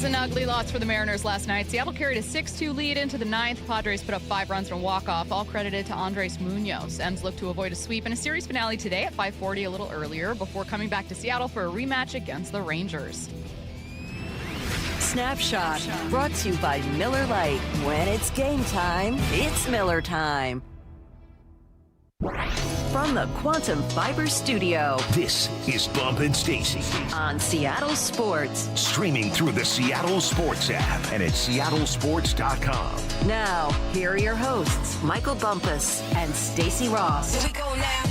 was an ugly loss for the Mariners last night. Seattle carried a 6-2 lead into the ninth. Padres put up 5 runs and a walk-off, all credited to Andres Munoz. M's look to avoid a sweep in a series finale today at 5:40, a little earlier, before coming back to Seattle for a rematch against the Rangers. Snapshot, brought to you by Miller Lite. When it's game time, it's Miller time. From the Quantum Fiber Studio. This is Bump Stacy on Seattle Sports. Streaming through the Seattle Sports app and at seattlesports.com. Now, here are your hosts, Michael Bumpus and Stacy Ross. Here we go now.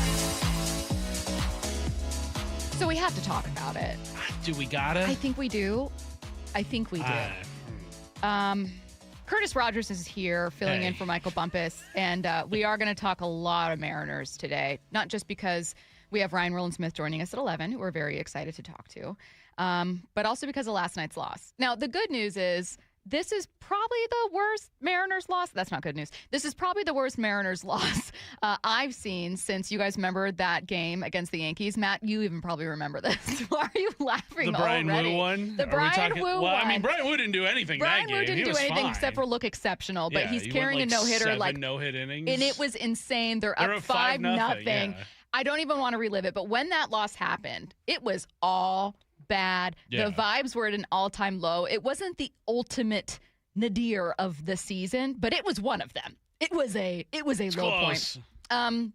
So we have to talk about it. Do we gotta? I think we do. Curtis Rogers is here filling in for Michael Bumpus, and we are going to talk a lot of Mariners today, not just because we have Ryan Roland-Smith joining us at 11, who we're very excited to talk to, but also because of last night's loss. Now, the good news is this is probably the worst Mariners loss. That's not good news. This is probably the worst Mariners loss I've seen since you guys remember that game against the Yankees. Matt, you even probably remember this. Why are you laughing The Brian already? Wu one? The Brian Wu one. Well, I mean, Brian Wu didn't do anything that game. Brian Wu didn't do anything except for look exceptional, but he's carrying a no-hitter. Like no-hit innings. And it was insane. They're up 5-0. Yeah. I don't even want to relive it, but when that loss happened, it was all bad. Yeah. The vibes were at an all-time low. It wasn't the ultimate nadir of the season, but it was one of them. It was a low close point.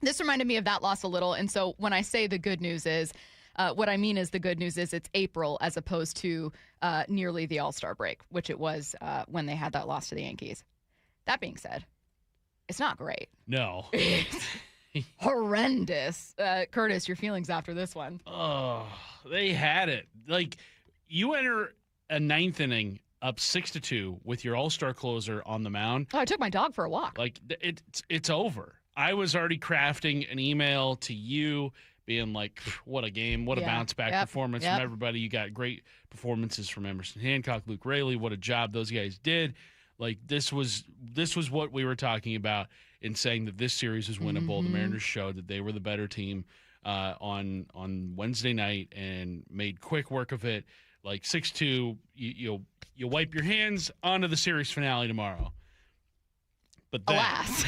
This reminded me of that loss a little, and so when I say the good news is, what I mean is the good news is it's April as opposed to nearly the All-Star break, which it was when they had that loss to the Yankees. That being said, it's not great. No. It's horrendous. Curtis, your feelings after this one? Oh, they had it. Like, you enter a ninth inning up 6-2 with your all-star closer on the mound. Oh, I took my dog for a walk. Like, it's over. I was already crafting an email to you being like, what a game, what a bounce-back performance from everybody. You got great performances from Emerson Hancock, Luke Raley. What a job those guys did. Like, this was what we were talking about in saying that this series was winnable. Mm-hmm. The Mariners showed that they were the better team on Wednesday night and made quick work of it. Like 6-2, you wipe your hands onto the series finale tomorrow. But then, alas.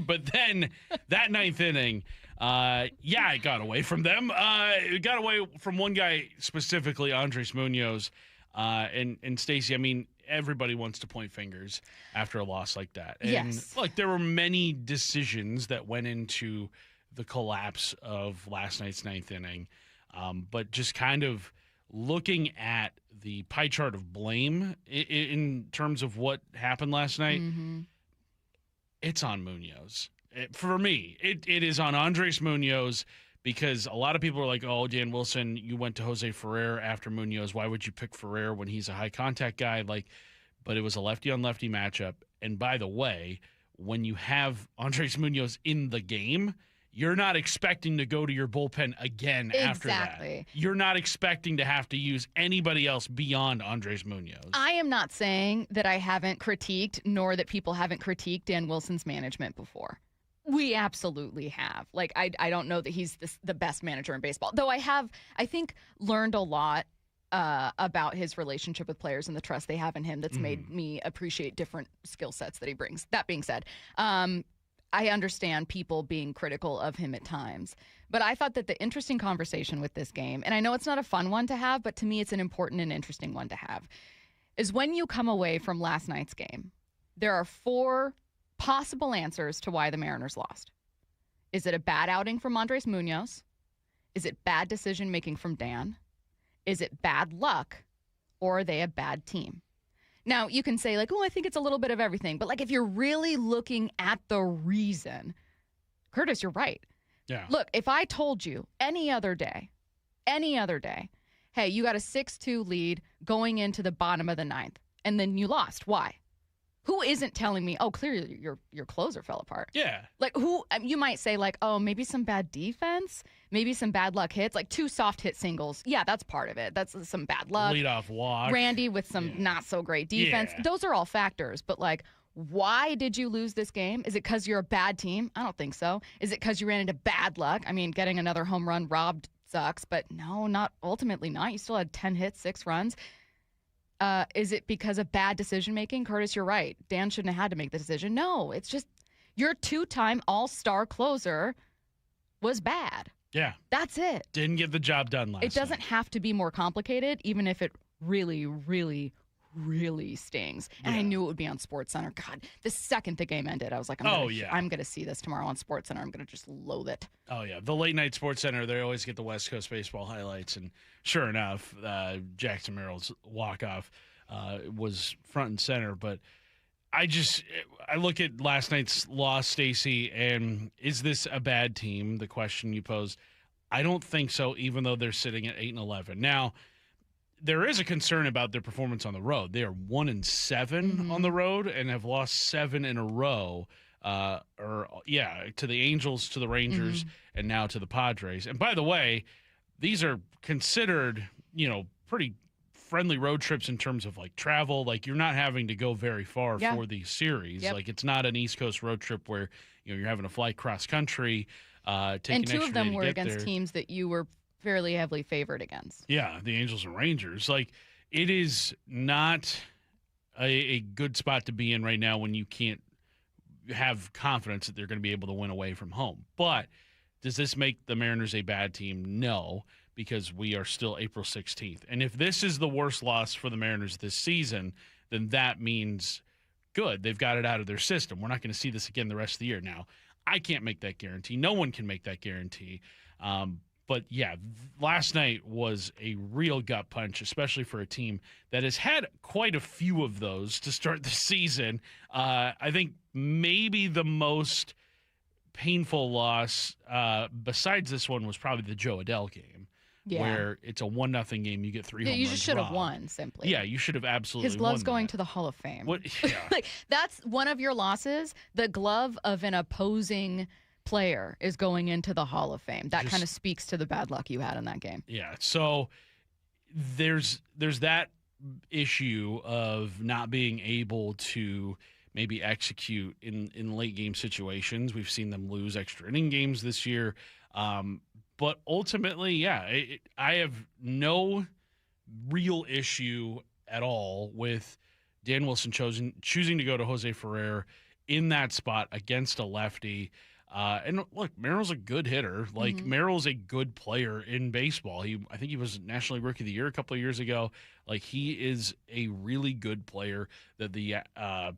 But then that ninth inning, it got away from them. It got away from one guy specifically, Andres Munoz. And Stacey, I mean, everybody wants to point fingers after a loss like that. And yes. Look, there were many decisions that went into the collapse of last night's ninth inning. But just kind of looking at the pie chart of blame in terms of what happened last night, it's on Munoz. For me, it is on Andres Munoz because a lot of people are like, oh, Dan Wilson, you went to Jose Ferrer after Munoz. Why would you pick Ferrer when he's a high-contact guy? But it was a lefty-on-lefty matchup. And by the way, when you have Andres Munoz in the game, you're not expecting to go to your bullpen again after that. You're not expecting to have to use anybody else beyond Andres Munoz. I am not saying that I haven't critiqued, nor that people haven't critiqued Dan Wilson's management before. We absolutely have. Like, I don't know that he's the best manager in baseball, though I think, learned a lot about his relationship with players and the trust they have in him that's made me appreciate different skill sets that he brings. That being said, I understand people being critical of him at times, but I thought that the interesting conversation with this game, and I know it's not a fun one to have, but to me it's an important and interesting one to have, is when you come away from last night's game, there are 4 possible answers to why the Mariners lost. Is it a bad outing from Andres Munoz? Is it bad decision-making from Dan? Is it bad luck? Or are they a bad team? Now, you can say, like, oh, I think it's a little bit of everything. But, like, if you're really looking at the reason, Curtis, you're right. Yeah. Look, if I told you any other day, hey, you got a 6-2 lead going into the bottom of the ninth, and then you lost. Why? Who isn't telling me, oh, clearly your closer fell apart? Yeah. Like, who, you might say, like, oh, maybe some bad defense, maybe some bad luck hits, like 2 soft hit singles. Yeah, that's part of it. That's some bad luck. Leadoff walk. Randy with some not so great defense. Yeah. Those are all factors. But, like, why did you lose this game? Is it because you're a bad team? I don't think so. Is it because you ran into bad luck? I mean, getting another home run robbed sucks, but no, not ultimately not. You still had 10 hits, 6 runs. is it because of bad decision making? Curtis, you're right. Dan shouldn't have had to make the decision. No, it's just your 2-time all-star closer was bad. Yeah. That's it. Didn't get the job done last It doesn't night. have to be more complicated, even if it really, really, really stings. And I knew it would be on SportsCenter. God, the second the game ended, I was like, I'm going to see this tomorrow on SportsCenter. I'm going to just loathe it. Oh, yeah. The late night SportsCenter, they always get the West Coast baseball highlights. And sure enough, Jackson Merrill's walk-off was front and center. But I look at last night's loss, Stacy, and is this a bad team? The question you posed. I don't think so, even though they're sitting at 8-11. Now, there is a concern about their performance on the road. They are 1-7 on the road and have lost 7 in a row. To the Angels, to the Rangers, and now to the Padres. And by the way, these are considered, pretty friendly road trips in terms of like travel. Like you're not having to go very far for these series. Yep. Like it's not an East Coast road trip where you're having to fly cross country. And 2 of them were against teams that you were fairly heavily favored against. Yeah, the Angels and Rangers. Like it is not a good spot to be in right now when you can't have confidence that they're going to be able to win away from home. But does this make the Mariners a bad team? No, because we are still April 16th. And if this is the worst loss for the Mariners this season, then that means good. They've got it out of their system. We're not going to see this again the rest of the year. Now, I can't make that guarantee. No one can make that guarantee. But, yeah, last night was a real gut punch, especially for a team that has had quite a few of those to start the season. I think maybe the most painful loss besides this one was probably the Joe Adele game, where it's a 1-0 game. You get 3 home runs. You just should have won, simply. Yeah, you should have absolutely won. His glove's going that. to the Hall of Fame. Yeah. Like, that's one of your losses. The glove of an opposing player is going into the Hall of Fame. That kind of speaks to the bad luck you had in that game. Yeah, so there's that issue of not being able to maybe execute in late game situations. We've seen them lose extra inning games this year. But ultimately, I have no real issue at all with Dan Wilson choosing to go to Jose Ferrer in that spot against a lefty. And look, Merrill's a good hitter. Like Merrill's a good player in baseball. I think he was National League Rookie of the Year a couple of years ago. Like he is a really good player that the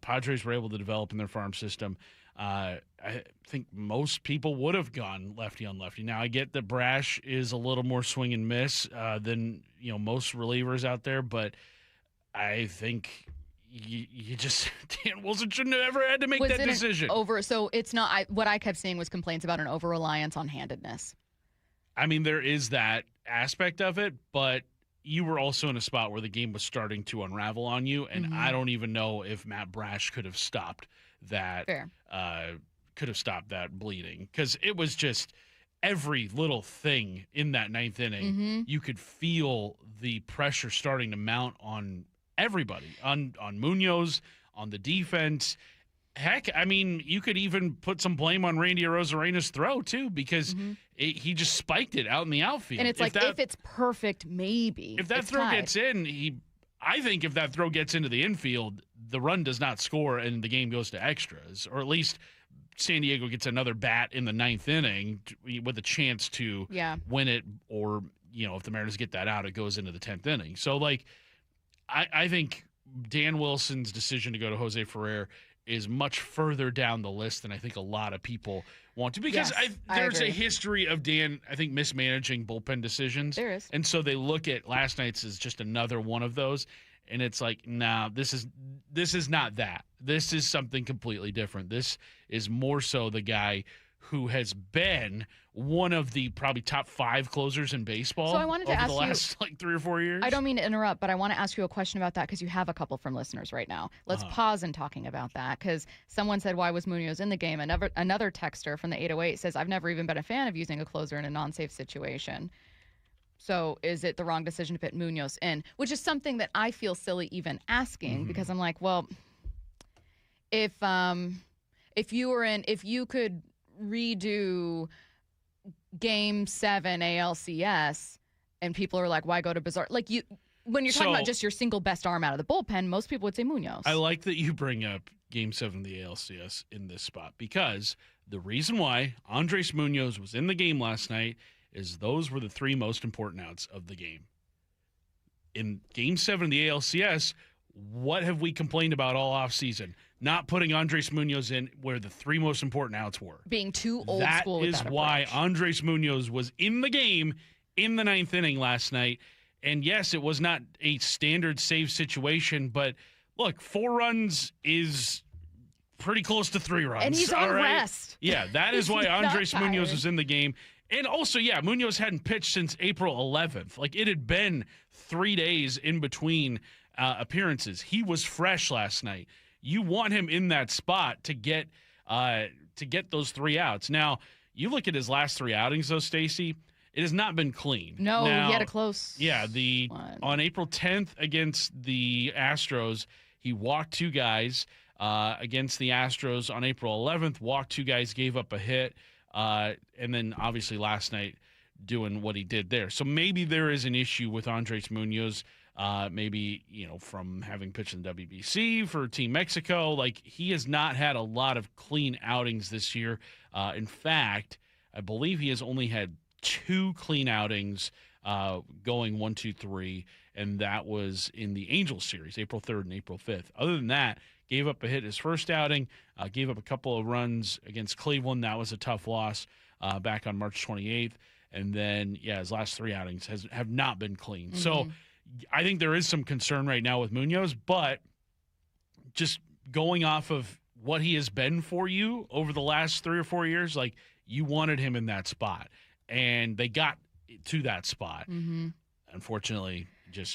Padres were able to develop in their farm system. I think most people would have gone lefty on lefty. Now I get that Brash is a little more swing and miss than most relievers out there, but I think. You just Dan Wilson shouldn't have ever had to make that decision. So it's not. What I kept seeing was complaints about an over reliance on handedness. I mean, there is that aspect of it, but you were also in a spot where the game was starting to unravel on you, and I don't even know if Matt Brash could have stopped that. Fair. Could have stopped that bleeding because it was just every little thing in that ninth inning. You could feel the pressure starting to mount on everybody, on Munoz, on the defense. Heck, I mean, you could even put some blame on Randy Arozarena's throw, too, because he just spiked it out in the outfield. And it's if it's perfect, maybe. If that throw gets in, I think if that throw gets into the infield, the run does not score and the game goes to extras. Or at least San Diego gets another bat in the ninth inning with a chance to win it. Or, if the Mariners get that out, it goes into the 10th inning. So, I think Dan Wilson's decision to go to Jose Ferrer is much further down the list than I think a lot of people want to, because there's a history of Dan, I think, mismanaging bullpen decisions. There is. And so they look at last night's as just another one of those, and it's like, nah, this is not that. This is something completely different. This is more so the guy who has been one of the probably top 5 closers in baseball. So I wanted to over ask the last 3 or 4 years. I don't mean to interrupt, but I want to ask you a question about that because you have a couple from listeners right now. Let's pause in talking about that because someone said, why was Munoz in the game? Another texter from the 808 says, I've never even been a fan of using a closer in a non-safe situation. So is it the wrong decision to put Munoz in? Which is something that I feel silly even asking because I'm like, well, if you could redo Game 7 ALCS and people are like, why go to Bizarre? when you're talking about just your single best arm out of the bullpen, most people would say Munoz. I like that you bring up Game 7 of the ALCS in this spot, because the reason why Andres Munoz was in the game last night is those were the 3 most important outs of the game. In Game 7 of the ALCS, what have we complained about all offseason? Not putting Andres Munoz in where the 3 most important outs were. Being too old school with that approach. That is why Andres Munoz was in the game in the 9th inning last night. And yes, it was not a standard save situation, but look, 4 runs is pretty close to 3 runs. And he's on rest. Yeah, that is why Andres Munoz was in the game. And also, yeah, Munoz hadn't pitched since April 11th. Like, it had been 3 days in between appearances. He was fresh last night. You want him in that spot to get those 3 outs. Now, you look at his last 3 outings, though, Stacy. It has not been clean. No, now, he had a close. Yeah, one. On April 10th against the Astros, he walked 2 guys. Against the Astros on April 11th, walked 2 guys, gave up a hit, and then obviously last night doing what he did there. So maybe there is an issue with Andres Munoz. Maybe, from having pitched in WBC for Team Mexico. Like, he has not had a lot of clean outings this year. In fact, I believe he has only had 2 clean outings going 1, 2, 3, and that was in the Angels series, April 3rd and April 5th. Other than that, gave up a hit his first outing, gave up a couple of runs against Cleveland. That was a tough loss back on March 28th. And then, his last 3 outings have not been clean. Mm-hmm. So I think there is some concern right now with Munoz, but just going off of what he has been for you over the last 3 or 4 years, like, you wanted him in that spot. And they got to that spot. Mm-hmm. Unfortunately,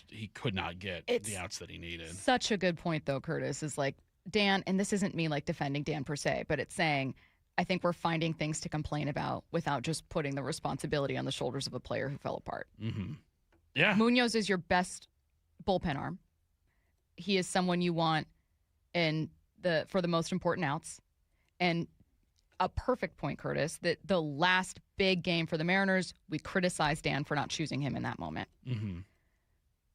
he could not get the outs that he needed. Such a good point, though, Curtis, is like, Dan, and this isn't me like defending Dan per se, but it's saying I think we're finding things to complain about without just putting the responsibility on the shoulders of a player who fell apart. Mm-hmm. Yeah. Munoz is your best bullpen arm. He is someone you want for the most important outs. And a perfect point, Curtis, that the last big game for the Mariners, we criticized Dan for not choosing him in that moment. Mm-hmm.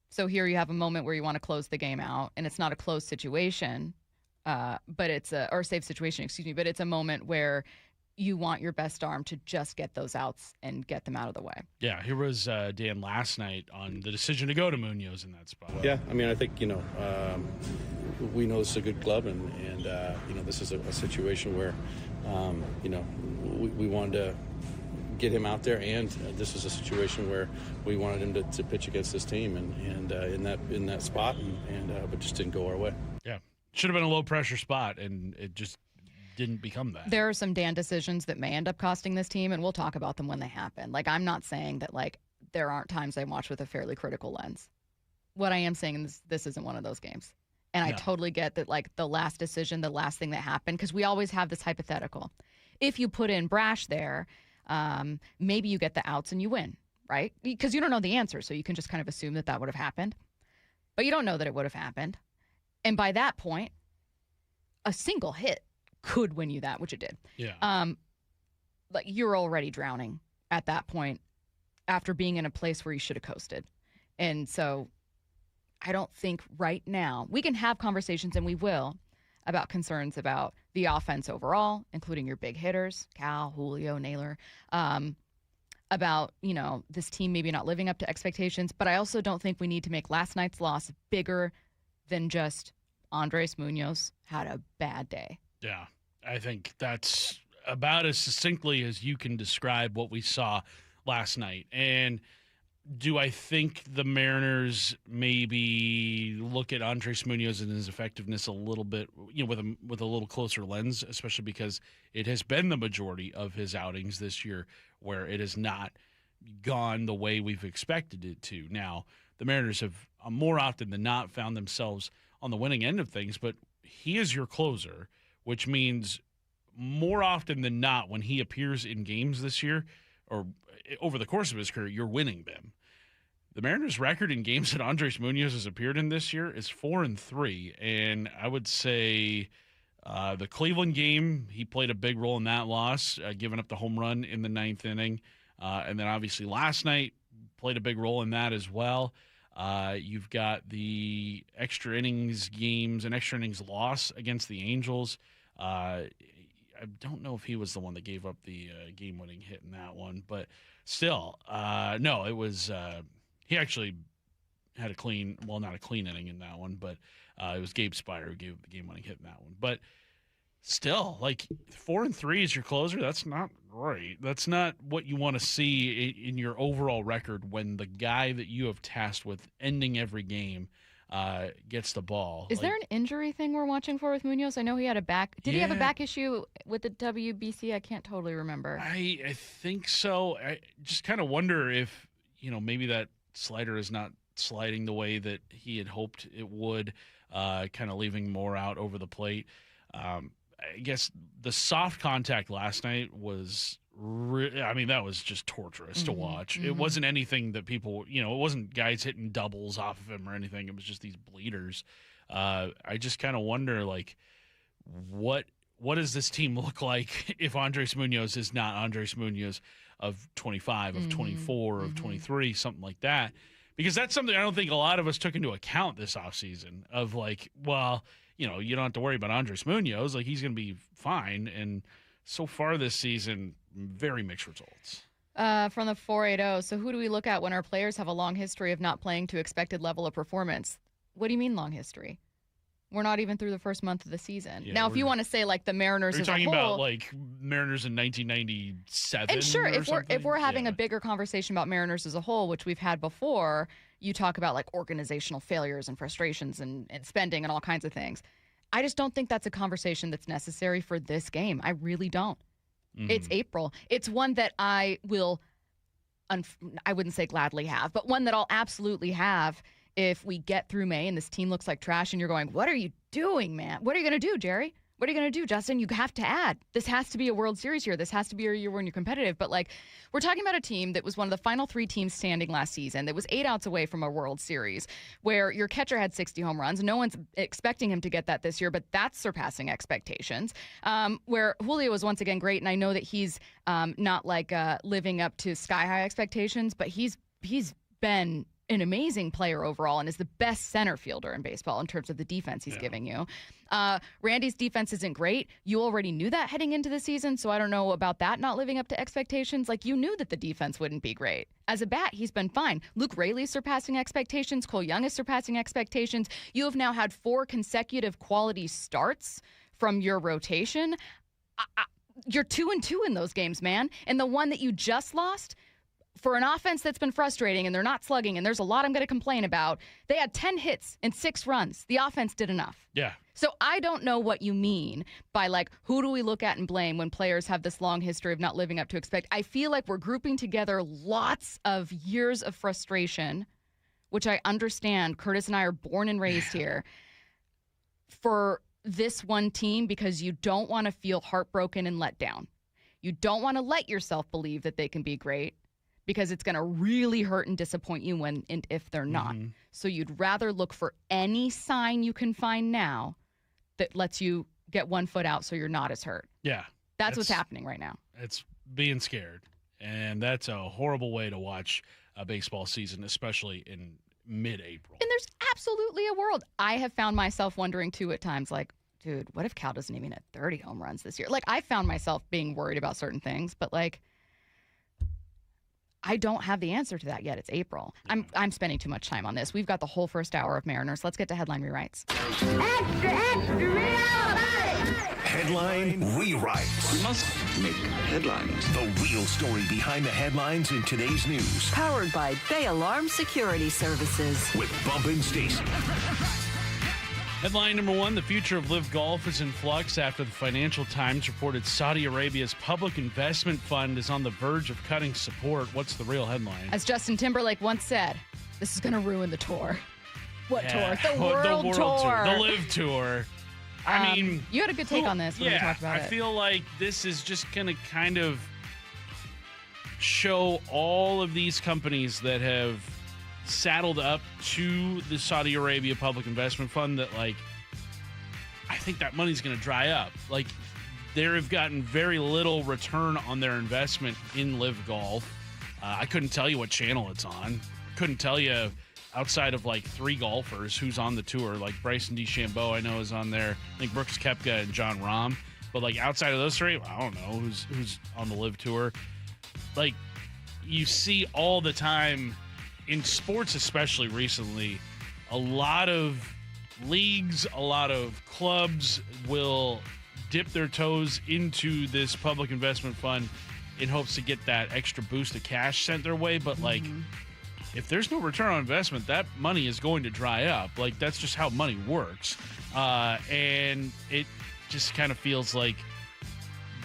So here you have a moment where you want to close the game out, and it's not a closed situation, but it's or safe situation, excuse me, but it's a moment where you want your best arm to just get those outs and get them out of the way. Yeah, here was Dan last night on the decision to go to Munoz in that spot. Yeah, I mean, I think, we know this is a good club, and this is a situation where, we wanted to get him out there, and this is a situation where we wanted him to pitch against this team, and in that spot, but just didn't go our way. Yeah, should have been a low pressure spot, and it just didn't become that. There are some Dan decisions that may end up costing this team, and we'll talk about them when they happen. Like, I'm not saying that, like, there aren't times I watch with a fairly critical lens. What I am saying is this isn't one of those games. And I totally get that, like, the last decision, the last thing that happened, because we always have this hypothetical. If you put in Brash there, maybe you get the outs and you win, right? Because you don't know the answer, so you can just kind of assume that would have happened. But you don't know that it would have happened. And by that point, a single hit could win you that, which it did. Yeah. Like, you're already drowning at that point after being in a place where you should have coasted. And so I don't think right now we can have conversations, and we will, about concerns about the offense overall, including your big hitters, Cal, Julio, Naylor, about, this team maybe not living up to expectations. But I also don't think we need to make last night's loss bigger than just Andres Munoz had a bad day. Yeah, I think that's about as succinctly as you can describe what we saw last night. And do I think the Mariners maybe look at Andres Munoz and his effectiveness a little bit, with a little closer lens, especially because it has been the majority of his outings this year where it has not gone the way we've expected it to. Now, the Mariners have more often than not found themselves on the winning end of things, but he is your closer, which means more often than not when he appears in games this year or over the course of his career, you're winning them. The Mariners' record in games that Andres Munoz has appeared in this year is 4-3, and I would say the Cleveland game, he played a big role in that loss, giving up the home run in the 9th inning, and then obviously last night played a big role in that as well. You've got the extra innings games and extra innings loss against the Angels. I don't know if he was the one that gave up the game-winning hit in that one, but still, no, it was he actually had not a clean inning in that one, but it was Gabe Spire who gave up the game-winning hit in that one. But still, 4-3 is your closer. That's not right. That's not what you want to see in your overall record when the guy that you have tasked with ending every game gets the ball. Is there an injury thing we're watching for with Munoz? I know he had a back. Did he have a back issue with the WBC? I can't totally remember. I think so. I just kind of wonder if, maybe that slider is not sliding the way that he had hoped it would, kind of leaving more out over the plate. I guess the soft contact last night was that was just torturous to watch. It wasn't anything that people, it wasn't guys hitting doubles off of him or anything. It was just these bleeders. I just kind of wonder, what does this team look like if Andres Munoz is not Andres Munoz of 25, of 24, of 23, something like that? Because that's something I don't think a lot of us took into account this offseason of you don't have to worry about Andres Munoz. He's going to be fine. And so far this season, very mixed results. From the 480, so who do we look at when our players have a long history of not playing to expected level of performance? What do you mean long history? We're not even through the first month of the season. Yeah, now, if you want to say the Mariners as a whole. Are you talking about Mariners in 1997? And sure, if we're having a bigger conversation about Mariners as a whole, which we've had before, you talk about organizational failures and frustrations and spending and all kinds of things. I just don't think that's a conversation that's necessary for this game. I really don't. It's April. It's one that I will, I wouldn't say gladly have, but one that I'll absolutely have if we get through May and this team looks like trash and you're going, what are you doing, man? What are you going to do, Jerry? What are you going to do, Justin? You have to add. This has to be a World Series year. This has to be a year when you're competitive. But we're talking about a team that was one of the final 3 teams standing last season that was 8 outs away from a World Series, where your catcher had 60 home runs. No one's expecting him to get that this year, but that's surpassing expectations. Where Julio was once again great, and I know that he's not living up to sky-high expectations, but he's been an amazing player overall and is the best center fielder in baseball in terms of the defense he's giving you. Randy's defense isn't great. You already knew that heading into the season, so I don't know about that not living up to expectations. You knew that the defense wouldn't be great. As a bat, he's been fine. Luke Raley's surpassing expectations. Cole Young is surpassing expectations. You have now had 4 consecutive quality starts from your rotation. You're 2-2 in those games, man. And the one that you just lost, for an offense that's been frustrating and they're not slugging, and there's a lot I'm going to complain about, they had 10 hits and 6 runs. The offense did enough. Yeah. So I don't know what you mean by who do we look at and blame when players have this long history of not living up to expect. I feel like we're grouping together lots of years of frustration, which I understand. Curtis and I are born and raised here, for this one team, because you don't want to feel heartbroken and let down. You don't want to let yourself believe that they can be great, because it's going to really hurt and disappoint you when and if they're not. So you'd rather look for any sign you can find now that lets you get one foot out so you're not as hurt. Yeah. That's what's happening right now. It's being scared. And that's a horrible way to watch a baseball season, especially in mid-April. And there's absolutely a world. I have found myself wondering, too, at times, dude, what if Cal doesn't even hit 30 home runs this year? I found myself being worried about certain things, but, I don't have the answer to that yet. It's April. I'm spending too much time on this. We've got the whole first hour of Mariners. Let's get to headline rewrites. Extra, extra, rewrite! Headline rewrites. We must make headlines. The real story behind the headlines in today's news. Powered by Bay Alarm Security Services. With Bump and Stacy. Headline number 1, the future of live golf is in flux after the Financial Times reported Saudi Arabia's public investment fund is on the verge of cutting support. What's the real headline? As Justin Timberlake once said, this is going to ruin the tour. What tour? The World Tour. The Live Tour. I mean, you had a good take on this when we talked about it. I feel like this is just going to kind of show all of these companies that have saddled up to the Saudi Arabia Public Investment Fund that, I think that money's going to dry up. They have gotten very little return on their investment in Live Golf. I couldn't tell you what channel it's on. Couldn't tell you. outside of like 3 golfers who's on the tour. Like Bryson DeChambeau, I know, is on there. I think Brooks Koepka and John Rahm. But like outside of those 3, I don't know who's on the LIV tour. Like you see all the time in sports, especially recently, a lot of leagues, a lot of clubs will dip their toes into this public investment fund in hopes to get that extra boost of cash sent their way. But like, if there's no return on investment, that money is going to dry up. Like, that's just how money works. And it just kind of feels like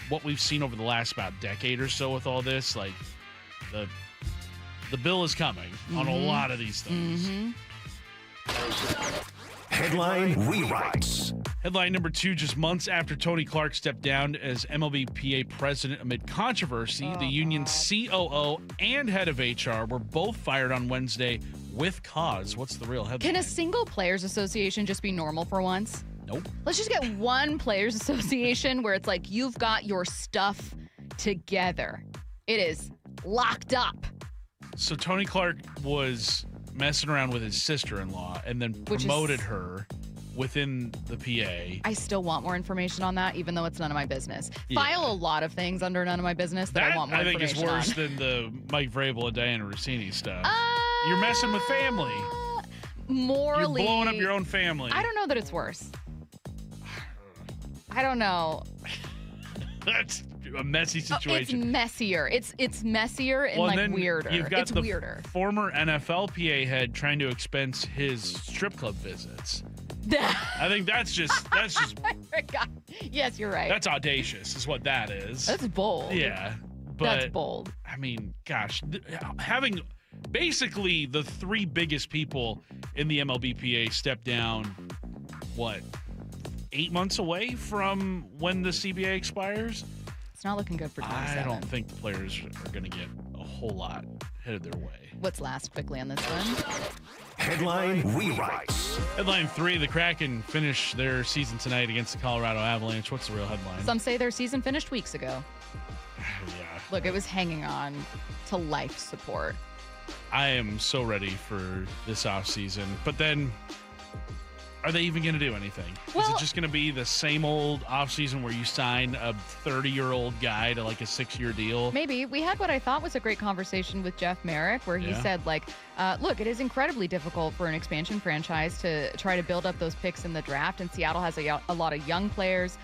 what we've seen over the last about decade or so with all this. Like, the bill is coming on a lot of these things. Headline rewrites. Headline number 2, just months after Tony Clark stepped down as MLBPA president amid controversy, the union's COO and head of HR were both fired on Wednesday with cause. What's the real headline? Can a single players association just be normal for once? Nope. Let's just get one players association where it's like you've got your stuff together. It is locked up. So Tony Clark was messing around with his sister-in-law and then promoted her within the PA. I still want more information on that, even though it's none of my business. Yeah. File a lot of things under none of my business that I want more information on. I think is worse than the Mike Vrabel and Diana Rossini stuff. You're messing with family. Morally. You're blowing up your own family. I don't know that it's worse. I don't know. That's a messy situation. It's messier. It's messier and weirder. You've got it's the weirder. Former NFL PA head trying to expense his strip club visits. I think that's just I forgot. Yes, you're right. That's audacious, is what that is. That's bold. Yeah, but that's bold. I mean, gosh, having basically the 3 biggest people in the MLBPA step down, what, 8 months away from when the CBA expires? It's not looking good for 27. I don't think the players are going to get a whole lot headed their way. What's last quickly on this one? Headline rewrites. Headline 3, the Kraken finish their season tonight against the Colorado Avalanche. What's the real headline? Some say their season finished weeks ago. Yeah. Look, it was hanging on to life support. I am so ready for this offseason. But then, are they even going to do anything? Well, is it just going to be the same old offseason where you sign a 30-year-old guy to like a 6-year deal? Maybe. We had what I thought was a great conversation with Jeff Merrick where he said, like, look, it is incredibly difficult for an expansion franchise to try to build up those picks in the draft, and Seattle has a lot of young players.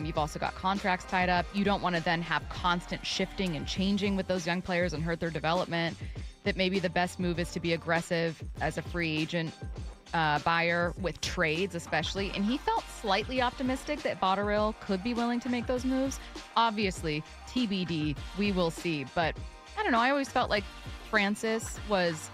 You've also got contracts tied up. You don't want to then have constant shifting and changing with those young players and hurt their development. That maybe the best move is to be aggressive as a free agent buyer with trades especially, and he felt slightly optimistic that Botterill could be willing to make those moves. Obviously, TBD, we will see, but I don't know, I always felt like Francis was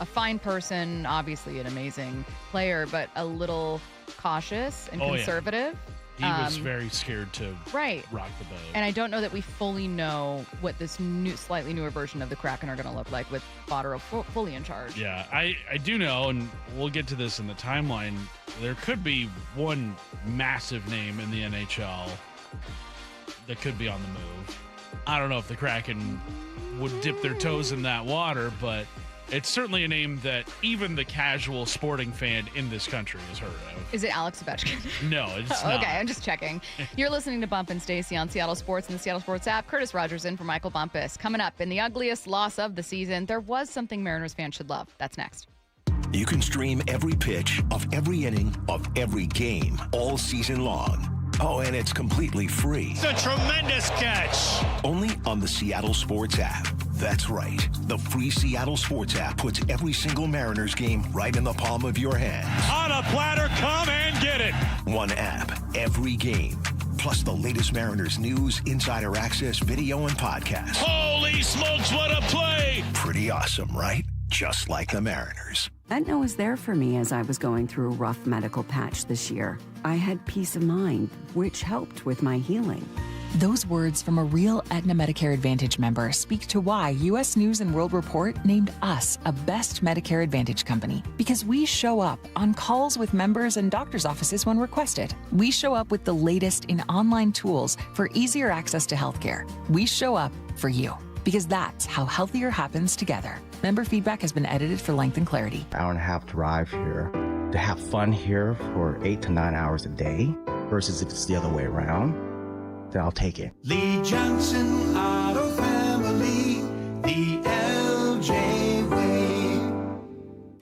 a fine person, obviously an amazing player, but a little cautious and conservative. He was very scared to rock the boat. And I don't know that we fully know what this slightly newer version of the Kraken are going to look like with Botterill fully in charge. Yeah, I do know, and we'll get to this in the timeline, there could be one massive name in the NHL that could be on the move. I don't know if the Kraken would dip their toes in that water, but it's certainly a name that even the casual sporting fan in this country has heard of. Is it Alex Ovechkin? No, it's not. Okay, I'm just checking. You're listening to Bump and Stacy on Seattle Sports and the Seattle Sports app. Curtis Rogers in for Michael Bumpus. Coming up, in the ugliest loss of the season, there was something Mariners fans should love. That's next. You can stream every pitch of every inning of every game all season long. Oh, and it's completely free. It's a tremendous catch. Only on the Seattle Sports app. That's right. The free Seattle Sports app puts every single Mariners game right in the palm of your hand. On a platter, come and get it. One app, every game. Plus the latest Mariners news, insider access, video, and podcast. Holy smokes, what a play. Pretty awesome, right? Just like the Mariners. Aetna was there for me as I was going through a rough medical patch this year. I had peace of mind, which helped with my healing. Those words from a real Aetna Medicare Advantage member speak to why U.S. News & World Report named us a best Medicare Advantage company. Because we show up on calls with members and doctors' offices when requested. We show up with the latest in online tools for easier access to healthcare. We show up for you. because that's how healthier happens together. Member feedback has been edited for length and clarity. Hour and a half drive here. To have fun here for 8 to 9 hours a day versus if it's the other way around, then I'll take it. Lee Johnson Auto Family, the LJ way.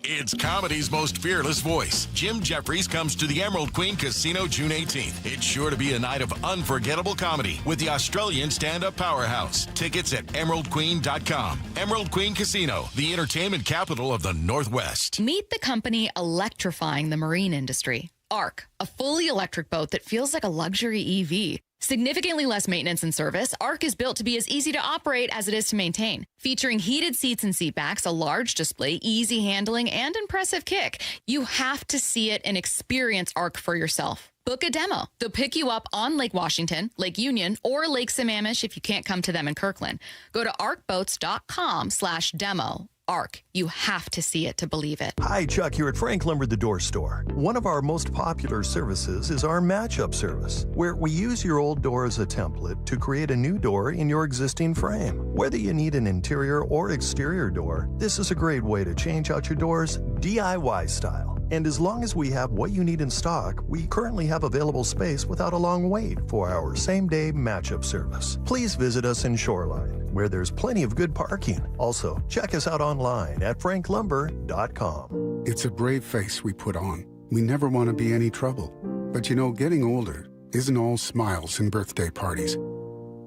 It's comedy's most fearless voice. Jim Jeffries comes to the Emerald Queen Casino June 18th. It's sure to be a night of unforgettable comedy with the Australian stand-up powerhouse. Tickets at emeraldqueen.com. Emerald Queen Casino, the entertainment capital of the Northwest. Meet the company electrifying the marine industry. ARC, a fully electric boat that feels like a luxury EV. Significantly less maintenance and service, ARC is built to be as easy to operate as it is to maintain. Featuring heated seats and seat backs, a large display, easy handling, and impressive kick. You have to see it and experience ARC for yourself. Book a demo. They'll pick you up on Lake Washington, Lake Union, or Lake Sammamish if you can't come to them in Kirkland. Go to arcboats.com/demo. ARC. You have to see it to believe it. Hi, Chuck here at Frank Lumber The Door Store. One of our most popular services is our match-up service, where we use your old door as a template to create a new door in your existing frame. Whether you need an interior or exterior door, this is a great way to change out your doors DIY style. And as long as we have what you need in stock, we currently have available space without a long wait for our same-day match-up service. Please visit us in Shoreline, where there's plenty of good parking. Also, check us out online at franklumber.com. It's a brave face we put on. We never want to be any trouble. But you know, getting older isn't all smiles and birthday parties.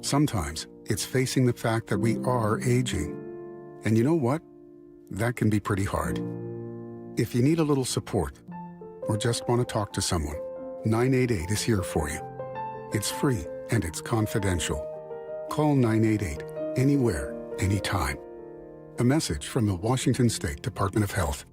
Sometimes it's facing the fact that we are aging. And you know what? That can be pretty hard. If you need a little support or just want to talk to someone, 988 is here for you. It's free and it's confidential. Call 988 anywhere, anytime. A message from the Washington State Department of Health.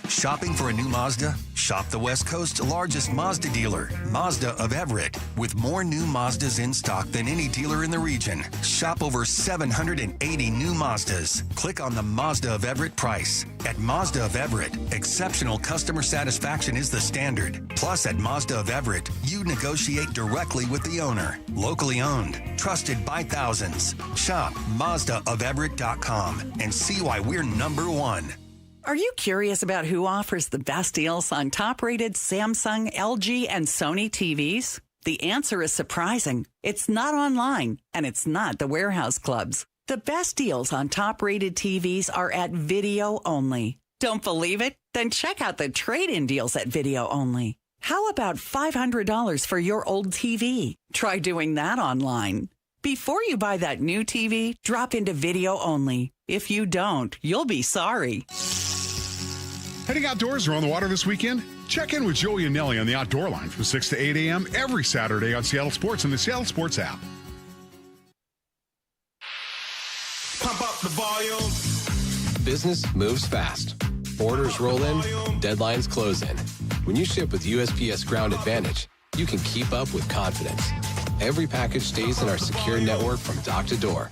Shopping for a new Mazda? Shop the West Coast's largest Mazda dealer, Mazda of Everett. With more new Mazdas in stock than any dealer in the region. Shop over 780 new Mazdas. Click on the Mazda of Everett price. At Mazda of Everett, exceptional customer satisfaction is the standard. Plus, at Mazda of Everett, you negotiate directly with the owner. Locally owned, trusted by thousands. Shop MazdaofEverett.com and see why we're number one. Are you curious about who offers the best deals on top-rated Samsung, LG, and Sony TVs? The answer is surprising. It's not online, and it's not the warehouse clubs. The best deals on top-rated TVs are at Video Only. Don't believe it? Then check out the trade-in deals at Video Only. How about $500 for your old TV? Try doing that online. Before you buy that new TV, drop into Video Only. If you don't, you'll be sorry. Heading outdoors or on the water this weekend? Check in with Joey and Nelly on the Outdoor Line from 6 to 8 a.m. every Saturday on Seattle Sports and the Seattle Sports app. Pump up the volume. Business moves fast. Orders roll in, deadlines close in. When you ship with USPS Ground Advantage, you can keep up with confidence. Every package stays in our secure network from dock to door.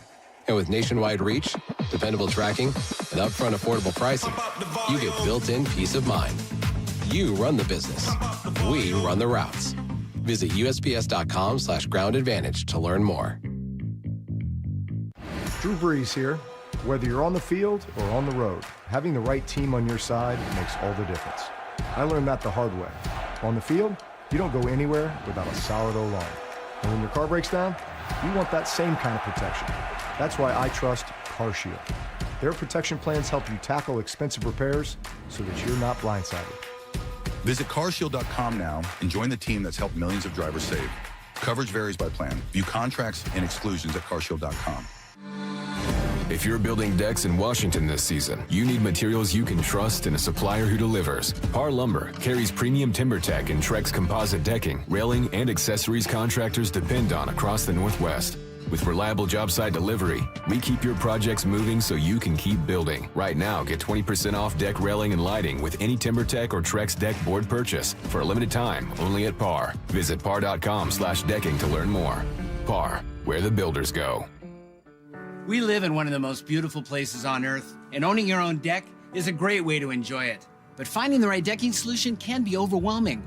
And with nationwide reach, dependable tracking, and upfront affordable pricing, you get built-in peace of mind. You run the business. We run the routes. Visit USPS.com/Ground Advantage to learn more. Drew Brees here. Whether you're on the field or on the road, having the right team on your side makes all the difference. I learned that the hard way. On the field, you don't go anywhere without a solid O-line. And when your car breaks down, you want that same kind of protection. That's why I trust CarShield. Their protection plans help you tackle expensive repairs so that you're not blindsided. Visit carshield.com now and join the team that's helped millions of drivers save. Coverage varies by plan. View contracts and exclusions at carshield.com. If you're building decks in Washington this season, you need materials you can trust and a supplier who delivers. Par Lumber carries premium TimberTech and Trex composite decking, railing, and accessories contractors depend on across the Northwest. With reliable job site delivery, we keep your projects moving so you can keep building. Right now, get 20% off deck railing and lighting with any TimberTech or Trex deck board purchase for a limited time only at Par. Visit par.com/decking to learn more. Par, where the builders go. We live in one of the most beautiful places on earth, and owning your own deck is a great way to enjoy it. But finding the right decking solution can be overwhelming.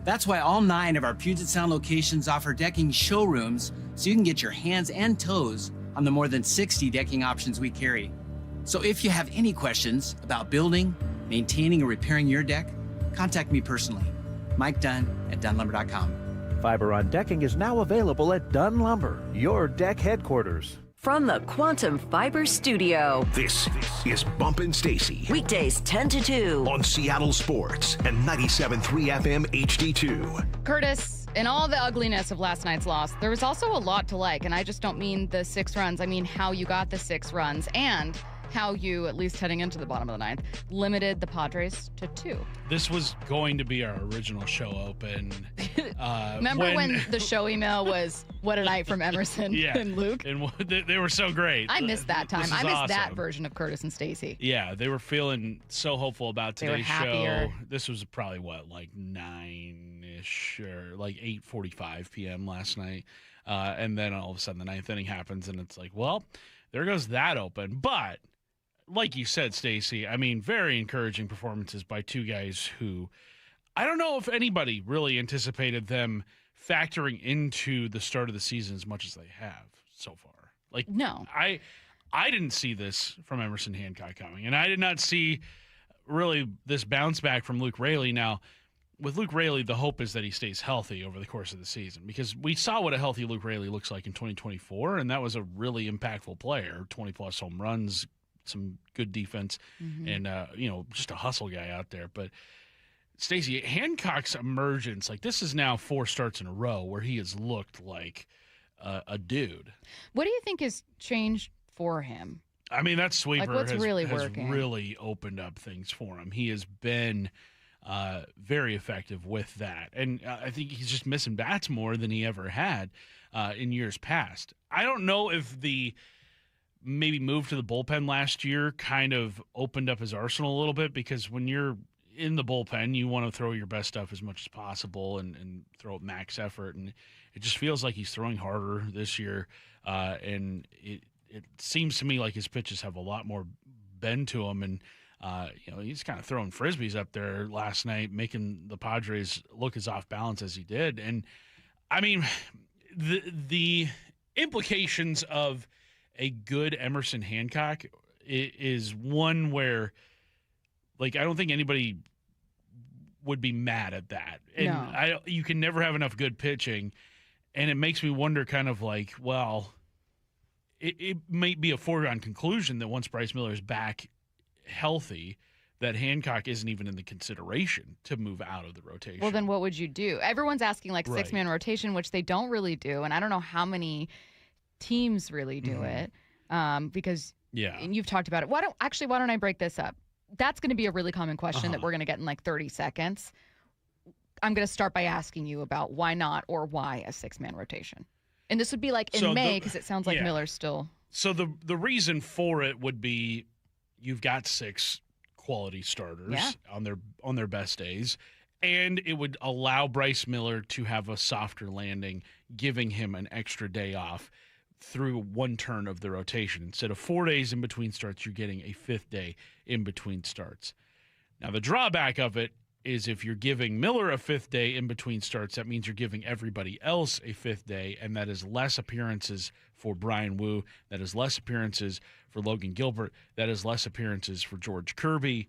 That's why all 9 of our Puget Sound locations offer decking showrooms so you can get your hands and toes on the more than 60 decking options we carry. So if you have any questions about building, maintaining, or repairing your deck, contact me personally. Mike Dunn at DunnLumber.com. Fiber on decking is now available at Dunn Lumber, your deck headquarters. From the Quantum Fiber Studio. This is Bumpin' Stacy. Weekdays 10 to 2. On Seattle Sports and 97.3 FM HD2. Curtis, in all the ugliness of last night's loss, there was also a lot to like. And I just don't mean the 6 runs. I mean how you got the 6 runs and how you, at least heading into the bottom of the ninth, limited the Padres to 2. This was going to be our original show open. Remember when the show email was, what a night from Emerson and Luke? And they were so great. I missed that time. I missed awesome. that version of Curtis and Stacy. Yeah, they were feeling so hopeful about today's happier. show. This was probably, like 9-ish or like 8:45 p.m. last night. And then all of a sudden the ninth inning happens, and it's like, well, there goes that open. But like you said, Stacy, I mean, very encouraging performances by 2 guys who I don't know if anybody really anticipated them factoring into the start of the season as much as they have so far. Like, no, I didn't see this from Emerson Hancock coming, and I did not see really this bounce back from Luke Raley. Now, with Luke Raley, the hope is that he stays healthy over the course of the season, because we saw what a healthy Luke Raley looks like in 2024, and that was a really impactful player, 20-plus home runs, some good defense, and just a hustle guy out there. But Stacey, Hancock's emergence, like, this is now 4 starts in a row where he has looked like a dude. What do you think has changed for him? I mean, that sweeper what's has working? really opened up things for him. He has been very effective with that, and I think he's just missing bats more than he ever had in years past. I don't know if the maybe move to the bullpen last year kind of opened up his arsenal a little bit, because when you're in the bullpen, you want to throw your best stuff as much as possible and throw at max effort. And it just feels like he's throwing harder this year. And it seems to me like his pitches have a lot more bend to them. And, he's kind of throwing Frisbees up there last night, making the Padres look as off balance as he did. And I mean, the implications of a good Emerson Hancock is one where, like, I don't think anybody would be mad at that. And no. You can never have enough good pitching. And it makes me wonder kind of like, well, it might be a foregone conclusion that once Bryce Miller is back healthy, that Hancock isn't even in the consideration to move out of the rotation. Well, then what would you do? Everyone's asking like Right. 6-man rotation, which they don't really do. And I don't know how many teams really do it because and you've talked about it. Why don't I break this up? That's going to be a really common question that we're going to get in like 30 seconds. I'm going to start by asking you about why not or why a 6-man rotation. And this would be like in May, because it sounds like Miller's still. So the reason for it would be you've got 6 quality starters on their best days, and it would allow Bryce Miller to have a softer landing, giving him an extra day off through one turn of the rotation. Instead of 4 days in between starts, you're getting a 5th day in between starts. Now, the drawback of it is if you're giving Miller a 5th day in between starts, that means you're giving everybody else a 5th day, and that is less appearances for Brian Wu. That is less appearances for Logan Gilbert. That is less appearances for George Kirby.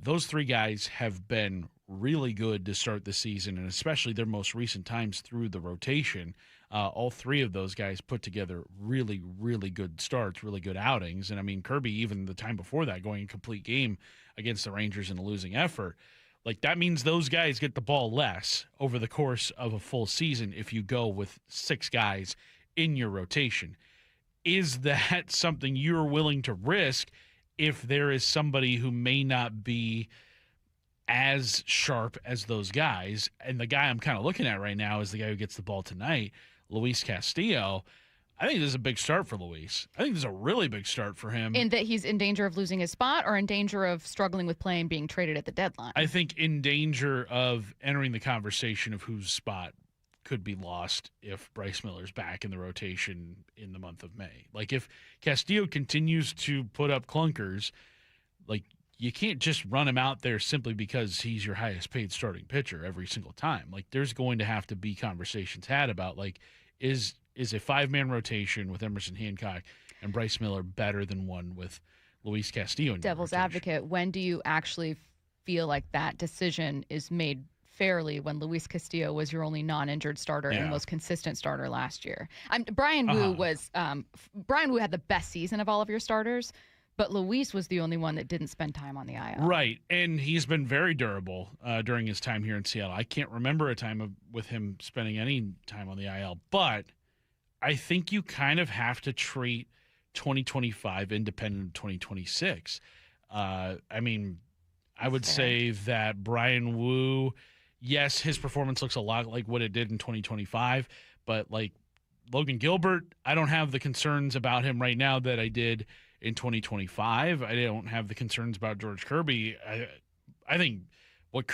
Those 3 guys have been really good to start the season, and especially their most recent times through the rotation. All 3 of those guys put together really, really good starts, really good outings. And, I mean, Kirby, even the time before that, going a complete game against the Rangers in a losing effort. Like, that means those guys get the ball less over the course of a full season if you go with 6 guys in your rotation. Is that something you're willing to risk if there is somebody who may not be as sharp as those guys? And the guy I'm kind of looking at right now is the guy who gets the ball tonight, Luis Castillo. I think this is a big start for Luis. I think this is a really big start for him. In that he's in danger of losing his spot or in danger of struggling with play and being traded at the deadline? I think in danger of entering the conversation of whose spot could be lost if Bryce Miller's back in the rotation in the month of May. Like, if Castillo continues to put up clunkers, like, you can't just run him out there simply because he's your highest paid starting pitcher every single time. Like, there's going to have to be conversations had about, like, is is a 5-man rotation with Emerson Hancock and Bryce Miller better than one with Luis Castillo? Devil's advocate, when do you actually feel like that decision is made fairly when Luis Castillo was your only non-injured starter and most consistent starter last year? Brian Wu Brian Wu had the best season of all of your starters, but Luis was the only one that didn't spend time on the IL. Right, and he's been very durable during his time here in Seattle. I can't remember a time with him spending any time on the IL, but I think you kind of have to treat 2025 independent of 2026. I mean, I would say that Brian Wu, yes, his performance looks a lot like what it did in 2025, but like Logan Gilbert, I don't have the concerns about him right now that I did in 2025. I don't have the concerns about George Kirby. I think what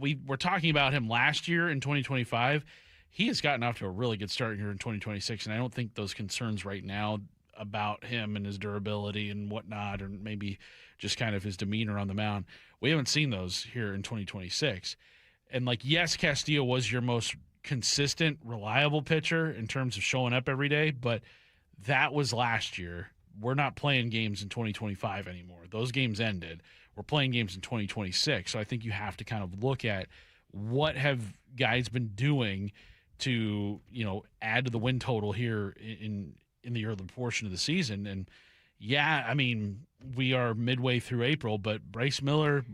we were talking about him last year in 2025, he has gotten off to a really good start here in 2026, and I don't think those concerns right now about him and his durability and whatnot, or maybe just kind of his demeanor on the mound, we haven't seen those here in 2026. And like, yes, Castillo was your most consistent, reliable pitcher in terms of showing up every day, but that was last year. We're not playing games in 2025 anymore. Those games ended. We're playing games in 2026. So I think you have to kind of look at what have guys been doing to, add to the win total here in the early portion of the season. And yeah, I mean, we are midway through April, but Bryce Miller,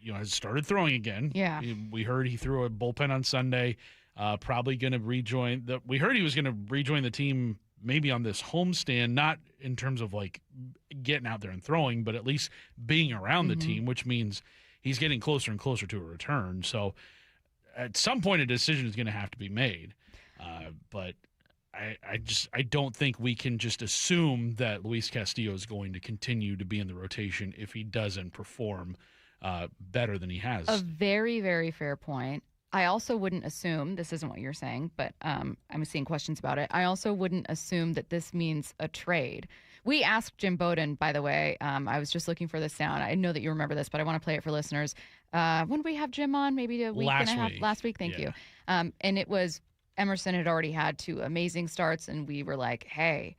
has started throwing again. Yeah. We heard he threw a bullpen on Sunday, probably going to rejoin we heard he was going to rejoin the team maybe on this homestand, not in terms of like getting out there and throwing, but at least being around the team, which means he's getting closer and closer to a return. So at some point a decision is going to have to be made. But I don't think we can just assume that Luis Castillo is going to continue to be in the rotation if he doesn't perform better than he has. A very, very fair point. I also wouldn't assume, this isn't what you're saying, but I'm seeing questions about it. I also wouldn't assume that this means a trade. We asked Jim Bowden, by the way. I was just looking for the sound. I know that you remember this, but I want to play it for listeners. When did we have Jim on? Maybe a week and a half? Last week, thank you. And it was Emerson had already had 2 amazing starts, and we were like, hey,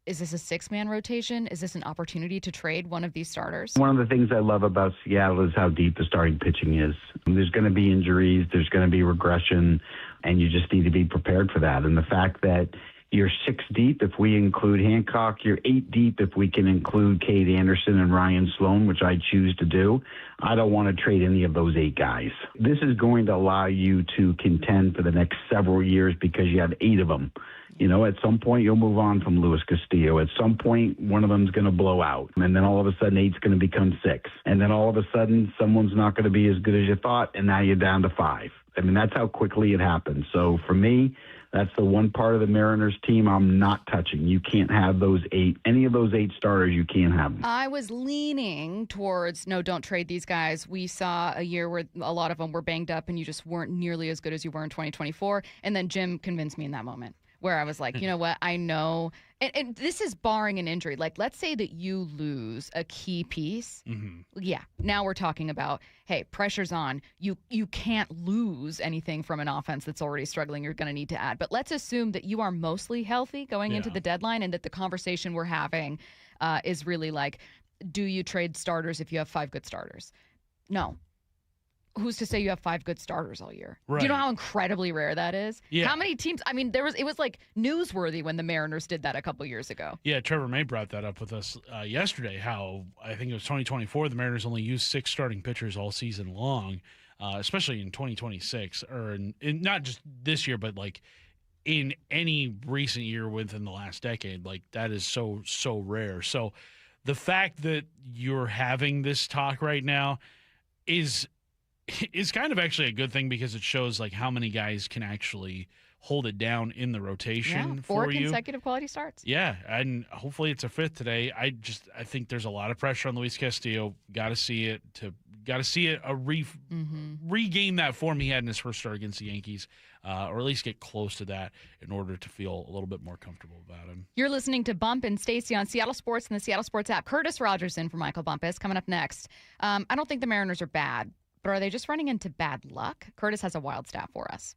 is this a 6-man rotation? Is this an opportunity to trade one of these starters? One of the things I love about Seattle is how deep the starting pitching is. There's going to be injuries, there's going to be regression, and you just need to be prepared for that. And the fact that you're 6 deep if we include Hancock, you're 8 deep if we can include Cade Anderson and Ryan Sloan, which I choose to do. I don't want to trade any of those 8 guys. This is going to allow you to contend for the next several years because you have 8 of them. At some point you'll move on from Luis Castillo. At some point, one of them's going to blow out. And then all of a sudden, 8's going to become 6. And then all of a sudden, someone's not going to be as good as you thought, and now you're down to 5. I mean, that's how quickly it happens. So for me, that's the one part of the Mariners team I'm not touching. You can't have those 8. Any of those 8 starters, you can't have them. I was leaning towards, no, don't trade these guys. We saw a year where a lot of them were banged up and you just weren't nearly as good as you were in 2024. And then Jim convinced me in that moment, where I was like, you know what, I know, and this is barring an injury. Like, let's say that you lose a key piece. Yeah, now we're talking about, hey, pressure's on. You can't lose anything from an offense that's already struggling. You're going to need to add. But let's assume that you are mostly healthy going into the deadline, and that the conversation we're having is really like, do you trade starters if you have 5 good starters? No. Who's to say you have 5 good starters all year? Right. Do you know how incredibly rare that is? Yeah. How many teams? I mean, it was like newsworthy when the Mariners did that a couple years ago. Yeah, Trevor May brought that up with us yesterday, how I think it was 2024, the Mariners only used 6 starting pitchers all season long, especially in 2026, or in not just this year, but like in any recent year within the last decade. Like, that is so rare. So the fact that you're having this talk right now is kind of actually a good ththing, because it shows like how many guys can actually hold it down in the rotation for you. 4 consecutive quality starts. Yeah, and hopefully it's a 5th today. I think there's a lot of pressure on Luis Castillo. Got to see it regain that form he had in his first start against the Yankees, or at least get close to that in order to feel a little bit more comfortable about him. You're listening to Bump and Stacy on Seattle Sports and the Seattle Sports app. Curtis Rogers in for Michael Bumpus coming up next. I don't think the Mariners are bad, but are they just running into bad luck? Curtis has a wild stat for us.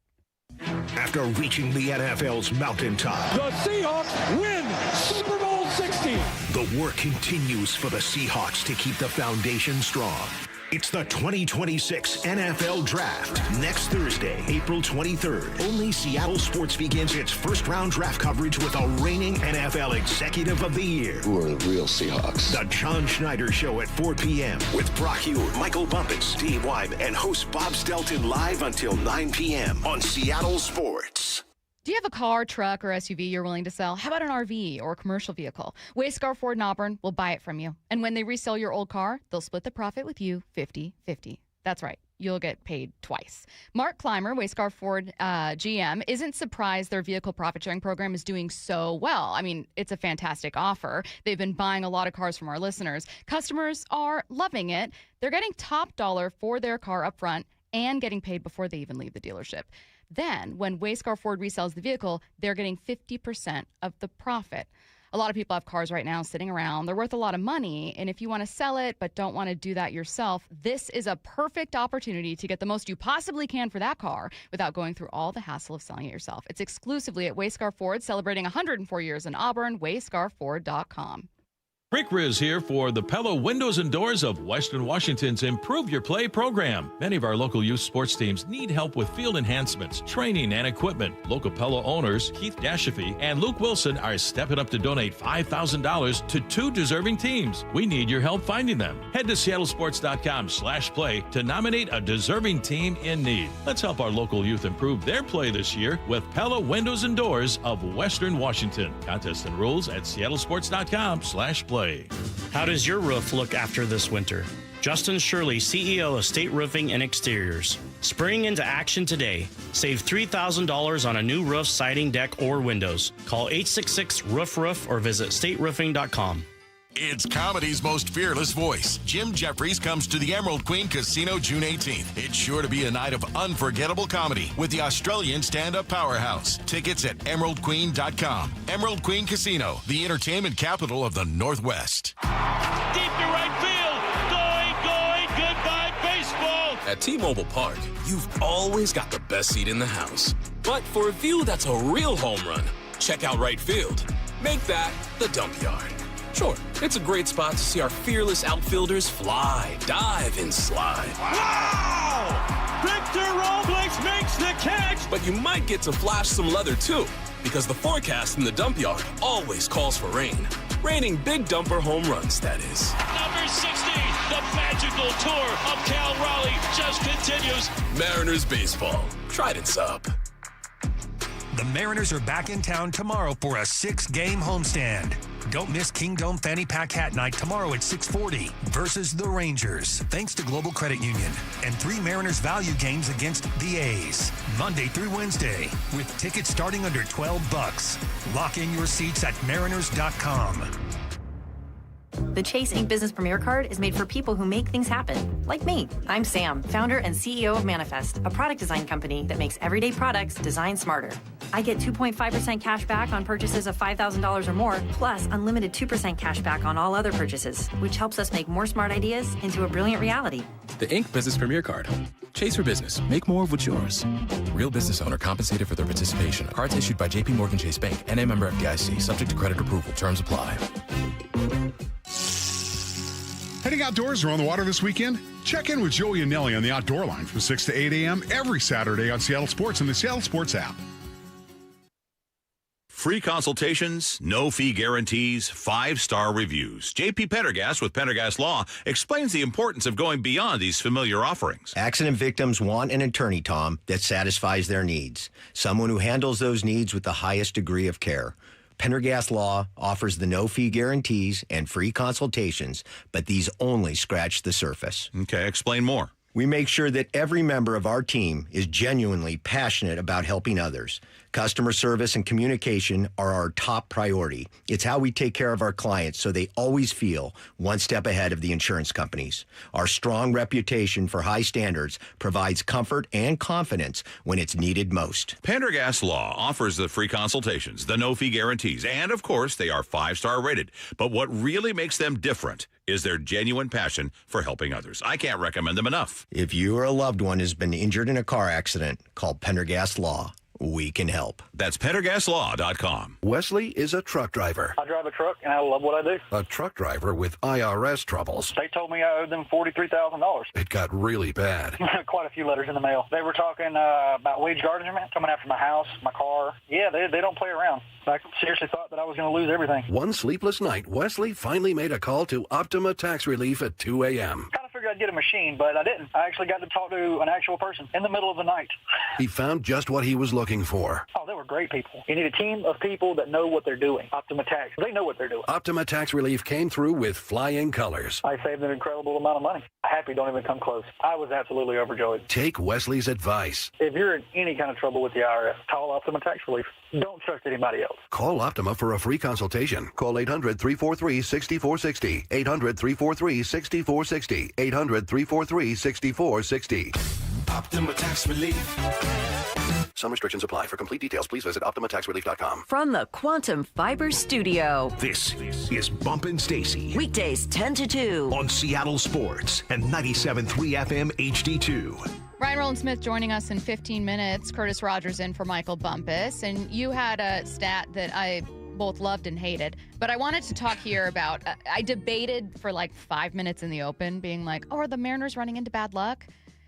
After reaching the NFL's mountaintop, The Seahawks win Super Bowl 60. the work continues for the Seahawks to keep the foundation strong. It's the 2026 NFL Draft. Next Thursday, April 23rd. Only Seattle Sports begins its first-round draft coverage with a reigning NFL Executive of the Year. Who are the real Seahawks? The John Schneider Show at 4 p.m. with Brock Hughes, Michael Bumpin, Steve Wyman, and host Bob Stelton live until 9 p.m. on Seattle Sports. Do you have a car, truck, or SUV you're willing to sell? How about an RV or a commercial vehicle? Wayscar Ford in Auburn will buy it from you. And when they resell your old car, they'll split the profit with you 50-50. That's right. You'll get paid twice. Mark Clymer, Wayscar Ford GM, isn't surprised their vehicle profit sharing program is doing so well. I mean, it's a fantastic offer. They've been buying a lot of cars from our listeners. Customers are loving it. They're getting top dollar for their car up front and getting paid before they even leave the dealership. Then, when Wayscar Ford resells the vehicle, they're getting 50% of the profit. A lot of people have cars right now sitting around. They're worth a lot of money, and if you want to sell it but don't want to do that yourself, this is a perfect opportunity to get the most you possibly can for that car without going through all the hassle of selling it yourself. It's exclusively at Wayscar Ford, celebrating 104 years in Auburn, wayscarford.com. Rick Riz here for the Pella Windows and Doors of Western Washington's Improve Your Play program. Many of our local youth sports teams need help with field enhancements, training, and equipment. Local Pella owners Keith Dashafy and Luke Wilson are stepping up to donate $5,000 to 2 deserving teams. We need your help finding them. Head to seattlesports.com/play to nominate a deserving team in need. Let's help our local youth improve their play this year with Pella Windows and Doors of Western Washington. Contests and rules at seattlesports.com/play. How does your roof look after this winter? Justin Shirley, CEO of State Roofing and Exteriors. Spring into action today. Save $3,000 on a new roof, siding, deck, or windows. Call 866-ROOF-ROOF or visit stateroofing.com. It's comedy's most fearless voice. Jim Jeffries comes to the Emerald Queen Casino June 18th. It's sure to be a night of unforgettable comedy with the Australian stand-up powerhouse. Tickets at emeraldqueen.com. Emerald Queen Casino, the entertainment capital of the Northwest. Deep to right field. Going, goodbye baseball. At T-Mobile Park, you've always got the best seat in the house. But for a view that's a real home run, check out right field. Make that the dump yard. Sure, it's a great spot to see our fearless outfielders fly, dive, and slide. Wow! Victor Robles makes the catch! But you might get to flash some leather too, because the forecast in the dump yard always calls for rain. Raining big dumper home runs, that is. Number 60, the magical tour of Cal Raleigh just continues. Mariners baseball. Trident's up. The Mariners are back in town tomorrow for a 6-game homestand. Don't miss Kingdome Fanny Pack Hat Night tomorrow at 6:40 versus the Rangers, thanks to Global Credit Union, and 3 Mariners value games against the A's, Monday through Wednesday, with tickets starting under $12. Lock in your seats at mariners.com. The Chase Ink Business Premier Card is made for people who make things happen, like me. I'm Sam, founder and CEO of Manifest, a product design company that makes everyday products designed smarter. I get 2.5% cash back on purchases of $5,000 or more, plus unlimited 2% cash back on all other purchases, which helps us make more smart ideas into a brilliant reality. The Ink Business Premier Card. Chase for business. Make more of what's yours. Real business owner compensated for their participation. Cards issued by J.P. Morgan Chase Bank. N.A. member FDIC. Subject to credit approval. Terms apply. Heading outdoors or on the water this weekend? Check in with Joey and Nelly on the Outdoor Line from 6 to 8 a.m. every Saturday on Seattle Sports and the Seattle Sports app. Free consultations, no fee guarantees, 5-star reviews. JP Pendergast with Pendergast Law explains the importance of going beyond these familiar offerings. Accident victims want an attorney, Tom, that satisfies their needs. Someone who handles those needs with the highest degree of care. Pendergast Law offers the no-fee guarantees and free consultations, but these only scratch the surface. Okay, explain more. We make sure that every member of our team is genuinely passionate about helping others. Customer service and communication are our top priority. It's how we take care of our clients so they always feel one step ahead of the insurance companies. Our strong reputation for high standards provides comfort and confidence when it's needed most. Pendergast Law offers the free consultations, the no-fee guarantees, and, of course, they are 5-star rated. But what really makes them different is their genuine passion for helping others. I can't recommend them enough. If you or a loved one has been injured in a car accident, call Pendergast Law. We can help. That's PendergastLaw.com. Wesley is a truck driver. I drive a truck, and I love what I do. A truck driver with IRS troubles. They told me I owed them $43,000. It got really bad. Quite a few letters in the mail. They were talking about wage garnishment, coming after my house, my car. Yeah, they don't play around. I seriously thought that I was going to lose everything. One sleepless night, Wesley finally made a call to Optima Tax Relief at 2 a.m. Kind of figured I'd get a machine, but I didn't. I actually got to talk to an actual person in the middle of the night. He found just what he was looking for. Oh, they were great people. You need a team of people that know what they're doing. Optima Tax, they know what they're doing. Optima Tax Relief came through with flying colors. I saved an incredible amount of money. Happy don't even come close. I was absolutely overjoyed. Take Wesley's advice. If you're in any kind of trouble with the IRS, call Optima Tax Relief. Don't trust anybody else. Call Optima for a free consultation. Call 800-343-6460. 800-343-6460. 800-343-6460. Optima Tax Relief. Some restrictions apply. For complete details, please visit OptimaTaxRelief.com. From the Quantum Fiber Studio. This is Bump Stacy. Weekdays 10 to 2. On Seattle Sports and 97.3 FM HD2. Ryan Roland-Smith joining us in 15 minutes. Curtis Rogers in for Michael Bumpus. And you had a stat that I both loved and hated. But I wanted to talk here about, I debated for like 5 minutes in the open, being like, oh, are the Mariners running into bad luck?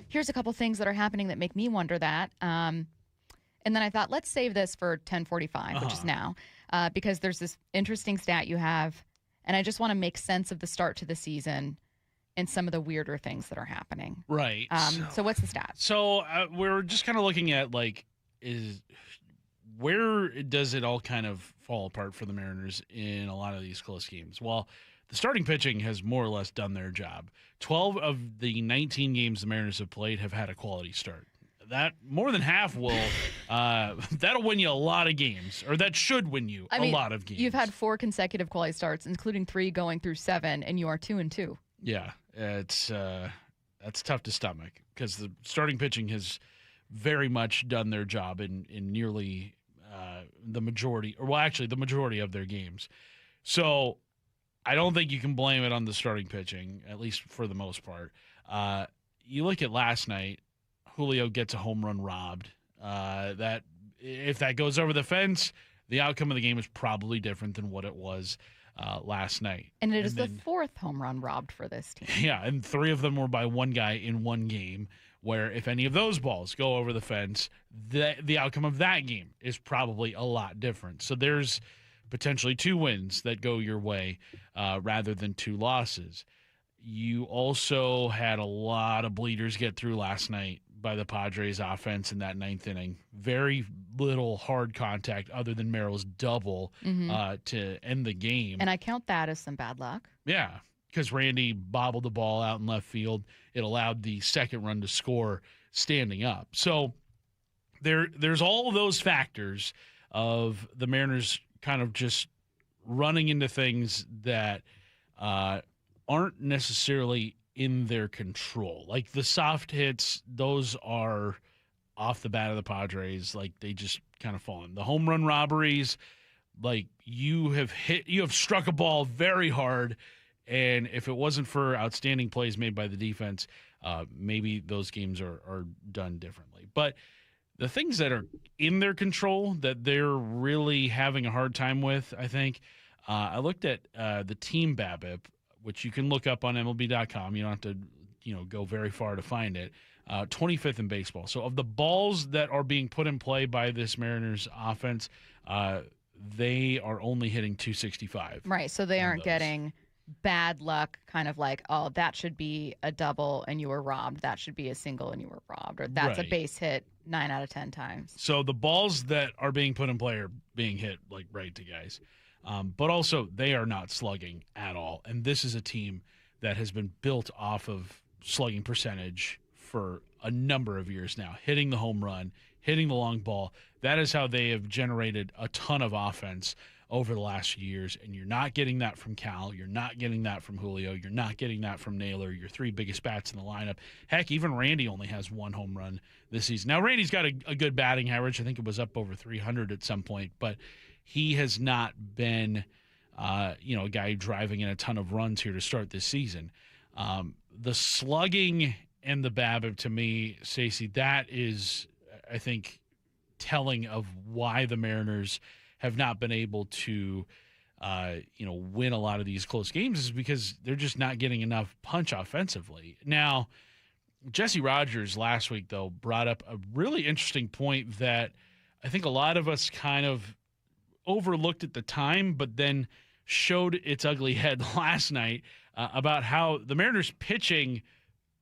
Here's a couple things that are happening that make me wonder that. And then I thought, let's save this for 10:45, which is now, because there's this interesting stat you have, and I just want to make sense of the start to the season and some of the weirder things that are happening. Right. So what's the stat? So we're just kind of looking at, like, where does it all kind of fall apart for the Mariners in a lot of these close games? Well, the starting pitching has more or less done their job. 12 of the 19 games the Mariners have played have had a quality start. That more than half will that'll win you a lot of games, or that should win you a lot of games. You've had 4 consecutive quality starts, including 3 going through 7, and you are 2-2. Yeah, it's that's tough to stomach because the starting pitching has very much done their job in nearly the majority of their games. So I don't think you can blame it on the starting pitching, at least for the most part. You look at last night. Julio gets a home run robbed. That if that goes over the fence, the outcome of the game is probably different than what it was last night. And it is the 4th home run robbed for this team. Yeah, and 3 of them were by one guy in one game, where if any of those balls go over the fence, the outcome of that game is probably a lot different. So there's potentially 2 wins that go your way rather than 2 losses. You also had a lot of bleeders get through last night by the Padres offense in that 9th inning. Very little hard contact other than Merrill's double to end the game. And I count that as some bad luck. Yeah, because Randy bobbled the ball out in left field. It allowed the second run to score standing up. So there's all of those factors of the Mariners kind of just running into things that aren't necessarily in their control. Like the soft hits, those are off the bat of the Padres. Like they just kind of fallen. The home run robberies, like you have struck a ball very hard, and if it wasn't for outstanding plays made by the defense, maybe those games are done differently. But the things that are in their control that they're really having a hard time with, I think, I looked at the team BABIP, which you can look up on MLB.com. You don't have to, go very far to find it. 25th in baseball. So of the balls that are being put in play by this Mariners offense, they are only hitting 265. Right. So they aren't getting bad luck, kind of like, oh, that should be a double and you were robbed. That should be a single and you were robbed. Or that's a base hit 9 out of 10 times. So the balls that are being put in play are being hit like right to guys. But also, they are not slugging at all. And this is a team that has been built off of slugging percentage for a number of years now, hitting the home run, hitting the long ball. That is how they have generated a ton of offense over the last few years, and you're not getting that from Cal. You're not getting that from Julio. You're not getting that from Naylor, your three biggest bats in the lineup. Heck, even Randy only has one home run this season. Now, Randy's got a good batting average. I think it was up over 300 at some point, but he has not been a guy driving in a ton of runs here to start this season. The slugging and the BABIP, to me, Stacey, that is, I think, telling of why the Mariners have not been able to, win a lot of these close games, is because they're just not getting enough punch offensively. Now, Jesse Rogers last week, though, brought up a really interesting point that I think a lot of us kind of overlooked at the time, but then showed its ugly head last night about how the Mariners pitching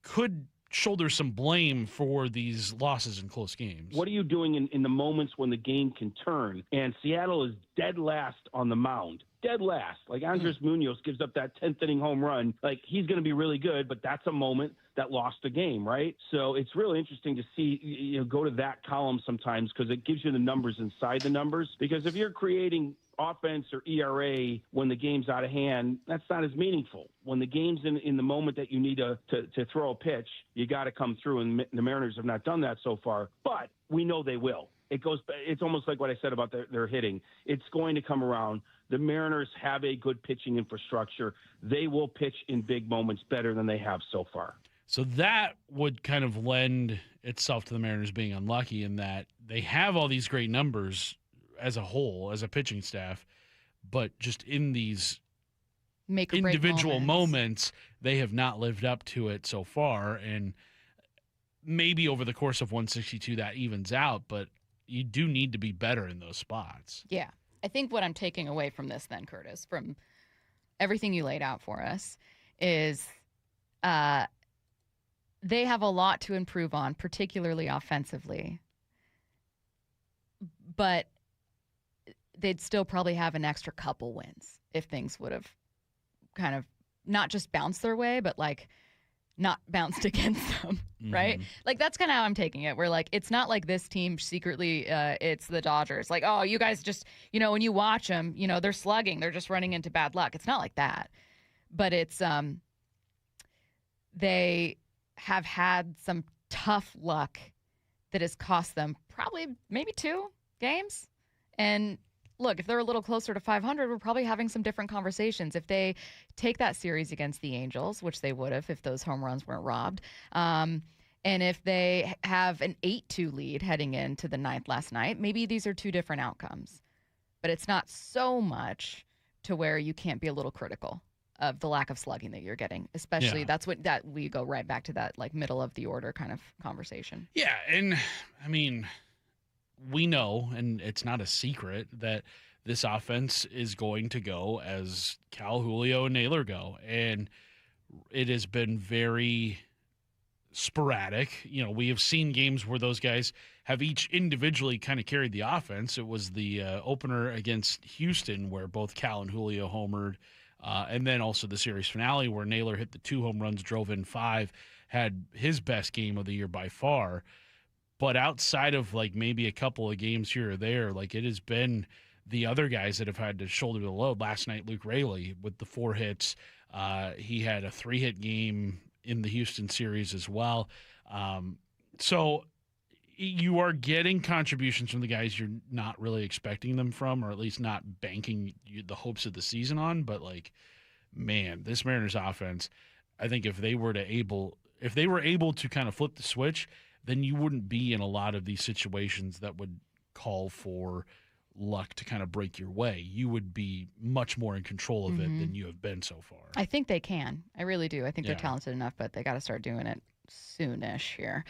could shoulder some blame for these losses in close games. What are you doing in the moments when the game can turn? And Seattle is dead last on the mound. Dead last. Like Andres Munoz gives up that 10th inning home run. Like, he's going to be really good, but that's a moment that lost the game, right? So it's really interesting to see, go to that column sometimes, because it gives you the numbers inside the numbers. Because if you're creating offense or ERA when the game's out of hand, that's not as meaningful. When the game's in the moment that you need to throw a pitch, you got to come through, and the Mariners have not done that so far. But we know they will. It's almost like what I said about their hitting. It's going to come around. The Mariners have a good pitching infrastructure. They will pitch in big moments better than they have so far. So that would kind of lend itself to the Mariners being unlucky in that they have all these great numbers as a whole, as a pitching staff, but just in these individual moments, they have not lived up to it so far. And maybe over the course of 162 that evens out, but you do need to be better in those spots. Yeah. I think what I'm taking away from this then, Curtis, from everything you laid out for us, is they have a lot to improve on, particularly offensively. But they'd still probably have an extra couple wins if things would have kind of not just bounced their way, but like not bounced against them, right? Like, that's kind of how I'm taking it. We're like, it's not like this team secretly, it's the Dodgers. Like, oh, you guys just, when you watch them, they're slugging. They're just running into bad luck. It's not like that. But it's, they have had some tough luck that has cost them probably maybe 2 games. And look, if they're a little closer to 500, we're probably having some different conversations. If they take that series against the Angels, which they would have if those home runs weren't robbed, and if they have an 8-2 lead heading into the 9th last night, maybe these are 2 different outcomes. But it's not so much to where you can't be a little critical of the lack of slugging that you're getting, especially that we go right back to that like middle of the order kind of conversation. Yeah, and I mean, we know, and it's not a secret, that this offense is going to go as Cal, Julio, and Naylor go. And it has been very sporadic. We have seen games where those guys have each individually kind of carried the offense. It was the opener against Houston where both Cal and Julio homered. And then also the series finale where Naylor hit the 2 home runs, drove in 5, had his best game of the year by far. But outside of like maybe a couple of games here or there, like it has been the other guys that have had to shoulder the load. Last night, Luke Raley with the 4 hits. He had a 3-hit game in the Houston series as well. So you are getting contributions from the guys you're not really expecting them from, or at least not banking the hopes of the season on. But like, man, this Mariners offense, I think if they were able to kind of flip the switch, then you wouldn't be in a lot of these situations that would call for luck to kind of break your way. You would be much more in control of it than you have been so far. I think they can. I really do. I think they're talented enough, but they got to start doing it soonish here.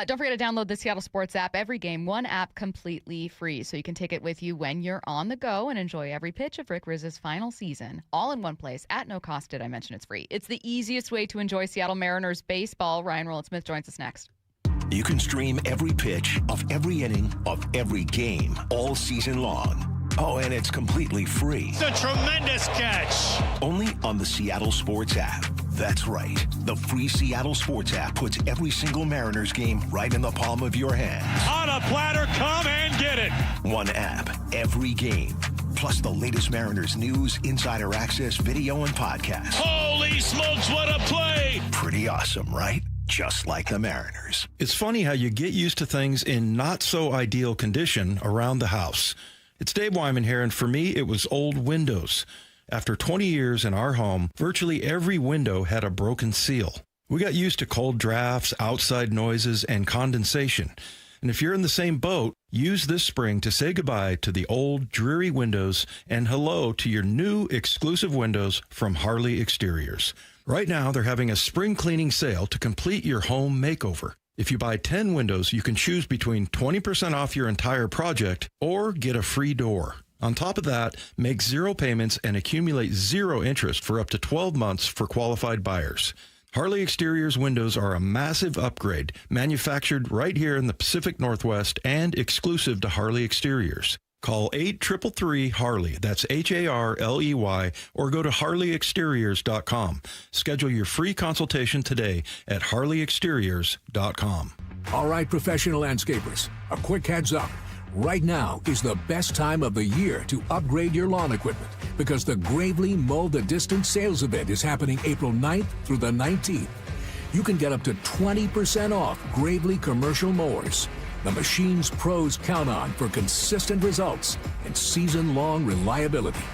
Don't forget to download the Seattle Sports app. Every game, one app completely free, so you can take it with you when you're on the go and enjoy every pitch of Rick Riz's final season, all in one place at no cost. Did I mention it's free? It's the easiest way to enjoy Seattle Mariners baseball. Ryan Roland-Smith joins us next. You can stream every pitch of every inning of every game all season long. Oh, and it's completely free. It's a tremendous catch. Only on the Seattle Sports app. That's right. The free Seattle Sports app puts every single Mariners game right in the palm of your hand. On a platter, come and get it. One app, every game. Plus the latest Mariners news, insider access, video, and podcasts. Holy smokes, what a play! Pretty awesome, right? Just like the Mariners. It's funny how you get used to things in not so ideal condition around the house. It's Dave Wyman here, and for me, it was old windows. After 20 years in our home, virtually every window had a broken seal. We got used to cold drafts, outside noises, and condensation. And if you're in the same boat, use this spring to say goodbye to the old, dreary windows and hello to your new exclusive windows from Harley Exteriors. Right now, they're having a spring cleaning sale to complete your home makeover. If you buy 10 windows, you can choose between 20% off your entire project or get a free door. On top of that, make 0 payments and accumulate 0 interest for up to 12 months for qualified buyers. Harley Exteriors windows are a massive upgrade, manufactured right here in the Pacific Northwest and exclusive to Harley Exteriors. Call 833-HARLEY, that's HARLEY, or go to harleyexteriors.com. Schedule your free consultation today at harleyexteriors.com. All right, professional landscapers, a quick heads up. Right now is the best time of the year to upgrade your lawn equipment because the Gravely Mow the Distance sales event is happening April 9th through the 19th. You can get up to 20% off Gravely commercial mowers, the machines pros count on for consistent results and season-long reliability.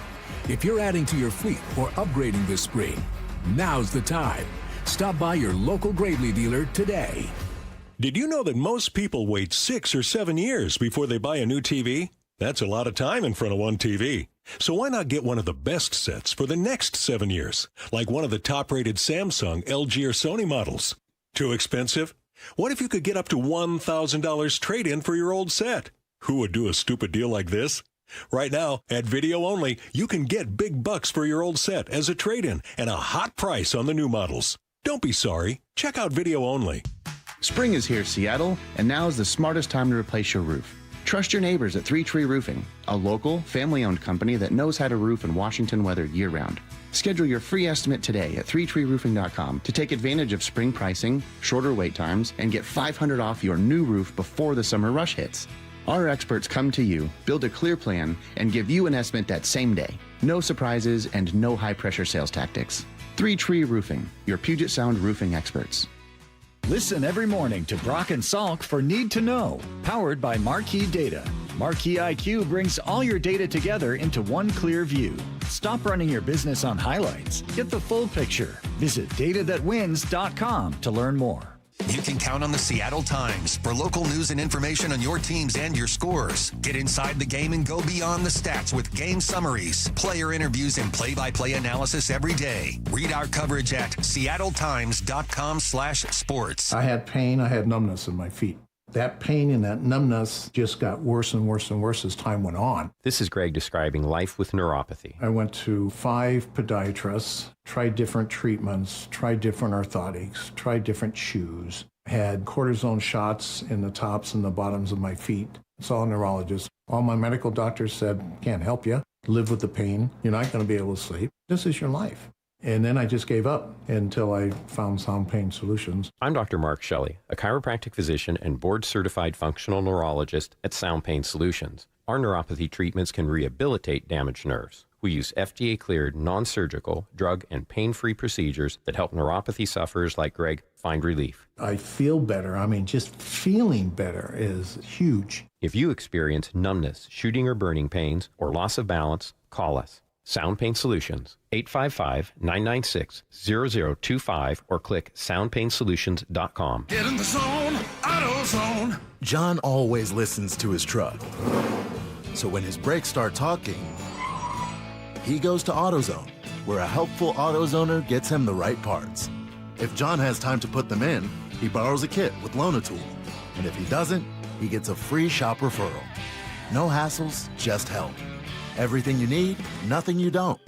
If you're adding to your fleet or upgrading this spring, now's the time. Stop by your local Gravely dealer today. Did you know that most people wait 6 or 7 years before they buy a new TV? That's a lot of time in front of one TV. So why not get one of the best sets for the next 7 years, like one of the top-rated Samsung, LG, or Sony models? Too expensive? What if you could get up to $1,000 trade-in for your old set? Who would do a stupid deal like this? Right now, at Video Only, you can get big bucks for your old set as a trade-in and a hot price on the new models. Don't be sorry. Check out Video Only. Spring is here, Seattle, and now is the smartest time to replace your roof. Trust your neighbors at 3 Tree Roofing, a local, family-owned company that knows how to roof in Washington weather year-round. Schedule your free estimate today at 3treeroofing.com to take advantage of spring pricing, shorter wait times, and get $500 off your new roof before the summer rush hits. Our experts come to you, build a clear plan, and give you an estimate that same day. No surprises and no high-pressure sales tactics. 3 Tree Roofing, your Puget Sound roofing experts. Listen every morning to Brock and Salk for Need to Know, powered by Marquee Data. Marquee IQ brings all your data together into one clear view. Stop running your business on highlights. Get the full picture. Visit datathatwins.com to learn more. You can count on the Seattle Times for local news and information on your teams and your scores. Get inside the game and go beyond the stats with game summaries, player interviews, and play-by-play analysis every day. Read our coverage at seattletimes.com/sports. I had pain. I had numbness in my feet. That pain and that numbness just got worse and worse and worse as time went on. This is Greg describing life with neuropathy. I went to 5 podiatrists, tried different treatments, tried different orthotics, tried different shoes, had cortisone shots in the tops and the bottoms of my feet. Saw a neurologist. All my medical doctors said, can't help you. Live with the pain. You're not going to be able to sleep. This is your life. And then I just gave up until I found Sound Pain Solutions. I'm Dr. Mark Shelley, a chiropractic physician and board-certified functional neurologist at Sound Pain Solutions. Our neuropathy treatments can rehabilitate damaged nerves. We use FDA-cleared, non-surgical, drug, and pain-free procedures that help neuropathy sufferers like Greg find relief. I feel better. I mean, just feeling better is huge. If you experience numbness, shooting or burning pains, or loss of balance, call us. Sound Pain Solutions, 855-996-0025, or click soundpainsolutions.com. Get in the zone, AutoZone. John always listens to his truck. So when his brakes start talking, he goes to AutoZone, where a helpful AutoZoner gets him the right parts. If John has time to put them in, he borrows a kit with Loan-A-Tool. And if he doesn't, he gets a free shop referral. No hassles, just help. Everything you need, nothing you don't.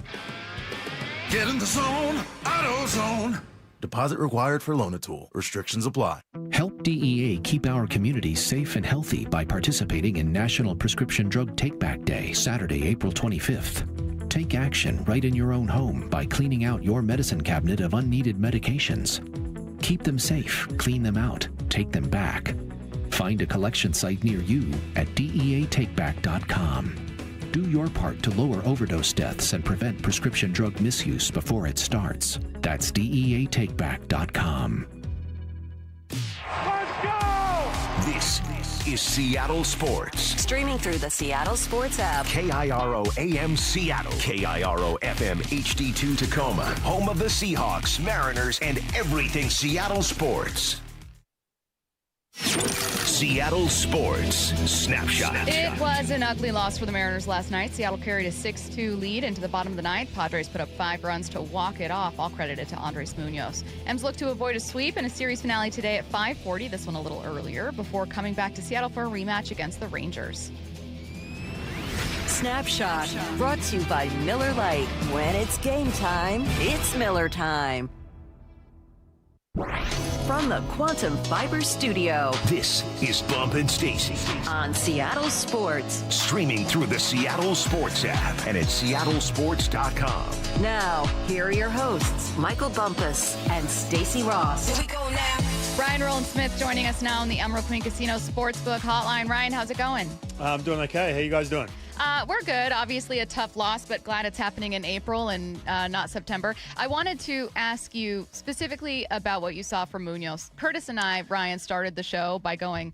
Get in the zone, AutoZone. Deposit required for Loan-A-Tool. Restrictions apply. Help DEA keep our communities safe and healthy by participating in National Prescription Drug Take-Back Day, Saturday, April 25th. Take action right in your own home by cleaning out your medicine cabinet of unneeded medications. Keep them safe, clean them out, take them back. Find a collection site near you at deatakeback.com. Do your part to lower overdose deaths and prevent prescription drug misuse before it starts. That's deatakeback.com. Let's go! This is Seattle Sports. Streaming through the Seattle Sports app. KIRO AM Seattle. KIRO FM HD2 Tacoma. Home of the Seahawks, Mariners, and everything Seattle sports. Seattle Sports Snapshot. It was an ugly loss for the Mariners last night. Seattle carried a 6-2 lead into the bottom of the ninth. Padres put up 5 runs to walk it off, all credited to Andres Munoz. M's look to avoid a sweep in a series finale today at 5:40, this one a little earlier, before coming back to Seattle for a rematch against the Rangers. Snapshot, brought to you by Miller Lite. When it's game time, it's Miller time. From the Quantum Fiber Studio, this is Bump and Stacy on Seattle Sports. Streaming through the Seattle Sports app and at seattlesports.com. Now, here are your hosts, Michael Bumpus and Stacy Ross. Here we go now. Ryan Roland-Smith joining us now on the Emerald Queen Casino Sportsbook Hotline. Ryan, how's it going? I'm doing okay. How you guys doing? We're good. Obviously a tough loss, but glad it's happening in April and not September. I wanted to ask you specifically about what you saw from Munoz. Curtis and I, Ryan, started the show by going,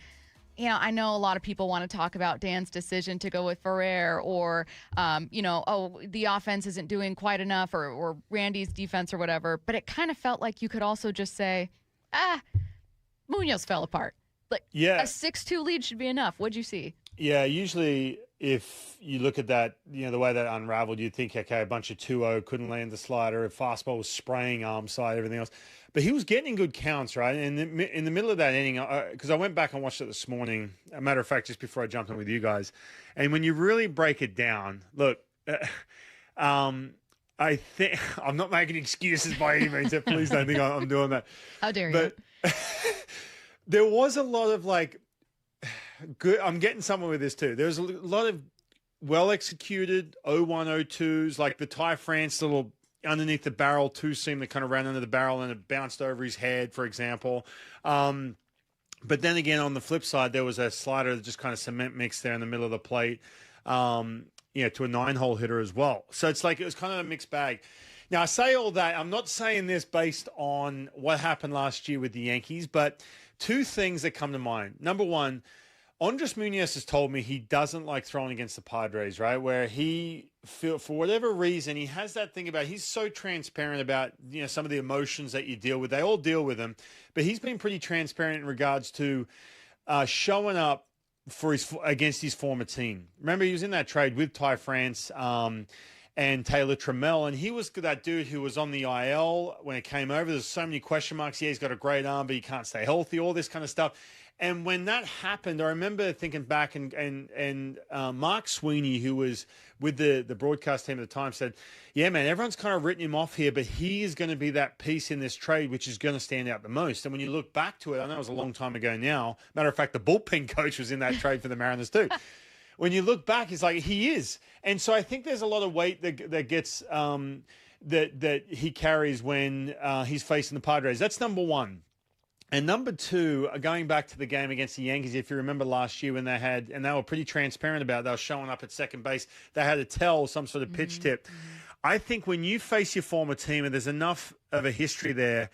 I know a lot of people want to talk about Dan's decision to go with Ferrer or, the offense isn't doing quite enough or Randy's defense or whatever. But it kind of felt like you could also just say, Munoz fell apart. Like, a 6-2 lead should be enough. What'd you see? Yeah, usually if you look at that, the way that unraveled, you'd think, okay, a bunch of 2-0, couldn't land the slider, fastball was spraying arm side, everything else. But he was getting good counts, right? And in the middle of that inning, because I went back and watched it this morning, a matter of fact, just before I jumped in with you guys. And when you really break it down, look, I think I'm not making excuses by any means. So please don't think I'm doing that. How dare you? But there was a lot of good. I'm getting somewhere with this too. There's a lot of well executed 0-1, 0-2s, like the Ty France little underneath the barrel two seam that kind of ran under the barrel and it bounced over his head, for example. But then again, on the flip side, there was a slider that just kind of cement mixed there in the middle of the plate, to a 9-hole hitter as well. So it's like it was kind of a mixed bag. Now, I say all that. I'm not saying this based on what happened last year with the Yankees, but two things that come to mind. Number one, Andres Munoz has told me he doesn't like throwing against the Padres, right? Where for whatever reason, he has that thing about, he's so transparent about, some of the emotions that you deal with. They all deal with him, but he's been pretty transparent in regards to showing up against his former team. Remember, he was in that trade with Ty France and Taylor Trammell, and he was that dude who was on the IL when it came over. There's so many question marks. Yeah, he's got a great arm, but he can't stay healthy, all this kind of stuff. And when that happened, I remember thinking back, and Mark Sweeney, who was with the broadcast team at the time, said, yeah, man, everyone's kind of written him off here, but he is going to be that piece in this trade which is going to stand out the most. And when you look back to it, I know it was a long time ago now. Matter of fact, the bullpen coach was in that trade for the Mariners too. When you look back, it's like he is. And so I think there's a lot of weight that gets that he carries when he's facing the Padres. That's number one. And number two, going back to the game against the Yankees, if you remember last year when they were pretty transparent about it, they were showing up at second base, they had to tell some sort of pitch tip. I think when you face your former team and there's enough of a history there,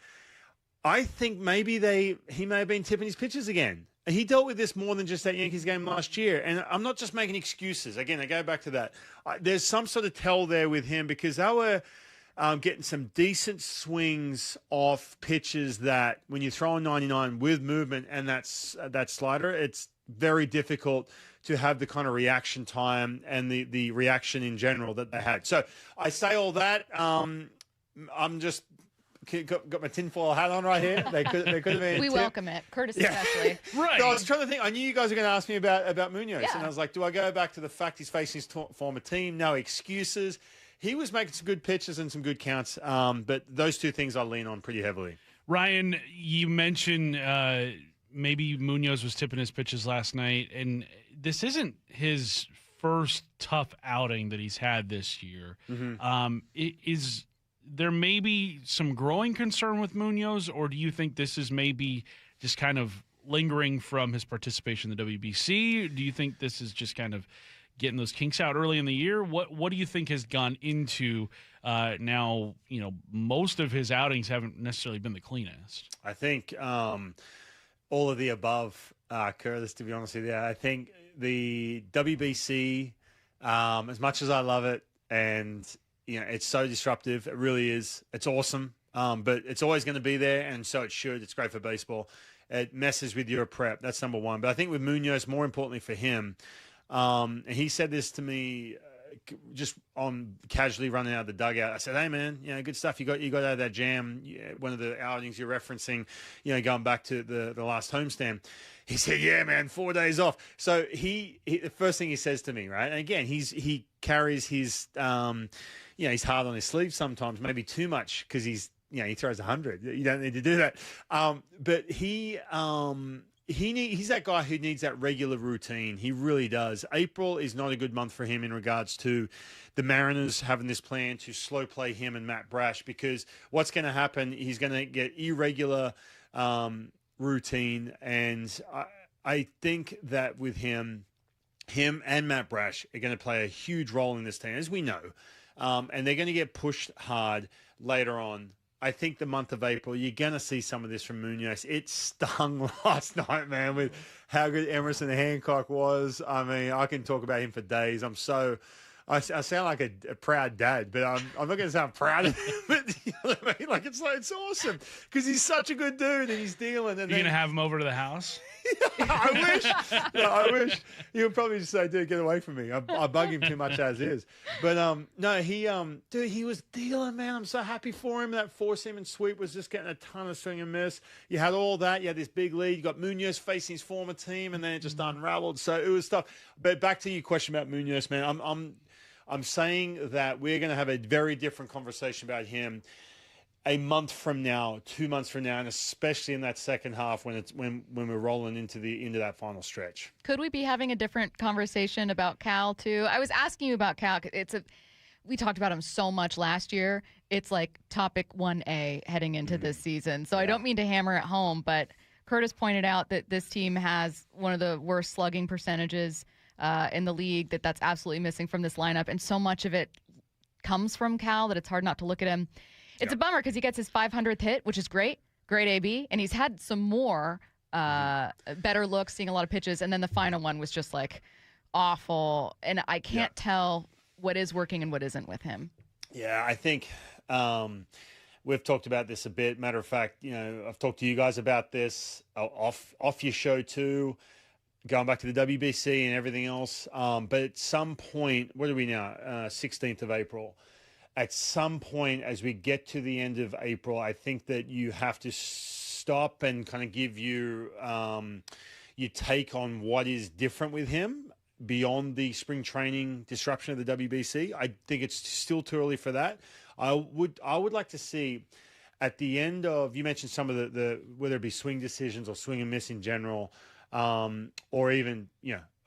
I think maybe he may have been tipping his pitches again. He dealt with this more than just that Yankees game last year. And I'm not just making excuses. Again, I go back to that. There's some sort of tell there with him because they were getting some decent swings off pitches that when you throw a 99 with movement and that slider, it's very difficult to have the kind of reaction time and the reaction in general that they had. So I say all that. I'm just got my tinfoil hat on right here. They could have been. We welcome it, Curtis especially. Right. No, I was trying to think. I knew you guys were going to ask me about Munoz, and I was like, do I go back to the fact he's facing his former team? No excuses. He was making some good pitches and some good counts, but those two things I lean on pretty heavily. Ryan, you mentioned maybe Munoz was tipping his pitches last night, and this isn't his first tough outing that he's had this year. Mm-hmm. Is there maybe some growing concern with Munoz, or do you think this is maybe just kind of lingering from his participation in the WBC? Do you think this is just kind of getting those kinks out early in the year? What do you think has gone into now, most of his outings haven't necessarily been the cleanest? I think all of the above, Curtis, to be honest with you. I think the WBC, as much as I love it, and it's so disruptive, it really is. It's awesome, but it's always going to be there, and so it should. It's great for baseball. It messes with your prep. That's number one. But I think with Munoz, more importantly for him, and he said this to me just on casually running out of the dugout. I said, "Hey man, good stuff. You got out of that jam. One of the outings you're referencing, going back to the last homestand." He said, "Yeah, man, 4 days off." So he the first thing he says to me, right? And again, he carries his he's hard on his sleeve sometimes, maybe too much, because he throws 100. You don't need to do that. But he's that guy who needs that regular routine. He really does. April is not a good month for him in regards to the Mariners having this plan to slow play him and Matt Brash, because what's going to happen, he's going to get irregular routine. And I think that with him and Matt Brash are going to play a huge role in this team, as we know. And they're going to get pushed hard later on. I think the month of April, you're going to see some of this from Munoz. It stung last night, man, with how good Emerson Hancock was. I mean, I can talk about him for days. I sound like a proud dad, but I'm not going to sound proud of him. But you know what I mean? Like, it's awesome because he's such a good dude and he's dealing. And you're going to have him over to the house? I wish. No, I wish. He would probably just say, "Dude, get away from me." I bug him too much as is. But no, he was dealing, man. I'm so happy for him. That 4-seam and sweep was just getting a ton of swing and miss. You had all that. You had this big lead. You got Munoz facing his former team, and then it just unraveled. So it was tough. But back to your question about Munoz, man. I'm saying that we're going to have a very different conversation about him a month from now, 2 months from now, and especially in that second half when we're rolling into that final stretch. Could we be having a different conversation about Cal too? I was asking you about Cal. We talked about him so much last year. It's like topic 1A heading into this season. So I don't mean to hammer it home, but Curtis pointed out that this team has one of the worst slugging percentages in the league. That's absolutely missing from this lineup, and so much of it comes from Cal that it's hard not to look at him. It's a bummer because he gets his 500th hit, which is great AB, and he's had some more better looks, seeing a lot of pitches, and then the final one was just like awful, and I can't tell what is working and what isn't with him. Yeah, I think we've talked about this a bit. Matter of fact, I've talked to you guys about this off your show too, going back to the WBC and everything else. But at some point, what are we now? 16th of April. At some point, as we get to the end of April, I think that you have to stop and kind of give your take on what is different with him beyond the spring training disruption of the WBC. I think it's still too early for that. I would like to see at the end of, you mentioned some of the whether it be swing decisions or swing and miss in general, or even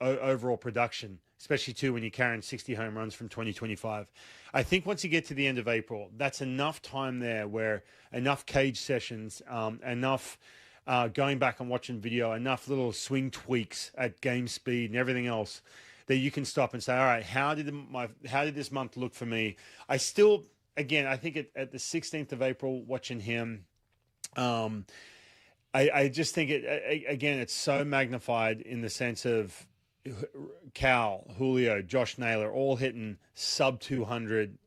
overall production, especially too when you're carrying 60 home runs from 2025. I think once you get to the end of April, that's enough time there where enough cage sessions, enough going back and watching video, enough little swing tweaks at game speed and everything else that you can stop and say, all right, how did this month look for me? I still, again, I think at the 16th of April, watching him, I just think it's so magnified in the sense of Cal, Julio, Josh Naylor, all hitting sub 200,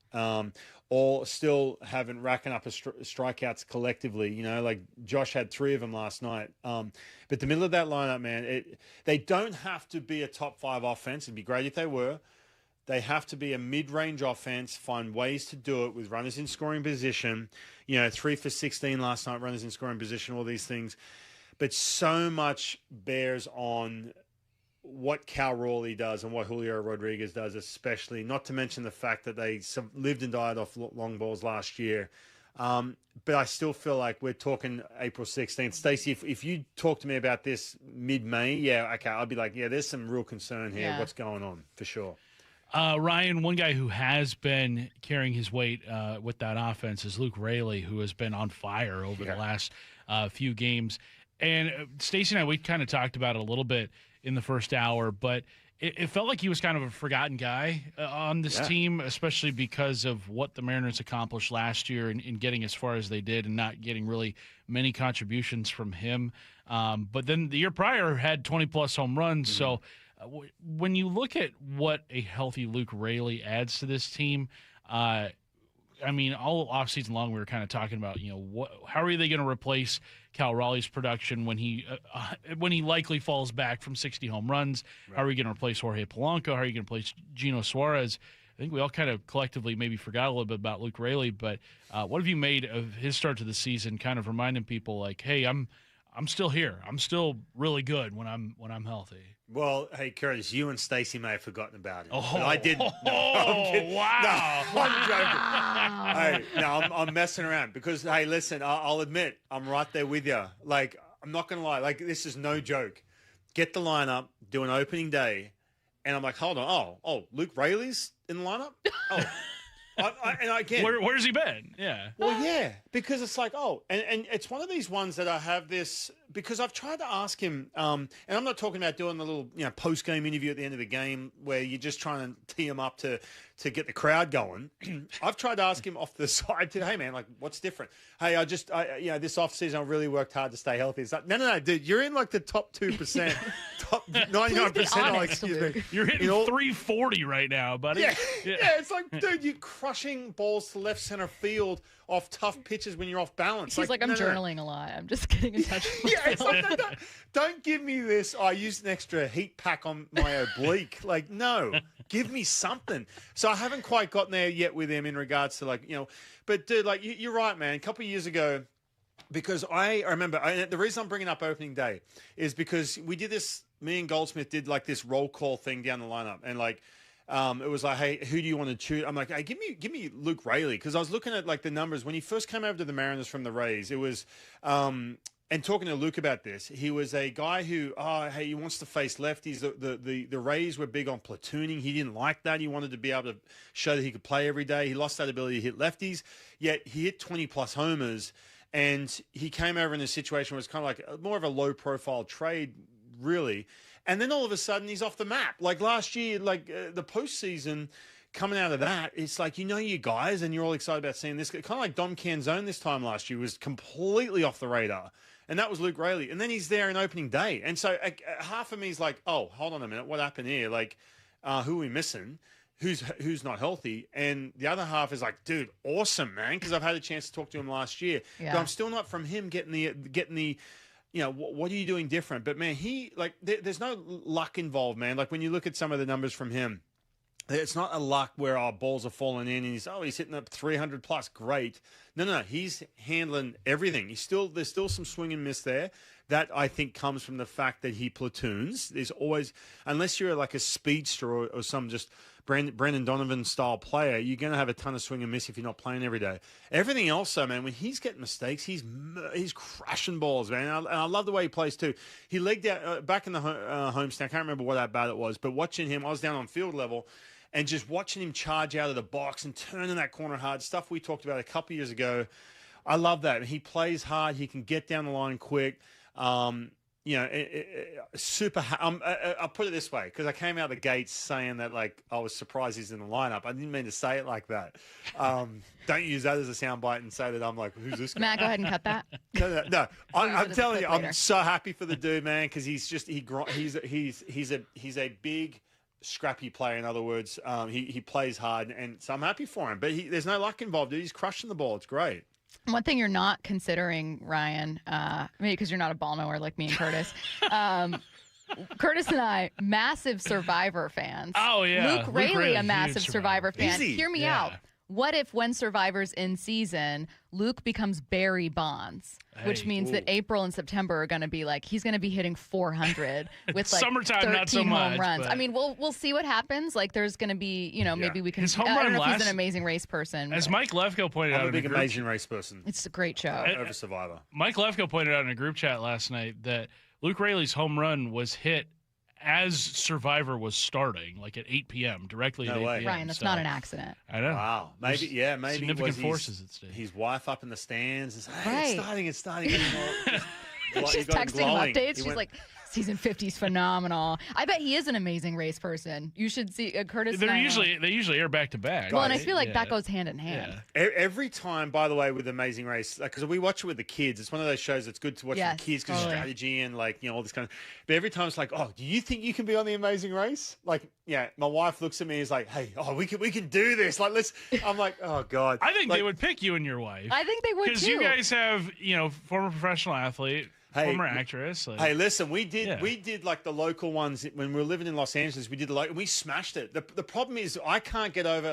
all still racking up strikeouts collectively. Like Josh had 3 of them last night. But the middle of that lineup, man, they don't have to be a top 5 offense. It'd be great if they were. They have to be a mid-range offense, find ways to do it with runners in scoring position. 3 for 16 last night, runners in scoring position, all these things. But so much bears on what Cal Raleigh does and what Julio Rodriguez does, especially, not to mention the fact that they lived and died off long balls last year. But I still feel like we're talking April 16th. Stacey, if you talk to me about this mid-May, yeah, okay, I'll be like, yeah, there's some real concern here. Yeah. What's going on, for sure. Ryan, one guy who has been carrying his weight with that offense is Luke Raley, who has been on fire over the last few games. And Stacey and I, we kind of talked about it a little bit in the first hour, but it felt like he was kind of a forgotten guy on this team, especially because of what the Mariners accomplished last year in getting as far as they did and not getting really many contributions from him. But then the year prior had 20-plus home runs. Mm-hmm. So when you look at what a healthy Luke Raley adds to this team, I mean, all offseason long we were kind of talking about, how are they going to replace Cal Raleigh's production when he likely falls back from 60 home runs? Right. How are we going to replace Jorge Polanco? How are you going to replace Gino Suarez? I think we all kind of collectively maybe forgot a little bit about Luke Raley, but what have you made of his start to the season, kind of reminding people like, hey, I'm still here. I'm still really good when I'm healthy. Well, hey, Curtis, you and Stacey may have forgotten about it. Oh, I didn't. No, I'm kidding. Wow. No, I'm joking. Hey, no, I'm messing around because, hey, listen, I'll admit, I'm right there with you. Like, I'm not going to lie. Like, this is no joke. Get the lineup, do an opening day, and I'm like, hold on. Oh, Luke Raley's in the lineup? Oh. And again, where's he been? Yeah. Well, yeah, because it's like, and it's one of these ones that I have this, because I've tried to ask him, and I'm not talking about doing the little, post-game interview at the end of the game where you're just trying to tee him up to get the crowd going. I've tried to ask him off the side to, hey man, like what's different? Hey, this off season I really worked hard to stay healthy. It's like, no, dude, you're in like the top 2%, top 99%. Excuse me. You're hitting 340 right now, buddy. Yeah, it's like, dude, you're crushing balls to left center field off tough pitches when you're off balance. He's like, I'm journaling a lot. I'm just getting in touch with yeah, it's like, don't give me this. I used an extra heat pack on my oblique. Like, no, give me something. So I haven't quite gotten there yet with him in regards to but dude, like you're right, man. A couple of years ago, because I remember the reason I'm bringing up opening day is because we did this. Me and Goldsmith did like this roll call thing down the lineup, and like. It was like, hey, who do you want to choose? I'm like, hey, give me Luke Raley, because I was looking at like the numbers when he first came over to the Mariners from the Rays. It was, and talking to Luke about this, he was a guy who, he wants to face lefties. The Rays were big on platooning. He didn't like that. He wanted to be able to show that he could play every day. He lost that ability to hit lefties, yet he hit 20+ homers, and he came over in a situation where it's kind of like more of a low-profile trade, really. And then all of a sudden, he's off the map. Like last year, the postseason coming out of that, it's like, you guys, and you're all excited about seeing this. Kind of like Dom Canzone this time last year was completely off the radar. And that was Luke Raley. And then he's there in opening day. And so half of me is like, oh, hold on a minute. What happened here? Like, who are we missing? Who's not healthy? And the other half is like, dude, awesome, man, because I've had a chance to talk to him last year. Yeah. But I'm still not from him getting the what are you doing different? But, man, there's no luck involved, man. Like, when you look at some of the numbers from him, it's not a luck where our balls are falling in and he's hitting up 300+. Great. No. He's handling everything. There's still some swing and miss there. That, I think, comes from the fact that he platoons. There's always, unless you're like a speedster or some just Brandon Donovan style player, you're going to have a ton of swing and miss if you're not playing every day. Everything else, though, man, when he's getting mistakes, he's crushing balls, man. And I love the way he plays, too. He legged out back in the homestand. I can't remember what that bat it was, but watching him, I was down on field level, and just watching him charge out of the box and turning that corner hard, stuff we talked about a couple years ago. I love that. He plays hard. He can get down the line quick. Super. I'll put it this way, because I came out the gates saying that like I was surprised he's in the lineup. I didn't mean to say it like that. Don't use that as a soundbite and say that I'm like, who's this guy? Matt, go ahead and cut that. No. I'm telling you, I'm so happy for the dude, man, because he's a big, scrappy player. In other words, he plays hard, and so I'm happy for him. But there's no luck involved, dude. He's crushing the ball. It's great. One thing you're not considering, Ryan, maybe because you're not a ball knower like me and Curtis. Curtis and I, massive Survivor fans. Oh, yeah. Luke Raley, a massive Survivor fan. Easy. Hear me out. What if when Survivor's in season, Luke becomes Barry Bonds, which means that April and September are going to be like, he's going to be hitting 400 with like Summertime, 13 not so much, home runs. but- I mean, we'll see what happens. Like there's going to be, maybe we can. His home I don't run know if he's last- an Amazing Race person. As but Mike Lefko pointed out I'm a in big a group Amazing Race person. it's a great show. Over Survivor. Mike Lefko pointed out in a group chat last night that Luke Raley's home run was hit as Survivor was starting, like at 8 p.m., directly at 8 p.m. Ryan, that's not an accident. I know. Wow. Maybe significant it was forces at stake. his wife up in the stands. And said, Right. It's starting. She's texting him updates. She's like, season 50 is phenomenal. I bet he is an amazing race person. You should see Curtis. They usually air back to back. Well, and I feel like that goes hand in hand. Every time, by the way, with Amazing Race, because we watch it with the kids, it's one of those shows that's good to watch with the kids because strategy and all this kind of. But every time it's like, oh, do you think you can be on the Amazing Race? Like, my wife looks at me and is like, hey, we can do this. Like, let's. I'm like, oh god. I think they would pick you and your wife. I think they would too. Because you guys have, former professional athlete. Former actress. Hey, listen, we did like the local ones when we were living in Los Angeles. We did we smashed it. The problem is I can't get over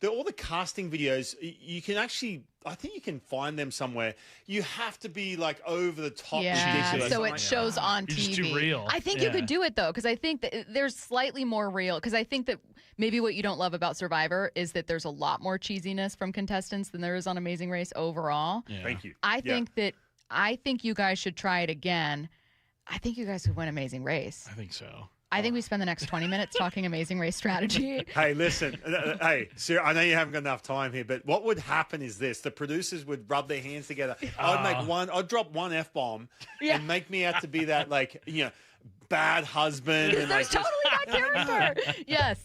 all the casting videos. You can actually, I think you can find them somewhere. You have to be like over the top. ridiculous. So it shows on TV. It's too real. I think you could do it though, because I think that there's slightly more real. Because I think that maybe what you don't love about Survivor is that there's a lot more cheesiness from contestants than there is on Amazing Race overall. Yeah. Thank you. I think you guys should try it again. I think you guys would win Amazing Race. I think so. I think we spend the next 20 minutes talking Amazing Race strategy. Hey, listen. Sir, I know you haven't got enough time here, but what would happen is this. The producers would rub their hands together. I'd drop one F-bomb and make me out to be that, bad husband. And There's totally that character. Yes.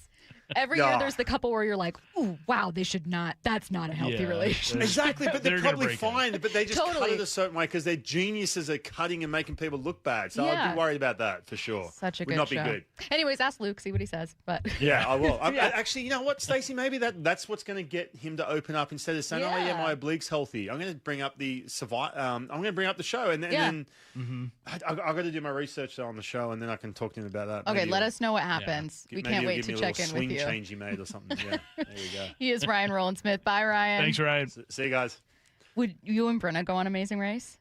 Every year there's the couple where you're like, ooh, wow, they should not. That's not a healthy relationship. Exactly, but they're probably fine. up. But they just cut it a certain way because they're geniuses at cutting and making people look bad. So I'd be worried about that for sure. Such a Would good not show. be good. Anyways, ask Luke, see what he says. But yeah, I will. Actually, you know what, Stacey? Maybe that's what's going to get him to open up instead of saying, "Oh yeah, my oblique's healthy." I'm going to bring up the I'm going to bring up the show, and then I've got to do my research on the show, and then I can talk to him about that. Okay, let us know what happens. We can't wait to check in with you. Swing change he made or something. Yeah, there we go. He is Ryan Roland-Smith. Bye, Ryan. Thanks, Ryan. See you guys. Would you and Brenna go on Amazing Race?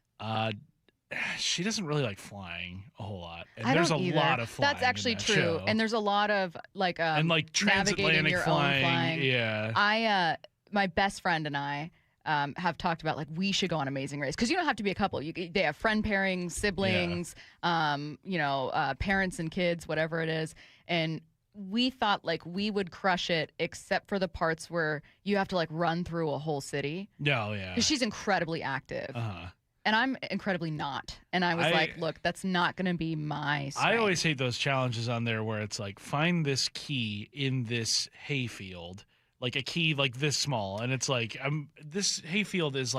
She doesn't really like flying a whole lot. And I there's don't a either. lot of flying. That's actually in that true. show. And there's a lot of and like navigating transatlantic your flying. own flying. Yeah. My best friend and I have talked about we should go on Amazing Race because you don't have to be a couple. They have friend pairings, siblings, parents and kids, whatever it is. And we thought we would crush it except for the parts where you have to run through a whole city. No, yeah. Because she's incredibly active. And I'm incredibly not. And I was look, that's not going to be my strength. I always hate those challenges on there where it's find this key in this hayfield, like a key this small. And it's this hayfield is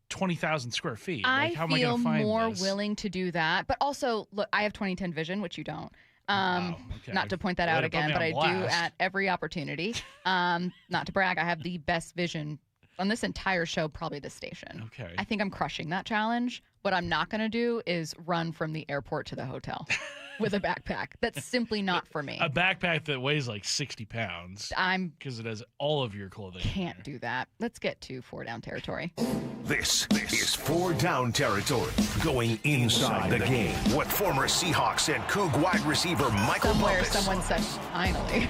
20,000 square feet. How am I going to find more this? willing to do that. But also, look, I have 20/10 vision, which you don't. Not to point that out again, but I do at every opportunity. Not to brag, I have the best vision on this entire show, probably this station. Okay. I think I'm crushing that challenge. What I'm not going to do is run from the airport to the hotel with a backpack. That's simply not for me. A backpack that weighs 60 pounds. Because it has all of your clothing. Can't do that. Let's get to 4 Down territory. This is 4 Down territory. Going inside the game with former Seahawks and Coug wide receiver Michael Somewhere Bumpus. someone said, finally.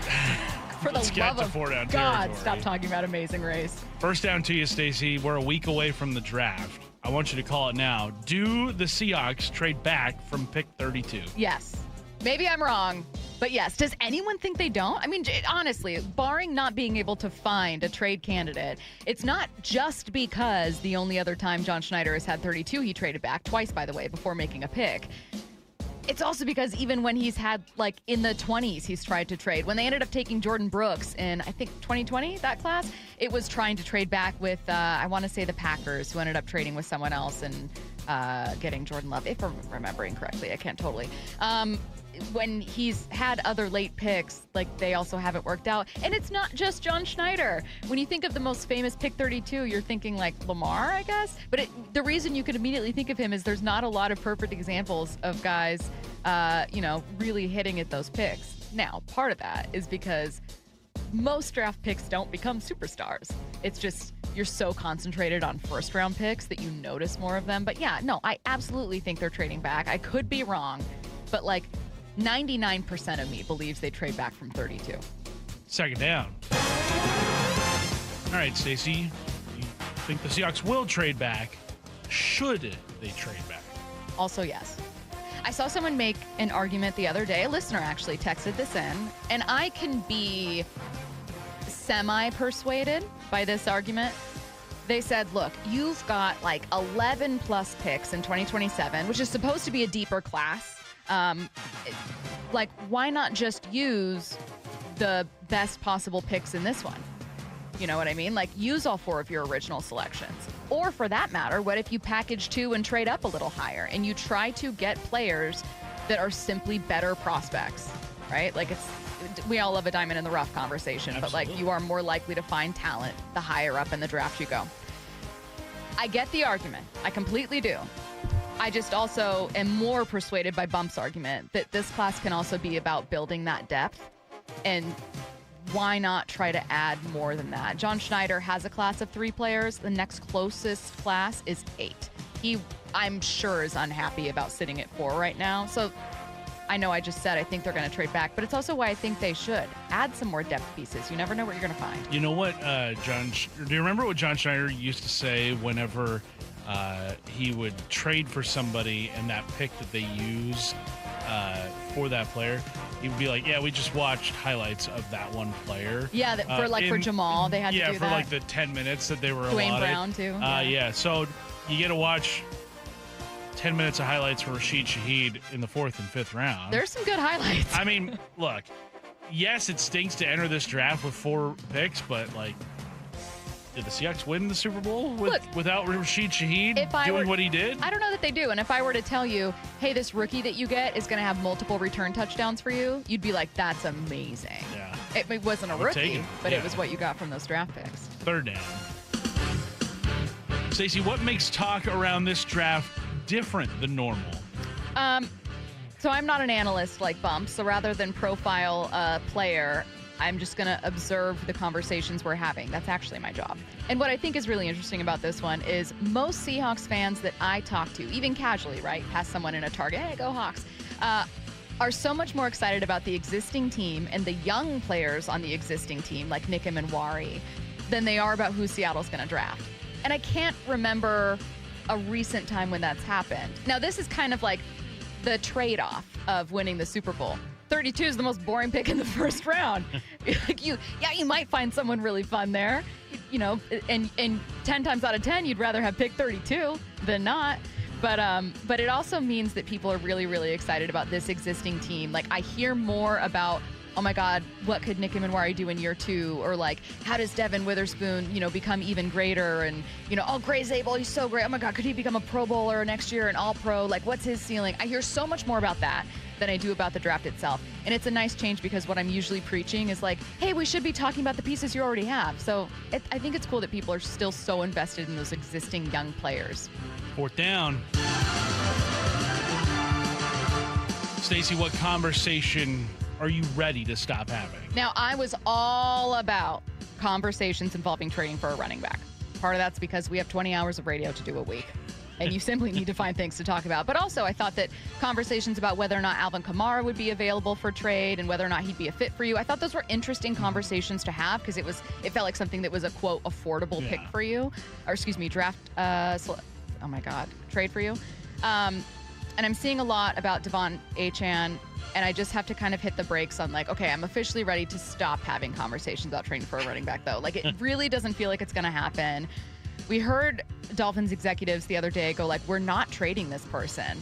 For Let's the get love to of 4 Down God, territory. stop talking about Amazing Race. First down to you, Stacey. We're a week away from the draft. I want you to call it now. Do the Seahawks trade back from pick 32? Yes. Maybe I'm wrong, but yes. Does anyone think they don't? I mean, honestly, barring not being able to find a trade candidate, it's not just because the only other time John Schneider has had 32, he traded back twice, by the way, before making a pick. It's also because even when he's had, in the 20s, he's tried to trade. When they ended up taking Jordan Brooks in, I think, 2020, that class, it was trying to trade back with, I want to say, the Packers, who ended up trading with someone else and getting Jordan Love, if I'm remembering correctly. I can't totally. When he's had other late picks, they also haven't worked out. And it's not just John Schneider. When you think of the most famous pick 32, you're thinking Lamar, I guess. But the reason you could immediately think of him is there's not a lot of perfect examples of guys, really hitting at those picks. Now, part of that is because most draft picks don't become superstars. It's just you're so concentrated on first-round picks that you notice more of them. But yeah, no, I absolutely think they're trading back. I could be wrong, but like 99% of me believes they trade back from 32. Second down. All right, Stacy, you think the Seahawks will trade back? Should they trade back? Also, yes. I saw someone make an argument the other day. A listener actually texted this in, and I can be semi-persuaded by this argument. They said, look, you've got like 11 plus picks in 2027, which is supposed to be a deeper class. Like, why not just use the best possible picks in this one? You know what I mean? Like, use all 4 of your original selections. Or for that matter, what if you package 2 and trade up a little higher and you try to get players that are simply better prospects, right? Like, we all love a diamond in the rough conversation, Absolutely. but like, you are more likely to find talent the higher up in the draft you go. I get the argument. I completely do. I just also am more persuaded by Bump's argument that this class can also be about building that depth, and why not try to add more than that? John Schneider has a class of 3 players. The next closest class is 8. He, I'm sure, is unhappy about sitting at 4 right now. So I know I just said I think they're going to trade back, but it's also why I think they should add some more depth pieces. You never know what you're going to find. You know what, do you remember what John Schneider used to say whenever he would trade for somebody and that pick that they use for that player? He would be like, yeah, we just watched highlights of that one player. Yeah, for Jamal, they had to do that. Yeah, for like the 10 minutes that they were Dwayne allotted. Brown, too. Yeah, so you get to watch 10 minutes of highlights for Rashid Shaheed in the 4th and 5th round. There's some good highlights. I mean, look, yes, it stinks to enter this draft with 4 picks, but like, did the Seahawks win the Super Bowl without Rashid Shaheed doing what he did? I don't know that they do. And if I were to tell you, hey, this rookie that you get is going to have multiple return touchdowns for you, you'd be like, that's amazing. Yeah. It wasn't a rookie, but it was what you got from those draft picks. Third down. Stacey, what makes talk around this draft different than normal? So I'm not an analyst like Bump, so rather than profile a player, I'm just going to observe the conversations we're having. That's actually my job. And what I think is really interesting about this one is most Seahawks fans that I talk to, even casually, right, past someone in a Target, hey, go Hawks, are so much more excited about the existing team and the young players on the existing team, like Nick Emenwari, than they are about who Seattle's going to draft. And I can't remember a recent time when that's happened. Now, this is kind of like the trade-off of winning the Super Bowl. 32 is the most boring pick in the first round. You might find someone really fun there, you know, and 10 times out of 10, you'd rather have pick 32 than not. But it also means that people are really, really excited about this existing team. Like, I hear more about, oh my God, what could Nick Emenwari do in year 2? Or like, how does Devin Witherspoon, you know, become even greater? And, you know, oh, Gray Zabel, he's so great. Oh my God, could he become a Pro Bowler next year, an All-Pro? Like, what's his ceiling? I hear so much more about that than I do about the draft itself. And it's a nice change because what I'm usually preaching is like, hey, we should be talking about the pieces you already have. So I think it's cool that people are still so invested in those existing young players. 4th down. Stacey, what conversation are you ready to stop having? Now, I was all about conversations involving trading for a running back. Part of that's because we have 20 hours of radio to do a week, and you simply need to find things to talk about. But also, I thought that conversations about whether or not Alvin Kamara would be available for trade and whether or not he'd be a fit for you, I thought those were interesting conversations to have because it felt like something that was a, quote, affordable pick for you. Or, excuse me, draft, oh my God, trade for you. And I'm seeing a lot about Devon Achane, and I just have to kind of hit the brakes on like, okay, I'm officially ready to stop having conversations about trading for a running back, though. Like, it really doesn't feel like it's going to happen. We heard Dolphins executives the other day go like, we're not trading this person.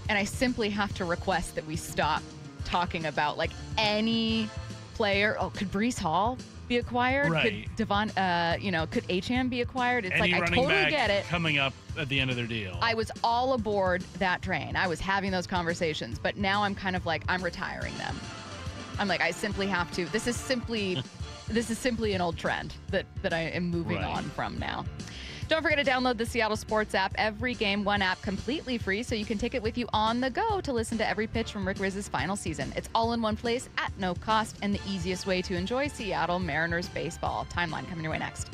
And I simply have to request that we stop talking about like any player. Oh, could Breece Hall be acquired? Right. Could Devon, could Achane be acquired? It's Any like, I running totally back get it. Coming up at the end of their deal. I was all aboard that train. I was having those conversations, but now I'm kind of like, I'm retiring them. I'm like, I simply have to. This is simply an old trend that I am moving on from now. Don't forget to download the Seattle Sports app. Every game, one app, completely free, so you can take it with you on the go to listen to every pitch from Rick Rizz's final season. It's all in one place at no cost and the easiest way to enjoy Seattle Mariners baseball. Timeline coming your way next.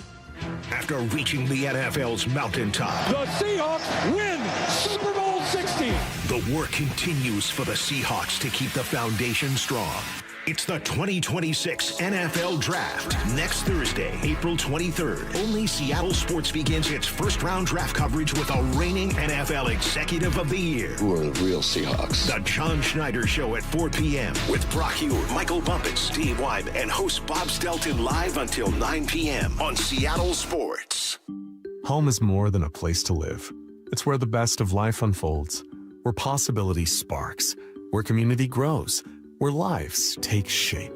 After reaching the NFL's mountaintop, The Seahawks win Super Bowl 60. the work continues for the Seahawks to keep the foundation strong. It's the 2026 NFL Draft. Next Thursday, April 23rd. Only Seattle Sports begins its first-round draft coverage with a reigning NFL Executive of the Year. Who are the real Seahawks? The John Schneider Show at 4 p.m. with Brock Hughes, Michael Bumpus, Steve Wyman, and host Bob Stelton live until 9 p.m. on Seattle Sports. Home is more than a place to live. It's where the best of life unfolds, where possibility sparks, where community grows, where lives take shape.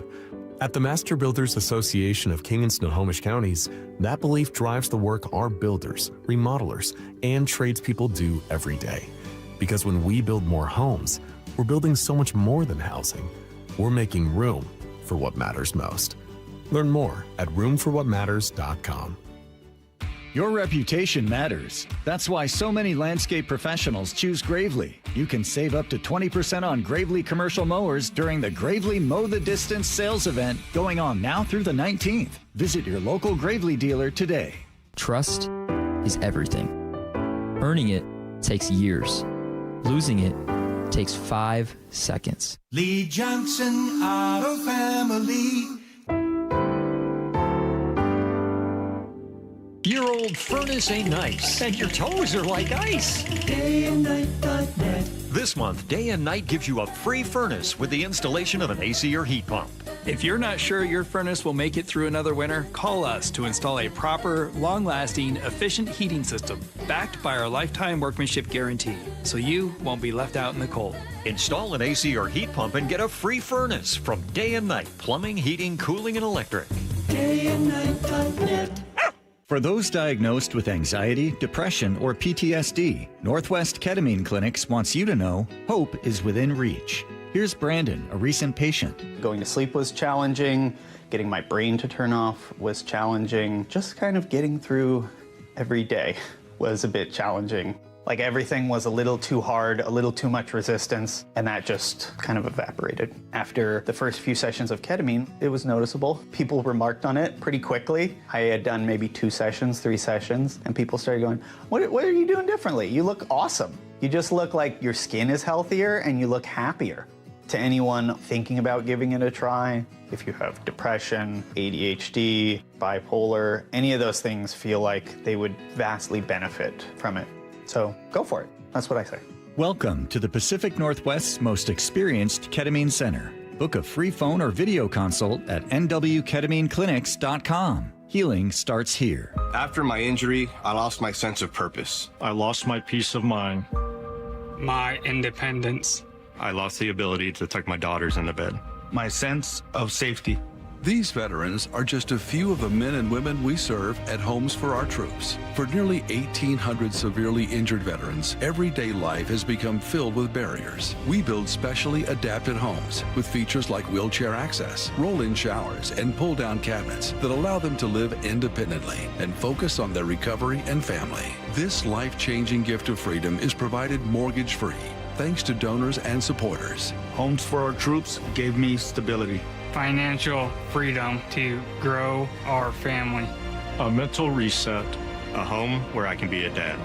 At the Master Builders Association of King and Snohomish Counties, that belief drives the work our builders, remodelers, and tradespeople do every day. Because when we build more homes, we're building so much more than housing. We're making room for what matters most. Learn more at roomforwhatmatters.com. Your reputation matters. That's why so many landscape professionals choose Gravely. You can save up to 20% on Gravely commercial mowers during the Gravely Mow the Distance sales event going on now through the 19th. Visit your local Gravely dealer today. Trust is everything. Earning it takes years. Losing it takes 5 seconds. Lee Johnson Auto Family. Your old furnace ain't nice, and your toes are like ice. DayandNight.net. This month, Day and Night gives you a free furnace with the installation of an AC or heat pump. If you're not sure your furnace will make it through another winter, call us to install a proper, long-lasting, efficient heating system backed by our lifetime workmanship guarantee, so you won't be left out in the cold. Install an AC or heat pump and get a free furnace from Day and Night Plumbing, Heating, Cooling, and Electric. DayandNight.net. For those diagnosed with anxiety, depression, or PTSD, Northwest Ketamine Clinics wants you to know hope is within reach. Here's Brandon, a recent patient. Going to sleep was challenging. Getting my brain to turn off was challenging. Just kind of getting through every day was a bit challenging. Like everything was a little too hard, a little too much resistance, and that just kind of evaporated. After the first few sessions of ketamine, it was noticeable. People remarked on it pretty quickly. I had done maybe 2 sessions, 3 sessions, and people started going, what are you doing differently? You look awesome. You just look like your skin is healthier and you look happier. To anyone thinking about giving it a try, if you have depression, ADHD, bipolar, any of those things feel like they would vastly benefit from it. So go for it. That's what I say. Welcome to the Pacific Northwest's most experienced ketamine center. Book a free phone or video consult at nwketamineclinics.com. Healing starts here. After my injury, I lost my sense of purpose. I lost my peace of mind. My independence. I lost the ability to tuck my daughters into bed. My sense of safety. These veterans are just a few of the men and women we serve at Homes for Our Troops. For nearly 1,800 severely injured veterans, everyday life has become filled with barriers. We build specially adapted homes with features like wheelchair access, roll-in showers, and pull-down cabinets that allow them to live independently and focus on their recovery and family. This life-changing gift of freedom is provided mortgage-free, thanks to donors and supporters. Homes for Our Troops gave me stability. Financial freedom to grow our family. A mental reset. A home where I can be a dad.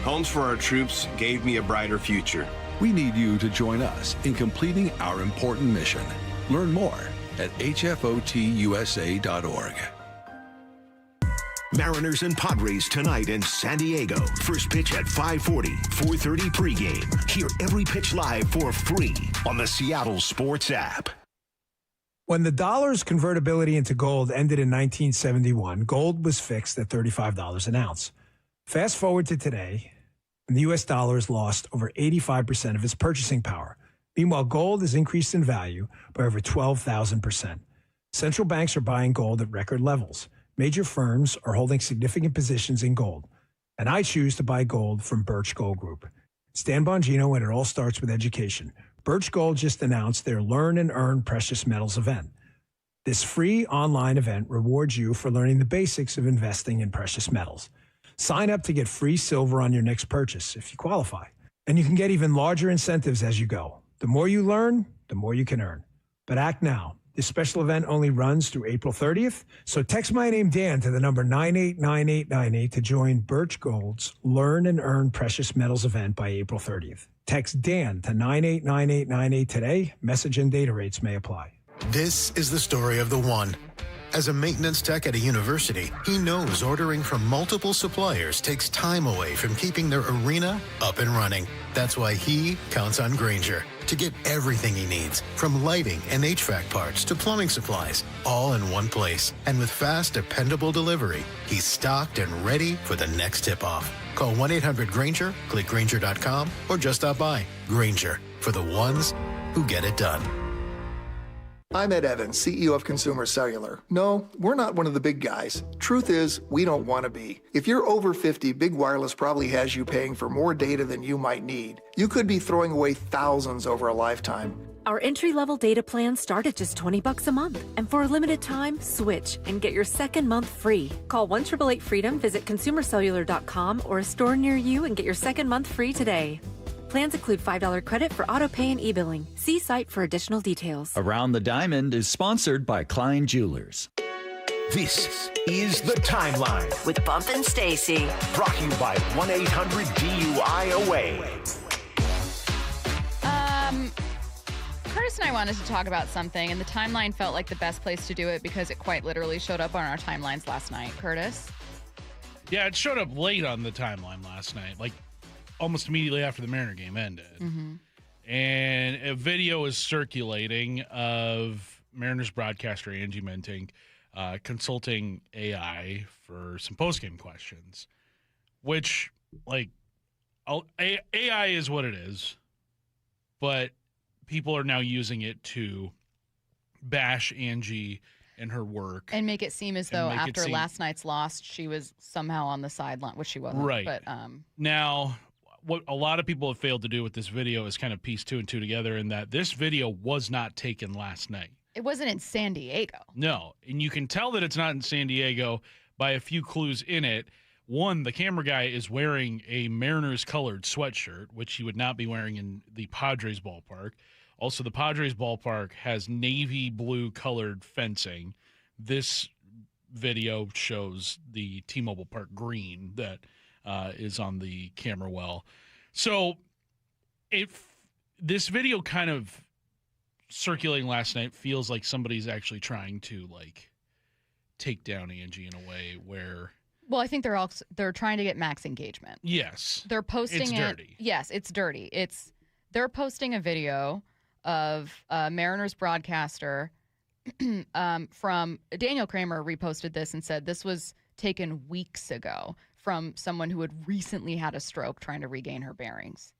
Homes for Our Troops gave me a brighter future. We need you to join us in completing our important mission. Learn more at hfotusa.org. Mariners and Padres tonight in San Diego. First pitch at 5:40, 4:30 pregame. Hear every pitch live for free on the Seattle Sports app. When the dollar's convertibility into gold ended in 1971, gold was fixed at $35 an ounce. Fast forward to today, and the U.S. dollar has lost over 85% of its purchasing power. Meanwhile, gold has increased in value by over 12,000%. Central banks are buying gold at record levels. Major firms are holding significant positions in gold. And I choose to buy gold from Birch Gold Group. It's Dan Bongino, and it all starts with education. Birch Gold just announced their Learn and Earn Precious Metals event. This free online event rewards you for learning the basics of investing in precious metals. Sign up to get free silver on your next purchase if you qualify. And you can get even larger incentives as you go. The more you learn, the more you can earn. But act now. This special event only runs through April 30th. So text my name, Dan, to the number 989898 to join Birch Gold's Learn and Earn Precious Metals event by April 30th. Text Dan to 989898 today. Message and data rates may apply. This is the story of the one. As a maintenance tech at a university, he knows ordering from multiple suppliers takes time away from keeping their arena up and running. That's why he counts on Grainger to get everything he needs, from lighting and HVAC parts to plumbing supplies, all in one place. And with fast, dependable delivery, he's stocked and ready for the next tip-off. Call 1-800-GRAINGER, click Grainger.com, or just stop by. Grainger, for the ones who get it done. I'm Ed Evans, CEO of Consumer Cellular. No, we're not one of the big guys. Truth is, we don't want to be. If you're over 50, Big Wireless probably has you paying for more data than you might need. You could be throwing away thousands over a lifetime. Our entry-level data plans start at just $20 a month. And for a limited time, switch and get your second month free. Call 1-888-FREEDOM, visit consumercellular.com or a store near you and get your second month free today. Plans include $5 credit for auto pay and e-billing. See site for additional details. Around the Diamond is sponsored by Klein Jewelers. This is The Timeline with Bump and Stacy. Brought to you by 1-800-DUI-AWAY. Curtis and I wanted to talk about something, and the timeline felt like the best place to do it because it quite literally showed up on our timelines last night. Curtis? Yeah, it showed up late on the timeline last night, like almost immediately after the Mariner game ended. Mm-hmm. And a video is circulating of Mariners broadcaster Angie Mentink consulting AI for some postgame questions, which, like, AI is what it is, but people are now using it to bash Angie and her work. And make it seem as though after last night's loss, she was somehow on the sideline, which she wasn't. Right. But, now, what a lot of people have failed to do with this video is kind of piece two and two together, in that this video was not taken last night. it wasn't in San Diego. No, and you can tell that it's not in San Diego by a few clues in it. One, the camera guy is wearing a Mariners colored sweatshirt, which he would not be wearing in the Padres ballpark. Also, the Padres ballpark has navy blue colored fencing. This video shows the T-Mobile Park green that is on the camera well. So this video kind of circulating last night feels like somebody's actually trying to take down Angie in a way where... Well, I think they're trying to get max engagement. Yes. They're posting it's dirty. Yes, it's dirty. They're posting a video of a Mariners broadcaster from Daniel Kramer reposted this and said this was taken weeks ago from someone who had recently had a stroke trying to regain her bearings.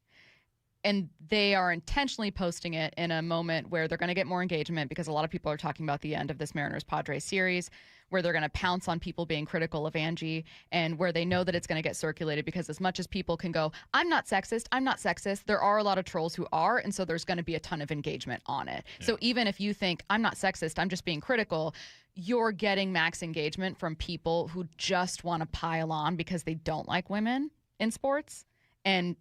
And they are intentionally posting it in a moment where they're going to get more engagement because a lot of people are talking about the end of this Mariners-Padres series, where they're going to pounce on people being critical of Angie, and where they know that it's going to get circulated because as much as people can go, I'm not sexist, there are a lot of trolls who are, and so there's going to be a ton of engagement on it. Yeah. So even if you think, I'm not sexist, I'm just being critical, you're getting max engagement from people who just want to pile on because they don't like women in sports, and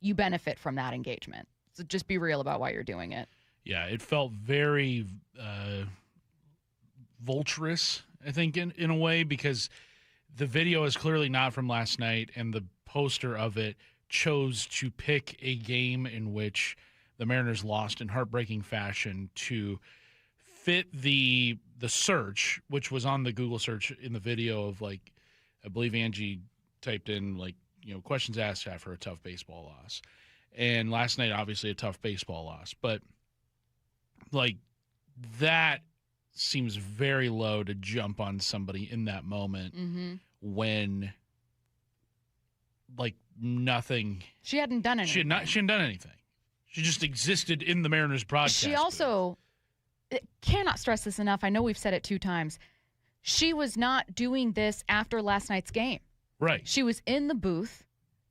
you benefit from that engagement. So just be real about why you're doing it. Yeah, it felt very vulturous, I think, in a way, because the video is clearly not from last night, and the poster of it chose to pick a game in which the Mariners lost in heartbreaking fashion to fit the search, which was on the Google search in the video of, I believe Angie typed in, questions asked after a tough baseball loss. And last night, obviously, a tough baseball loss. But, that seems very low to jump on somebody in that moment when, nothing. She hadn't done anything. She hadn't done anything. She just existed in the Mariners broadcast. She also cannot stress this enough. I know we've said it 2 times. She was not doing this after last night's game. Right. She was in the booth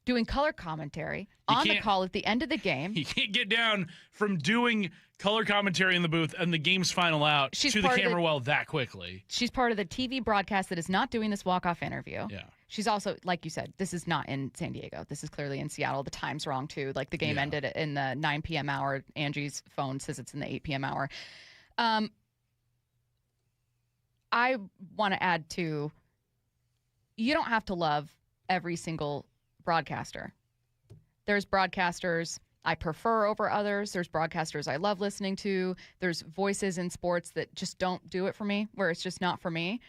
doing color commentary on the call at the end of the game. You can't get down from doing color commentary in the booth and the game's final out to the camera well that quickly. She's part of the TV broadcast that is not doing this walk-off interview. Yeah. She's also, like you said, this is not in San Diego. This is clearly in Seattle. The time's wrong, too. Like, the game ended in the 9 p.m. hour. Angie's phone says it's in the 8 p.m. hour. I want to add, too, you don't have to love every single broadcaster. There's broadcasters I prefer over others. There's broadcasters I love listening to. There's voices in sports that just don't do it for me, where it's just not for me.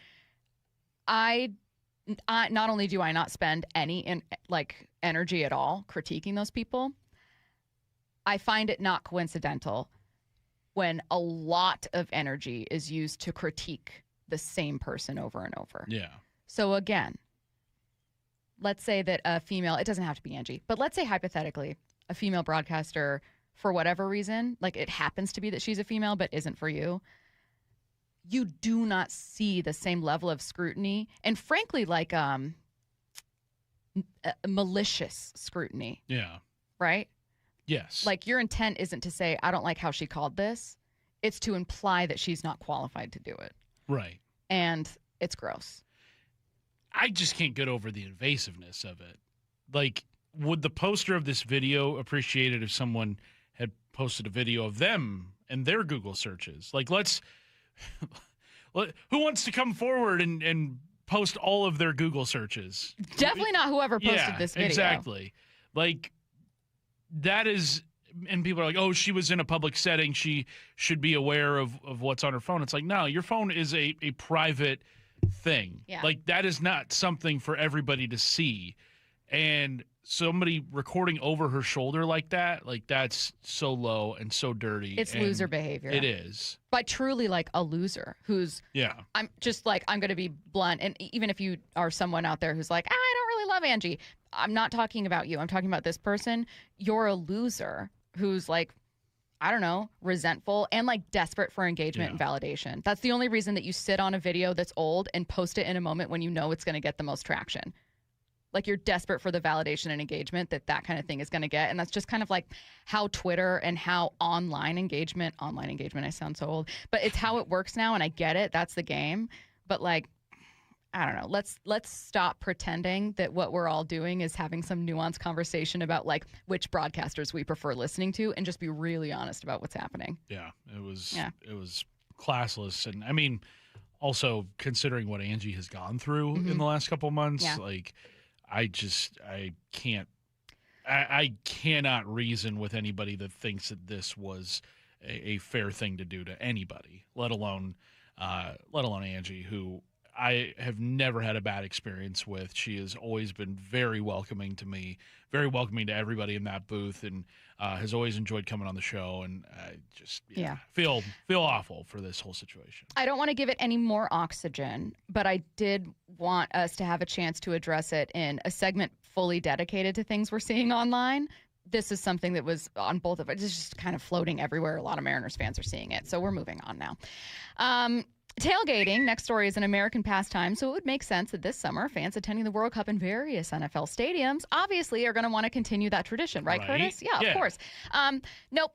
I not only do I not spend any energy at all critiquing those people, I find it not coincidental when a lot of energy is used to critique the same person over and over. Yeah. So again, let's say that a female, it doesn't have to be Angie, but let's say hypothetically, a female broadcaster, for whatever reason, like it happens to be that she's a female, but isn't for you, you do not see the same level of scrutiny and frankly, like malicious scrutiny. Yeah. Right? Yes. Like your intent isn't to say, I don't like how she called this. It's to imply that she's not qualified to do it. Right. And it's gross. I just can't get over the invasiveness of it. Like, would the poster of this video appreciate it if someone had posted a video of them and their Google searches? Like, who wants to come forward and post all of their Google searches? Definitely not whoever posted this video. Exactly. Like, that is, and people are like, oh, she was in a public setting. She should be aware of what's on her phone. It's like, no, your phone is a private thing. Yeah. Like, that is not something for everybody to see. And somebody recording over her shoulder like that, like that's so low and so dirty. It's loser behavior. It is. But truly like a loser who's, I'm just like, I'm going to be blunt. And even if you are someone out there who's like, I don't really love Angie, I'm not talking about you. I'm talking about this person. You're a loser who's like, I don't know, resentful and like desperate for engagement and validation. That's the only reason that you sit on a video that's old and post it in a moment when you know it's going to get the most traction. Like you're desperate for the validation and engagement that kind of thing is going to get. And that's just kind of like how Twitter and how online engagement, I sound so old, but it's how it works now. And I get it. That's the game. But like, I don't know. Let's stop pretending that what we're all doing is having some nuanced conversation about like which broadcasters we prefer listening to and just be really honest about what's happening. Yeah, it was classless. And I mean, also considering what Angie has gone through in the last couple of months, like I cannot reason with anybody that thinks that this was a fair thing to do to anybody, let alone Angie, who I have never had a bad experience with. She has always been very welcoming to me, very welcoming to everybody in that booth, and has always enjoyed coming on the show. And I just feel awful for this whole situation. I don't want to give it any more oxygen, but I did want us to have a chance to address it in a segment fully dedicated to things we're seeing online. This is something that was on both of it. It's just kind of floating everywhere. A lot of Mariners fans are seeing it. So we're moving on now. Tailgating, next story, is an American pastime, so it would make sense that this summer fans attending the World Cup in various NFL stadiums obviously are going to want to continue that tradition, right, Curtis? Yeah, of course. Nope.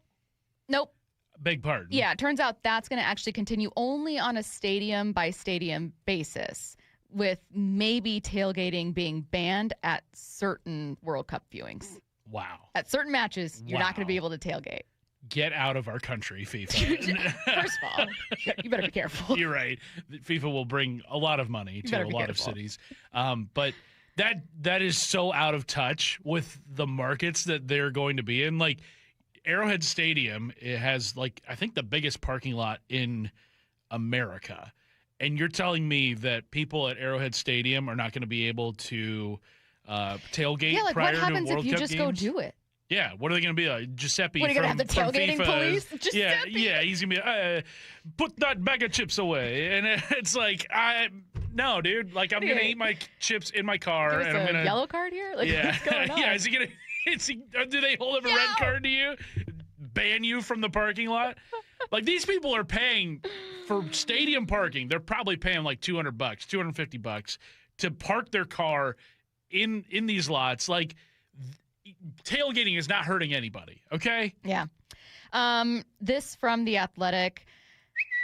Beg pardon. Yeah, it turns out that's going to actually continue only on a stadium-by-stadium basis, with maybe tailgating being banned at certain World Cup viewings. Wow. At certain matches, you're not going to be able to tailgate. Get out of our country, FIFA. First of all, you better be careful. You're right. FIFA will bring a lot of money to a lot of cities. But that is so out of touch with the markets that they're going to be in. Like Arrowhead Stadium, it has like I think the biggest parking lot in America. And you're telling me that people at Arrowhead Stadium are not going to be able to tailgate prior to World Cup games? What happens if you just go do it? Yeah, what are they going to be like? Giuseppe what are you from, gonna have the tailgating from FIFA? Police? Giuseppe. Yeah, he's going to be, put that bag of chips away. And it's like, no, dude. Like, I'm going to eat my chips in my car. And I'm going to yellow card here? Like, what's going on? Yeah, is he going to, do they hold up a red card to you? Ban you from the parking lot? Like, these people are paying for stadium parking. They're probably paying like $200, $250 to park their car in these lots. Like, tailgating is not hurting anybody, okay? Yeah. This from The Athletic.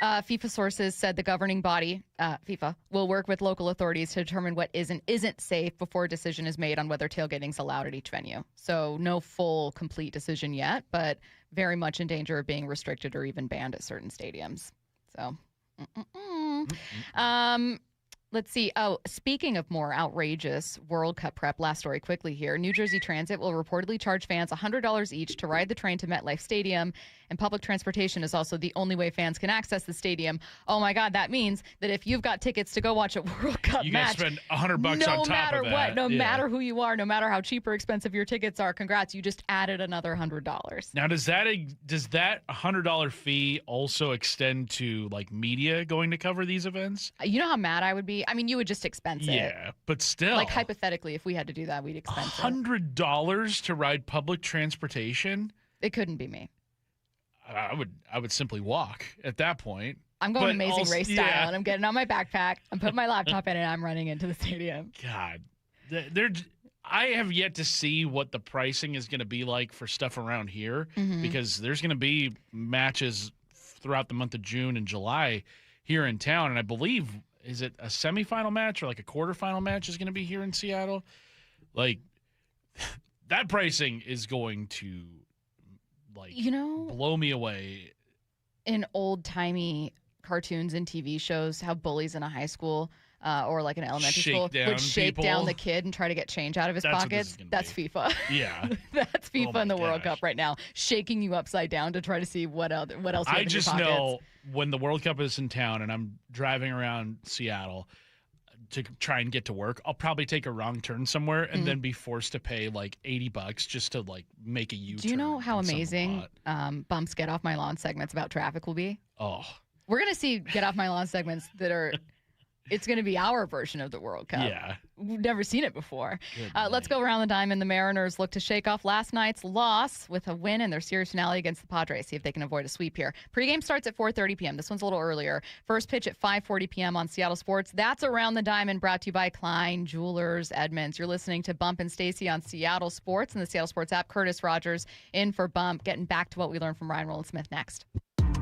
FIFA sources said the governing body, FIFA, will work with local authorities to determine what isn't safe before a decision is made on whether tailgating is allowed at each venue. So no full, complete decision yet, but very much in danger of being restricted or even banned at certain stadiums. So, let's see. Oh, speaking of more outrageous World Cup prep, last story quickly here. New Jersey Transit will reportedly charge fans $100 each to ride the train to MetLife Stadium, and public transportation is also the only way fans can access the stadium. Oh my God, that means that if you've got tickets to go watch a World Cup match, you got to spend $100 on top of that. No matter what, no matter who you are, no matter how cheap or expensive your tickets are, congrats, you just added another $100. Now, does that $100 fee also extend to like media going to cover these events? You know how mad I would be? I mean, you would just expense it. Yeah, but still. Like hypothetically, if we had to do that, we'd expense $100 to ride public transportation? It couldn't be me. I would simply walk at that point. I'm going Amazing Race style, and I'm getting on my backpack. I'm putting my laptop in, and I'm running into the stadium. God, I have yet to see what the pricing is going to be like for stuff around here, because there's going to be matches throughout the month of June and July here in town, and I believe, is it a semifinal match or like a quarterfinal match is going to be here in Seattle? Like, that pricing is going to, like, blow me away. In old-timey cartoons and TV shows, how bullies in a high school or like an elementary school would shake down the kid and try to get change out of his pockets. That's FIFA. Yeah. That's FIFA in the World Cup right now, shaking you upside down to try to see what else you have in your pockets. I just know when the World Cup is in town and I'm driving around Seattle to try and get to work, I'll probably take a wrong turn somewhere and then be forced to pay like $80 just to like make a U-turn. Do you know how amazing Bump's Get Off My Lawn segments about traffic will be? Oh. We're going to see Get Off My Lawn segments that are... It's going to be our version of the World Cup. Yeah. We've never seen it before. Let's go around the diamond. The Mariners look to shake off last night's loss with a win in their series finale against the Padres. See if they can avoid a sweep here. Pregame starts at 4:30 p.m. This one's a little earlier. First pitch at 5:40 p.m. on Seattle Sports. That's Around the Diamond, brought to you by Klein Jewelers Edmonds. You're listening to Bump and Stacy on Seattle Sports and the Seattle Sports app. Curtis Rogers in for Bump. Getting back to what we learned from Ryan Roland-Smith next.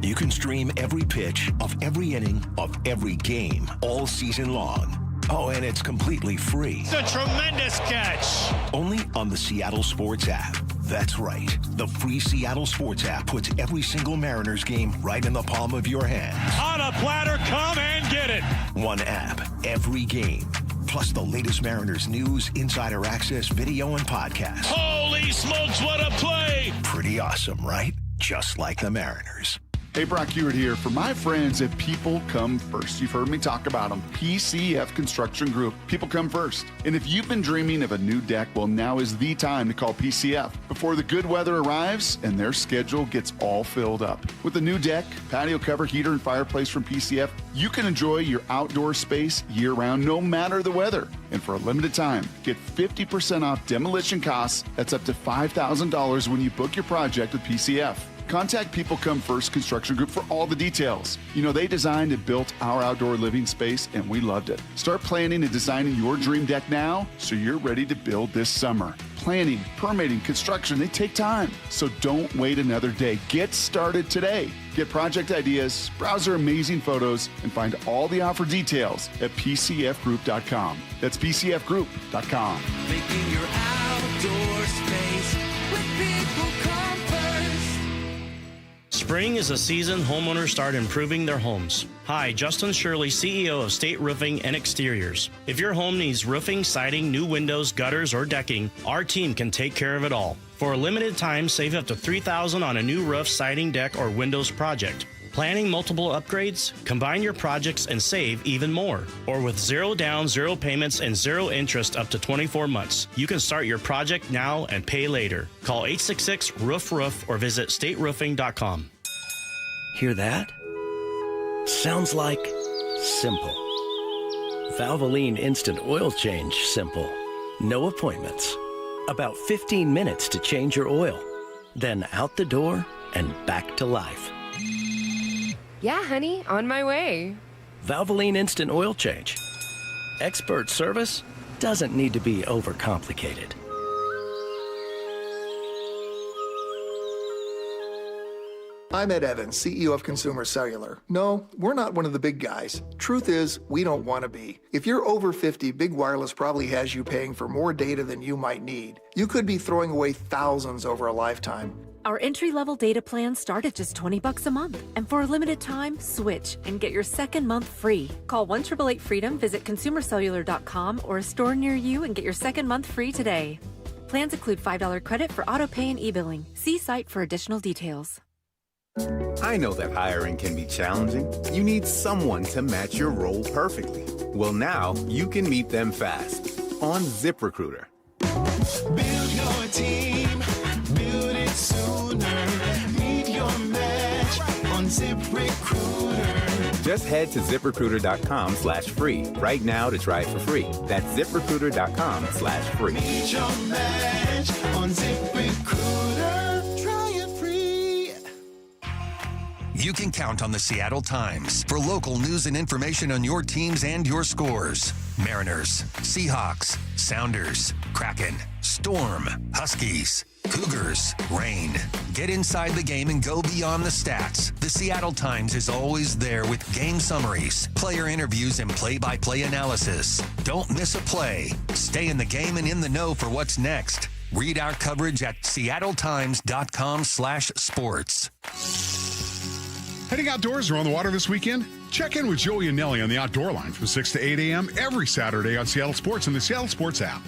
You can stream every pitch of every inning of every game all season long. Oh, and it's completely free. It's a tremendous catch. Only on the Seattle Sports app. That's right. The free Seattle Sports app puts every single Mariners game right in the palm of your hand. On a platter, come and get it. One app, every game. Plus the latest Mariners news, insider access, video, and podcast. Holy smokes, what a play. Pretty awesome, right? Just like the Mariners. Hey, Brock Hewitt here. For my friends at People Come First, you've heard me talk about them. PCF Construction Group. People come first. And if you've been dreaming of a new deck, well, now is the time to call PCF before the good weather arrives and their schedule gets all filled up. With a new deck, patio cover, heater, and fireplace from PCF, you can enjoy your outdoor space year-round, no matter the weather. And for a limited time, get 50% off demolition costs. That's up to $5,000 when you book your project with PCF. Contact People Come First Construction Group for all the details. You know, they designed and built our outdoor living space, and we loved it. Start planning and designing your dream deck now so you're ready to build this summer. Planning, permitting, construction, they take time. So don't wait another day. Get started today. Get project ideas, browse their amazing photos, and find all the offer details at PCFgroup.com. That's PCFgroup.com. Making your outdoor space with People Come First. Spring is a season homeowners start improving their homes. Hi, Justin Shirley, CEO of State Roofing and Exteriors. If your home needs roofing, siding, new windows, gutters, or decking, our team can take care of it all. For a limited time, save up to $3,000 on a new roof, siding, deck, or windows project. Planning multiple upgrades? Combine your projects and save even more. Or with 0 down, 0 payments, and 0 interest up to 24 months. You can start your project now and pay later. Call 866-ROOF-ROOF or visit stateroofing.com. Hear that? Sounds like simple. Valvoline Instant Oil Change simple. No appointments. About 15 minutes to change your oil. Then out the door and back to life. Yeah, honey, on my way. Valvoline Instant Oil Change. Expert service doesn't need to be overcomplicated. I'm Ed Evans, CEO of Consumer Cellular. No, we're not one of the big guys. Truth is, we don't want to be. If you're over 50, Big Wireless probably has you paying for more data than you might need. You could be throwing away thousands over a lifetime. Our entry-level data plans start at just $20 a month. And for a limited time, switch and get your second month free. Call 1-888-FREEDOM, visit consumercellular.com or a store near you and get your second month free today. Plans include $5 credit for auto pay and e-billing. See site for additional details. I know that hiring can be challenging. You need someone to match your role perfectly. Well, now you can meet them fast on ZipRecruiter. Build your team, build it sooner. Meet your match on ZipRecruiter. Just head to ZipRecruiter.com/free right now to try it for free. That's ZipRecruiter.com/free. Meet your match on ZipRecruiter. Try it free. You can count on the Seattle Times for local news and information on your teams and your scores. Mariners, Seahawks, Sounders, Kraken, Storm, Huskies, Cougars, Rain. Get inside the game and go beyond the stats. The Seattle Times is always there with game summaries, player interviews, and play-by-play analysis. Don't miss a play. Stay in the game and in the know for what's next. Read our coverage at seattletimes.com/sports. Heading outdoors or on the water this weekend? Check in with Joey and Nelly on the Outdoor Line from 6 to 8 a.m. every Saturday on Seattle Sports and the Seattle Sports app.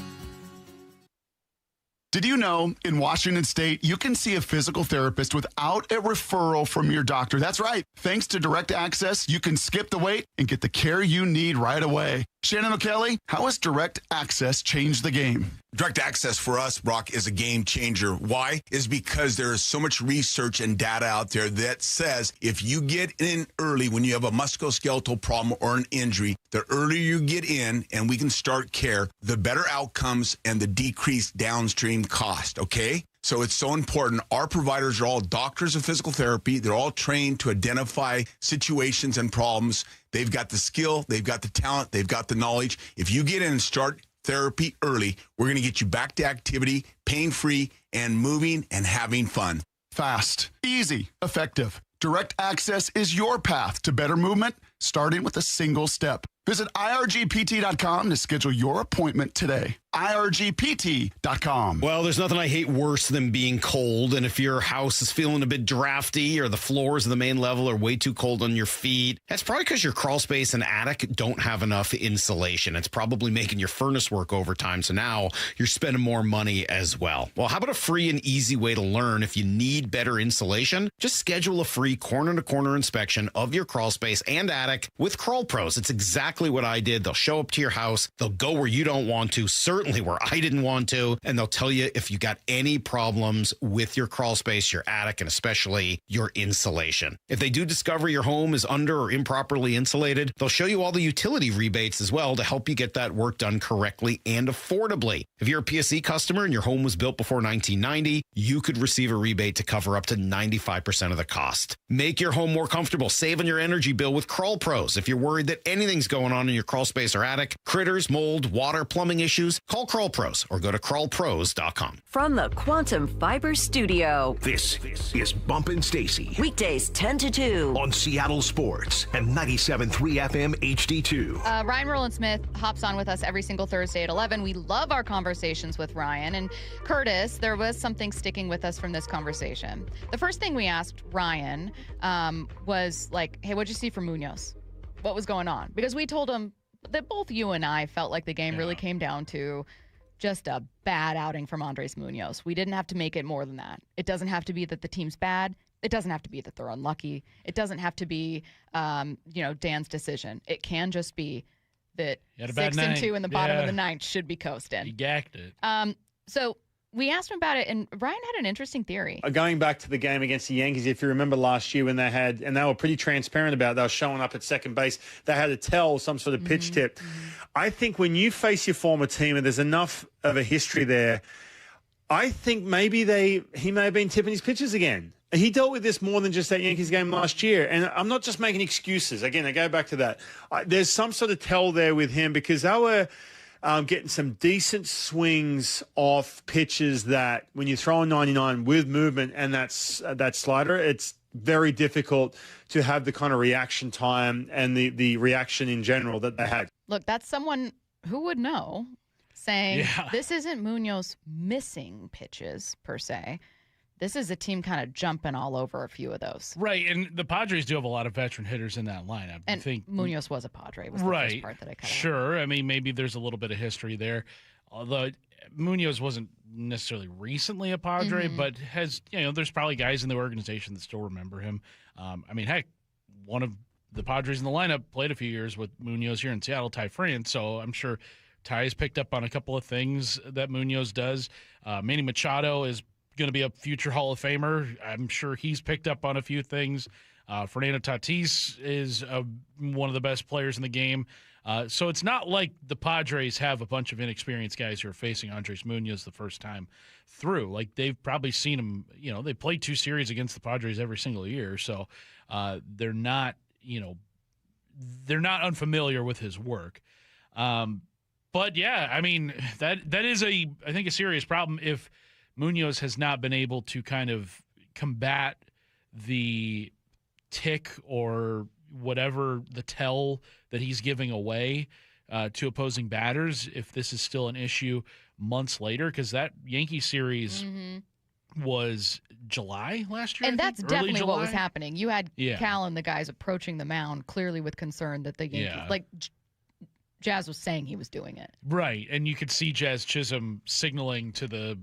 Did you know in Washington State, you can see a physical therapist without a referral from your doctor? That's right. Thanks to Direct Access, you can skip the wait and get the care you need right away. Shannon O'Kelly, how has Direct Access changed the game? Direct Access for us, Brock, is a game changer. Why? Is because there is so much research and data out there that says if you get in early when you have a musculoskeletal problem or an injury, the earlier you get in and we can start care, the better outcomes and the decreased downstream cost, okay? So it's so important. Our providers are all doctors of physical therapy. They're all trained to identify situations and problems. They've got the skill, they've got the talent, they've got the knowledge. If you get in and start therapy early, we're going to get you back to activity, pain-free, and moving and having fun. Fast, easy, effective. Direct Access is your path to better movement, starting with a single step. Visit irgpt.com to schedule your appointment today. irgpt.com. Well, there's nothing I hate worse than being cold. And if your house is feeling a bit drafty or the floors of the main level are way too cold on your feet, that's probably because your crawl space and attic don't have enough insulation. It's probably making your furnace work overtime. So now you're spending more money as well. Well, how about a free and easy way to learn if you need better insulation? Just schedule a free corner-to-corner inspection of your crawl space and attic with Crawl Pros. It's exactly what I did. They'll show up to your house. They'll go where you don't want to, certainly where I didn't want to, and they'll tell you if you got any problems with your crawl space, your attic, and especially your insulation. If they do discover your home is under or improperly insulated, they'll show you all the utility rebates as well to help you get that work done correctly and affordably. If you're a PSE customer and your home was built before 1990, you could receive a rebate to cover up to 95% of the cost. Make your home more comfortable. Save on your energy bill with Crawl Pros. If you're worried that anything's going on in your crawl space or attic, critters, mold, water, plumbing issues, call Crawl Pros or go to crawlpros.com. From the Quantum Fiber Studio, This is Bump Stacy. weekdays 10 to 2 on Seattle Sports and 97.3 FM HD2. Ryan Roland-Smith hops on with us every single Thursday at 11. We love our conversations with Ryan. And Curtis, there was something sticking with us from this conversation. The first thing we asked Ryan was like, hey, what'd you see from Munoz? What was going on? Because we told him that both you and I felt like the game really came down to just a bad outing from Andres Munoz. We didn't have to make it more than that. It doesn't have to be that the team's bad. It doesn't have to be that they're unlucky. It doesn't have to be, Dan's decision. It can just be that 6-2 in the bottom of the ninth should be coasting. He gacked it. So we asked him about it, and Ryan had an interesting theory. Going back to the game against the Yankees, if you remember last year when they had, and they were pretty transparent about it, they were showing up at second base, they had to tell some sort of pitch tip. I think when you face your former team and there's enough of a history there, I think maybe he may have been tipping his pitches again. He dealt with this more than just that Yankees game last year. And I'm not just making excuses. Again, I go back to that. There's some sort of tell there with him because they were getting some decent swings off pitches that when you throw a 99 with movement and that slider, it's very difficult to have the kind of reaction time and the reaction in general that they had. Look, that's someone who would know, saying this isn't Munoz missing pitches per se. This is a team kind of jumping all over a few of those. Right, and the Padres do have a lot of veteran hitters in that lineup. And I think Munoz was a Padre, was the first part that I cut out. Sure, I mean, maybe there's a little bit of history there. Although Munoz wasn't necessarily recently a Padre, but has, there's probably guys in the organization that still remember him. I mean, heck, one of the Padres in the lineup played a few years with Munoz here in Seattle, Ty France, so I'm sure Ty has picked up on a couple of things that Munoz does. Manny Machado is going to be a future Hall of Famer. I'm sure he's picked up on a few things. Fernando Tatis is one of the best players in the game. So it's not like the Padres have a bunch of inexperienced guys who are facing Andres Munoz the first time through. Like, they've probably seen him, they play 2 series against the Padres every single year. So they're not unfamiliar with his work. But yeah, I mean, that is I think a serious problem if Munoz has not been able to kind of combat the tick or whatever the tell that he's giving away to opposing batters, if this is still an issue months later, because that Yankee series was July last year. And that's definitely July? what was happening. You had Cal and the guys approaching the mound clearly with concern that the Yankees, Jazz was saying he was doing it. Right, and you could see Jazz Chisholm signaling to the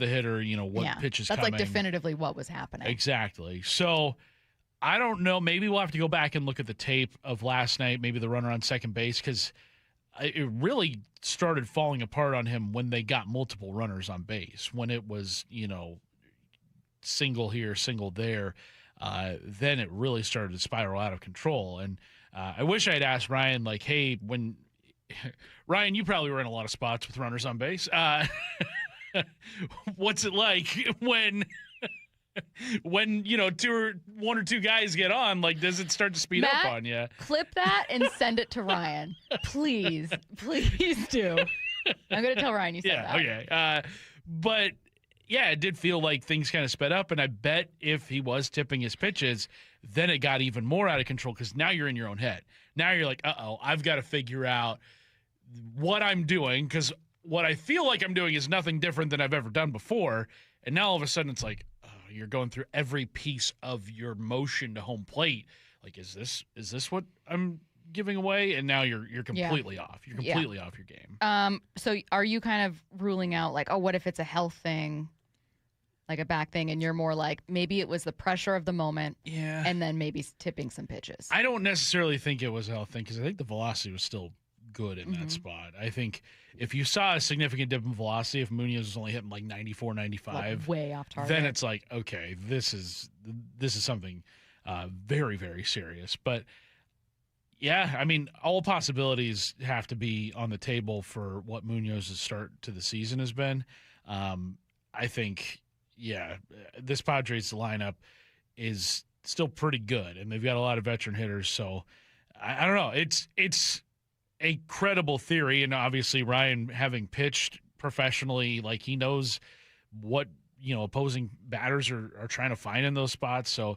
hitter, what pitch is coming. That's like definitively what was happening. Exactly. So I don't know. Maybe we'll have to go back and look at the tape of last night, maybe the runner on second base, because it really started falling apart on him when they got multiple runners on base. When it was, single here, single there, then it really started to spiral out of control. And I wish I had asked Ryan, like, hey, Ryan, you probably were in a lot of spots with runners on base. What's it like when one or two guys get on? Like, does it start to speed up on you? Clip that and send it to Ryan, please do. I'm gonna tell Ryan you said that. Okay. But yeah, it did feel like things kind of sped up, and I bet if he was tipping his pitches, then it got even more out of control, because now you're in your own head. Now you're like, I've got to figure out what I'm doing, because what I feel like I'm doing is nothing different than I've ever done before. And now all of a sudden it's like, you're going through every piece of your motion to home plate. Like, is this what I'm giving away? And now you're completely off. You're completely off your game. So are you kind of ruling out, like, what if it's a health thing, like a back thing, and you're more like, maybe it was the pressure of the moment, and then maybe tipping some pitches? I don't necessarily think it was a health thing, because I think the velocity was still good in that spot. I think if you saw a significant dip in velocity, if Munoz was only hitting like 94, 95, like way off target, then it's like, okay, this is something very, very serious. But yeah, I mean, all possibilities have to be on the table for what Munoz's start to the season has been. I think, this Padres lineup is still pretty good, and they've got a lot of veteran hitters. So I don't know. It's a credible theory, and obviously Ryan, having pitched professionally, like, he knows what opposing batters are trying to find in those spots. So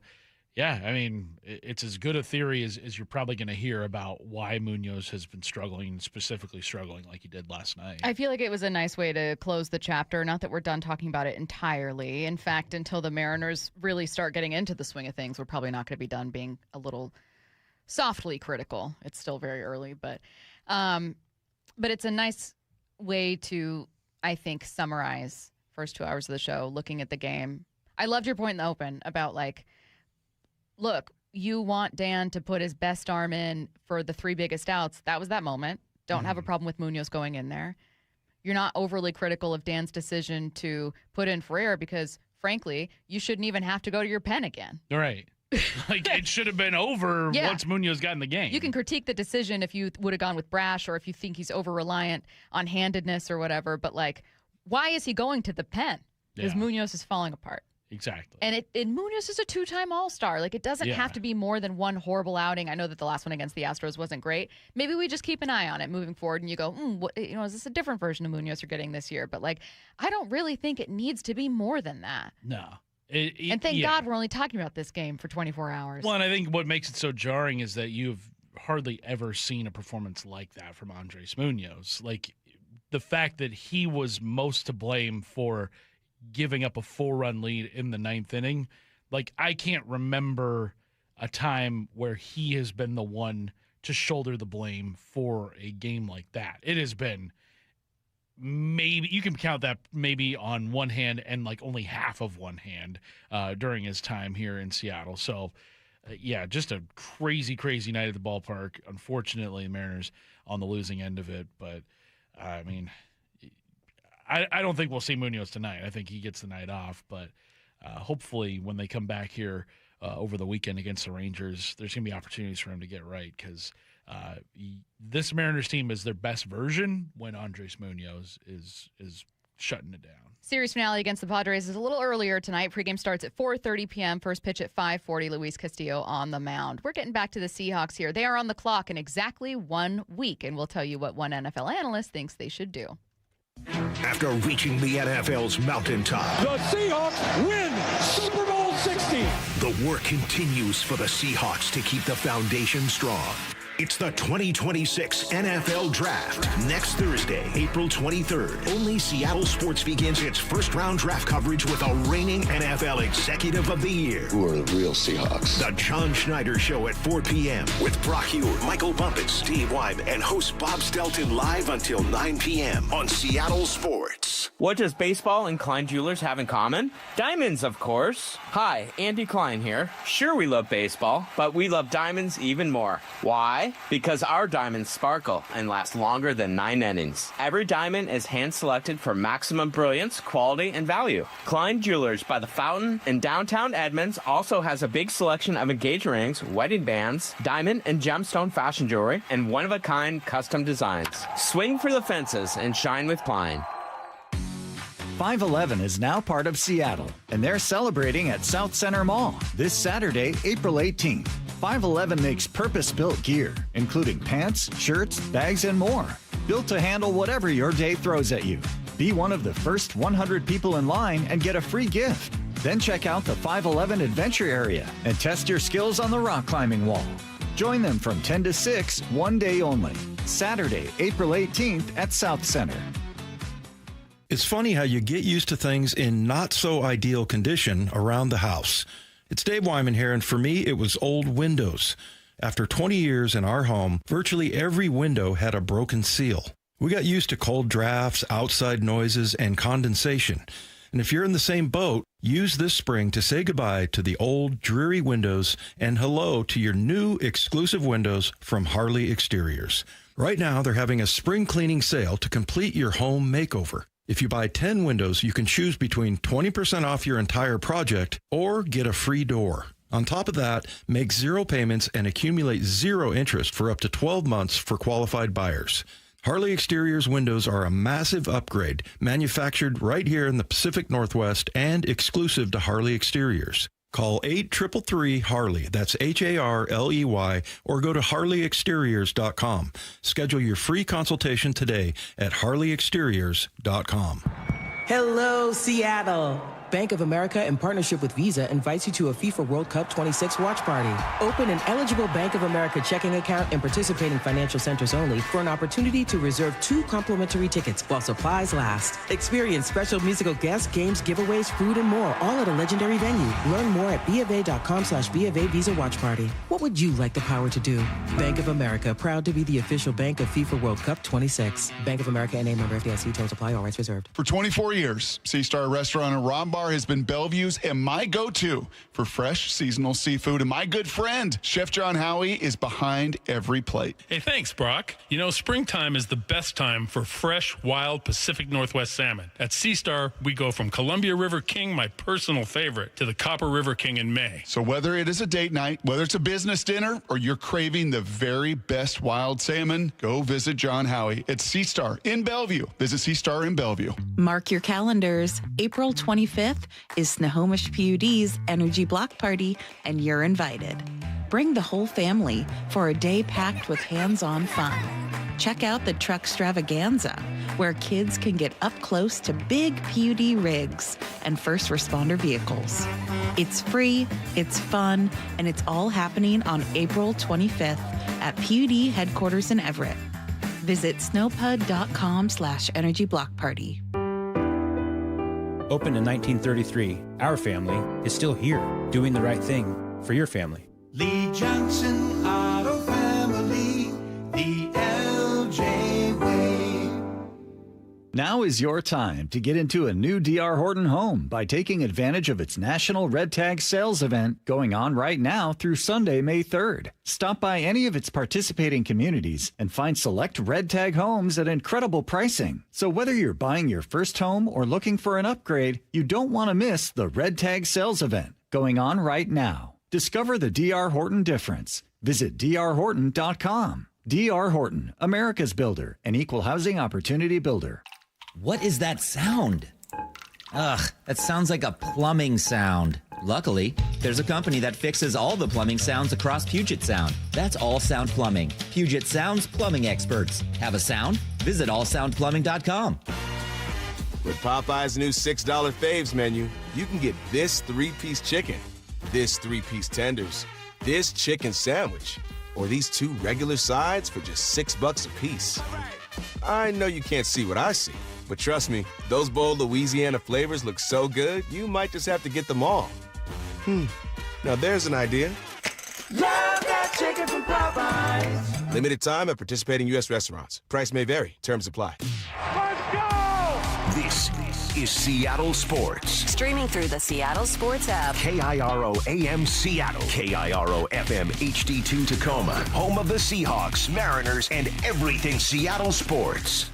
yeah, I mean, it's as good a theory as you're probably going to hear about why Munoz has been specifically struggling like he did last night. I feel like it was a nice way to close the chapter. Not that we're done talking about it entirely. In fact, until the Mariners really start getting into the swing of things, we're probably not going to be done being a little softly critical. It's still very early, but it's a nice way to, I think, summarize first 2 hours of the show, looking at the game. I loved your point in the open about, like, look, you want Dan to put his best arm in for the 3 biggest outs. That was that moment. Don't have a problem with Munoz going in there. You're not overly critical of Dan's decision to put in Ferrer because, frankly, you shouldn't even have to go to your pen again. Right. Like, it should have been over once Munoz got in the game. You can critique the decision if you would have gone with Brash, or if you think he's over-reliant on handedness or whatever, but, like, why is he going to the pen? Because Munoz is falling apart. Exactly. And Munoz is a 2-time All-Star. Like, it doesn't have to be more than one horrible outing. I know that the last one against the Astros wasn't great. Maybe we just keep an eye on it moving forward, and you go, is this a different version of Munoz you're getting this year? But, like, I don't really think it needs to be more than that. No. And thank God we're only talking about this game for 24 hours. Well, and I think what makes it so jarring is that you've hardly ever seen a performance like that from Andres Munoz. Like, the fact that he was most to blame for giving up a 4-run lead in the 9th inning, like, I can't remember a time where he has been the one to shoulder the blame for a game like that. It has been maybe, you can count that maybe on one hand and like only half of one hand during his time here in Seattle. So, yeah, just a crazy, crazy night at the ballpark. Unfortunately, the Mariners on the losing end of it. But, I mean, I don't think we'll see Munoz tonight. I think he gets the night off. But hopefully when they come back here over the weekend against the Rangers, there's going to be opportunities for him to get right, because this Mariners team is their best version when Andres Munoz is shutting it down. Series finale against the Padres is a little earlier tonight. Pregame starts at 4:30 p.m. First pitch at 5:40. Luis Castillo on the mound. We're getting back to the Seahawks here. They are on the clock in exactly 1 week, and we'll tell you what one NFL analyst thinks they should do. After reaching the NFL's mountaintop, The Seahawks win Super Bowl 60. the work continues for the Seahawks to keep the foundation strong. It's the 2026 NFL Draft. Next Thursday, April 23rd. Only Seattle Sports begins its first-round draft coverage with a reigning NFL Executive of the Year. Who are the real Seahawks? The John Schneider Show at 4 p.m. with Brock Hewitt, Michael Bumpet, Steve Wyman, and host Bob Stelton live until 9 p.m. on Seattle Sports. What does baseball and Klein Jewelers have in common? Diamonds, of course. Hi, Andy Klein here. Sure, we love baseball, but we love diamonds even more. Why? Because our diamonds sparkle and last longer than 9 innings. Every diamond is hand-selected for maximum brilliance, quality, and value. Klein Jewelers by the Fountain in downtown Edmonds also has a big selection of engagement rings, wedding bands, diamond and gemstone fashion jewelry, and one-of-a-kind custom designs. Swing for the fences and shine with Klein. 511 is now part of Seattle, and they're celebrating at South Center Mall this Saturday, April 18th. 511 makes purpose-built gear, including pants, shirts, bags, and more, built to handle whatever your day throws at you. Be one of the first 100 people in line and get a free gift. Then check out the 511 Adventure Area and test your skills on the rock climbing wall. Join them from 10 to 6, one day only. Saturday, April 18th at South Center. It's funny how you get used to things in not so ideal condition around the house. It's Dave Wyman here, and for me, it was old windows. After 20 years in our home, virtually every window had a broken seal. We got used to cold drafts, outside noises, and condensation. And if you're in the same boat, use this spring to say goodbye to the old, dreary windows and hello to your new exclusive windows from Harley Exteriors. Right now, they're having a spring cleaning sale to complete your home makeover. If you buy 10 windows, you can choose between 20% off your entire project or get a free door. On top of that, make 0 payments and accumulate 0 interest for up to 12 months for qualified buyers. Harley Exteriors windows are a massive upgrade, manufactured right here in the Pacific Northwest and exclusive to Harley Exteriors. Call 833-HARLEY, that's HARLEY, or go to harleyexteriors.com. Schedule your free consultation today at harleyexteriors.com. Hello, Seattle. Bank of America, in partnership with Visa, invites you to a FIFA World Cup 26 watch party. Open an eligible Bank of America checking account in participating financial centers only for an opportunity to reserve 2 complimentary tickets while supplies last. Experience special musical guests, games, giveaways, food, and more, all at a legendary venue. Learn more at BofA.com/BofA Visa Watch Party. What would you like the power to do? Bank of America, proud to be the official bank of FIFA World Cup 26. Bank of America NA, member FDIC, terms apply, all rights reserved. For 24 years, Sea Star Restaurant and Ron Bar has been Bellevue's and my go-to for fresh seasonal seafood. And my good friend, Chef John Howie, is behind every plate. Hey, thanks, Brock. You know, springtime is the best time for fresh, wild Pacific Northwest salmon. At Sea Star, we go from Columbia River King, my personal favorite, to the Copper River King in May. So whether it is a date night, whether it's a business dinner, or you're craving the very best wild salmon, go visit John Howie at Sea Star in Bellevue. Visit Sea Star in Bellevue. Mark your calendars. April 25th is Snohomish PUD's Energy Block Party, and you're invited. Bring the whole family for a day packed with hands-on fun. Check out the Truckstravaganza, where kids can get up close to big PUD rigs and first responder vehicles. It's free, it's fun, and it's all happening on April 25th at PUD headquarters in Everett. Visit snowpud.com/Energy Block Party. Opened in 1933, our family is still here, doing the right thing for your family. Lee Johnson Auto Family, the LJ way. Now is your time to get into a new D.R. Horton home by taking advantage of its National Red Tag Sales event going on right now through Sunday, May 3rd. Stop by any of its participating communities and find select Red Tag homes at incredible pricing. So whether you're buying your first home or looking for an upgrade, you don't want to miss the Red Tag Sales event going on right now. Discover the D.R. Horton difference. Visit drhorton.com. D.R. Horton, America's builder, an equal housing opportunity builder. What is that sound? Ugh, that sounds like a plumbing sound. Luckily, there's a company that fixes all the plumbing sounds across Puget Sound. That's All Sound Plumbing. Puget Sound's plumbing experts. Have a sound? Visit allsoundplumbing.com. With Popeye's new $6 faves menu, you can get this 3-piece chicken, this 3-piece tenders, this chicken sandwich, or these 2 regular sides for just $6 a piece. I know you can't see what I see, but trust me, those bold Louisiana flavors look so good, you might just have to get them all. Now there's an idea. Love that chicken from Popeyes. Limited time at participating U.S. restaurants. Price may vary. Terms apply. This is Seattle Sports. Streaming through the Seattle Sports app. KIRO AM Seattle. KIRO FM HD2 Tacoma. Home of the Seahawks, Mariners, and everything Seattle sports.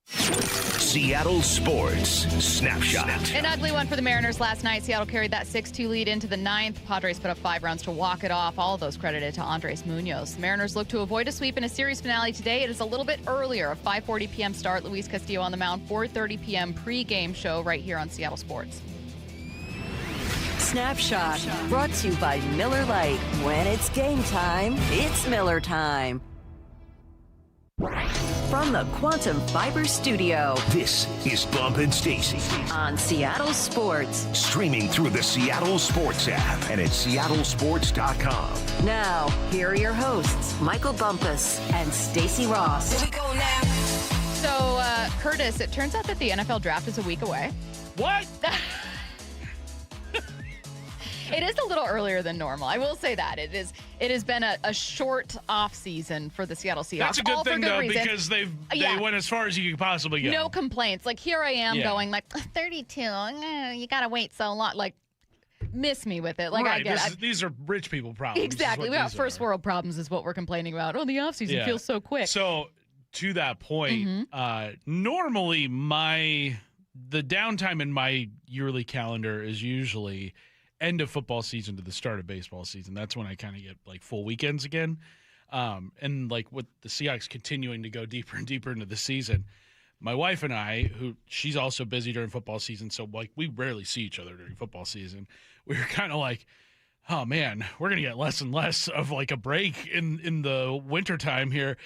Seattle Sports Snapshot. An ugly one for the Mariners last night. Seattle carried that 6-2 lead into the 9th. Padres put up 5 runs to walk it off. All of those credited to Andres Munoz. The Mariners look to avoid a sweep in a series finale today. It is a little bit earlier, a 5:40 p.m. start. Luis Castillo on the mound, 4:30 p.m. pregame show right here on Seattle Sports. Snapshot, brought to you by Miller Lite. When it's game time, it's Miller time. From the Quantum Fiber Studio, this is Bump and Stacy on Seattle Sports. Streaming through the Seattle Sports app and at seattlesports.com. Now, here are your hosts, Michael Bumpus and Stacy Ross. Here we go now. So, Curtis, it turns out that the NFL draft is a week away. What? It is a little earlier than normal. I will say that. It has been a short off season for the Seattle Seahawks. That's a good thing, though, reason. because they went as far as you could possibly go. No complaints. Like, here I am going, like, 32. You got to wait so long. Like, miss me with it. Like, right. I get it. These are rich people problems. Exactly. We got first world problems is what we're complaining about. Oh, the offseason feels so quick. So, to that point, normally the downtime in my yearly calendar is usually end of football season to the start of baseball season. That's when I kind of get like full weekends again. And like with the Seahawks continuing to go deeper and deeper into the season, my wife and I, she's also busy during football season, so like we rarely see each other during football season. We were kind of like, oh man, we're gonna get less and less of like a break in the wintertime here.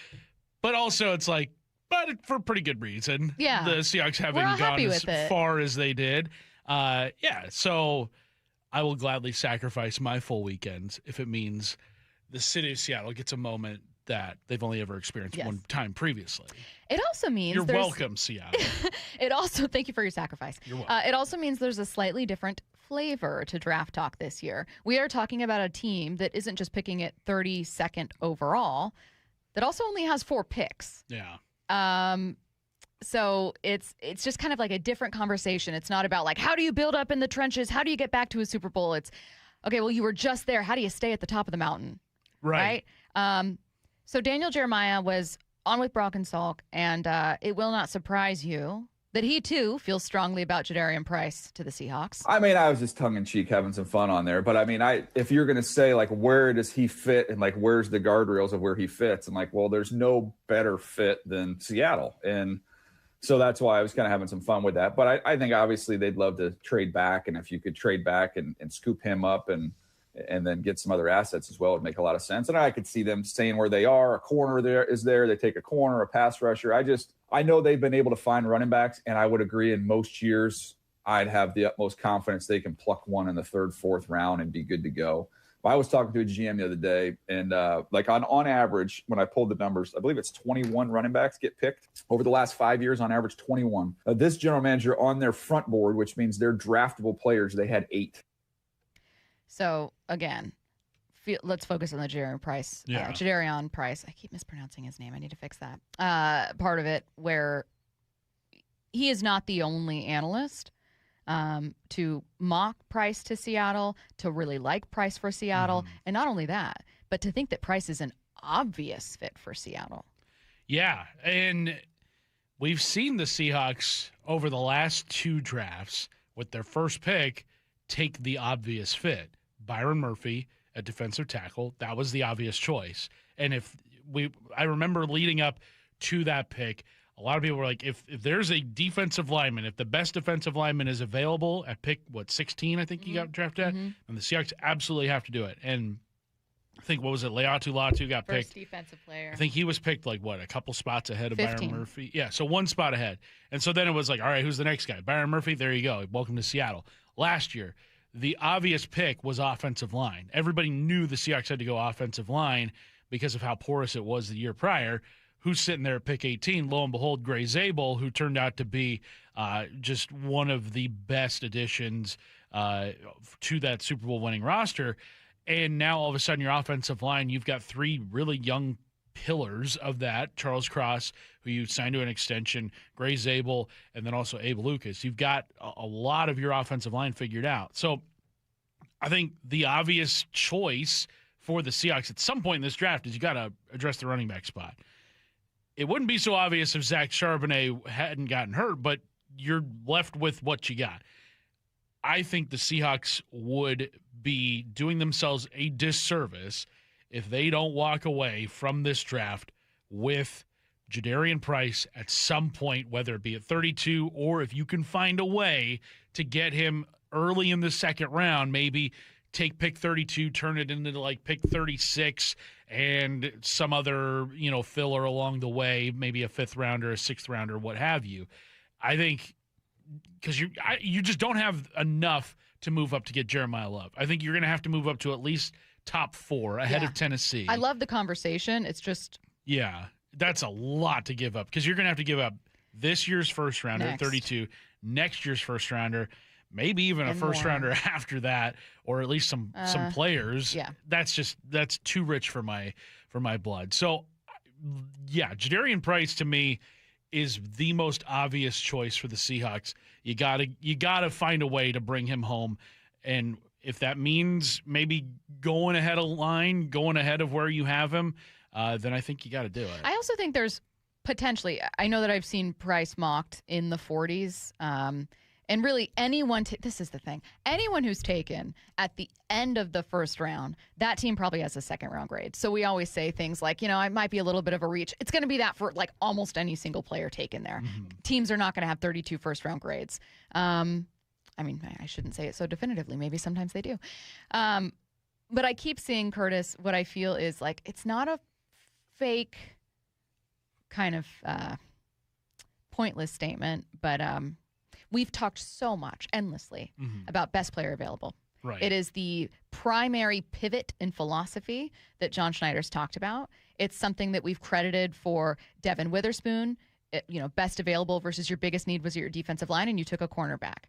But also it's like, but for pretty good reason. Yeah. The Seahawks haven't gone as far as they did. So I will gladly sacrifice my full weekends if it means the city of Seattle gets a moment that they've only ever experienced one time previously. It also means you're welcome, Seattle. It also, thank you for your sacrifice. You're welcome. It also means there's a slightly different flavor to draft talk this year. We are talking about a team that isn't just picking it 32nd overall, that also only has 4 picks. Yeah. So it's just kind of like a different conversation. It's not about like, how do you build up in the trenches? How do you get back to a Super Bowl? It's, okay, well, you were just there. How do you stay at the top of the mountain? Right. So Daniel Jeremiah was on with Brock and Salk, and it will not surprise you that he, too, feels strongly about Jadarian Price to the Seahawks. I mean, I was just tongue-in-cheek having some fun on there. But, I mean, if you're going to say, like, where does he fit and, like, where's the guardrails of where he fits? And, like, well, there's no better fit than Seattle. And so that's why I was kind of having some fun with that. But I think, obviously, they'd love to trade back. And if you could trade back and scoop him up and and then get some other assets as well would make a lot of sense. And I could see them staying where they are. A corner there is there. They take a corner, a pass rusher. I know they've been able to find running backs, and I would agree in most years I'd have the utmost confidence they can pluck one in the 3rd, 4th round and be good to go. I was talking to a GM the other day, and like on average, when I pulled the numbers, I believe it's 21 running backs get picked over the last 5 years. On average, 21. This general manager on their front board, which means they're draftable players, they had 8. So again, let's focus on the Jadarian Price. Yeah. Jadarian Price. I keep mispronouncing his name. I need to fix that. Part of it where he is not the only analyst to mock Price to Seattle, to really like Price for Seattle. And not only that, but to think that Price is an obvious fit for Seattle. Yeah, and we've seen the Seahawks over the last 2 drafts with their first pick take the obvious fit. Byron Murphy at defensive tackle, that was the obvious choice. And I remember leading up to that pick, a lot of people were like, if there's a defensive lineman, if the best defensive lineman is available at pick, 16, I think he got drafted at, and the Seahawks absolutely have to do it. And I think, what was it, Leatu Latu got picked. First defensive player. I think he was picked a couple spots ahead of 15. Byron Murphy. Yeah, so 1 spot ahead. And so then it was like, all right, who's the next guy? Byron Murphy, there you go. Welcome to Seattle. Last year, the obvious pick was offensive line. Everybody knew the Seahawks had to go offensive line because of how porous it was the year prior. Who's sitting there at pick 18? Lo and behold, Gray Zabel, who turned out to be just one of the best additions to that Super Bowl winning roster. And now all of a sudden your offensive line, you've got 3 really young pillars of that. Charles Cross, who you signed to an extension, Gray Zabel, and then also Abe Lucas. You've got a lot of your offensive line figured out. So I think the obvious choice for the Seahawks at some point in this draft is you got to address the running back spot. It wouldn't be so obvious if Zach Charbonnet hadn't gotten hurt, but you're left with what you got. I think the Seahawks would be doing themselves a disservice if they don't walk away from this draft with Jadarian Price at some point, whether it be at 32 or if you can find a way to get him early in the 2nd round, maybe take pick 32, turn it into pick 36 and some other, filler along the way, maybe a 5th rounder, a 6th rounder, what have you. I think because you just don't have enough to move up to get Jeremiah Love. I think you're going to have to move up to at least top 4 ahead of Tennessee. I love the conversation. It's just... Yeah, that's a lot to give up because you're going to have to give up this year's 1st rounder at 32, next year's 1st rounder, maybe even a 1st rounder after that, or at least some players. Yeah. That's too rich for my blood. So, yeah, Jadarian Price to me is the most obvious choice for the Seahawks. You gotta find a way to bring him home, and if that means maybe going ahead of line, going ahead of where you have him, then I think you got to do it. I also think there's potentially, I know that I've seen Price mocked in the 40s, and really anyone, this is the thing, anyone who's taken at the end of the 1st round, that team probably has a 2nd round grade. So we always say things like, it might be a little bit of a reach. It's going to be that for almost any single player taken there. Teams are not going to have 32 1st round grades. I mean, I shouldn't say it so definitively. Maybe sometimes they do. But I keep seeing, Curtis, what I feel is it's not a fake kind of pointless statement, but we've talked so much, endlessly, about best player available. Right. It is the primary pivot in philosophy that John Schneider's talked about. It's something that we've credited for Devin Witherspoon. Best available versus your biggest need was your defensive line, and you took a cornerback.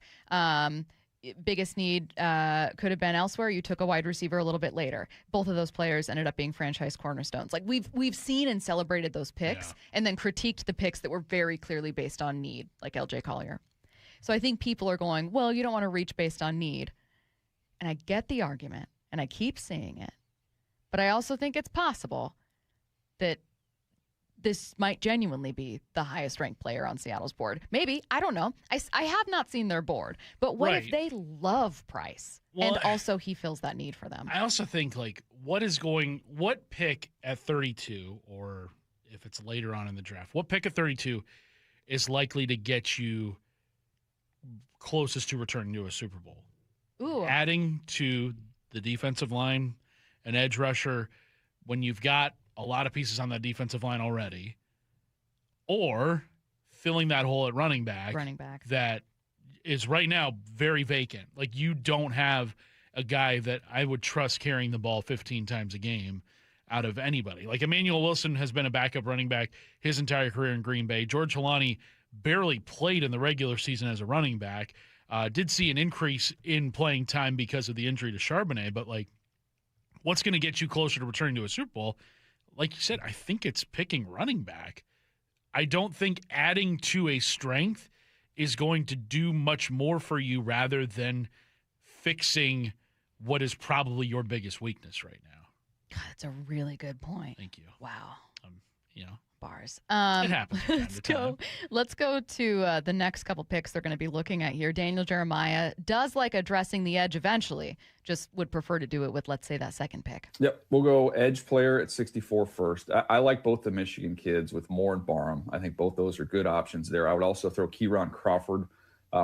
Biggest need could have been elsewhere. You took a wide receiver a little bit later. Both of those players ended up being franchise cornerstones. We've seen and celebrated those picks, and then critiqued the picks that were very clearly based on need, like LJ Collier. So I think people are going, well, you don't want to reach based on need. And I get the argument, and I keep seeing it. But I also think it's possible that this might genuinely be the highest ranked player on Seattle's board. Maybe. I don't know. I have not seen their board. But what if they love Price and also he fills that need for them? I also think, what pick at 32, or if it's later on in the draft, what pick at 32 is likely to get you closest to returning to a Super Bowl? Ooh. Adding to the defensive line, an edge rusher, when you've got a lot of pieces on that defensive line already, or filling that hole at running back that is right now very vacant. Like, you don't have a guy that I would trust carrying the ball 15 times a game out of anybody. Like, Emmanuel Wilson has been a backup running back his entire career in Green Bay. George Holani barely played in the regular season as a running back. Did see an increase in playing time because of the injury to Charbonnet, but, like, what's going to get you closer to returning to a Super Bowl? Like you said, I think it's picking running back. I don't think adding to a strength is going to do much more for you rather than fixing what is probably your biggest weakness right now. God, that's a really good point. Thank you. Wow. Bars. It happens. Let's go to the next couple picks they're going to be looking at here. Daniel Jeremiah does like addressing the edge eventually, just would prefer to do it with, let's say, that second pick. Yep, we'll go edge player at 64 first. I like both the Michigan kids with Moore and Barham. I think both those are good options there. I would also throw Kieran Crawford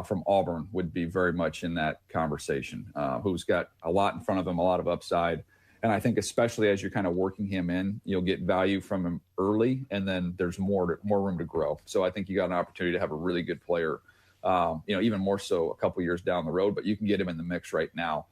from Auburn would be very much in that conversation, who's got a lot in front of him, a lot of upside. And I think especially as you're kind of working him in, you'll get value from him early, and then there's more room to grow. So I think you got an opportunity to have a really good player, even more so a couple years down the road, but you can get him in the mix right now.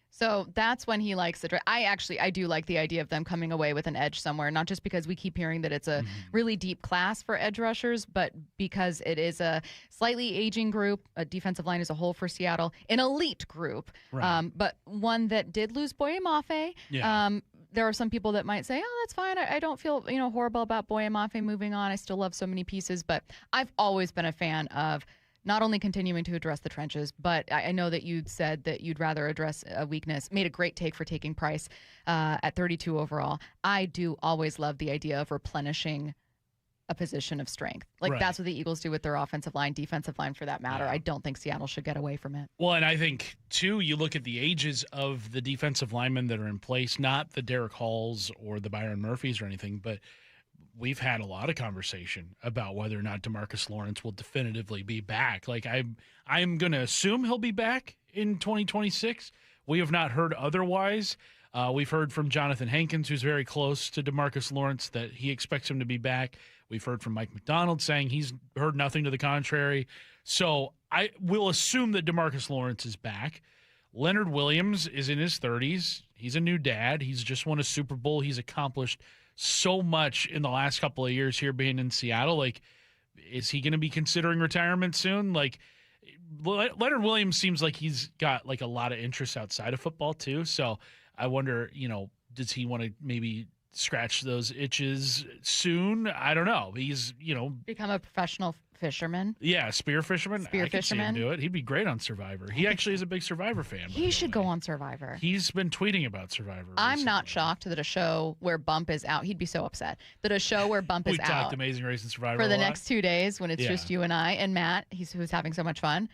So that's when he likes the draft. I do like the idea of them coming away with an edge somewhere, not just because we keep hearing that it's a really deep class for edge rushers, but because it is a slightly aging group, a defensive line as a whole for Seattle, an elite group, Right. but one that did lose Boye Mafe. Yeah. There are some people that might say, oh, that's fine. I don't feel horrible about Boye Mafe moving on. I still love so many pieces, but I've always been a fan of not only continuing to address the trenches, but I know that you'd said that you'd rather address a weakness. Made a great take for taking Price at 32 overall. I do always love the idea of replenishing a position of strength. Like, that's what the Eagles do with their offensive line, defensive line for that matter. Yeah. I don't think Seattle should get away from it. Well, and I think, too, you look at the ages of the defensive linemen that are in place, not the Derek Halls or the Byron Murphys or anything, but we've had a lot of conversation about whether or not DeMarcus Lawrence will definitively be back. Like, I'm going to assume he'll be back in 2026. We have not heard otherwise. We've heard from Jonathan Hankins, who's very close to DeMarcus Lawrence, that he expects him to be back. We've heard from Mike McDonald saying he's heard nothing to the contrary. So I will assume that DeMarcus Lawrence is back. Leonard Williams is in his 30s. He's a new dad. He's just won a Super Bowl. He's accomplished so much in the last couple of years here being in Seattle. Like, is he going to be considering retirement soon? Like, Leonard Williams seems like he's got like a lot of interests outside of football too. So I wonder, does he want to maybe scratch those itches soon? I don't know. He's, Become a professional fisherman. Yeah, spear fisherman. I could see him do it. He'd be great on Survivor. He actually is a big Survivor fan. He should go on Survivor. He's been tweeting about Survivor. I'm not shocked that a show where Bump is out, he'd be so upset, that a show where Bump is we talked out Amazing Race and Survivor for the a lot. next 2 days when it's just you and I and Matt, who's having so much fun.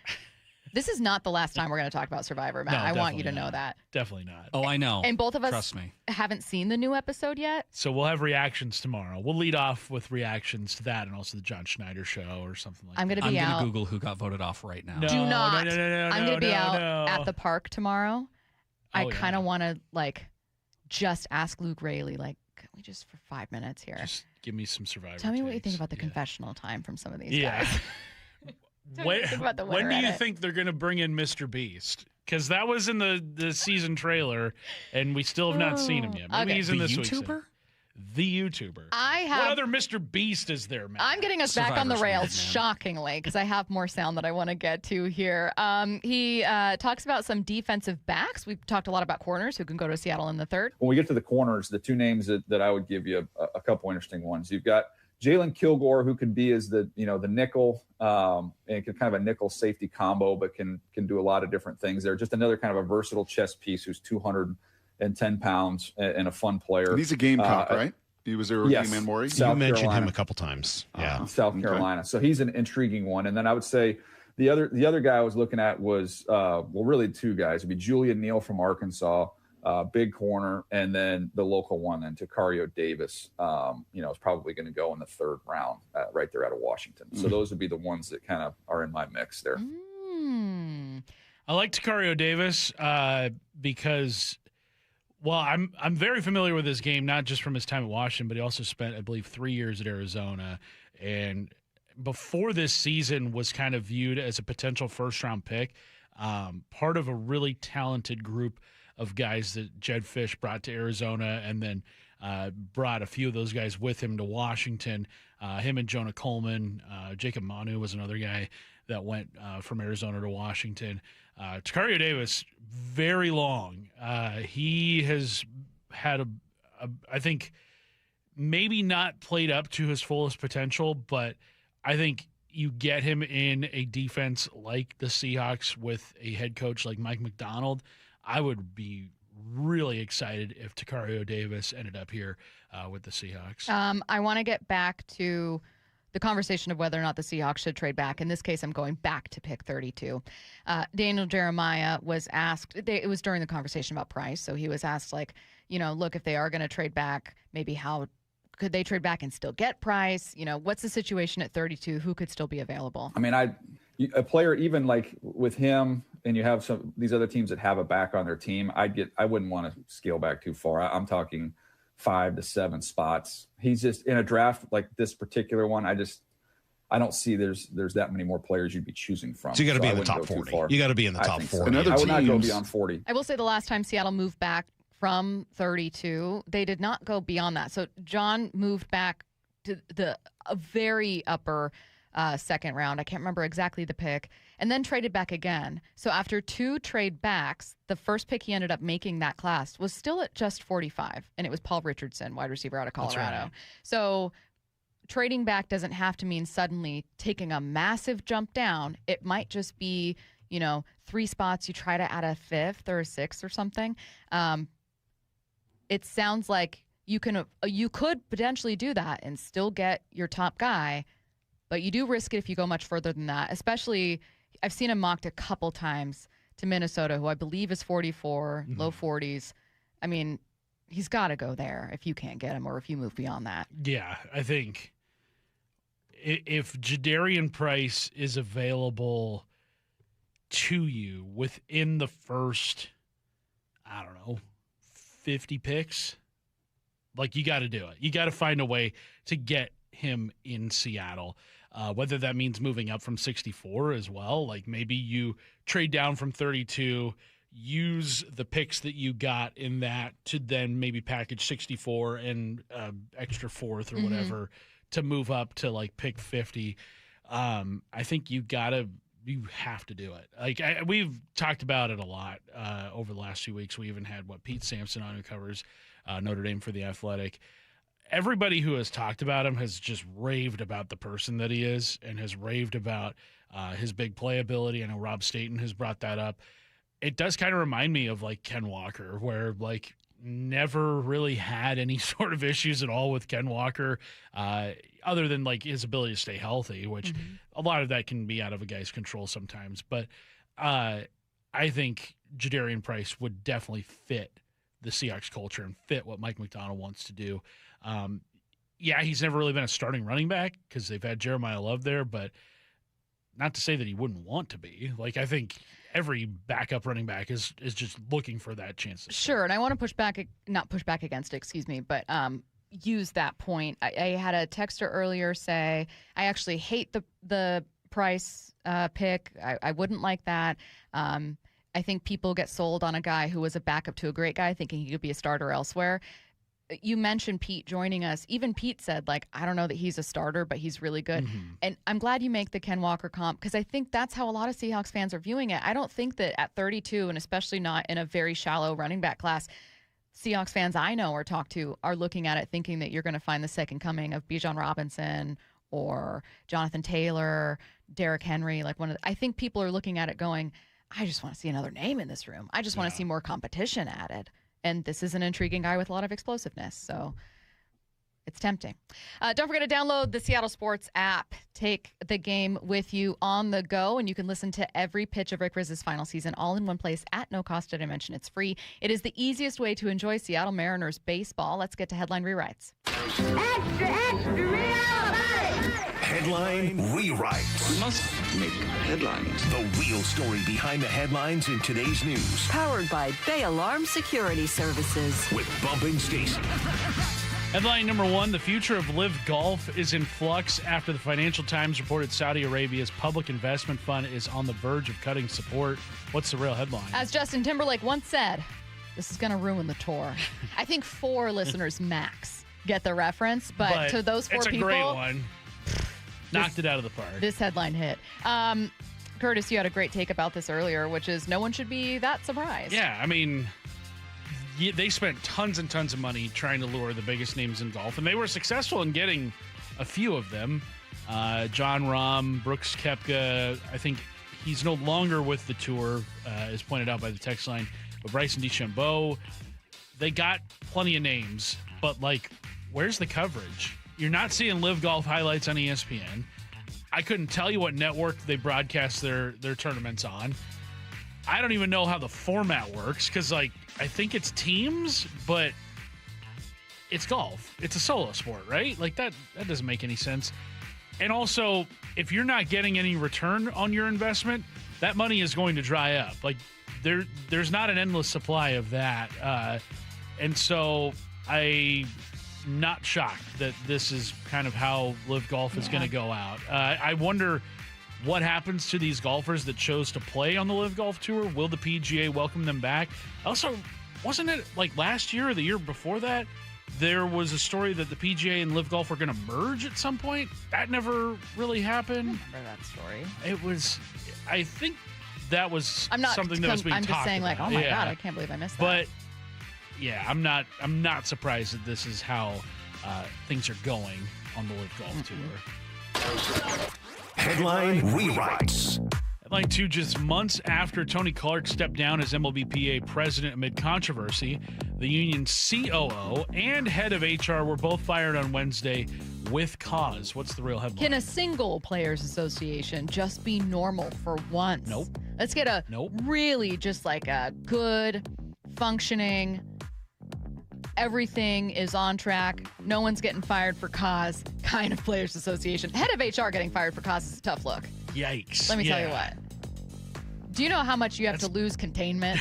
This is not the last time we're going to talk about Survivor, Matt. No, I want you to know that. Definitely not. Oh, I know. And both of us Trust me. haven't seen the new episode yet. So we'll have reactions tomorrow. We'll lead off with reactions to that and also the John Schneider show or something like that. I'm going to Google who got voted off right now. No, Do not. No, I'm going to be out no. at the park tomorrow. I Oh, kind of want to, just ask Luke Raley, can we just for 5 minutes here? Just give me some Survivor Tell me what you takes. think about the confessional time from some of these Yeah. guys. When the when winner do you edit. think they're going to bring in Mr. Beast? Because that was in the season trailer, and we still have not seen him yet. Maybe Okay. he's in The this week's. YouTuber? The YouTuber. I What have. other Mr. Beast is there, man? I'm getting us back on the Survivor's rails, weird, man. shockingly, because I have more sound that I want to get to here. He talks about some defensive backs. We've talked a lot about corners who can go to Seattle in the third. When we get to the corners, the two names that I would give you a couple interesting ones. You've got Jalen Kilgore, who could be as the nickel and kind of a nickel safety combo, but can do a lot of different things there. Just another kind of a versatile chess piece who's 210 pounds and a fun player. And he's a Gamecock, right? He was there with yes, Game Maury. South You mentioned Carolina. him a couple times. Yeah. South Carolina. So he's an intriguing one. And then I would say the other guy I was looking at was really two guys. It'd be Julian Neal from Arkansas, big corner, and then the local one, then Takario Davis. Is probably going to go in the third round, right there out of Washington. So those would be the ones that kind of are in my mix there. I like Takario Davis because Well, I'm very familiar with his game, not just from his time at Washington, but he also spent, I believe, 3 years at Arizona. And before this season was kind of viewed as a potential first-round pick, part of a really talented group of guys that Jed Fish brought to Arizona and then brought a few of those guys with him to Washington. Him and Jonah Coleman, Jacob Manu was another guy that went from Arizona to Washington. Tacario Davis, very long. He has had I think, maybe not played up to his fullest potential, but I think you get him in a defense like the Seahawks with a head coach like Mike McDonald. I would be really excited if Tacario Davis ended up here with the Seahawks. I want to get back to the conversation of whether or not the Seahawks should trade back. In this case, I'm going back to pick 32. Daniel Jeremiah was asked, it was during the conversation about Price, so he was asked, like, look, if they are going to trade back, maybe how could they trade back and still get Price? What's the situation at 32? Who could still be available? I mean, a player even like with him, and you have these other teams that have a back on their team, I wouldn't want to scale back too far. I'm talking 5 to 7 spots. He's just in a draft like this particular one. I don't see there's that many more players you'd be choosing from. So you got to be in the top 40. You got to be in the top 40. So. I would not go beyond 40. I will say the last time Seattle moved back from 32, they did not go beyond that. So John moved back to a very upper second round. I can't remember exactly the pick, and then traded back again. So after 2 trade backs, the first pick he ended up making that class was still at just 45, and it was Paul Richardson, wide receiver out of Colorado. Right. So trading back doesn't have to mean suddenly taking a massive jump down. It might just be, 3 spots you try to add a 5th or a 6th or something. It sounds like you could potentially do that and still get your top guy, but you do risk it if you go much further than that. Especially, I've seen him mocked a couple times to Minnesota, who I believe is 44, low 40s. I mean, he's got to go there if you can't get him or if you move beyond that. Yeah, I think if Jadarian Price is available to you within the first, 50 picks, like, you got to do it. You got to find a way to get him in Seattle, whether that means moving up from 64 as well. Like, maybe you trade down from 32, use the picks that you got in that to then maybe package 64 and extra 4th or whatever to move up to like pick 50. I think you have to do it. Like, we've talked about it a lot over the last few weeks. We even had Pete Sampson on, who covers Notre Dame for The Athletic. Everybody who has talked about him has just raved about the person that he is and has raved about his big playability. I know Rob Staten has brought that up. It does kind of remind me of like Ken Walker, where like never really had any sort of issues at all with Ken Walker, other than like his ability to stay healthy, which a lot of that can be out of a guy's control sometimes. But I think Jadarian Price would definitely fit the Seahawks culture and fit what Mike McDonald wants to do. He's never really been a starting running back because they've had Jeremiah Love there, but not to say that he wouldn't want to be. Like, I think every backup running back is just looking for that chance. Sure, and I want to not push back against it, but use that point. I had a texter earlier say, I actually hate the Price pick. I wouldn't like that. I think people get sold on a guy who was a backup to a great guy thinking he could be a starter elsewhere. You mentioned Pete joining us. Even Pete said, like, I don't know that he's a starter, but he's really good. And I'm glad you make the Ken Walker comp, because I think that's how a lot of Seahawks fans are viewing it. I don't think that at 32, and especially not in a very shallow running back class, Seahawks fans I know or talk to are looking at it thinking that you're going to find the second coming of Bijan Robinson or Jonathan Taylor, Derrick Henry. I think people are looking at it going, I just want to see another name in this room. I just want to see more competition added. And this is an intriguing guy with a lot of explosiveness, so it's tempting. Don't forget to download the Seattle Sports app. Take the game with you on the go, and you can listen to every pitch of Rick Rizz's final season all in one place at no cost. Did I mention it's free? It is the easiest way to enjoy Seattle Mariners baseball. Let's get to headline rewrites. Extra, extra, rewrite! Headline rewrites. We must make headlines. The real story behind the headlines in today's news. Powered by Bay Alarm Security Services. With Bump and Stacy. Headline number one, the future of live golf is in flux after the Financial Times reported Saudi Arabia's public investment fund is on the verge of cutting support. What's the real headline? As Justin Timberlake once said, this is going to ruin the tour. I think 4 listeners max get the reference, but to those 4 people. It's a great one. Knocked it out of the park. This headline hit. Curtis, you had a great take about this earlier, which is no one should be that surprised. Yeah, I mean, they spent tons and tons of money trying to lure the biggest names in golf, and they were successful in getting a few of them. John Rahm, Brooks Koepka, I think he's no longer with the tour, as pointed out by the text line. But Bryson DeChambeau, they got plenty of names, but, like, where's the coverage? You're not seeing live golf highlights on ESPN. I couldn't tell you what network they broadcast their tournaments on. I don't even know how the format works because, like, I think it's teams, but it's golf. It's a solo sport, right? Like, that doesn't make any sense. And also, if you're not getting any return on your investment, that money is going to dry up. Like, there's not an endless supply of that. And so I'm not shocked that this is kind of how live golf is going to go out. I wonder what happens to these golfers that chose to play on the live golf tour. Will the PGA welcome them back? Also, wasn't it like last year or the year before that, there was a story that the PGA and live golf were going to merge at some point? That never really happened. I remember that story. It was, I think that was something that was being talked about. I'm just saying, like, oh my God, I can't believe I missed that. But yeah, I'm not surprised that this is how things are going on the live golf tour. Headline rewrites. Headline 2, just months after Tony Clark stepped down as MLBPA president amid controversy, the union's COO and head of HR were both fired on Wednesday with cause. What's the real headline? Can a single players association just be normal for once? Nope. Let's get a really just like a good, functioning, everything is on track, no one's getting fired for cause kind of players association. Head of HR getting fired for cause is a tough look. Yikes. Let me tell you what. Do you know how much you have to lose containment?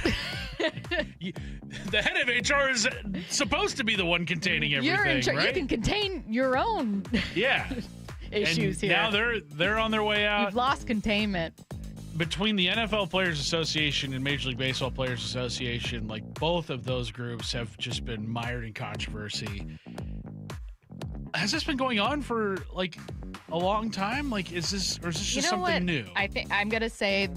The head of HR is supposed to be the one containing everything, You're in right? You can contain your own issues and here. Now they're on their way out. You've lost containment. Between the NFL Players Association and Major League Baseball Players Association, like, both of those groups have just been mired in controversy. Has this been going on for, like, a long time? Like, is this just something new? I think I'm going to say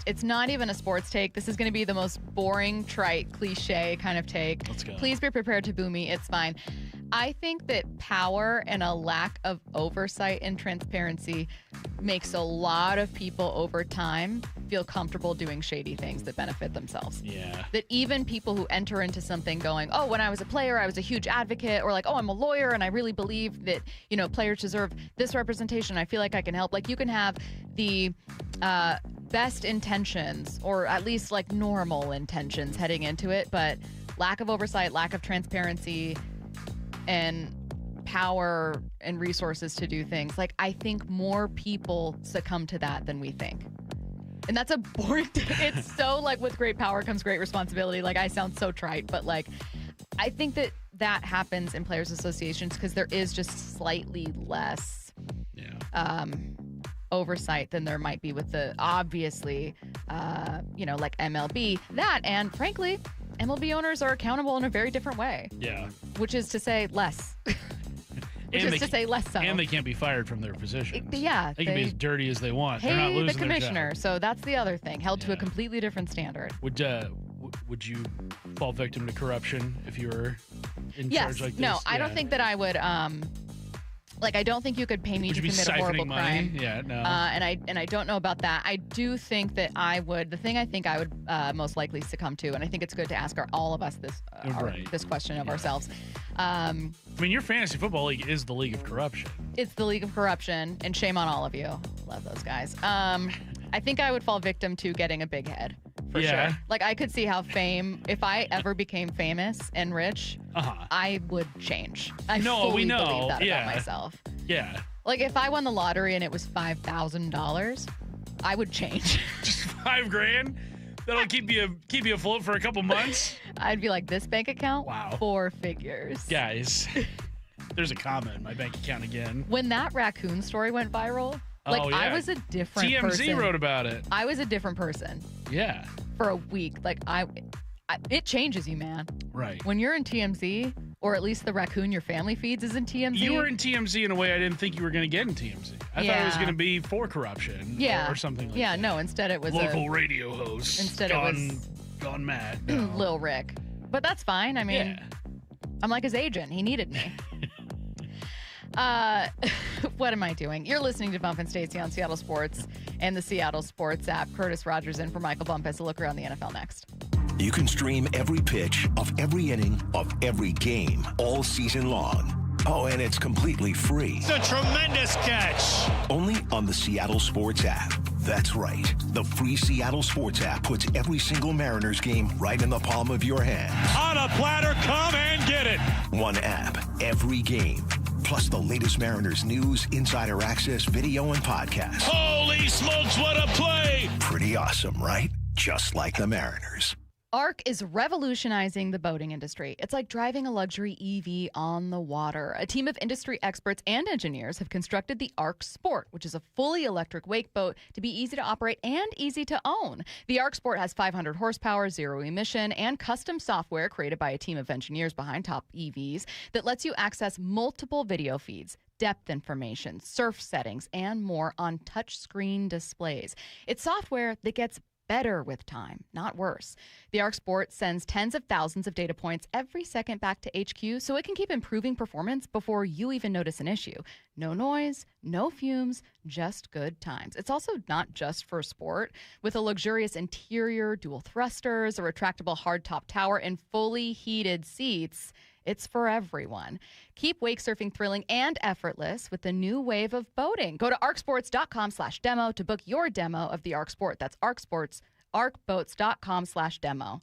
it's not even a sports take. This is going to be the most boring, trite, cliche kind of take. Let's go. Please be prepared to boo me. It's fine. I think that power and a lack of oversight and transparency makes a lot of people over time feel comfortable doing shady things that benefit themselves. Yeah. That even people who enter into something going, oh, when I was a player, I was a huge advocate, or like, oh, I'm a lawyer and I really believe that, you know, players deserve this representation. I feel like I can help. Like, you can have the best intentions, or at least like normal intentions heading into it, but lack of oversight, lack of transparency, and power and resources to do things. Like, I think more people succumb to that than we think. And that's a boring thing. It's so, like, with great power comes great responsibility. Like, I sound so trite, but, like, I think that happens in players associations because there is just slightly less oversight than there might be with the, obviously, like MLB. That, and frankly, MLB owners are accountable in a very different way. Yeah. Which is to say less. Say less so. And they can't be fired from their positions. They can be as dirty as they want. They're not losing the commissioner. their job. So that's the other thing, held to a completely different standard. Would you fall victim to corruption if you were in charge like this? No, I don't think that I would. I don't think you could pay me to commit a horrible crime. Yeah, no. And I don't know about that. I do think that I would. The thing I think I would most likely succumb to, and I think it's good to ask all of us this question of ourselves. I mean, your fantasy football league is the league of corruption. It's the league of corruption, and shame on all of you. Love those guys. I think I would fall victim to getting a big head. For sure. Like, I could see how if I ever became famous and rich, I would change. I fully believe that about myself. Yeah. Like, if I won the lottery and it was $5,000, I would change. Just $5,000? That'll keep you afloat for a couple months? I'd be like, this bank account? Wow. 4 figures. Guys, there's a comment in my bank account again. When that raccoon story went viral, I was a different person. TMZ wrote about it. I was a different person. Yeah. For a week. It changes you, man. Right. When you're in TMZ, or at least the raccoon your family feeds is in TMZ. You were in TMZ in a way I didn't think you were going to get in TMZ. I thought it was going to be for corruption or something like that. Yeah, no, instead it was local radio host. Instead it was gone mad. No. Lil Rick. But that's fine. I mean, I'm like his agent. He needed me. What am I doing? You're listening to Bump and Stacy on Seattle Sports and the Seattle Sports app. Curtis Rogers in for Michael Bump as a look around the NFL next. You can stream every pitch of every inning of every game all season long. Oh, and it's completely free. It's a tremendous catch. Only on the Seattle Sports app. That's right. The free Seattle Sports app puts every single Mariners game right in the palm of your hand. On a platter, come and get it. One app, every game. Plus the latest Mariners news, insider access, video, and podcast. Holy smokes, what a play! Pretty awesome, right? Just like the Mariners. ARC is revolutionizing the boating industry. It's like driving a luxury EV on the water. A team of industry experts and engineers have constructed the ARC Sport, which is a fully electric wake boat to be easy to operate and easy to own. The ARC Sport has 500 horsepower, zero emission, and custom software created by a team of engineers behind top EVs that lets you access multiple video feeds, depth information, surf settings, and more on touchscreen displays. It's software that gets better with time, not worse. The ARC Sport sends tens of thousands of data points every second back to HQ so it can keep improving performance before you even notice an issue. No noise, no fumes, just good times. It's also not just for sport. With a luxurious interior, dual thrusters, a retractable hardtop tower, and fully heated seats, it's for everyone. Keep wake surfing thrilling and effortless with the new wave of boating. Go to arcsports.com/demo to book your demo of the ARC Sport. That's arcboats.com/demo.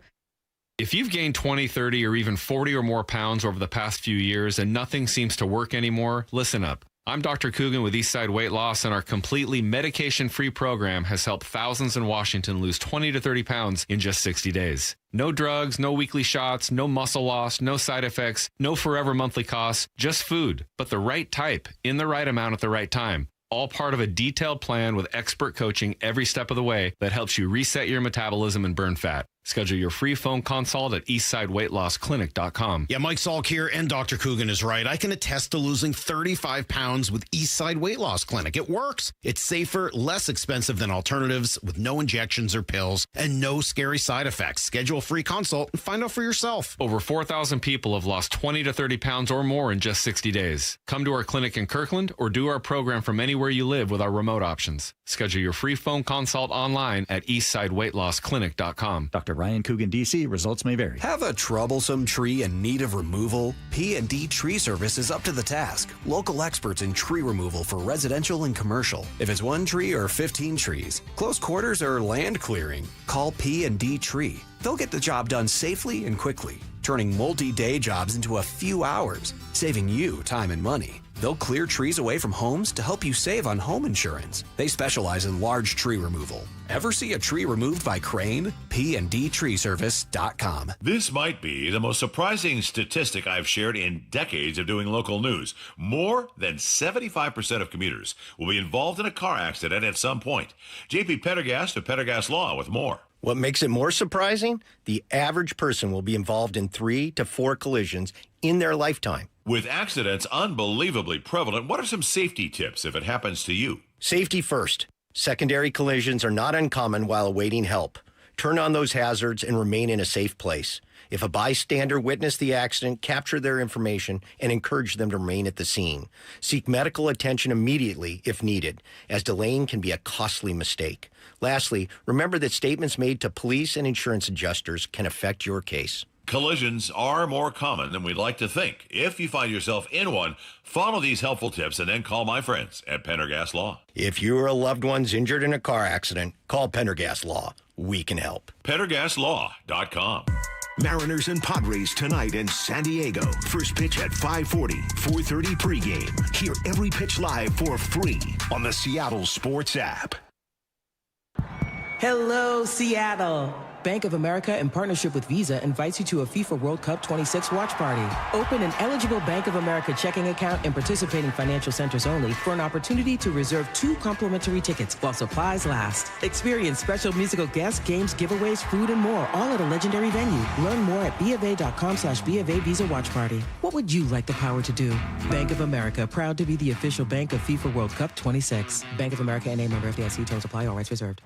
If you've gained 20, 30, or even 40 or more pounds over the past few years and nothing seems to work anymore, listen up. I'm Dr. Coogan with Eastside Weight Loss, and our completely medication-free program has helped thousands in Washington lose 20 to 30 pounds in just 60 days. No drugs, no weekly shots, no muscle loss, no side effects, no forever monthly costs, just food, but the right type, in the right amount at the right time. All part of a detailed plan with expert coaching every step of the way that helps you reset your metabolism and burn fat. Schedule your free phone consult at eastsideweightlossclinic.com. Yeah, Mike Salk here, and Dr. Coogan is right. I can attest to losing 35 pounds with Eastside Weight Loss Clinic. It works. It's safer, less expensive than alternatives, with no injections or pills, and no scary side effects. Schedule a free consult and find out for yourself. Over 4,000 people have lost 20 to 30 pounds or more in just 60 days. Come to our clinic in Kirkland or do our program from anywhere you live with our remote options. Schedule your free phone consult online at eastsideweightlossclinic.com. Dr. Ryan Coogan, D.C. Results may vary. Have a troublesome tree in need of removal? P&D Tree Service is up to the task. Local experts in tree removal for residential and commercial. If it's 1 tree or 15 trees, close quarters or land clearing, call P&D Tree. They'll get the job done safely and quickly, turning multi-day jobs into a few hours, saving you time and money. They'll clear trees away from homes to help you save on home insurance. They specialize in large tree removal. Ever see a tree removed by crane? PNDTreeService.com. This might be the most surprising statistic I've shared in decades of doing local news. More than 75% of commuters will be involved in a car accident at some point. JP Pendergast of Pendergast Law with more. What makes it more surprising? The average person will be involved in 3 to 4 collisions in their lifetime. With accidents unbelievably prevalent, what are some safety tips if it happens to you? Safety first. Secondary collisions are not uncommon while awaiting help. Turn on those hazards and remain in a safe place. If a bystander witnessed the accident, capture their information and encourage them to remain at the scene. Seek medical attention immediately if needed, as delaying can be a costly mistake. Lastly, remember that statements made to police and insurance adjusters can affect your case. Collisions are more common than we'd like to think. If you find yourself in one, follow these helpful tips and then call my friends at Pendergast Law. If you or a loved one's injured in a car accident, call Pendergast Law. We can help. PendergastLaw.com. Mariners and Padres tonight in San Diego. First pitch at 5:40, 4:30 pregame. Hear every pitch live for free on the Seattle Sports app. Hello, Seattle. Bank of America, in partnership with Visa, invites you to a FIFA World Cup 26 watch party. Open an eligible Bank of America checking account in participating financial centers only for an opportunity to reserve 2 complimentary tickets while supplies last. Experience special musical guests, games, giveaways, food, and more, all at a legendary venue. Learn more at BofA.com/BofA Visa Watch Party. What would you like the power to do? Bank of America, proud to be the official bank of FIFA World Cup 26. Bank of America and a member of FDIC. Terms apply. All rights reserved.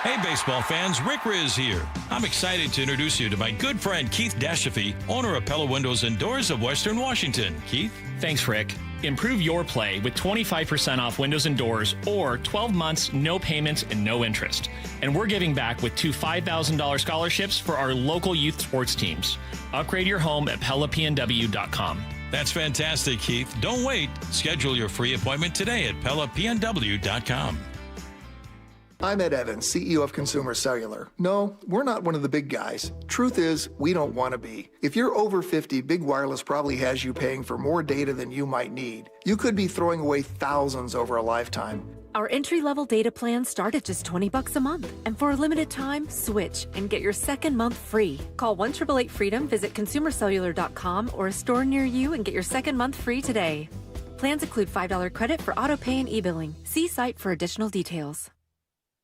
Hey, baseball fans, Rick Riz here. I'm excited to introduce you to my good friend Keith Dashafy, owner of Pella Windows and Doors of Western Washington. Keith? Thanks, Rick. Improve your play with 25% off windows and doors or 12 months, no payments, and no interest. And we're giving back with 2 $5,000 scholarships for our local youth sports teams. Upgrade your home at PellaPNW.com. That's fantastic, Keith. Don't wait. Schedule your free appointment today at PellaPNW.com. I'm Ed Evans, CEO of Consumer Cellular. No, we're not one of the big guys. Truth is, we don't want to be. If you're over 50, Big Wireless probably has you paying for more data than you might need. You could be throwing away thousands over a lifetime. Our entry-level data plans start at just $20 a month. And for a limited time, switch and get your second month free. Call 1-888-FREEDOM, visit consumercellular.com or a store near you and get your second month free today. Plans include $5 credit for auto pay and e-billing. See site for additional details.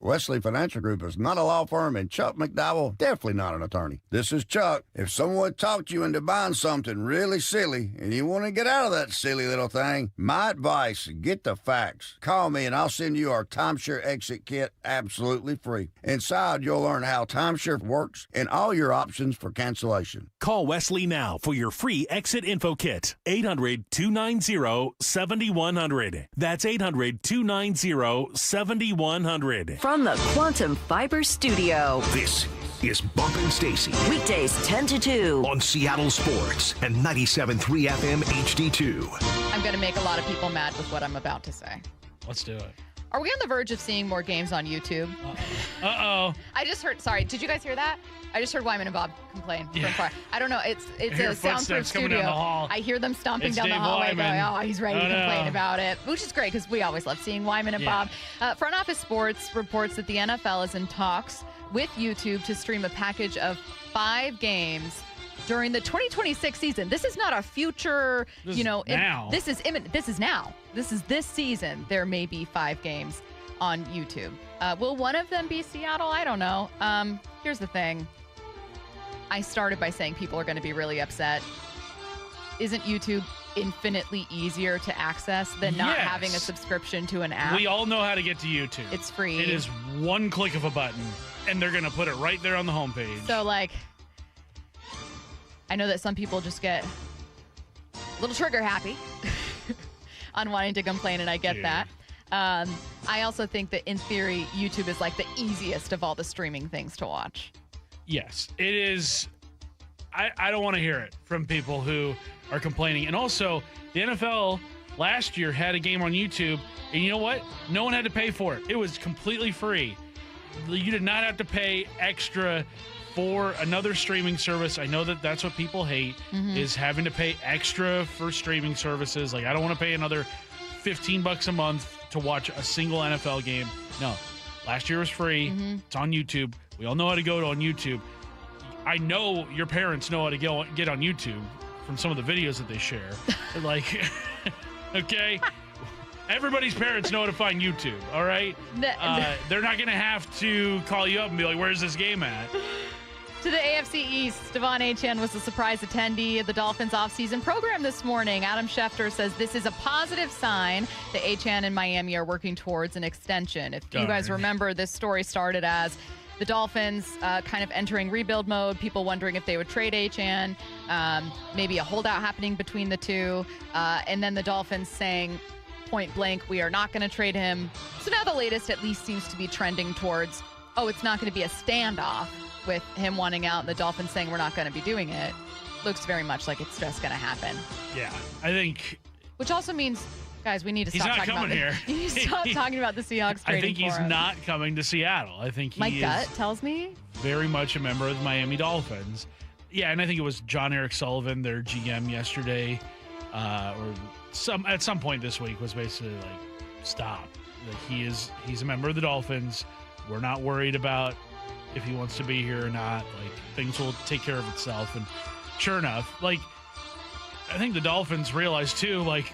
Wesley Financial Group is not a law firm, and Chuck McDowell definitely not an attorney. This is Chuck. If someone talked you into buying something really silly and you want to get out of that silly little thing, my advice, get the facts. Call me and I'll send you our timeshare exit kit absolutely free. Inside, you'll learn how timeshare works and all your options for cancellation. Call Wesley now for your free exit info kit. 800-290-7100. That's 800-290-7100. From the Quantum Fiber Studio. This is Bump Stacy. Weekdays 10 to 2. On Seattle Sports and 97.3 FM HD2. I'm going to make a lot of people mad with what I'm about to say. Let's do it. Are we on the verge of seeing more games on YouTube? Uh-oh. I just heard, sorry, did you guys hear that? I just heard Wyman and Bob complain from far. I don't know, it's a soundproof studio. Down the hall. I hear them stomping It's down Dave the hallway Wyman. going, oh, he's ready to complain no. about it, which is great because we always love seeing Wyman and Bob. Front Office Sports reports that the NFL is in talks with YouTube to stream a package of 5 games during the 2026 season. This is not a future, This is now. This is imminent. This is now. This is this season. There may be 5 games on YouTube. Will one of them be Seattle? I don't know. Here's the thing. I started by saying people are going to be really upset. Isn't YouTube infinitely easier to access than not having a subscription to an app? We all know how to get to YouTube. It's free. It is one click of a button, and they're going to put it right there on the homepage. So, like, I know that some people just get a little trigger happy on wanting to complain, and I get that. I also think that in theory, YouTube is like the easiest of all the streaming things to watch. Yes, it is. I don't want to hear it from people who are complaining. And also, the NFL last year had a game on YouTube, and you know what? No one had to pay for it. It was completely free. You did not have to pay extra for another streaming service. I know that that's what people hate, is having to pay extra for streaming services. Like, I don't want to pay another $15 a month to watch a single NFL game. No, last year was free. It's on YouTube. We all know how to go on YouTube. I know your parents know how to get on YouTube from some of the videos that they share. Like, okay, everybody's parents know how to find YouTube. All right, they're not gonna have to call you up and be like, "Where's this game at?" To the AFC East, Devon Achane was a surprise attendee of the Dolphins offseason program this morning. Adam Schefter says this is a positive sign that Achane and Miami are working towards an extension. If you guys remember, this story started as the Dolphins kind of entering rebuild mode, people wondering if they would trade Achane, maybe a holdout happening between the two, and then the Dolphins saying point blank, we are not going to trade him. So now the latest at least seems to be trending towards, oh, it's not going to be a standoff with him wanting out and the Dolphins saying we're not going to be doing it. Looks very much like it's just going to happen. Yeah, I think. Which also means, guys, we need to stop talking about here. You need to stop talking about the Seahawks trading I think he's for him. not coming to Seattle. I think My he gut is tells me very much a member of the Miami Dolphins. Yeah, and I think it was John Eric Sullivan, their GM yesterday, or at some point this week was basically like, stop. Like he's a member of the Dolphins. We're not worried about if he wants to be here or not. Like, things will take care of itself. And sure enough, like, I think the Dolphins realize too, like,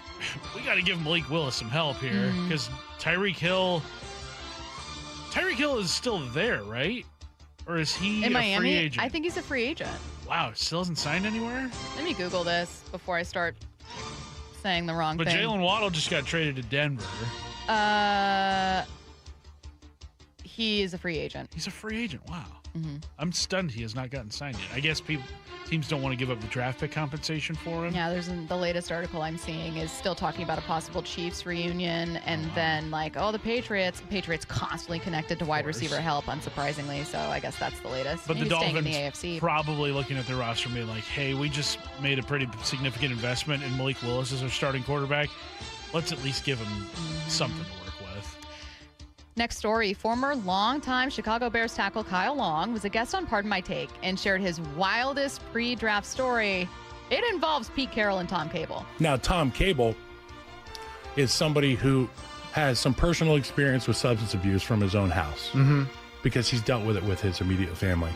we got to give Malik Willis some help here because Tyreek Hill is still there, right? Or is he in a Miami? free agent? I think he's a free agent. Wow, still hasn't signed anywhere? Let me Google this before I start saying the wrong But thing. Jalen Waddle just got traded to Denver. He is a free agent. He's a free agent. Wow. I'm stunned he has not gotten signed yet. I guess teams don't want to give up the draft pick compensation for him. Yeah, the latest article I'm seeing is still talking about a possible Chiefs reunion, and then the Patriots constantly connected to wide receiver help, unsurprisingly. So I guess that's the latest. But Maybe the staying Dolphins in the AFC. probably looking at their roster and being like, hey, we just made a pretty significant investment in Malik Willis as our starting quarterback. Let's at least give him something to work with. Next story, former longtime Chicago Bears tackle Kyle Long was a guest on Pardon My Take and shared his wildest pre-draft story. It involves Pete Carroll and Tom Cable. Now, Tom Cable is somebody who has some personal experience with substance abuse from his own house because he's dealt with it with his immediate family.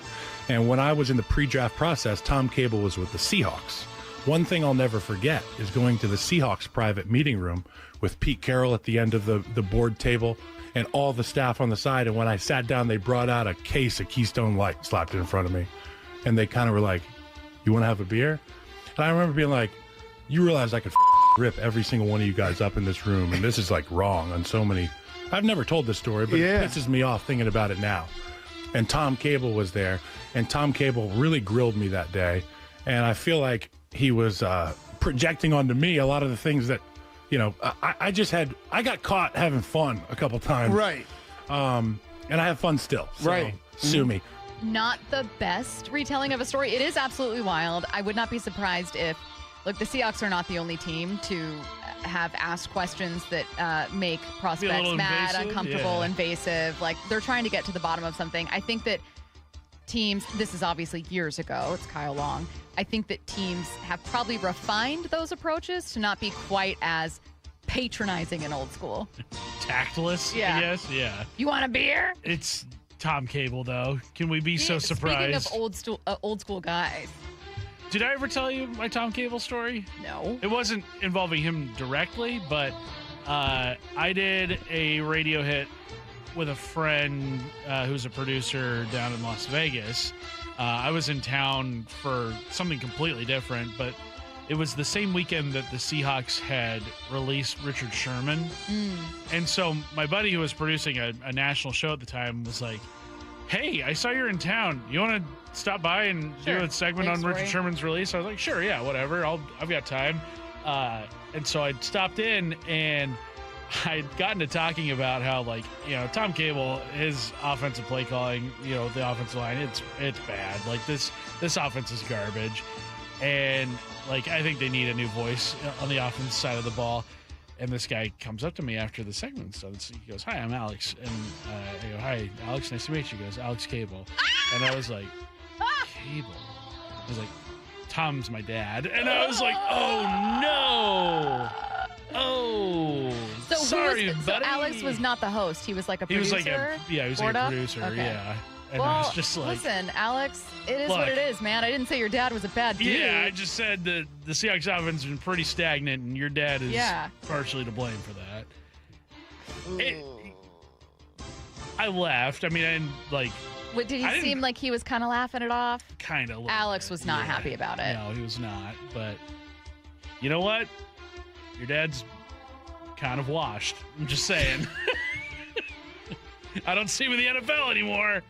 And when I was in the pre-draft process, Tom Cable was with the Seahawks. One thing I'll never forget is going to the Seahawks private meeting room with Pete Carroll at the end of the board table and all the staff on the side. And when I sat down, they brought out a case of Keystone Light, slapped it in front of me. And they kind of were like, you want to have a beer? And I remember being like, you realize I could rip every single one of you guys up in this room. And this is like wrong on so many. I've never told this story, but it pisses me off thinking about it now. And Tom Cable was there. And Tom Cable really grilled me that day. And I feel like he was projecting onto me a lot of the things that, I got caught having fun a couple times. Right. And I have fun still. So right. Sue me. Not the best retelling of a story. It is absolutely wild. I would not be surprised if, look, the Seahawks are not the only team to have asked questions that make prospects mad, uncomfortable, invasive. Like, they're trying to get to the bottom of something. I think that teams, this is obviously years ago, it's Kyle Long. I think that teams have probably refined those approaches to not be quite as patronizing and old school. Tactless, Yeah. I guess. Yeah. You want a beer? It's Tom Cable, though. Can we be so surprised? Speaking of old school guys. Did I ever tell you my Tom Cable story? No. It wasn't involving him directly, but I did a radio hit with a friend who's a producer down in Las Vegas. I was in town for something completely different, but it was the same weekend that the Seahawks had released Richard Sherman. And so my buddy who was producing a national show at the time was like, hey, I saw you're in town. You want to stop by and do a segment on Richard Sherman's release? I was like, sure, yeah, whatever. I've got time. And so I stopped in, and I'd gotten to talking about how, like, Tom Cable, his offensive play calling, the offensive line, it's bad. Like, this offense is garbage. And, like, I think they need a new voice on the offense side of the ball. And this guy comes up to me after the segment. So he goes, hi, I'm Alex. And I go, hi, Alex, nice to meet you. He goes, Alex Cable. And I was like, Cable? I was like, Tom's my dad. And I was like, oh, no. Oh, So sorry, buddy. So Alex was not the host. He was like a producer? He was like a producer, Okay. yeah. And well, I was just like, listen, Alex, it is what it is, man. I didn't say your dad was a bad dude. yeah, I just said that the Seahawks offense has been pretty stagnant, and your dad is partially to blame for that. I laughed. I mean, I didn't, like... What, did he seem like he was kind of laughing it off? Kind of. Alex was not happy about it. No, he was not. But you know what? Your dad's kind of washed. I'm just saying. I don't see him in the NFL anymore.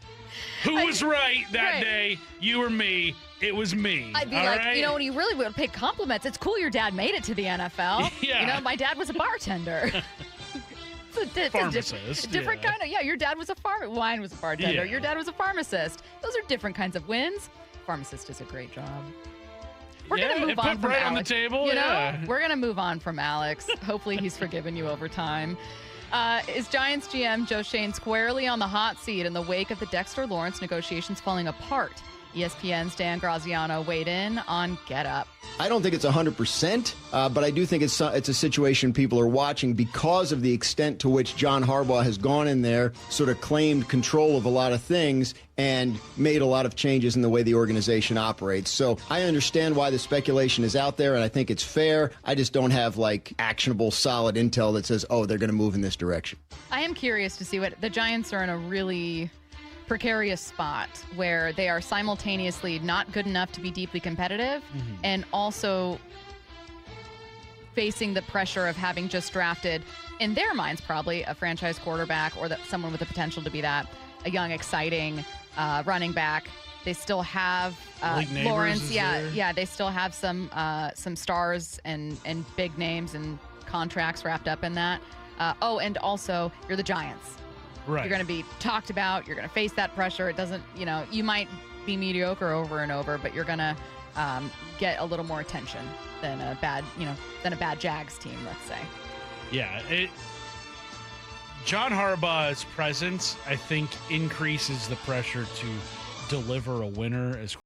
Who was right that day? You or me? It was me. I'd be like, when you really would pay compliments, it's cool your dad made it to the NFL. Yeah. My dad was a bartender. Pharmacist. Different kind of, your dad was a wine was a bartender. Yeah. Your dad was a pharmacist. Those are different kinds of wins. Pharmacist is a great job. We're going to move on from right Alex. on the table. We're going to move on from Alex. Hopefully he's forgiven you over time. Is Giants GM Joe Shane squarely on the hot seat in the wake of the Dexter Lawrence negotiations falling apart? ESPN's Dan Graziano weighed in on Get Up. I don't think it's 100%, but I do think it's a situation people are watching because of the extent to which John Harbaugh has gone in there, sort of claimed control of a lot of things, and made a lot of changes in the way the organization operates. So I understand why the speculation is out there, and I think it's fair. I just don't have, actionable, solid intel that says, oh, they're going to move in this direction. I am curious to see what the Giants are in a really precarious spot where they are simultaneously not good enough to be deeply competitive and also facing the pressure of having just drafted, in their minds probably, a franchise quarterback or someone with the potential to be that, a young, exciting running back. They still have Lawrence. Yeah, they still have some stars and big names and contracts wrapped up in that. And also you're the Giants. Right. You're going to be talked about. You're going to face that pressure. It doesn't, you might be mediocre over and over, but you're going to get a little more attention than a bad Jags team, let's say. Yeah. John Harbaugh's presence, I think, increases the pressure to deliver a winner as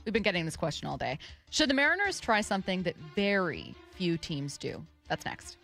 We've been getting this question all day. Should the Mariners try something that very few teams do? That's next.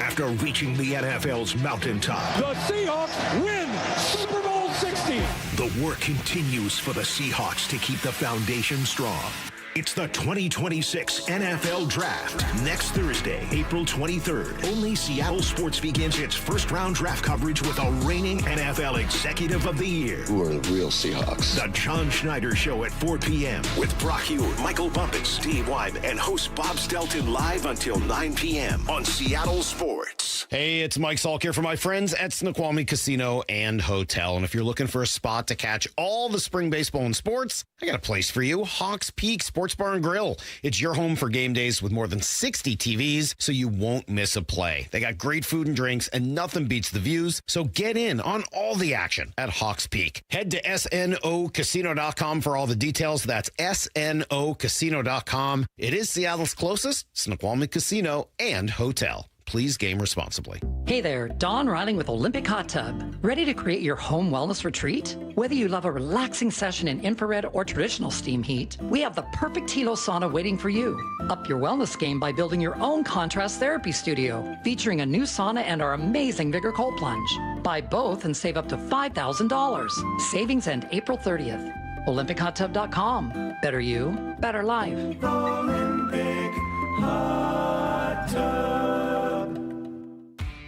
After reaching the NFL's mountaintop, The Seahawks win Super Bowl 60. the work continues for the Seahawks to keep the foundation strong. It's the 2026 NFL Draft. Next Thursday, April 23rd. Only Seattle Sports begins its first-round draft coverage with a reigning NFL Executive of the Year. Who are the real Seahawks? The John Schneider Show at 4 p.m. with Brock Hewitt, Michael Bumpus, Steve Wyman, and host Bob Stelton live until 9 p.m. on Seattle Sports. Hey, it's Mike Salk here for my friends at Snoqualmie Casino and Hotel. And if you're looking for a spot to catch all the spring baseball and sports, I got a place for you. Hawks Peak Sports Bar and Grill. It's your home for game days with more than 60 TVs, so you won't miss a play. They got great food and drinks, and nothing beats the views, so get in on all the action at Hawks Peak. Head to snocasino.com for all the details. That's snocasino.com. It is Seattle's closest Snoqualmie Casino and Hotel. Please game responsibly. Hey there, Dawn Riding with Olympic Hot Tub. Ready to create your home wellness retreat? Whether you love a relaxing session in infrared or traditional steam heat, we have the perfect Hilo sauna waiting for you. Up your wellness game by building your own contrast therapy studio, featuring a new sauna and our amazing Vigor Cold Plunge. Buy both and save up to $5,000. Savings end April 30th. OlympicHotTub.com. Better you, better life. Olympic Hot Tub.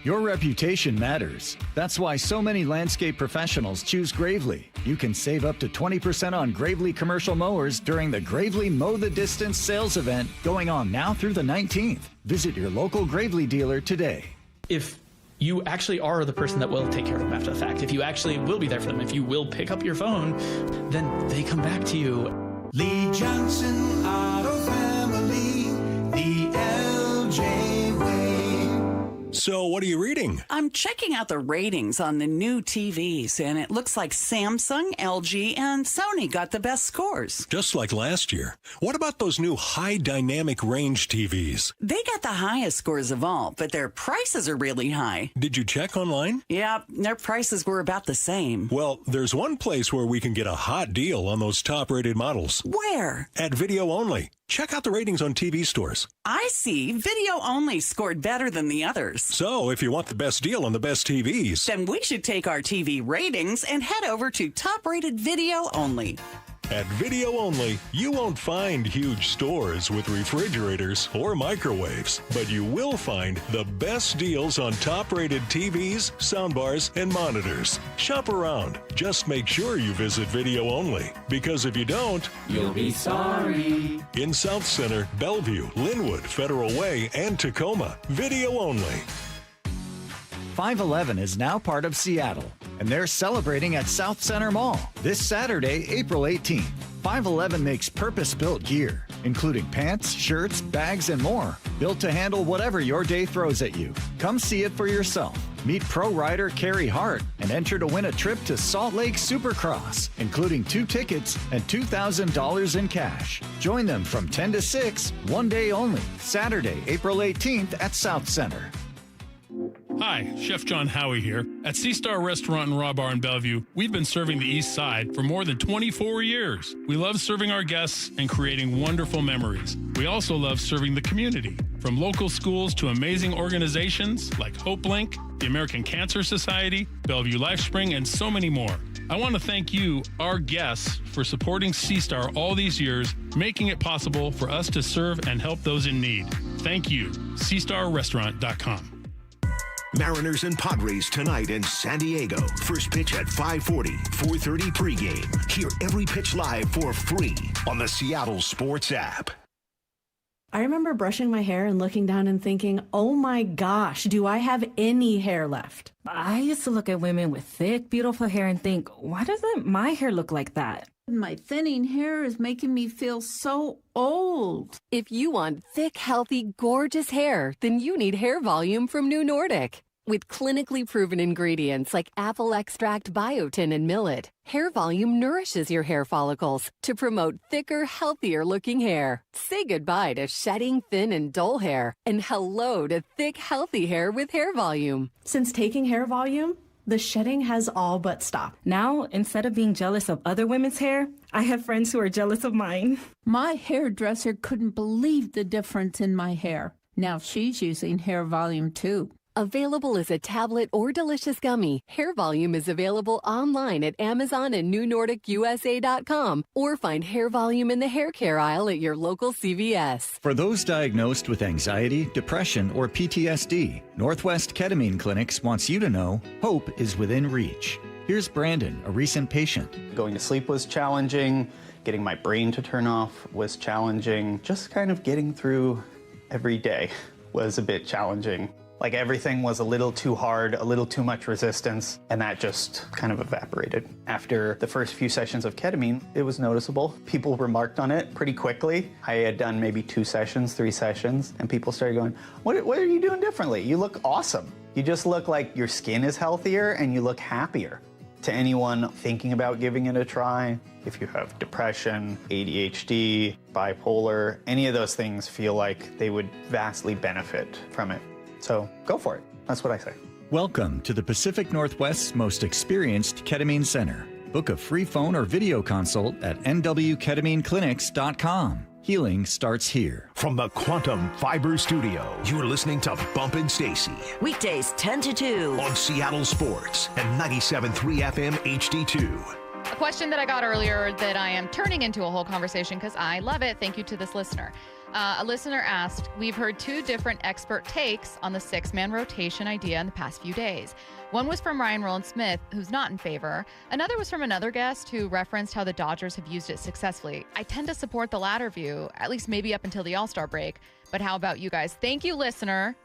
Your reputation matters. That's why so many landscape professionals choose Gravely. You can save up to 20% on Gravely commercial mowers during the Gravely Mow the Distance sales event going on now through the 19th. Visit your local Gravely dealer today. If you actually are the person that will take care of them after the fact, if you actually will be there for them, if you will pick up your phone, then they come back to you. Lee Johnson Auto Family, the LJ way. So, what are you reading? I'm checking out the ratings on the new TVs, and it looks like Samsung, LG, and Sony got the best scores. Just like last year. What about those new high dynamic range TVs? They got the highest scores of all, but their prices are really high. Did you check online? Yeah, their prices were about the same. Well, there's one place where we can get a hot deal on those top-rated models. Where? At Video Only. Check out the ratings on TV stores. I see. Video only scored better than the others. So if you want the best deal on the best TVs, then we should take our TV ratings and head over to top-rated video only. At Video Only, you won't find huge stores with refrigerators or microwaves, but you will find the best deals on top-rated TVs, soundbars, and monitors. Shop around. Just make sure you visit Video Only, because if you don't, You'll be sorry. In South Center, Bellevue, Linwood, Federal Way, and Tacoma, Video Only. 511 is now part of Seattle, and they're celebrating at South Center Mall this Saturday, April 18th. 511 makes purpose-built gear, including pants, shirts, bags, and more, built to handle whatever your day throws at you. Come see it for yourself. Meet pro rider Carrie Hart and enter to win a trip to Salt Lake Supercross, including 2 tickets and $2,000 in cash. Join them from 10 to 6, one day only, Saturday, April 18th at South Center. Hi, Chef John Howie here. At Sea Star Restaurant and Raw Bar in Bellevue, we've been serving the East Side for more than 24 years. We love serving our guests and creating wonderful memories. We also love serving the community, from local schools to amazing organizations like Hope Link, the American Cancer Society, Bellevue LifeSpring, and so many more. I want to thank you, our guests, for supporting Sea Star all these years, making it possible for us to serve and help those in need. Thank you. SeaStarRestaurant.com. Mariners and Padres tonight in San Diego. First pitch at 5:40, 4:30 pregame. Hear every pitch live for free on the Seattle Sports app. I remember brushing my hair and looking down and thinking, oh my gosh, do I have any hair left? I used to look at women with thick, beautiful hair and think, why doesn't my hair look like that? My thinning hair is making me feel so old. If you want thick, healthy, gorgeous hair, then you need Hair Volume from New Nordic. With clinically proven ingredients like apple extract, biotin, and millet, Hair Volume nourishes your hair follicles to promote thicker, healthier-looking hair. Say goodbye to shedding, thin, and dull hair, and hello to thick, healthy hair with Hair Volume. Since taking Hair Volume, the shedding has all but stopped. Now, instead of being jealous of other women's hair, I have friends who are jealous of mine. My hairdresser couldn't believe the difference in my hair. Now she's using Hair Volume too. Available as a tablet or delicious gummy, Hair Volume is available online at Amazon and NewNordicUSA.com, or find Hair Volume in the hair care aisle at your local CVS. For those diagnosed with anxiety, depression, or PTSD, Northwest Ketamine Clinics wants you to know hope is within reach. Here's Brandon, a recent patient. Going to sleep was challenging. Getting my brain to turn off was challenging. Just kind of getting through every day was a bit challenging. Like everything was a little too hard, a little too much resistance, and that just kind of evaporated. After the first few sessions of ketamine, it was noticeable. People remarked on it pretty quickly. I had done maybe 2 sessions, 3 sessions, and people started going, what are you doing differently? You look awesome. You just look like your skin is healthier and you look happier. To anyone thinking about giving it a try, if you have depression, ADHD, bipolar, any of those things feel like they would vastly benefit from it. So go for it. That's what I say. Welcome to the Pacific Northwest's most experienced ketamine center. Book a free phone or video consult at nwketamineclinics.com. Healing starts here. From the Quantum Fiber Studio, you're listening to Bump and Stacy. Weekdays 10 to 2. On Seattle Sports and 97.3 FM HD2. A question that I got earlier that I am turning into a whole conversation because I love it. Thank you to this listener. A listener asked, we've heard 2 different expert takes on the 6-man rotation idea in the past few days. One was from Ryan Roland-Smith, who's not in favor. Another was from another guest who referenced how the Dodgers have used it successfully. I tend to support the latter view, at least maybe up until the All-Star break. But how about you guys? Thank you, listener.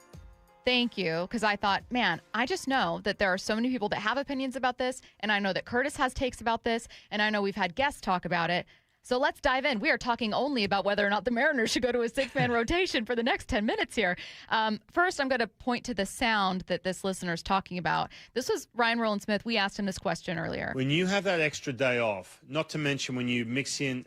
Thank you, because I thought, man, I just know that there are so many people that have opinions about this, and I know that Curtis has takes about this, and I know we've had guests talk about it. So let's dive in. We are talking only about whether or not the Mariners should go to a 6-man rotation for the next 10 minutes here. First, I'm going to point to the sound that this listener is talking about. This was Ryan Roland-Smith. We asked him this question earlier. When you have that extra day off, not to mention when you mix in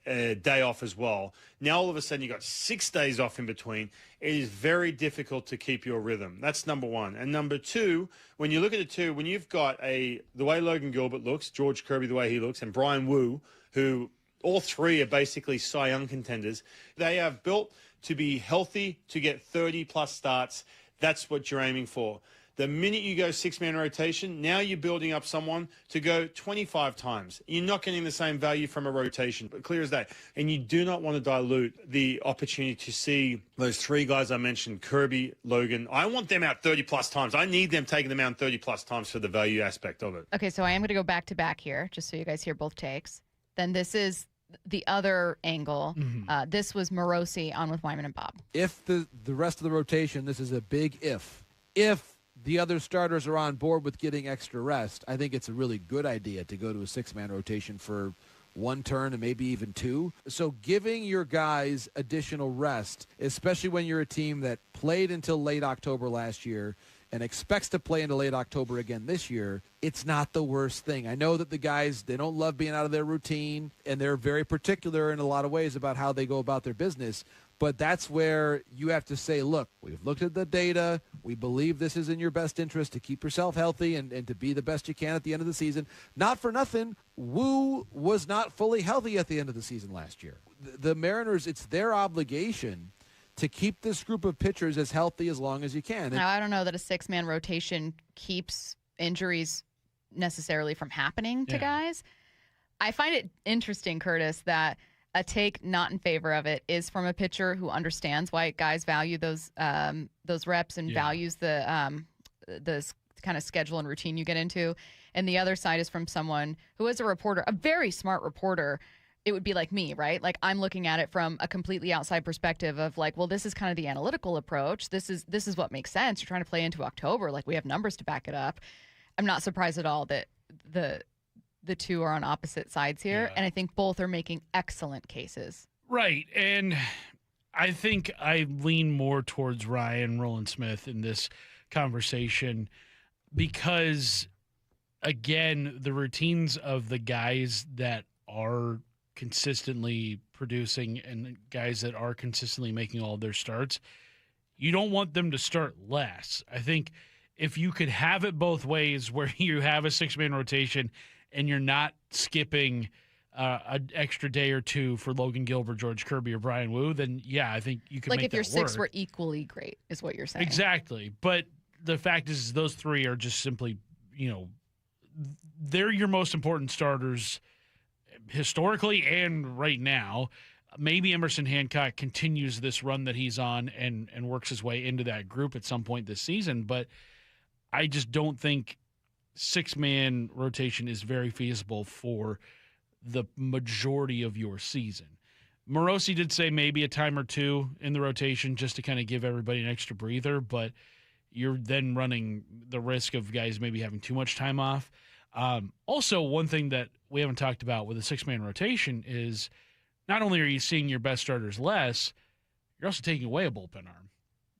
a day off as well, now all of a sudden you've got 6 days off in between. It is very difficult to keep your rhythm. That's number one. And number two, when you look at it too, when you've got the way Logan Gilbert looks, George Kirby the way he looks, and Brian Wu, who All three are basically Cy Young contenders. They are built to be healthy, to get 30-plus starts. That's what you're aiming for. The minute you go six-man rotation, now you're building up someone to go 25 times. You're not getting the same value from a rotation, but clear as day. And you do not want to dilute the opportunity to see those three guys I mentioned, Kirby, Logan. I want them out 30-plus times. I need them taking them out 30-plus times for the value aspect of it. Okay, so I am going to go back to back here, just so you guys hear both takes. Then this is the other angle. This was Morosi on with Wyman and Bob. If the rest of the rotation, this is a big if. If the other starters are on board with getting extra rest, I think it's a really good idea to go to a six-man rotation for one turn and maybe even two. So giving your guys additional rest, especially when you're a team that played until late October last year and expects to play into late October again this year, it's not the worst thing. I know that the guys, they don't love being out of their routine, and they're very particular in a lot of ways about how they go about their business. But that's where you have to say, look, we've looked at the data. We believe this is in your best interest to keep yourself healthy and to be the best you can at the end of the season. Not for nothing, Wu was not fully healthy at the end of the season last year. The Mariners, it's their obligation to keep this group of pitchers as healthy as long as you can. Now, I don't know that a six-man rotation keeps injuries necessarily from happening to guys. I find it interesting, Curtis, that a take not in favor of it is from a pitcher who understands why guys value those reps and values the kind of schedule and routine you get into. And the other side is from someone who is a reporter, a very smart reporter. It would be like me, right? Like, I'm looking at it from a completely outside perspective of like, well, this is kind of the analytical approach. This is what makes sense. You're trying to play into October. Like, we have numbers to back it up. I'm not surprised at all that the two are on opposite sides here, and I think both are making excellent cases. Right, and I think I lean more towards Ryan Roland-Smith in this conversation because, again, the routines of the guys that are consistently producing and guys that are consistently making all of their starts, you don't want them to start less. I think if you could have it both ways where you have a six-man rotation and you're not skipping an extra day or two for Logan Gilbert, George Kirby, or Brian Wu, then, yeah, I think you could make that work. Like if your six were equally great is what you're saying. Exactly. But the fact is those three are just simply, they're your most important starters historically and right now. Maybe Emerson Hancock continues this run that he's on and works his way into that group at some point this season, but I just don't think six-man rotation is very feasible for the majority of your season. Morosi did say maybe a time or two in the rotation just to kind of give everybody an extra breather, but you're then running the risk of guys maybe having too much time off. Also, one thing that we haven't talked about with a six-man rotation is not only are you seeing your best starters less, you're also taking away a bullpen arm.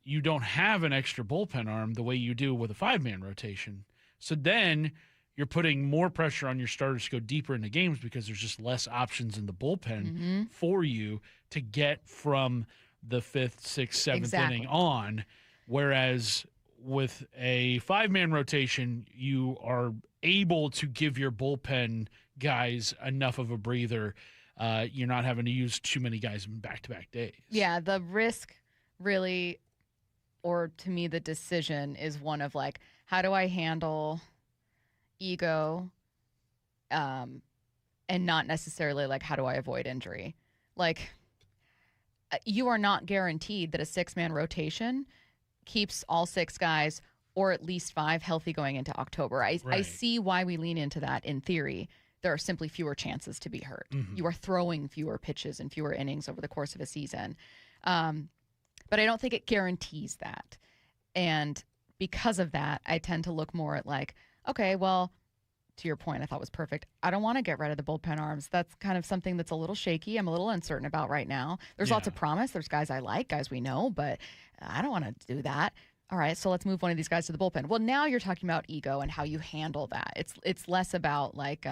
You don't have an extra bullpen arm the way you do with a five-man rotation. So then you're putting more pressure on your starters to go deeper into games because there's just less options in the bullpen for you to get from the fifth, sixth, seventh inning on. Whereas with a five-man rotation, you are able to give your bullpen guys enough of a breather. You're not having to use too many guys in back-to-back days. Yeah, the risk really, or to me the decision, is one of like, how do I handle ego and not necessarily like, how do I avoid injury? Like, you are not guaranteed that a six-man rotation keeps all six guys or at least five healthy going into October. I see why we lean into that in theory. There are simply fewer chances to be hurt. You are throwing fewer pitches and fewer innings over the course of a season. But I don't think it guarantees that. And because of that, I tend to look more at like, okay, well, to your point, I thought was perfect. I don't want to get rid of the bullpen arms. That's kind of something that's a little shaky. I'm a little uncertain about right now. There's lots of promise. There's guys I like, guys we know, but I don't want to do that. All right, so let's move one of these guys to the bullpen. Well, now you're talking about ego and how you handle that. It's less about like,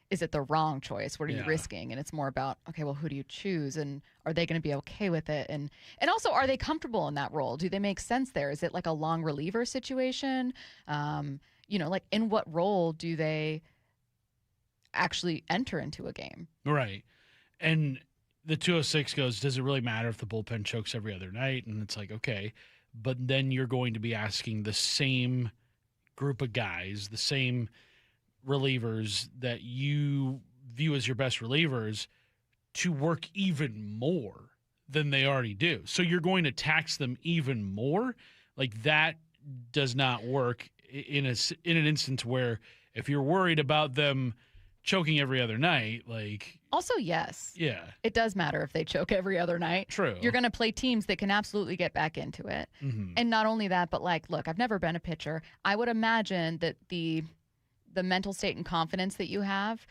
is it the wrong choice? What are you risking? And it's more about, okay, well, who do you choose? And are they going to be okay with it? And also, are they comfortable in that role? Do they make sense there? Is it like a long reliever situation? Like in what role do they actually enter into a game? Right. And the 206 goes, does it really matter if the bullpen chokes every other night? And it's like, okay. But then you're going to be asking the same group of guys, the same relievers that you view as your best relievers to work even more than they already do. So you're going to tax them even more. Like, that does not work in an instance where if you're worried about them choking every other night, like... Also, yes. Yeah. It does matter if they choke every other night. True. You're going to play teams that can absolutely get back into it. Mm-hmm. And not only that, but like, look, I've never been a pitcher. I would imagine that the mental state and confidence that you have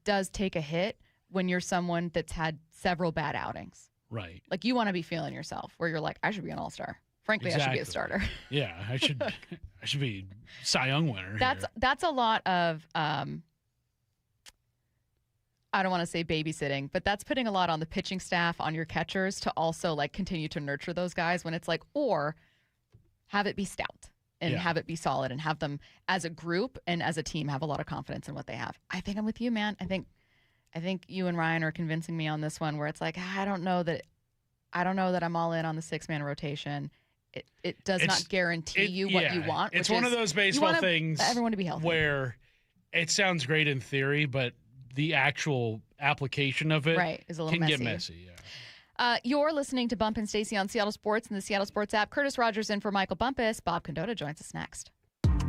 does take a hit when you're someone that's had several bad outings. Right. Like, you want to be feeling yourself where you're like, I should be an all-star. Frankly, Exactly. I should be a starter. Yeah, I should be Cy Young winner. That's a lot of I don't want to say babysitting, but that's putting a lot on the pitching staff, on your catchers to also like continue to nurture those guys when it's like, or have it be stout and have it be solid and have them as a group and as a team have a lot of confidence in what they have. I think I'm with you, man. I think you and Ryan are convincing me on this one where it's like, I don't know that I'm all in on the 6-man rotation. It does not guarantee you what you want. It's one of those baseball things everyone to be healthy, where it sounds great in theory, but the actual application of it is a little can messy. get messy. You're listening to Bump and Stacy on Seattle Sports and the Seattle Sports app. Curtis Rogers in for Michael Bumpus. Bob Condotta joins us next.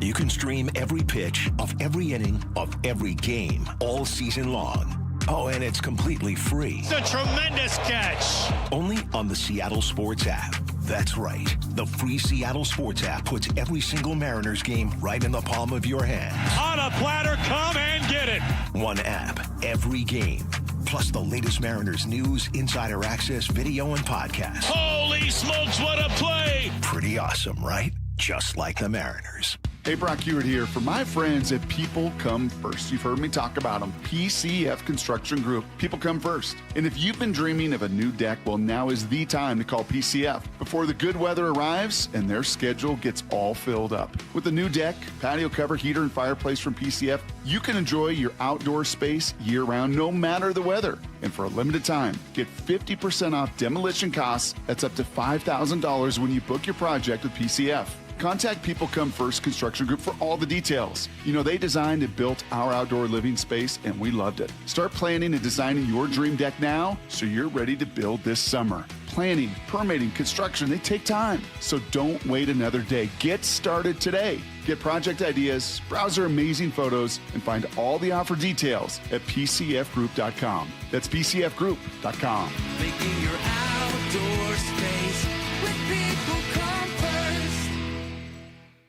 You can stream every pitch of every inning of every game all season long. Oh, and it's completely free. It's a tremendous catch. Only on the Seattle Sports app. That's right. The free Seattle Sports app puts every single Mariners game right in the palm of your hand. On a platter, come and get it. One app, every game. Plus the latest Mariners news, insider access, video, and podcast. Holy smokes, what a play! Pretty awesome, right? Just like the Mariners. Hey, Brock Hewitt here. For my friends at People Come First, you've heard me talk about them. PCF Construction Group. People come first. And if you've been dreaming of a new deck, well, now is the time to call PCF before the good weather arrives and their schedule gets all filled up. With the new deck, patio cover, heater, and fireplace from PCF, you can enjoy your outdoor space year-round, no matter the weather. And for a limited time, get 50% off demolition costs. That's up to $5,000 when you book your project with PCF. Contact People Come First Construction Group for all the details. You know, they designed and built our outdoor living space, and we loved it. Start planning and designing your dream deck now so you're ready to build this summer. Planning, permitting, construction, they take time. So don't wait another day. Get started today. Get project ideas, browse their amazing photos, and find all the offer details at pcfgroup.com. That's pcfgroup.com. Making your outdoor space with People Come First.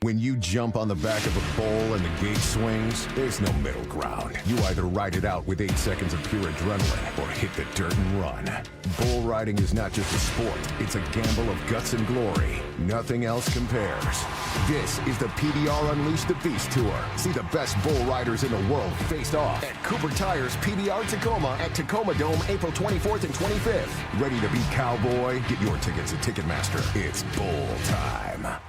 When you jump on the back of a bull and the gate swings, there's no middle ground. You either ride it out with 8 seconds of pure adrenaline or hit the dirt and run. Bull riding is not just a sport, it's a gamble of guts and glory. Nothing else compares. This is the PBR Unleash the Beast Tour. See the best bull riders in the world face off at Cooper Tire's PBR Tacoma at Tacoma Dome April 24th and 25th. Ready to be cowboy? Get your tickets at Ticketmaster. It's bull time.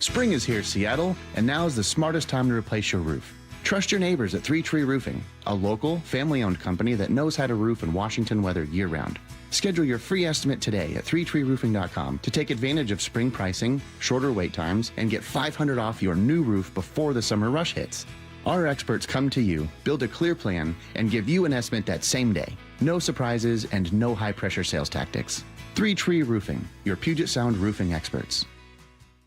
Spring is here, Seattle, and now is the smartest time to replace your roof. Trust your neighbors at 3 Tree Roofing, a local, family-owned company that knows how to roof in Washington weather year-round. Schedule your free estimate today at 3treeroofing.com to take advantage of spring pricing, shorter wait times, and get $500 off your new roof before the summer rush hits. Our experts come to you, build a clear plan, and give you an estimate that same day. No surprises and no high-pressure sales tactics. 3 Tree Roofing, your Puget Sound roofing experts.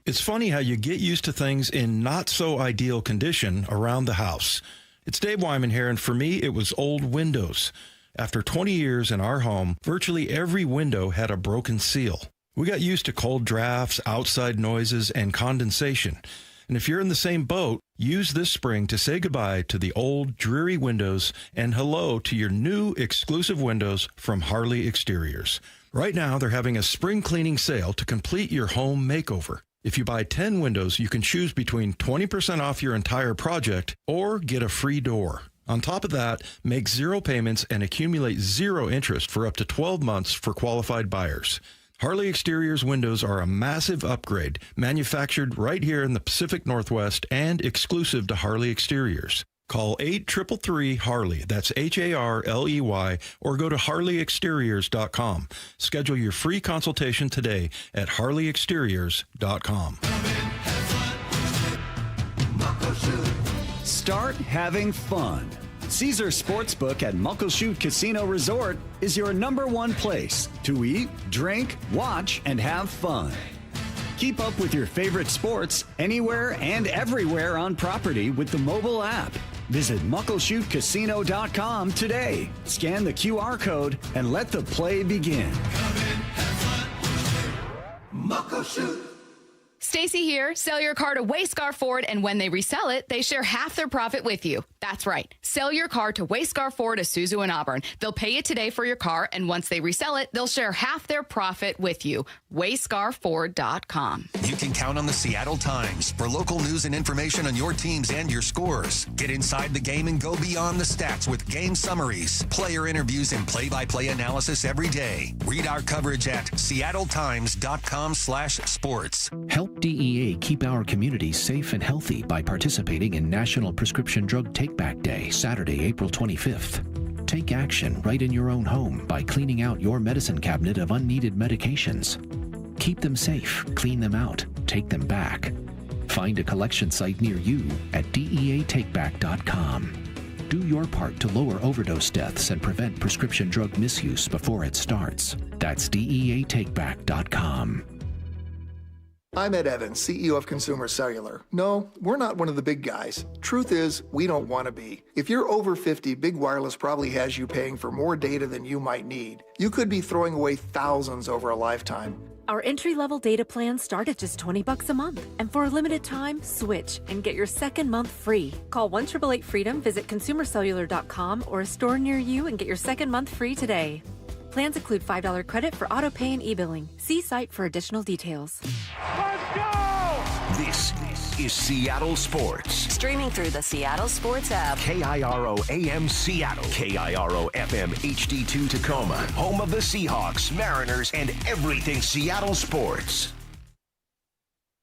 It's funny how you get used to things in not so ideal condition around the house. It's Dave Wyman here, and for me, it was old windows. After 20 years in our home, virtually every window had a broken seal. We got used to cold drafts, outside noises, and condensation. And if you're in the same boat, use this spring to say goodbye to the old, dreary windows and hello to your new exclusive windows from Harley Exteriors. Right now, they're having a spring cleaning sale to complete your home makeover. If you buy 10 windows, you can choose between 20% off your entire project or get a free door. On top of that, make 0 payments and accumulate 0 interest for up to 12 months for qualified buyers. Harley Exteriors windows are a massive upgrade, manufactured right here in the Pacific Northwest and exclusive to Harley Exteriors. Call 833-HARLEY. That's HARLEY, or go to HarleyExteriors.com. Schedule your free consultation today at HarleyExteriors.com. Start having fun. Caesar Sportsbook at Muckleshoot Casino Resort is your #1 place to eat, drink, watch, and have fun. Keep up with your favorite sports anywhere and everywhere on property with the mobile app. Visit MuckleshootCasino.com today. Scan the QR code and let the play begin. Muckleshoot. Stacy here. Sell your car to Wayscar Ford, and when they resell it, they share half their profit with you. That's right. Sell your car to Wayscar Ford, Isuzu, and Auburn. They'll pay you today for your car, and once they resell it, they'll share half their profit with you. WayscarFord.com. You can count on the Seattle Times for local news and information on your teams and your scores. Get inside the game and go beyond the stats with game summaries, player interviews, and play-by-play analysis every day. Read our coverage at seattletimes.com/sports. Help DEA keep our community safe and healthy by participating in National Prescription Drug Take-Back Day, Saturday, April 25th. Take action right in your own home by cleaning out your medicine cabinet of unneeded medications. Keep them safe, clean them out, take them back. Find a collection site near you at DEATakeback.com. Do your part to lower overdose deaths and prevent prescription drug misuse before it starts. That's DEATakeback.com. I'm Ed Evans, CEO of Consumer Cellular. No, we're not one of the big guys. Truth is, we don't want to be. If you're over 50, Big Wireless probably has you paying for more data than you might need. You could be throwing away thousands over a lifetime. Our entry-level data plans start at just $20 a month. And for a limited time, switch and get your second month free. Call 1-888-FREEDOM, visit consumercellular.com or a store near you and get your second month free today. Plans include $5 credit for auto pay and e-billing. See site for additional details. Let's go! This is Seattle Sports. Streaming through the Seattle Sports app. KIRO AM Seattle. KIRO FM HD2 Tacoma. Home of the Seahawks, Mariners, and everything Seattle sports.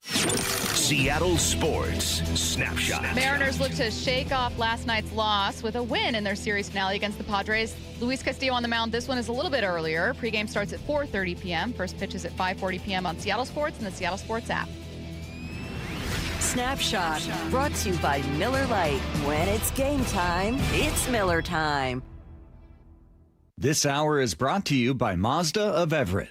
Seattle Sports Snapshot. Mariners look to shake off last night's loss with a win in their series finale against the Padres. Luis Castillo on the mound. This one is a little bit earlier. Pregame starts at 4:30 p.m. First pitch is at 5:40 p.m. on Seattle Sports and the Seattle Sports app. Snapshot, brought to you by Miller Lite. When it's game time, it's Miller time. This hour is brought to you by Mazda of Everett.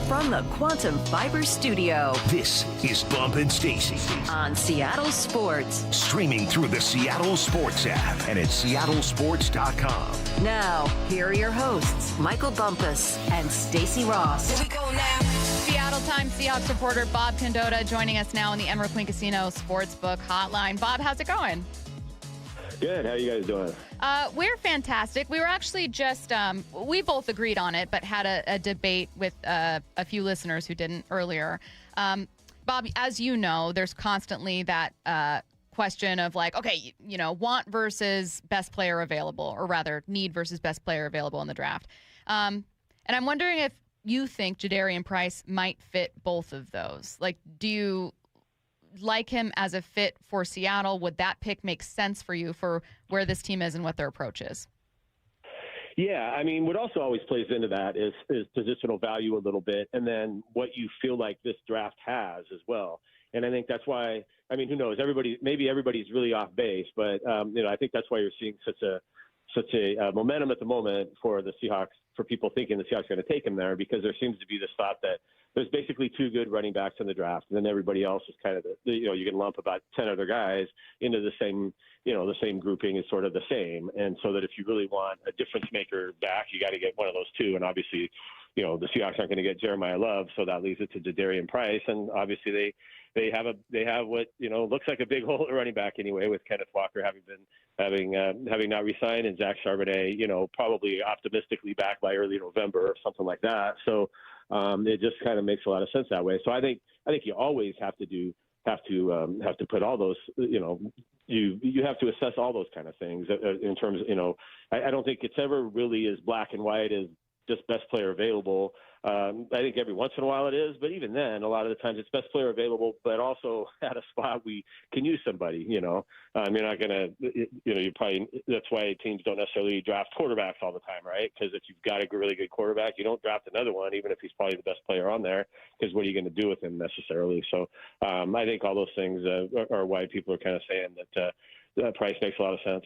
From the Quantum Fiber Studio. This is Bump and Stacy. On Seattle Sports. Streaming through the Seattle Sports app and at seattlesports.com. Now, here are your hosts, Michael Bumpus and Stacy Ross. Here we go now. Seattle Times Seahawks reporter Bob Condota joining us now on the Emerald Queen Casino Sportsbook Hotline. Bob, how's it going? Good. How are you guys doing? We're fantastic. We were actually just, we both agreed on it, but had a debate with a few listeners who didn't earlier. Bob, as you know, there's constantly that question of like, okay, you know, want versus best player available, or rather need versus best player available in the draft. And I'm wondering if you think Jadarian Price might fit both of those. Like, do you like him as a fit for Seattle? Would that pick make sense for you for where this team is and what their approach is? Yeah, I mean, what also always plays into that is positional value a little bit, and then what you feel like this draft has as well. And I think that's why, I mean, who knows? Maybe everybody's really off base, but you know, I think that's why you're seeing such a momentum at the moment for the Seahawks, for people thinking the Seahawks are going to take him there, because there seems to be this thought that there's basically two good running backs in the draft, and then everybody else is kind of you can lump about 10 other guys into the same, the same grouping is sort of the same. And so that if you really want a difference maker back, you got to get one of those two. And obviously, the Seahawks aren't going to get Jeremiah Love, so that leaves it to Jadarian Price. And obviously they have what looks like a big hole at running back anyway, with Kenneth Walker having not re-signed, and Zach Charbonnet, probably optimistically back by early November or something like that. So it just kind of makes a lot of sense that way. So I think you always have to put all those, you have to assess all those kind of things in terms, I don't think it's ever really as black and white as just best player available. I think every once in a while it is, but even then, a lot of the times it's best player available, but also at a spot we can use somebody. You're not gonna, you probably, that's why teams don't necessarily draft quarterbacks all the time, right? Because if you've got a really good quarterback, you don't draft another one, even if he's probably the best player on there, because what are you going to do with him necessarily? So I think all those things are why people are kind of saying that Price makes a lot of sense.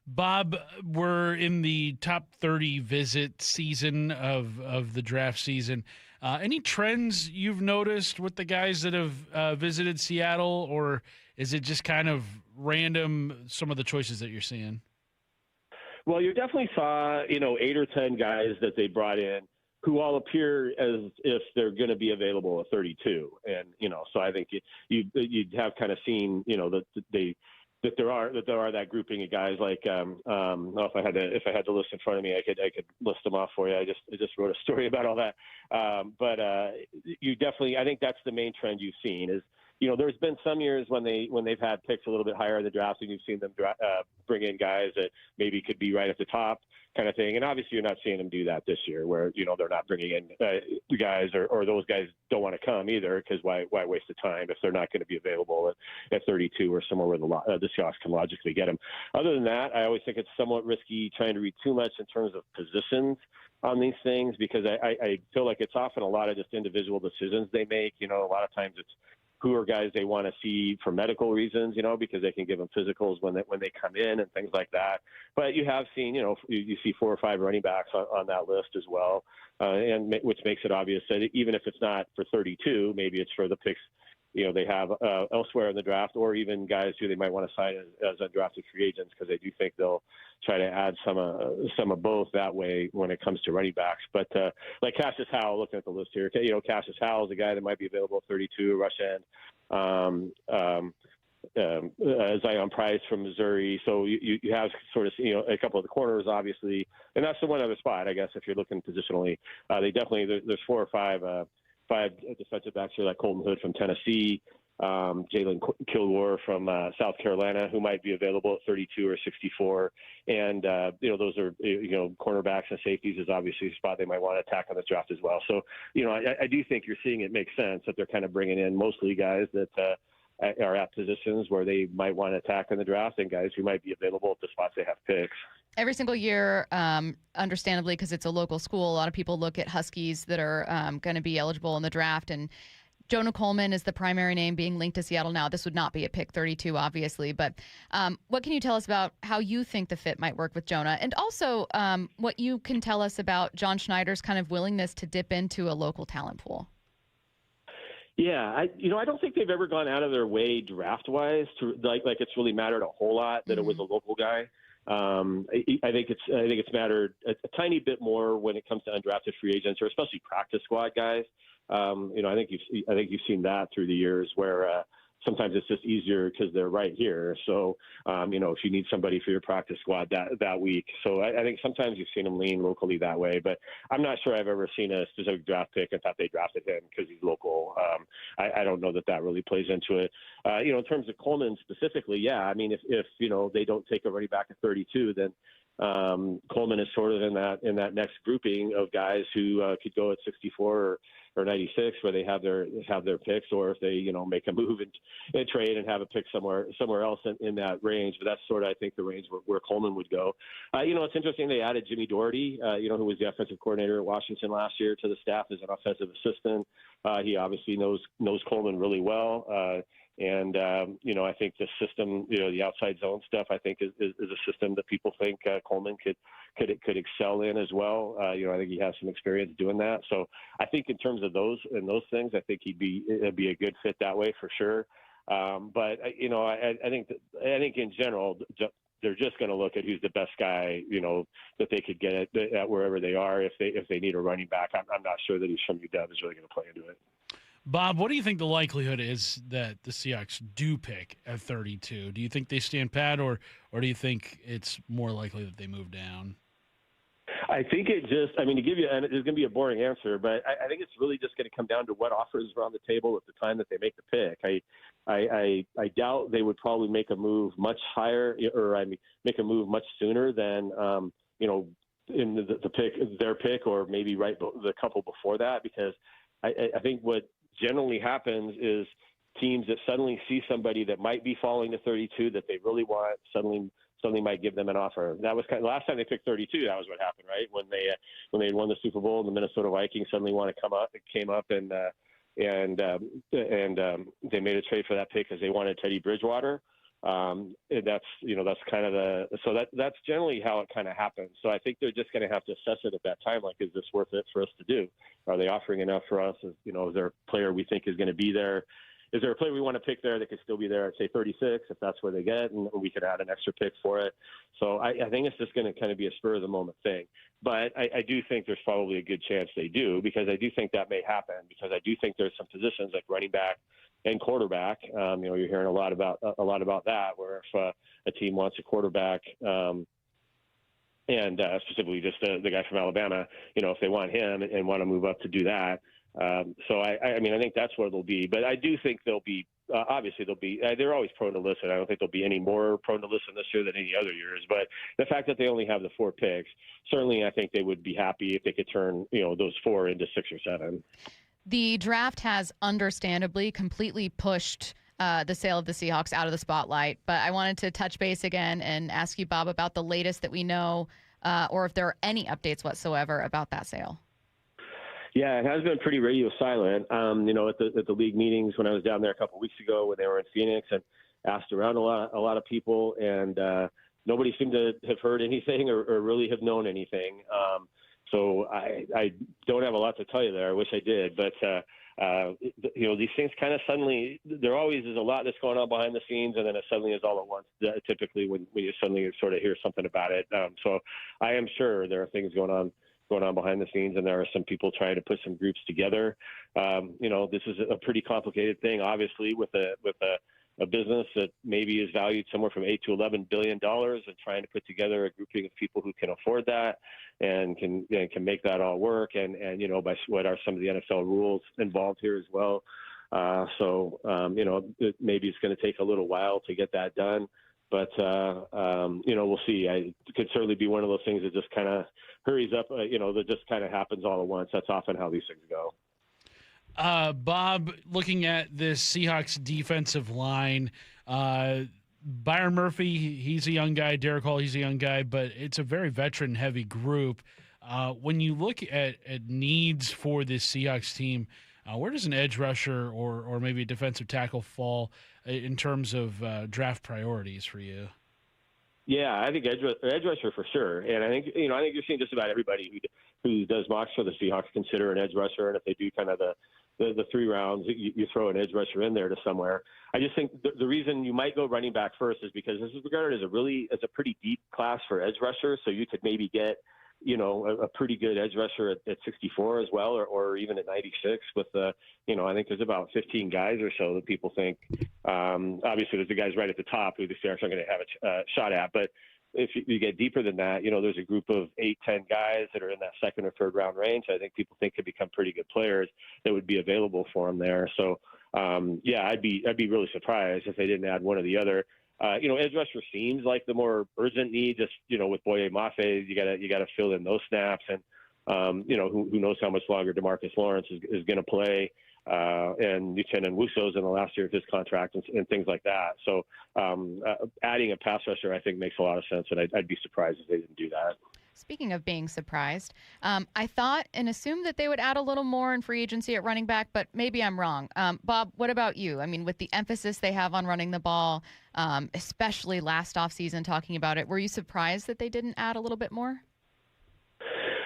Bob, we're in the top 30 visit season of the draft season. Any trends you've noticed with the guys that have visited Seattle, or is it just kind of random, some of the choices that you're seeing? Well, you definitely saw, 8 or 10 guys that they brought in who all appear as if they're going to be available at 32. And, so I think you'd have kind of seen, that there are that grouping of guys like if I had the list in front of me, I could list them off for you. I just wrote a story about all that. But you definitely, I think that's the main trend you've seen is, there's been some years when they've had picks a little bit higher in the draft, and you've seen them bring in guys that maybe could be right at the top kind of thing. And obviously you're not seeing them do that this year where, they're not bringing in guys or those guys don't want to come either, because why waste the time if they're not going to be available at 32 or somewhere where the Seahawks can logically get them. Other than that, I always think it's somewhat risky trying to read too much in terms of positions on these things, because I feel like it's often a lot of just individual decisions they make. A lot of times it's who are guys they want to see for medical reasons, because they can give them physicals when they come in and things like that. But you have seen, you see 4 or 5 running backs on that list as well, and which makes it obvious that even if it's not for 32, maybe it's for the picks they have elsewhere in the draft, or even guys who they might want to sign as undrafted free agents, because they do think they'll try to add some of both that way when it comes to running backs. But like Cassius Howell, looking at the list here, Cassius Howell is a guy that might be available at 32, rush end. Zion Price from Missouri. So you have sort of, a couple of the corners, obviously, and that's the one other spot, I guess, if you're looking positionally. They definitely, there's 4 or 5 defensive backs here, like Colton Hood from Tennessee, Jalen Kilgore from South Carolina, who might be available at 32 or 64. And, those are, cornerbacks and safeties is obviously a spot they might want to attack on the draft as well. So, I do think you're seeing it make sense that they're kind of bringing in mostly guys that are at positions where they might want to attack in the draft, and guys who might be available at the spots they have picks. Every single year, understandably, because it's a local school, a lot of people look at Huskies that are going to be eligible in the draft. And Jonah Coleman is the primary name being linked to Seattle now. This would not be at pick 32, obviously. But what can you tell us about how you think the fit might work with Jonah? And also what you can tell us about John Schneider's kind of willingness to dip into a local talent pool? Yeah, I don't think they've ever gone out of their way draft-wise to like it's really mattered a whole lot that it was a local guy. I think it's mattered a tiny bit more when it comes to undrafted free agents, or especially practice squad guys. I think you've seen that through the years where sometimes it's just easier because they're right here. So, if you need somebody for your practice squad that week. So I think sometimes you've seen them lean locally that way, but I'm not sure I've ever seen a specific draft pick and thought they drafted him because he's local. I don't know that really plays into it. In terms of Coleman specifically, yeah, I mean, if they don't take a running back at 32, then Coleman is sort of in that next grouping of guys who could go at 64 or 96, where they have their picks, or if they make a move and trade and have a pick somewhere else in that range. But that's sort of, I think, the range where Coleman would go. It's interesting they added Jimmy Doherty, who was the offensive coordinator at Washington last year, to the staff as an offensive assistant. He obviously knows Coleman really well. And I think the system, the outside zone stuff, I think is a system that people think Coleman could excel in as well. I think he has some experience doing that. So I think in terms of those things, I think it'd be a good fit that way for sure. But I think in general, they're just going to look at who's the best guy, that they could get at wherever they are. If they need a running back, I'm not sure that he's from UW is really going to play into it. Bob, what do you think the likelihood is that the Seahawks do pick at 32? Do you think they stand pat, or do you think it's more likely that they move down? I think to give you, and it's going to be a boring answer, but I think it's really just going to come down to what offers are on the table at the time that they make the pick. I doubt they would probably make a move much higher, or make a move much sooner than, in the pick, their pick, or maybe the couple before that, because I think what generally happens is teams that suddenly see somebody that might be falling to 32 that they really want suddenly might give them an offer. That was kind of last time they picked 32. That was what happened, right? When they won the Super Bowl, and the Minnesota Vikings suddenly came up and they made a trade for that pick because they wanted Teddy Bridgewater. That's kind of that's generally how it kind of happens. So I think they're just going to have to assess it at that time. Like, is this worth it for us to do? Are they offering enough for us? Is there a player we think is going to be there? Is there a player we want to pick there that could still be there at, say, 36, if that's where they get, and we could add an extra pick for it? So I think it's just going to kind of be a spur-of-the-moment thing. But I do think there's probably a good chance they do, because I do think that may happen, because I do think there's some positions like running back and quarterback. You're hearing a lot about that, where if a team wants a quarterback, and specifically just the guy from Alabama, if they want him and want to move up to do that. So I think that's where they'll be. But I do think they'll be. Obviously, they'll be. They're always prone to listen. I don't think they'll be any more prone to listen this year than any other years. But the fact that they only have the 4 picks, certainly, I think they would be happy if they could turn those 4 into 6 or 7. The draft has understandably completely pushed the sale of the Seahawks out of the spotlight. But I wanted to touch base again and ask you, Bob, about the latest that we know, or if there are any updates whatsoever about that sale. Yeah, it has been pretty radio silent. At the league meetings when I was down there a couple of weeks ago when they were in Phoenix, and asked around a lot of people, and nobody seemed to have heard anything or really have known anything. So I don't have a lot to tell you there. I wish I did, but these things kind of suddenly. There always is a lot that's going on behind the scenes, and then it suddenly is all at once. Typically, when you suddenly sort of hear something about it. So I am sure there are things going on behind the scenes, and there are some people trying to put some groups together. This is a pretty complicated thing, obviously, with a business that maybe is valued somewhere from $8 to $11 billion, and trying to put together a grouping of people who can afford that and can make that all work. And by what are some of the NFL rules involved here as well. Maybe it's going to take a little while to get that done. But, we'll see. It could certainly be one of those things that just kind of hurries up, that just kind of happens all at once. That's often how these things go. Bob, looking at this Seahawks defensive line, Byron Murphy, he's a young guy. Derek Hall, he's a young guy, but it's a very veteran-heavy group. When you look at needs for this Seahawks team, where does an edge rusher or maybe a defensive tackle fall in terms of draft priorities for you? Yeah, I think edge rusher for sure, and I think you're seeing just about everybody who does mocks for the Seahawks consider an edge rusher, and if they do kind of the 3 rounds, you throw an edge rusher in there to somewhere. I just think the reason you might go running back first is because this is regarded as a pretty deep class for edge rushers, so you could maybe get a pretty good edge rusher at 64 as well, or even at 96 with I think there's about 15 guys or so that people think, obviously there's the guys right at the top who the Seahawks are going to have a shot at. But if you get deeper than that, there's a group of 8-10 guys that are in that 2nd or 3rd round range. I think people think could become pretty good players that would be available for them there. So, I'd be really surprised if they didn't add one or the other. Edge rusher seems like the more urgent need. Just with Boye Mafe, you gotta fill in those snaps, and who knows how much longer DeMarcus Lawrence is going to play, and Uchenna Nwosu's in the last year of his contract and things like that. So adding a pass rusher, I think, makes a lot of sense, and I'd be surprised if they didn't do that. Speaking of being surprised, I thought and assumed that they would add a little more in free agency at running back, but maybe I'm wrong. Bob, what about you? I mean, with the emphasis they have on running the ball, especially last offseason talking about it, were you surprised that they didn't add a little bit more?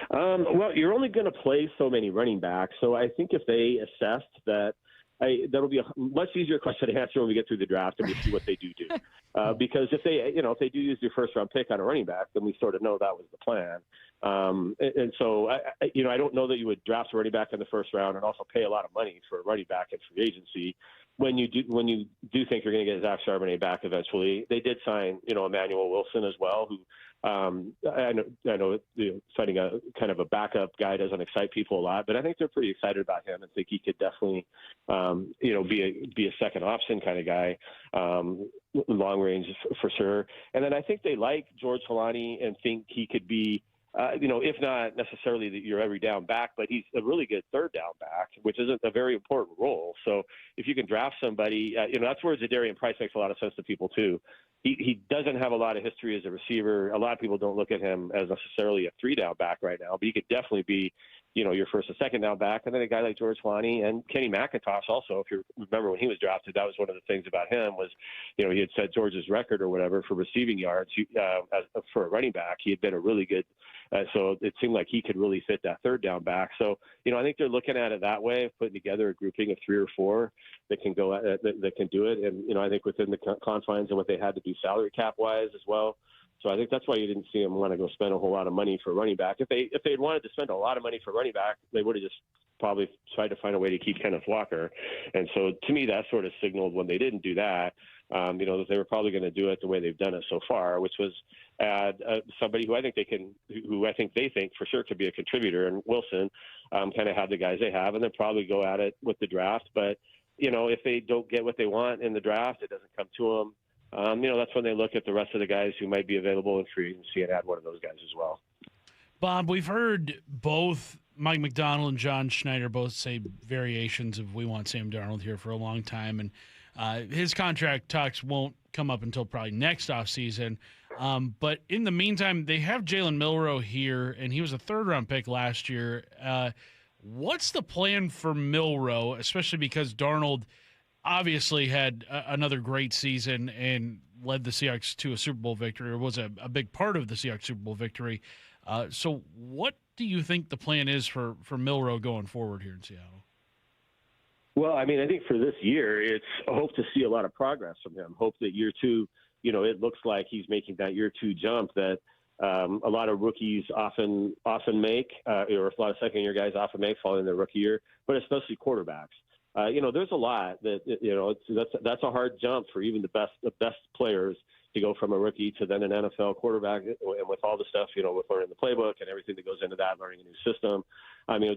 Well, you're only going to play so many running backs, so I think if they assessed that, that'll be a much easier question to answer when we get through the draft and we see what they do. Because if they do use their 1st round pick on a running back, then we sort of know that was the plan. And so I don't know that you would draft a running back in the 1st round and also pay a lot of money for a running back in free agency when you do think you're going to get Zach Charbonnet back eventually. They did sign Emmanuel Wilson as well, who I know signing a kind of a backup guy doesn't excite people a lot, but I think they're pretty excited about him and think he could definitely be a second option kind of guy, long range for sure. And then I think they like George Holani and think he could be if not necessarily your every down back, but he's a really good third down back, which isn't a very important role. So if you can draft somebody, that's where Jadarian Price makes a lot of sense to people too. He doesn't have a lot of history as a receiver. A lot of people don't look at him as necessarily a 3-down back right now, but he could definitely be, your first or second down back. And then a guy like George Swanee and Kenny McIntosh also, if you remember when he was drafted, that was one of the things about him was, he had set George's record or whatever for receiving yards for a running back. He had been a really good, so it seemed like he could really fit that third down back. So, I think they're looking at it that way, putting together a grouping of 3 or 4 that can go that can do it. And, I think within the confines of what they had to do salary cap wise as well. So I think that's why you didn't see them want to go spend a whole lot of money for running back. If they'd wanted to spend a lot of money for running back, they would have just probably tried to find a way to keep Kenneth Walker. And so to me, that sort of signaled when they didn't do that, that they were probably going to do it the way they've done it so far, which was add somebody who I think they think for sure could be a contributor. And Wilson kind of have the guys they have, and then probably go at it with the draft. But if they don't get what they want in the draft, it doesn't come to them. That's when they look at the rest of the guys who might be available in free agency and add one of those guys as well. Bob, we've heard both Mike McDonald and John Schneider both say variations of we want Sam Darnold here for a long time, and his contract talks won't come up until probably next offseason. But in the meantime, they have Jalen Milroe here, and he was a third-round pick last year. What's the plan for Milroe, especially because Darnold – obviously had another great season and led the Seahawks to a Super Bowl victory, or was a big part of the Seahawks Super Bowl victory. So what do you think the plan is for Milroe going forward here in Seattle? Well, I think for this year, it's hope to see a lot of progress from him. Hope that year 2, it looks like he's making that year 2 jump that a lot of rookies often make, or a lot of second-year guys often make following their rookie year, but especially quarterbacks. There's a lot that that's a hard jump for even the best players to go from a rookie to then an NFL quarterback, and with all the stuff with learning the playbook and everything that goes into that, learning a new system.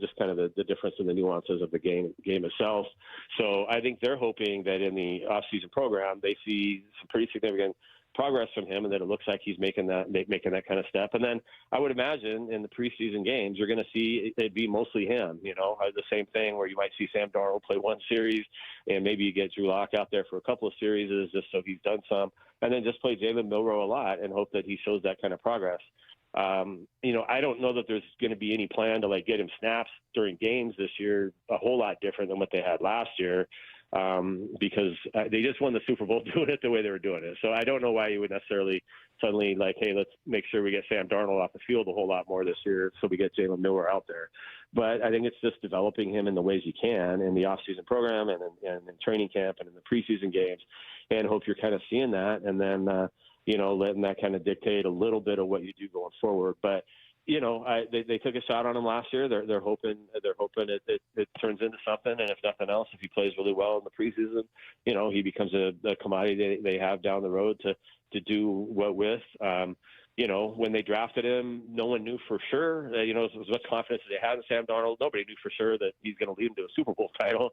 Just kind of the difference in the nuances of the game itself. So I think they're hoping that in the offseason program they see some pretty significant progress from him, and that it looks like he's making that kind of step. And then I would imagine in the preseason games, you're going to see it be mostly him, the same thing where you might see Sam Darnold play one series, and maybe you get Drew Lock out there for a couple of series just so he's done some, and then just play Jalen Milroe a lot and hope that he shows that kind of progress. I don't know that there's going to be any plan to get him snaps during games this year, a whole lot different than what they had last year. Because they just won the Super Bowl doing it the way they were doing it. So I don't know why you would necessarily suddenly hey, let's make sure we get Sam Darnold off the field a whole lot more this year so we get Jalen Milroe out there. But I think it's just developing him in the ways you can in the offseason program and in training camp and in the preseason games, and hope you're kind of seeing that, and then, letting that kind of dictate a little bit of what you do going forward. But they took a shot on him last year. They're hoping it turns into something. And if nothing else, if he plays really well in the preseason, he becomes a commodity they have down the road to do what with. When they drafted him, no one knew for sure, what confidence they had in Sam Darnold. Nobody knew for sure that he's going to lead them to a Super Bowl title.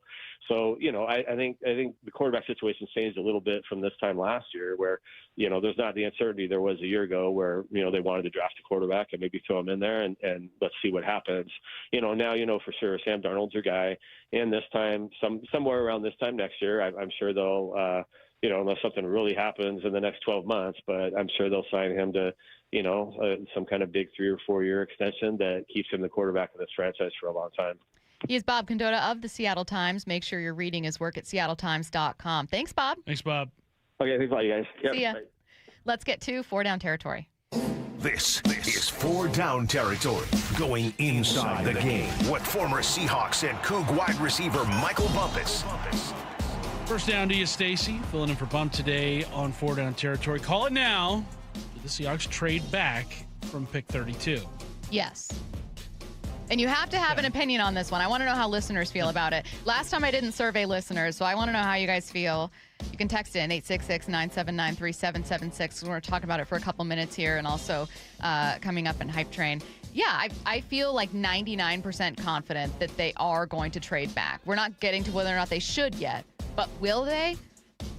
So, I think the quarterback situation changed a little bit from this time last year where, there's not the uncertainty there was a year ago where, they wanted to draft a quarterback and maybe throw him in there and let's see what happens. Now, for sure Sam Darnold's your guy. And this time, somewhere around this time next year, I'm sure they'll, unless something really happens in the next 12 months, but I'm sure they'll sign him to, some kind of big 3 or 4 year extension that keeps him the quarterback of this franchise for a long time. He is Bob Condotta of the Seattle Times. Make sure you're reading his work at seattletimes.com. Thanks, Bob. Thanks, Bob. Okay, thanks a lot, you guys. Yep. See ya. Bye. Let's get to 4 Down territory. This is 4 Down territory, going inside the game with former Seahawks and Coug wide receiver Michael Bumpus. First down to you, Stacy, filling in for Bump today on 4 Down territory. Call it now. Did the Seahawks trade back from pick 32? Yes. And you have to have an opinion on this one. I want to know how listeners feel about it. Last time I didn't survey listeners, so I want to know how you guys feel. You can text in 866-979-3776. We're going to talk about it for a couple minutes here, and also coming up in Hype Train. Yeah, I feel like 99% confident that they are going to trade back. We're not getting to whether or not they should yet, but will they?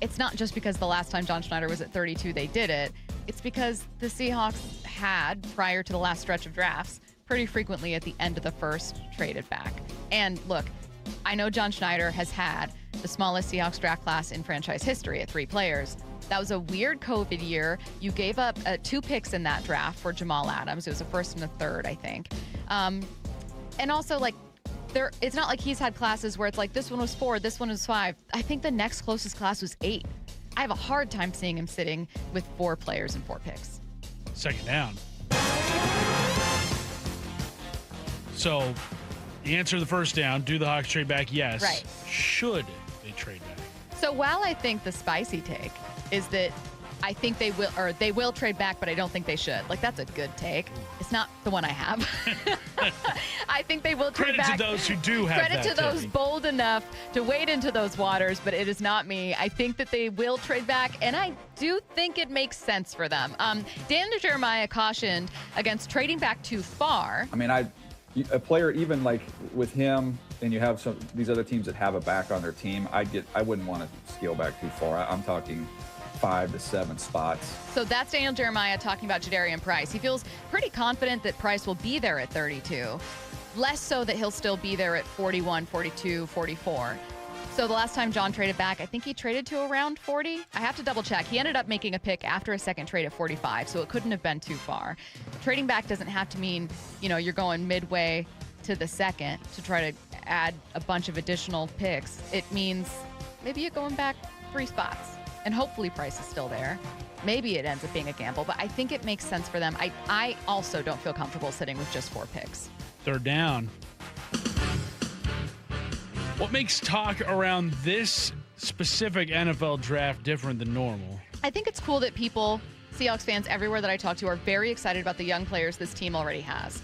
It's not just because the last time John Schneider was at 32 they did it. It's because the Seahawks had, prior to the last stretch of drafts, pretty frequently at the end of the first traded back. And look, I know John Schneider has had the smallest Seahawks draft class in franchise history at 3 players. That was a weird COVID year. You gave up 2 picks in that draft for Jamal Adams. It was a first and a third, I think. And also, like, it's not like he's had classes where it's like this one was 4, this one was 5. I think the next closest class was 8. I have a hard time seeing him sitting with 4 players and 4 picks. Second down. So, the answer to the first down, do the Hawks trade back? Yes. Right. Should they trade back? So while I think the spicy take is that I think they will trade back, but I don't think they should. Like, that's a good take. It's not the one I have. I think they will trade back. Credit to those who do have Credit to those bold enough to wade into those waters, but it is not me. I think that they will trade back, and I do think it makes sense for them. Dan Jeremiah cautioned against trading back too far. I mean, a player even like with him, and you have these other teams that have a back on their team, I wouldn't want to scale back too far. I'm talking 5 to 7 spots. So that's Daniel Jeremiah talking about Jadarian Price. He feels pretty confident that Price will be there at 32. Less so that he'll still be there at 41, 42, 44. So the last time John traded back, I think he traded to around 40. I have to double check. He ended up making a pick after a second trade at 45, so it couldn't have been too far. Trading back doesn't have to mean, you're going midway to the second to try to add a bunch of additional picks. It means maybe you're going back 3 spots. And hopefully Price is still there. Maybe it ends up being a gamble, but I think it makes sense for them. I also don't feel comfortable sitting with just 4 picks. Third down. What makes talk around this specific NFL draft different than normal? I think it's cool that people, Seahawks fans everywhere that I talk to, are very excited about the young players this team already has.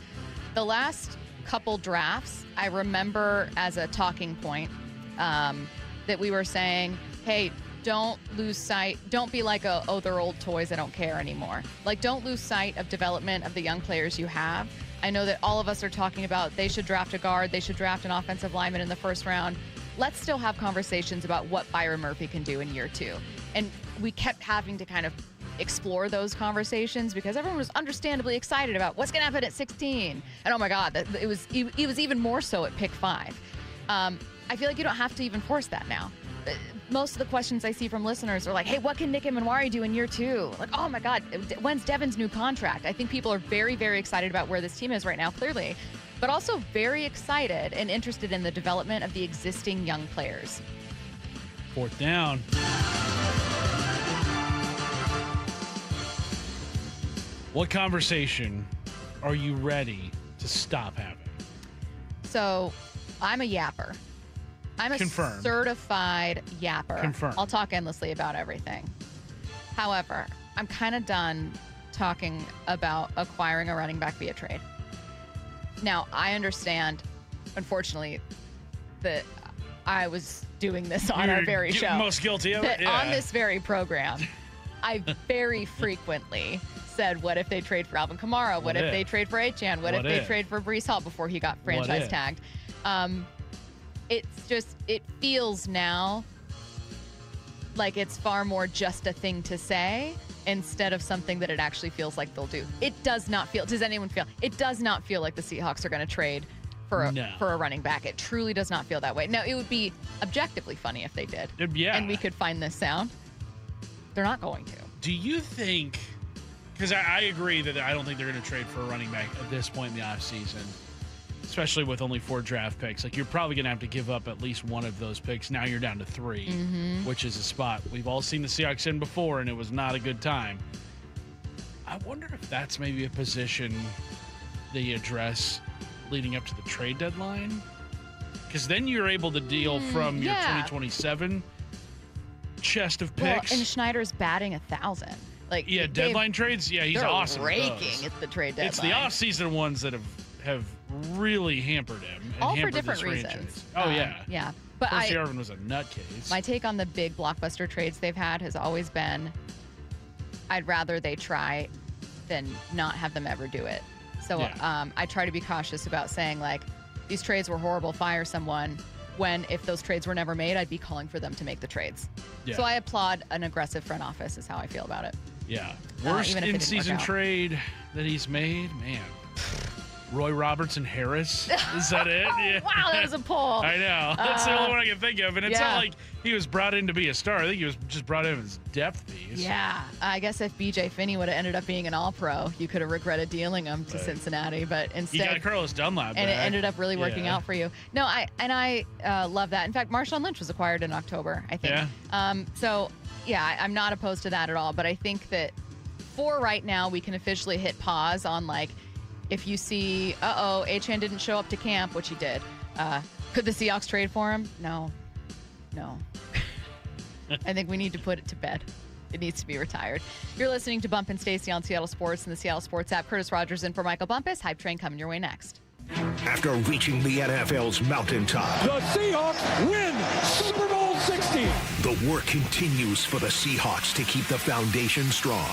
The last couple drafts, I remember as a talking point that we were saying, hey, don't lose sight. Don't be like, they're old toys, I don't care anymore. Like, don't lose sight of development of the young players you have. I know that all of us are talking about they should draft a guard, they should draft an offensive lineman in the first round. Let's still have conversations about what Byron Murphy can do in year 2. And we kept having to kind of explore those conversations because everyone was understandably excited about what's going to happen at 16. And oh my God, it was even more so at pick 5. I feel like you don't have to even force that now. Most of the questions I see from listeners are like, hey, what can Nick Emanwari do in year 2? Like, oh my God, when's Devin's new contract? I think people are very, very excited about where this team is right now, clearly, but also very excited and interested in the development of the existing young players. Fourth down. What conversation are you ready to stop having? So I'm a yapper. I'm a Confirmed. certified yapper. Confirmed. I'll talk endlessly about everything. However, I'm kind of done talking about acquiring a running back via trade. Now, I understand, unfortunately, that I was doing this on our very show. Most guilty of it? That on this very program, I very frequently said, what if they trade for Alvin Kamara? What if they trade for Achane? What if they trade for Breece Hall before he got franchise tagged? It feels now like it's far more just a thing to say instead of something that it actually feels like they'll do. It does not feel, does anyone feel? It does not feel like the Seahawks are going to trade for a running back. It truly does not feel that way. Now, it would be objectively funny if they did. And we could find this sound. They're not going to. Do you think, because I agree that I don't think they're going to trade for a running back at this point in the offseason, especially with only 4 draft picks. Like, you're probably going to have to give up at least one of those picks. Now you're down to 3, which is a spot we've all seen the Seahawks in before, and it was not a good time. I wonder if that's maybe a position they address leading up to the trade deadline. Because then you're able to deal from your 2027 chest of picks. Well, and Schneider's batting 1,000. Like, deadline trades. Yeah, he's awesome. Raking at the trade deadline. It's the off-season ones that have really hampered him. And all hampered for different this reasons. franchise. Oh, yeah. Yeah. But Percy Harvin was a nutcase. My take on the big blockbuster trades they've had has always been, I'd rather they try than not have them ever do it. So I try to be cautious about saying, like, these trades were horrible, fire someone, when if those trades were never made, I'd be calling for them to make the trades. Yeah. So I applaud an aggressive front office is how I feel about it. Yeah. Worst even if it didn't in-season work out. trade that he's made? Man. Roy Robertson Harris? Is that it? Yeah. Wow, that was a pull. I know. That's the only one I can think of. And it's not like he was brought in to be a star. I think he was just brought in as depth piece. Yeah. I guess if B.J. Finney would have ended up being an all-pro, you could have regretted dealing him to Cincinnati. But instead, You got Carlos Dunlap and back. it ended up really working out for you. No, I love that. In fact, Marshawn Lynch was acquired in October, I think. Yeah. I'm not opposed to that at all. But I think that for right now, we can officially hit pause on, like, if you see, Achane didn't show up to camp, which he did. Could the Seahawks trade for him? No. I think we need to put it to bed. It needs to be retired. You're listening to Bump and Stacy on Seattle Sports and the Seattle Sports app. Curtis Rogers in for Michael Bumpus. Hype Train coming your way next. After reaching the NFL's mountaintop, the Seahawks win Super Bowl 60. The work continues for the Seahawks to keep the foundation strong.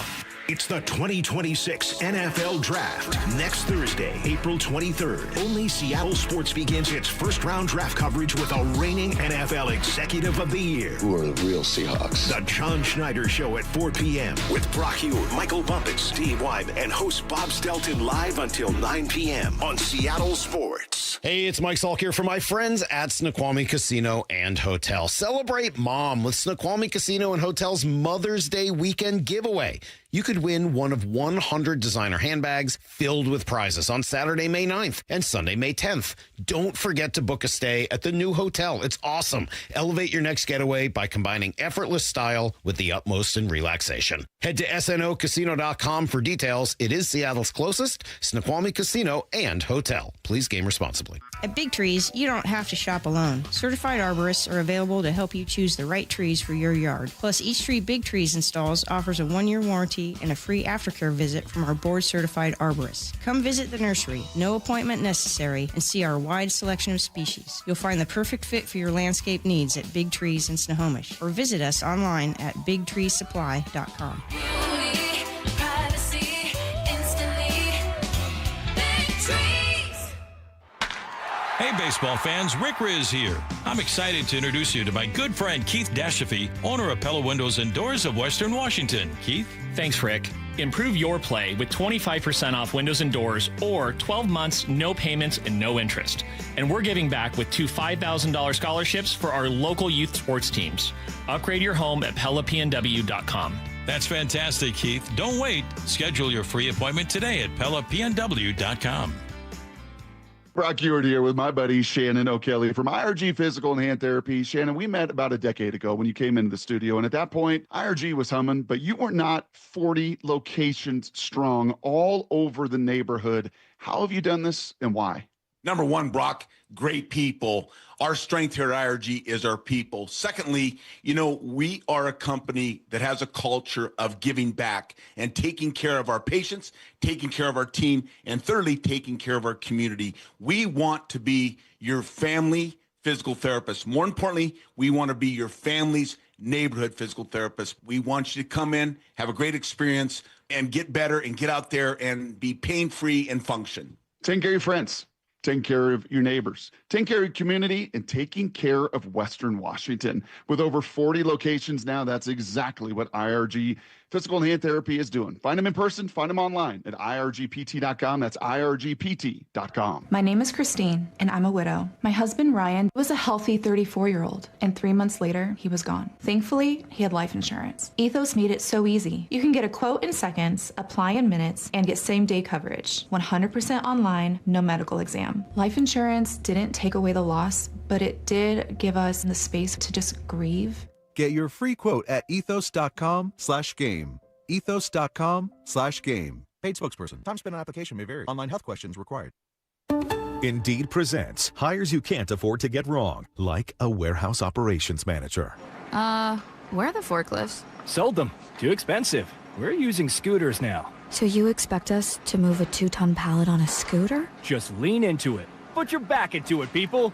It's the 2026 NFL Draft. Next Thursday, April 23rd. Only Seattle Sports begins its first-round draft coverage with a reigning NFL Executive of the Year. Who are the real Seahawks? The John Schneider Show at 4 p.m. with Brock Hugh, Michael Bumpus, Steve Wyman, and host Bob Stelton live until 9 p.m. on Seattle Sports. Hey, it's Mike Salk here for my friends at Snoqualmie Casino and Hotel. Celebrate Mom with Snoqualmie Casino and Hotel's Mother's Day weekend giveaway. You could win one of 100 designer handbags filled with prizes on Saturday, May 9th and Sunday, May 10th. Don't forget to book a stay at the new hotel. It's awesome. Elevate your next getaway by combining effortless style with the utmost in relaxation. Head to snocasino.com for details. It is Seattle's closest Snoqualmie Casino and Hotel. Please game responsibly. At Big Trees, you don't have to shop alone. Certified arborists are available to help you choose the right trees for your yard. Plus, each tree Big Trees installs offers a 1-year warranty and a free aftercare visit from our board-certified arborists. Come visit the nursery, no appointment necessary, and see our wide selection of species. You'll find the perfect fit for your landscape needs at Big Trees in Snohomish, or visit us online at bigtreesupply.com. Hey, baseball fans, Rick Riz here. I'm excited to introduce you to my good friend Keith Dashafy, owner of Pella Windows and Doors of Western Washington. Keith? Thanks, Rick. Improve your play with 25% off windows and doors or 12 months, no payments, and no interest. And we're giving back with 2 $5,000 scholarships for our local youth sports teams. Upgrade your home at PellaPNW.com. That's fantastic, Keith. Don't wait. Schedule your free appointment today at PellaPNW.com. Brock Ewart here with my buddy Shannon O'Kelly from IRG Physical and Hand Therapy. Shannon, we met about a decade ago when you came into the studio, and at that point, IRG was humming, but you were not 40 locations strong all over the neighborhood. How have you done this, and why? Number one, Brock, great people. Our strength here at IRG is our people. Secondly, we are a company that has a culture of giving back and taking care of our patients, taking care of our team, and thirdly, taking care of our community. We want to be your family physical therapist. More importantly, we want to be your family's neighborhood physical therapist. We want you to come in, have a great experience, and get better and get out there and be pain-free and function. Take care of your friends. Taking care of your neighbors, taking care of your community, and taking care of Western Washington. With over 40 locations now, that's exactly what IRG Physical and Hand Therapy is doing. Find them in person, find them online at irgpt.com. That's irgpt.com. My name is Christine, and I'm a widow. My husband, Ryan, was a healthy 34-year-old, and 3 months later, he was gone. Thankfully, he had life insurance. Ethos made it so easy. You can get a quote in seconds, apply in minutes, and get same-day coverage. 100% online, no medical exam. Life insurance didn't take away the loss, but it did give us the space to just grieve. Get your free quote at ethos.com/game. Ethos.com/game. Paid spokesperson. Time spent on application may vary. Online health questions required. Indeed presents hires you can't afford to get wrong, like a warehouse operations manager. Where are the forklifts? Sold them. Too expensive. We're using scooters now. So you expect us to move a 2-ton pallet on a scooter? Just lean into it. Put your back into it, people.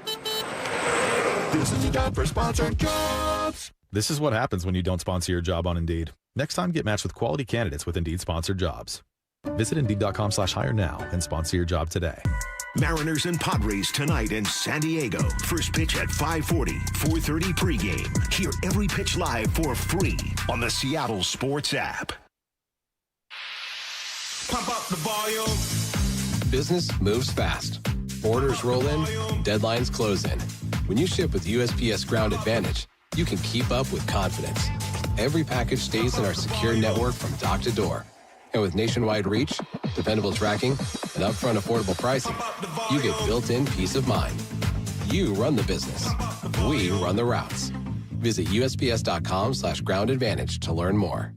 This is the job for sponsored jobs. This is what happens when you don't sponsor your job on Indeed. Next time, get matched with quality candidates with Indeed sponsored jobs. Visit Indeed.com/hire now and sponsor your job today. Mariners and Padres tonight in San Diego. First pitch at 5:40, 4:30 pregame. Hear every pitch live for free on the Seattle Sports app. Pump up the volume. Business moves fast. Orders roll in, deadlines close in. When you ship with USPS Ground Advantage, you can keep up with confidence. Every package stays in our secure network from dock to door. And with nationwide reach, dependable tracking, and upfront affordable pricing, you get built-in peace of mind. You run the business. We run the routes. Visit USPS.com/Ground Advantage to learn more.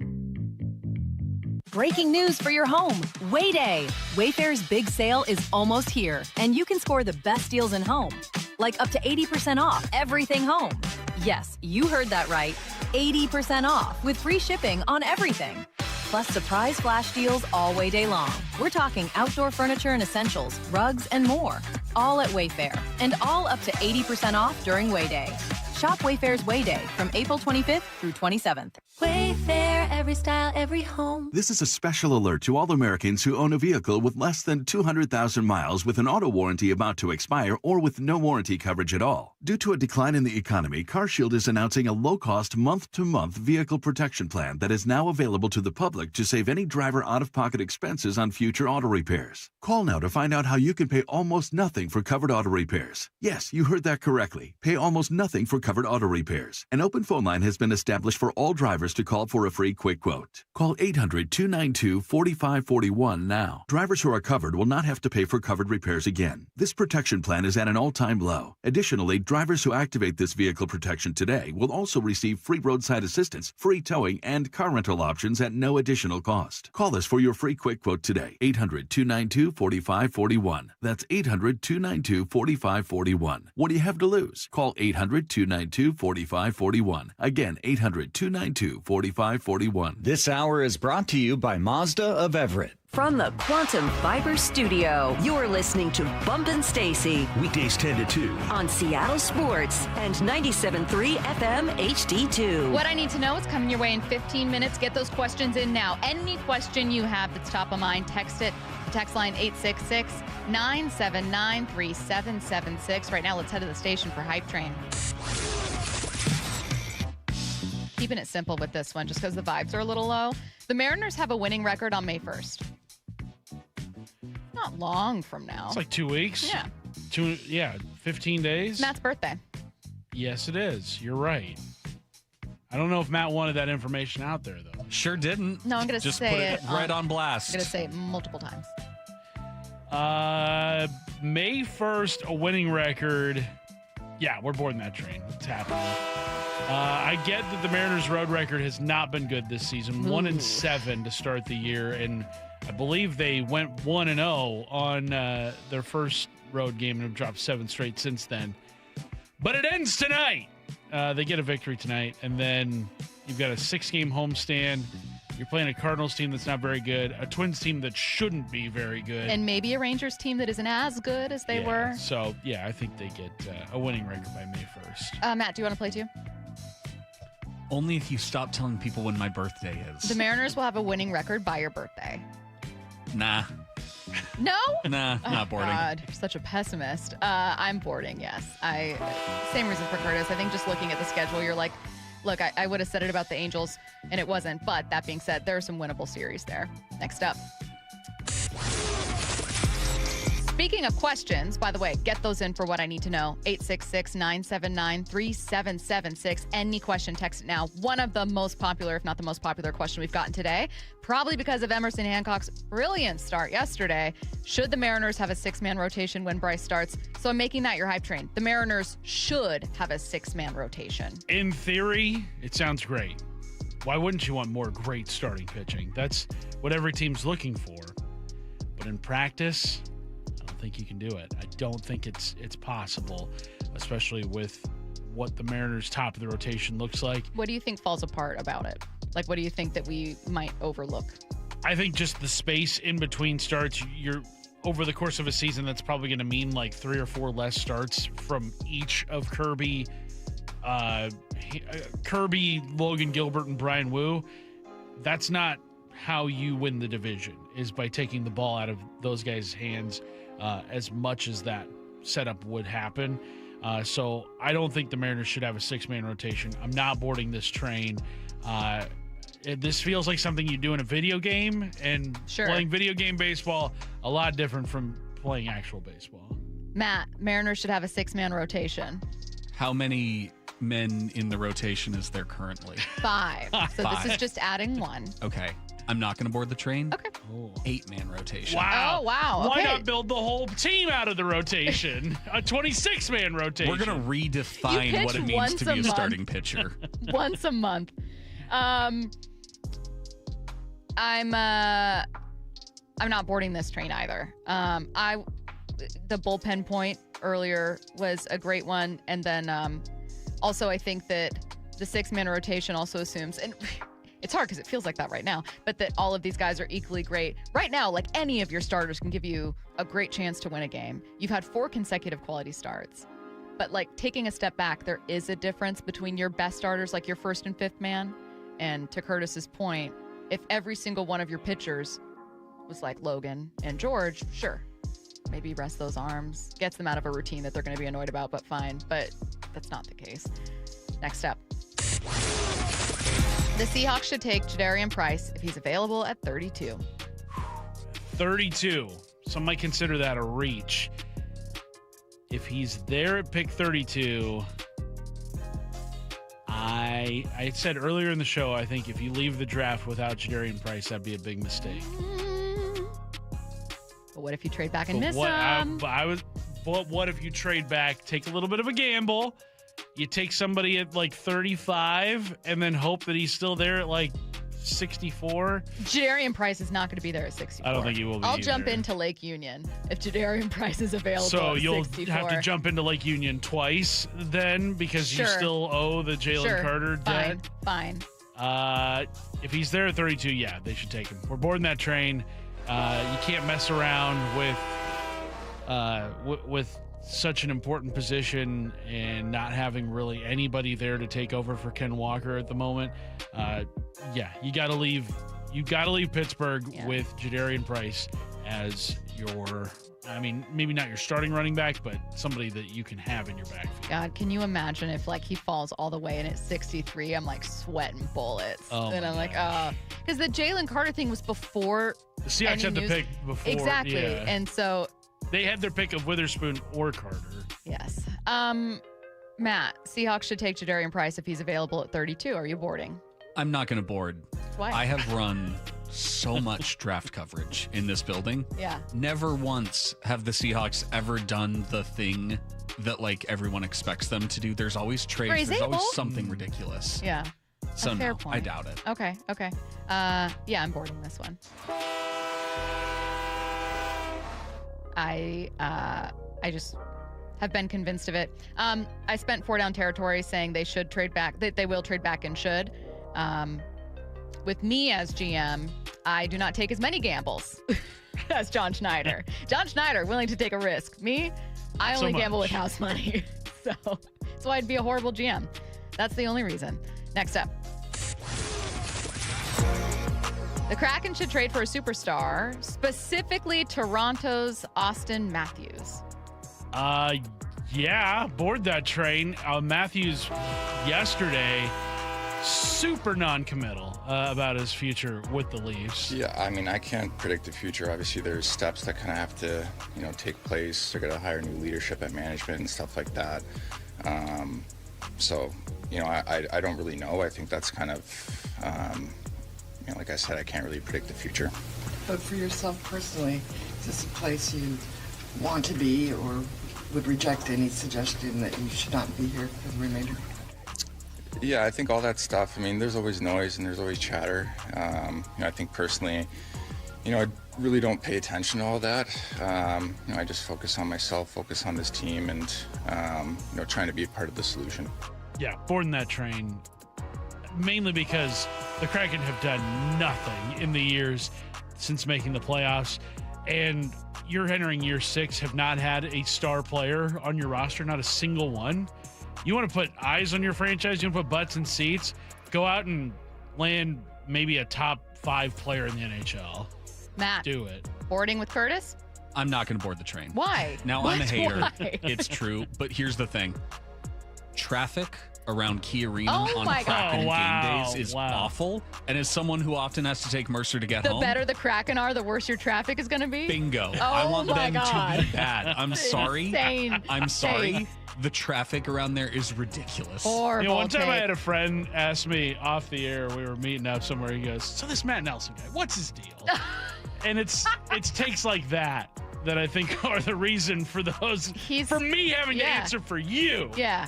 Breaking news for your home. Wayday. Wayfair's big sale is almost here, and you can score the best deals in home. Like up to 80% off everything home. Yes, you heard that right. 80% off with free shipping on everything. Plus surprise flash deals all Wayday long. We're talking outdoor furniture and essentials, rugs, and more. All at Wayfair, and all up to 80% off during Wayday. Shop Wayfair's Wayday from April 25th through 27th. Wayfair, every style, every home. This is a special alert to all Americans who own a vehicle with less than 200,000 miles with an auto warranty about to expire or with no warranty coverage at all. Due to a decline in the economy, CarShield is announcing a low-cost month-to-month vehicle protection plan that is now available to the public to save any driver out-of-pocket expenses on future auto repairs. Call now to find out how you can pay almost nothing for covered auto repairs. Yes, you heard that correctly. Pay almost nothing for covered auto repairs. An open phone line has been established for all drivers to call for a free quick quote. Call 800-292-4541 now. Drivers who are covered will not have to pay for covered repairs again. This protection plan is at an all-time low. Additionally, drivers who activate this vehicle protection today will also receive free roadside assistance, free towing, and car rental options at no additional cost. Call us for your free quick quote today. 800-292-4541. That's 800-292-4541. What do you have to lose? Call 800-292-4541. Again, 800-292-4541. This hour is brought to you by Mazda of Everett. From the Quantum Fiber Studio, you're listening to Bump Stacy. Weekdays 10 to 2. On Seattle Sports and 97.3 FM HD2. What I need to know is coming your way in 15 minutes. Get those questions in now. Any question you have that's top of mind, text it. Text line 866-979-3776. Right now, let's head to the station for Hype Train. Keeping it simple with this one, just because the vibes are a little low. The Mariners have a winning record on May 1st. Not long from now. It's like 2 weeks. Yeah. 15 days. Matt's birthday. Yes, it is. You're right. I don't know if Matt wanted that information out there, though. Sure didn't. No, I'm going to Just say put it right on blast. I'm going to say it multiple times. May 1st, a winning record. Yeah, we're boarding that train. It's happening. I get that the Mariners' road record has not been good this season. 1-7 to start the year, and I believe they went 1-0 on their first road game and have dropped 7 straight since then. But it ends tonight. They get a victory tonight, and then you've got a 6-game homestand. You're playing a Cardinals team that's not very good, a Twins team that shouldn't be very good. And maybe a Rangers team that isn't as good as they were. So, I think they get a winning record by May 1st. Matt, do you want to play too? Only if you stop telling people when my birthday is. The Mariners will have a winning record by your birthday. Nah. No? Nah, not boarding. God, you're such a pessimist. I'm boarding, yes. Same reason for Curtis. I think just looking at the schedule, you're like, look, I would have said it about the Angels, and it wasn't. But that being said, there are some winnable series there. Next up. Speaking of questions, by the way, get those in for what I need to know. 866-979-3776. Any question, text it now. One of the most popular, if not the most popular question we've gotten today, probably because of Emerson Hancock's brilliant start yesterday. Should the Mariners have a 6-man rotation when Bryce starts? So I'm making that your hype train. The Mariners should have a 6-man rotation. In theory, it sounds great. Why wouldn't you want more great starting pitching? That's what every team's looking for. But in practice, I don't think you can do it. I don't think it's possible, especially with what the Mariners' top of the rotation looks like. What do you think falls apart about it? Like, what do you think that we might overlook? I think just the space in between starts. You're over the course of a season, that's probably going to mean like 3 or 4 less starts from each of Kirby, Logan Gilbert, and Brian Wu. That's not how you win the division, is by taking the ball out of those guys' hands as much as that setup would happen. So I don't think the Mariners should have a 6-man rotation. I'm not boarding this train. This feels like something you do in a video game, and playing video game baseball, a lot different from playing actual baseball. Matt, Mariners should have a 6-man rotation. How many men in the rotation is there currently? 5. So this is just adding 1. Okay. I'm not going to board the train. Okay. 8-man rotation. Wow. Oh, wow. Why Okay. not build the whole team out of the rotation? A 26-man rotation. We're going to redefine what it means to be a starting pitcher. Once a month. I'm not boarding this train either. The bullpen point earlier was a great one, and then also I think that the 6-man rotation also assumes, and it's hard because it feels like that right now, but that all of these guys are equally great. Right now, like any of your starters can give you a great chance to win a game. You've had 4 consecutive quality starts, but like taking a step back, there is a difference between your best starters, like your 1st and 5th man. And to Curtis's point, if every single one of your pitchers was like Logan and George, sure, maybe rest those arms, gets them out of a routine that they're going to be annoyed about, but fine. But that's not the case. Next up. The Seahawks should take Jadarian Price if he's available at 32. 32. Some might consider that a reach. If he's there at pick 32, I said earlier in the show, I think if you leave the draft without Jadarian Price, that'd be a big mistake. But what if you trade back and miss him? What if you trade back, take a little bit of a gamble, you take somebody at like 35 and then hope that he's still there at like 64? Jadarian Price is not going to be there at 64. I don't think he will be I'll either. jump into Lake Union if Jadarian Price is available So at you'll 64. have to jump into Lake Union twice then because you still owe the Jalen Carter debt. Fine. If he's there at 32, yeah, they should take him. We're boarding that train. You can't mess around with such an important position and not having really anybody there to take over for Ken Walker at the moment. You got to leave. You got to leave Pittsburgh with Jadarian Price as your. I mean, maybe not your starting running back, but somebody that you can have in your backfield. God, can you imagine if like he falls all the way and at 63, I'm like sweating bullets. And I'm like, because the Jalen Carter thing was before. The Seahawks had the pick before. Exactly. Yeah. And so. They had their pick of Witherspoon or Carter. Yes. Matt, Seahawks should take Jadarian Price if he's available at 32. Are you boarding? I'm not going to board. Why? I have run so much draft coverage in this building. Yeah. Never once have the Seahawks ever done the thing that like everyone expects them to do. There's always trades. There's always something ridiculous. Yeah. So fair no, point. I doubt it. Okay. Yeah, I'm boarding this one. I just have been convinced of it. I spent 4 down territory saying they should trade back, that they will trade back and should. With me as GM, I do not take as many gambles as John Schneider. John Schneider, willing to take a risk. Me, I only gamble with house money. So I'd be a horrible GM. That's the only reason. Next up. The Kraken should trade for a superstar, specifically Toronto's Austin Matthews. Yeah, board that train. Matthews yesterday, super non-committal about his future with the Leafs. Yeah, I mean, I can't predict the future. Obviously, there's steps that kind of have to, take place. They're going to hire new leadership and management and stuff like that. I don't really know. I think that's kind of, like I said, I can't really predict the future. But for yourself personally, is this a place you want to be or would reject any suggestion that you should not be here for the remainder? Yeah, I think all that stuff, there's always noise and there's always chatter. I think personally, I really don't pay attention to all that. I just focus on myself, focus on this team, and, trying to be a part of the solution. Yeah, boarding that train, mainly because the Kraken have done nothing in the years since making the playoffs, and you're entering year 6, have not had a star player on your roster, not a single one. You want to put eyes on your franchise, you want to put butts in seats, go out and land maybe a top 5 player in the NHL. Matt, do it. Boarding with Curtis? I'm not going to board the train. Why? Now, I'm a hater. Why? It's true, but here's the thing. Traffic around Key Arena on Kraken game days is awful. And as someone who often has to take Mercer to get home, the better the Kraken are, the worse your traffic is going to be. Bingo. Oh, I want them God. to be bad. I'm sorry. Insane. I'm sorry. The traffic around there is ridiculous. Horrible. One time I had a friend ask me off the air, we were meeting up somewhere, he goes, so this Matt Nelson guy, what's his deal? And it's takes like that I think are the reason for those, for me having to answer for you. Yeah.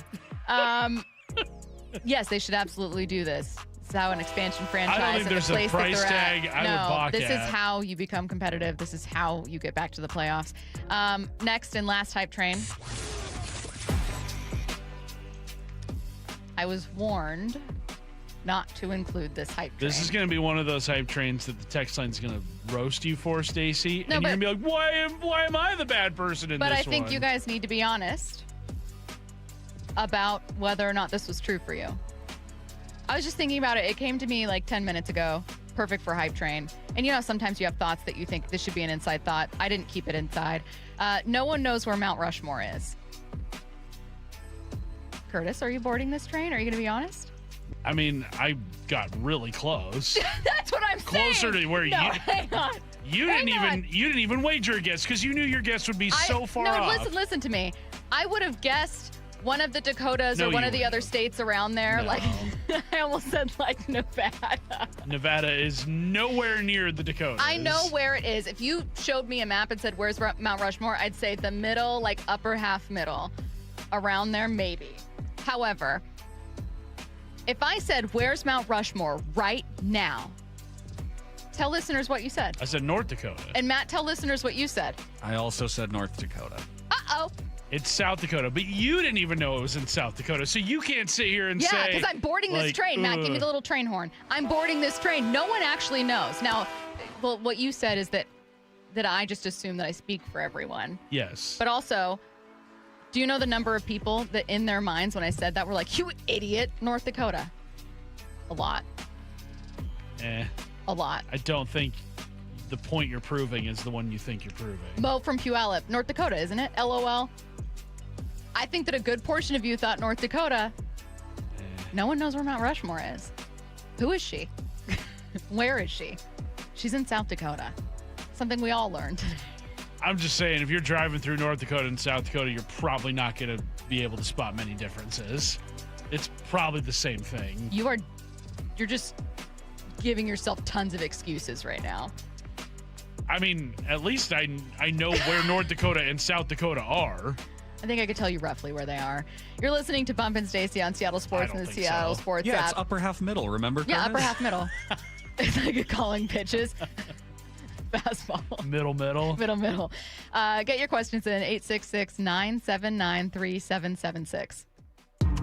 Yes, they should absolutely do this. This is how an expansion franchise. I don't think there's a price tag I would balk this at. is how you become competitive. This is how you get back to the playoffs. Next and last hype train. I was warned not to include this hype train. This is going to be one of those hype trains that the text line's going to roast you for, Stacy. No, and you're going to be like, why am I the bad person in this one? But I think you guys need to be honest about whether or not this was true for you. I was just thinking about it. It came to me like 10 minutes ago. Perfect for hype train. And you know, sometimes you have thoughts that you think this should be an inside thought. I didn't keep it inside. No one knows where Mount Rushmore is. Curtis, are you boarding this train? Are you going to be honest? I mean, I got really close. That's what I'm saying. Closer to where hang on. You didn't even wager a guess because you knew your guess would be so far off. No, listen to me. I would have guessed one of the Dakotas or one of the other states around there. No. Like I almost said like Nevada. Nevada is nowhere near the Dakotas. I know where it is. If you showed me a map and said, where's Mount Rushmore? I'd say the middle, like upper half middle. Around there, maybe. However, if I said, where's Mount Rushmore right now? Tell listeners what you said. I said North Dakota. And Matt, tell listeners what you said. I also said North Dakota. Uh-oh. It's South Dakota, but you didn't even know it was in South Dakota, so you can't sit here and say... Yeah, because I'm boarding this train. Matt, give me the little train horn. I'm boarding this train. No one actually knows. Now, well, what you said is that I just assume that I speak for everyone. Yes. But also... Do you know the number of people that in their minds when I said that were like, you idiot, North Dakota? A lot. A lot. I don't think the point you're proving is the one you think you're proving. Mo from Puyallup, North Dakota, isn't it? LOL. I think that a good portion of you thought North Dakota. No one knows where Mount Rushmore is. Who is she? Where is she? She's in South Dakota. Something we all learned today. I'm just saying, if you're driving through North Dakota and South Dakota, you're probably not going to be able to spot many differences. It's probably the same thing. You're just giving yourself tons of excuses right now. I mean, at least I know where North Dakota and South Dakota are. I think I could tell you roughly where they are. You're listening to Bump and Stacy on Seattle Sports and the Seattle Sports app. Yeah, it's upper half middle, remember? Yeah, Curtis? upper half middle. It's like a calling pitches. Fastball. Middle. Get your questions in 866-979-3776.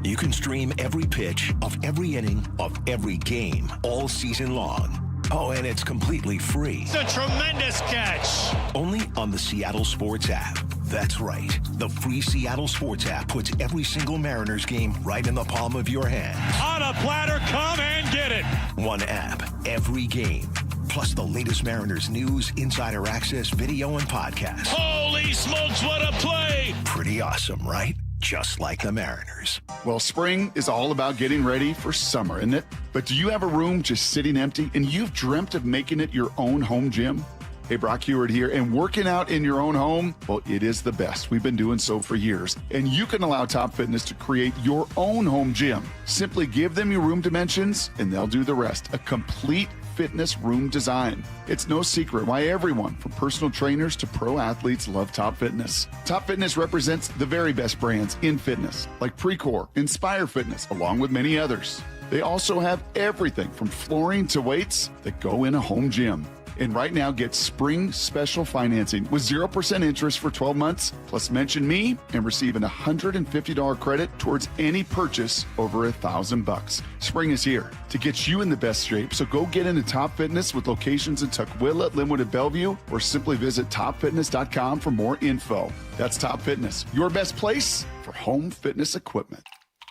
You can stream every pitch of every inning of every game all season long. Oh, and it's completely free. It's a tremendous catch. Only on the Seattle Sports app. That's right. The free Seattle Sports app puts every single Mariners game right in the palm of your hand. On a platter, come and get it. One app, every game. Plus the latest Mariners news, insider access, video, and podcasts. Holy smokes, what a play! Pretty awesome, right? Just like the Mariners. Well, spring is all about getting ready for summer, isn't it? But do you have a room just sitting empty and you've dreamt of making it your own home gym? Hey, Brock Heward here, and working out in your own home, well, it is the best. We've been doing so for years, and you can allow Top Fitness to create your own home gym. Simply give them your room dimensions, and they'll do the rest. A complete fitness room design. It's no secret why everyone, from personal trainers to pro athletes, love Top Fitness. Top Fitness represents the very best brands in fitness, like Precor, Inspire Fitness, along with many others. They also have everything from flooring to weights that go in a home gym. And right now, get spring special financing with 0% interest for 12 months, plus mention me and receive an $150 credit towards any purchase over $1,000. Spring is here to get you in the best shape, so go get into Top Fitness with locations in Tukwila, Linwood, and Bellevue, or simply visit topfitness.com for more info. That's Top Fitness, your best place for home fitness equipment.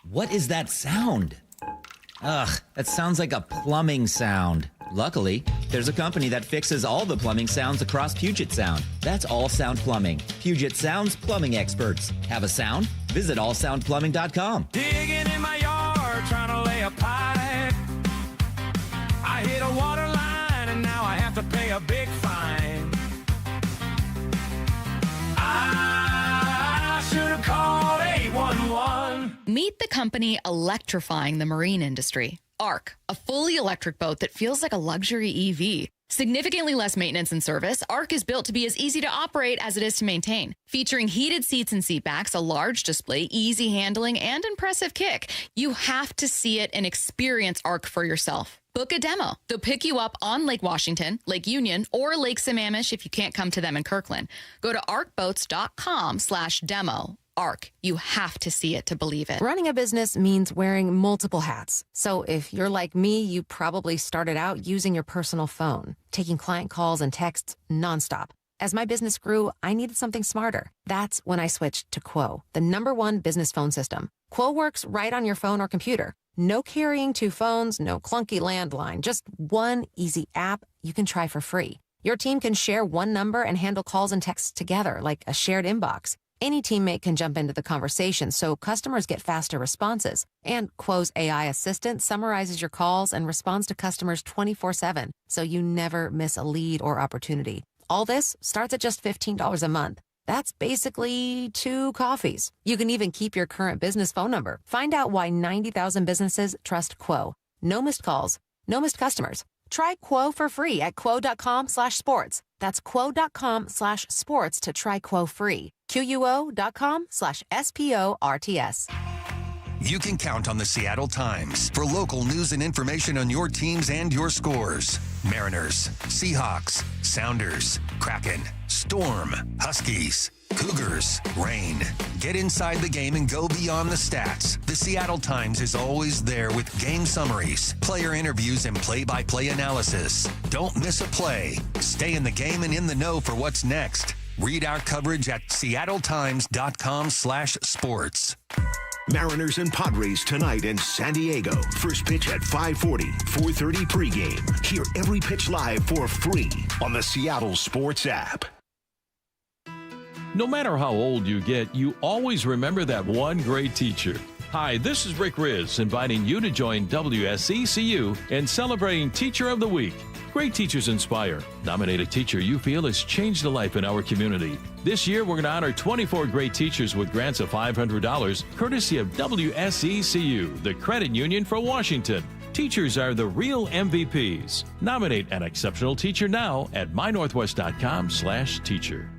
What is that sound? Ugh, that sounds like a plumbing sound. Luckily, there's a company that fixes all the plumbing sounds across Puget Sound. That's All Sound Plumbing. Puget Sound's plumbing experts. Have a sound? Visit allsoundplumbing.com. Digging in my yard. Meet the company electrifying the marine industry. ARC, a fully electric boat that feels like a luxury EV. Significantly less maintenance and service, ARC is built to be as easy to operate as it is to maintain. Featuring heated seats and seatbacks, a large display, easy handling, and impressive kick. You have to see it and experience ARC for yourself. Book a demo. They'll pick you up on Lake Washington, Lake Union, or Lake Sammamish if you can't come to them in Kirkland. Go to arcboats.com/demo. ARC. You have to see it to believe it. Running a business means wearing multiple hats. So if you're like me, you probably started out using your personal phone, taking client calls and texts nonstop. As my business grew, I needed something smarter. That's when I switched to Quo, the #1 business phone system. Quo works right on your phone or computer. No carrying 2 phones, no clunky landline, just one easy app you can try for free. Your team can share one number and handle calls and texts together like a shared inbox. Any teammate can jump into the conversation, so customers get faster responses. And Quo's AI assistant summarizes your calls and responds to customers 24/7, so you never miss a lead or opportunity. All this starts at just $15 a month. That's basically 2 coffees. You can even keep your current business phone number. Find out why 90,000 businesses trust Quo. No missed calls, no missed customers. Try Quo for free at quo.com/sports. That's quo.com/sports to try Quo free. QUO.com/SPORTS. You can count on the Seattle Times for local news and information on your teams and your scores. Mariners, Seahawks, Sounders, Kraken, Storm, Huskies, Cougars, Rain. Get inside the game and go beyond the stats. The Seattle Times is always there with game summaries, player interviews, and play-by-play analysis. Don't miss a play. Stay in the game and in the know for what's next. Read our coverage at seattletimes.com/sports. Mariners and Padres tonight in San Diego. First pitch at 5:40, 4:30 pregame. Hear every pitch live for free on the Seattle Sports app. No matter how old you get, you always remember that one great teacher. Hi, this is Rick Riz, inviting you to join WSECU in celebrating Teacher of the Week. Great teachers inspire. Nominate a teacher you feel has changed a life in our community. This year, we're going to honor 24 great teachers with grants of $500, courtesy of WSECU, the credit union for Washington. Teachers are the real MVPs. Nominate an exceptional teacher now at mynorthwest.com/teacher.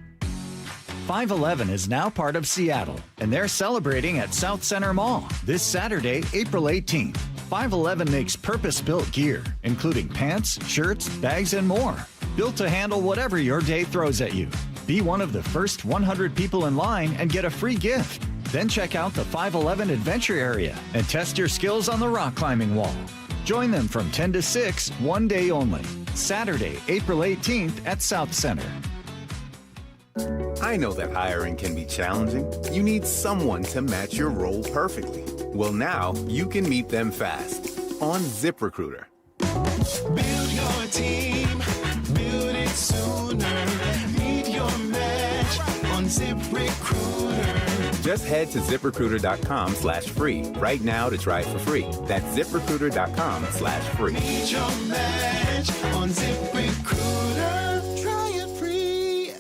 511 is now part of Seattle, and they're celebrating at South Center Mall this Saturday, April 18th. 511 makes purpose-built gear, including pants, shirts, bags, and more. Built to handle whatever your day throws at you. Be one of the first 100 people in line and get a free gift. Then check out the 511 Adventure Area and test your skills on the rock climbing wall. Join them from 10 to 6, one day only. Saturday, April 18th at South Center. I know that hiring can be challenging. You need someone to match your role perfectly. Well, now you can meet them fast on ZipRecruiter. Build your team, build it sooner. Meet your match on ZipRecruiter. Just head to ZipRecruiter.com/free right now to try it for free. That's ZipRecruiter.com/free. Meet your match on ZipRecruiter. Try it free.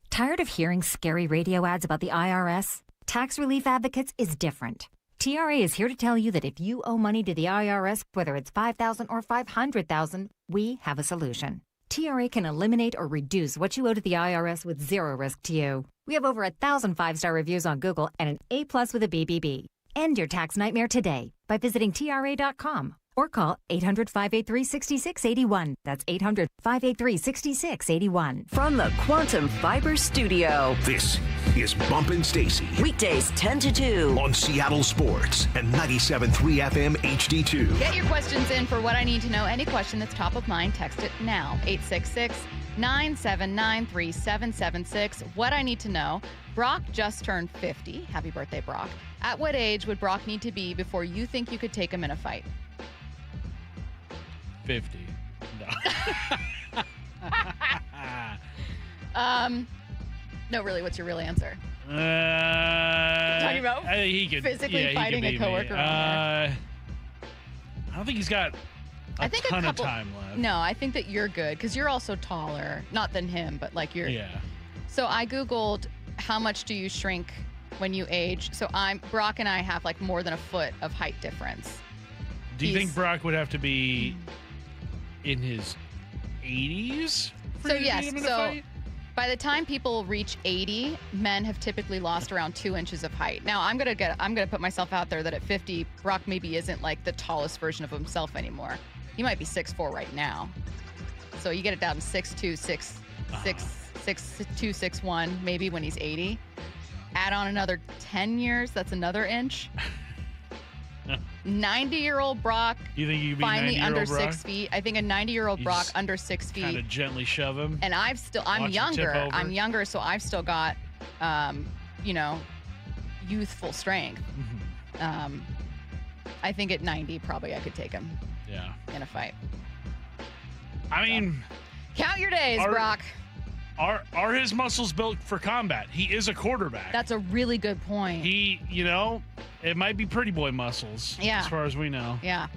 Tired of hearing scary radio ads about the IRS? Tax Relief Advocates is different. TRA is here to tell you that if you owe money to the IRS, whether it's $5,000 or $500,000, we have a solution. TRA can eliminate or reduce what you owe to the IRS with zero risk to you. We have over 1,000 5-star reviews on Google and an A+ with a BBB. End your tax nightmare today by visiting TRA.com or call 800-583-6681. That's 800-583-6681. From the Quantum Fiber Studio. This is Bumpin' Stacy. Weekdays 10 to 2. On Seattle Sports and 97.3 FM HD2. Get your questions in for What I Need to Know. Any question that's top of mind, text it now. 866-979-3776. What I Need to Know. Brock just turned 50. Happy birthday, Brock. At what age would Brock need to be before you think you could take him in a fight? 50. No. No, really, what's your real answer? Talking about he could, physically fighting a coworker. I don't think he's got a ton of time left. No, I think that you're good because you're also taller. Not than him, but like you're. Yeah. So I Googled how much do you shrink when you age. So Brock and I have like more than a foot of height difference. Do you think Brock would have to be in his 80s? So yes, so by the time people reach 80, men have typically lost around 2 inches of height. Now I'm gonna put myself out there that at 50, Brock maybe isn't like the tallest version of himself anymore. He might be 6'4" right now. So you get it down to 6'2", 6'2", 6'1", maybe when he's 80. Add on another 10 years, that's another inch. 90-year-old Brock. You think you could be finally 90-year-old under Brock? 6 feet? I think a 90-year-old Brock under 6 feet. Kind of gently shove him. And I'm younger. I'm younger, so I've still got, youthful strength. Mm-hmm. I think at 90, probably I could take him. Yeah. In a fight. I mean, count your days, Brock. Are his muscles built for combat? He is a quarterback. That's a really good point. He, it might be pretty boy muscles. Yeah. As far as we know. Yeah.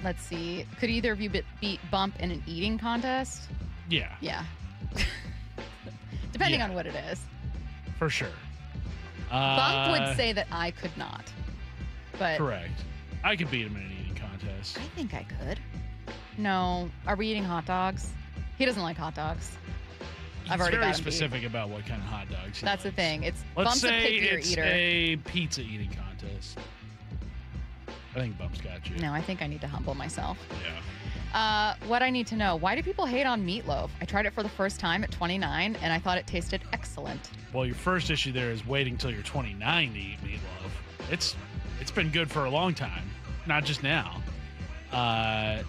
Let's see. Could either of you beat Bump in an eating contest? Yeah. Yeah. Depending on what it is. For sure. Bump would say that I could not. But correct. I could beat him in an eating contest. I think I could. No. Are we eating hot dogs? He doesn't like hot dogs. I've already got him specific about what kind of hot dogs he That's the likes. thing. It's Let's Bump's say a pickier it's eater. a pizza eating contest. I think Bump's got you. No, I think I need to humble myself. Yeah. What I need to know, why do people hate on meatloaf? I tried it for the first time at 29, and I thought it tasted excellent. Well, your first issue there is waiting till you're 29 to eat meatloaf. It's been good for a long time, not just now. Yeah,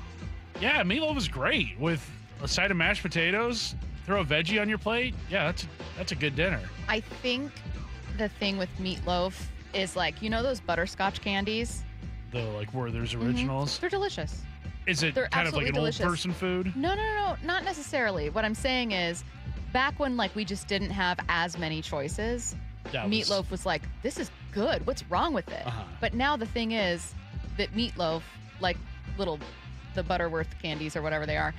meatloaf is great with a side of mashed potatoes. Throw a veggie on your plate. Yeah, that's a good dinner. I think the thing with meatloaf is like, those butterscotch candies? The like Werther's Originals. They're delicious. Is it They're kind of like an delicious. old person food? No, not necessarily. What I'm saying is, back when like we just didn't have as many choices, meatloaf was like, this is good. What's wrong with it? But now the thing is that meatloaf, like the Butterworth candies or whatever they are,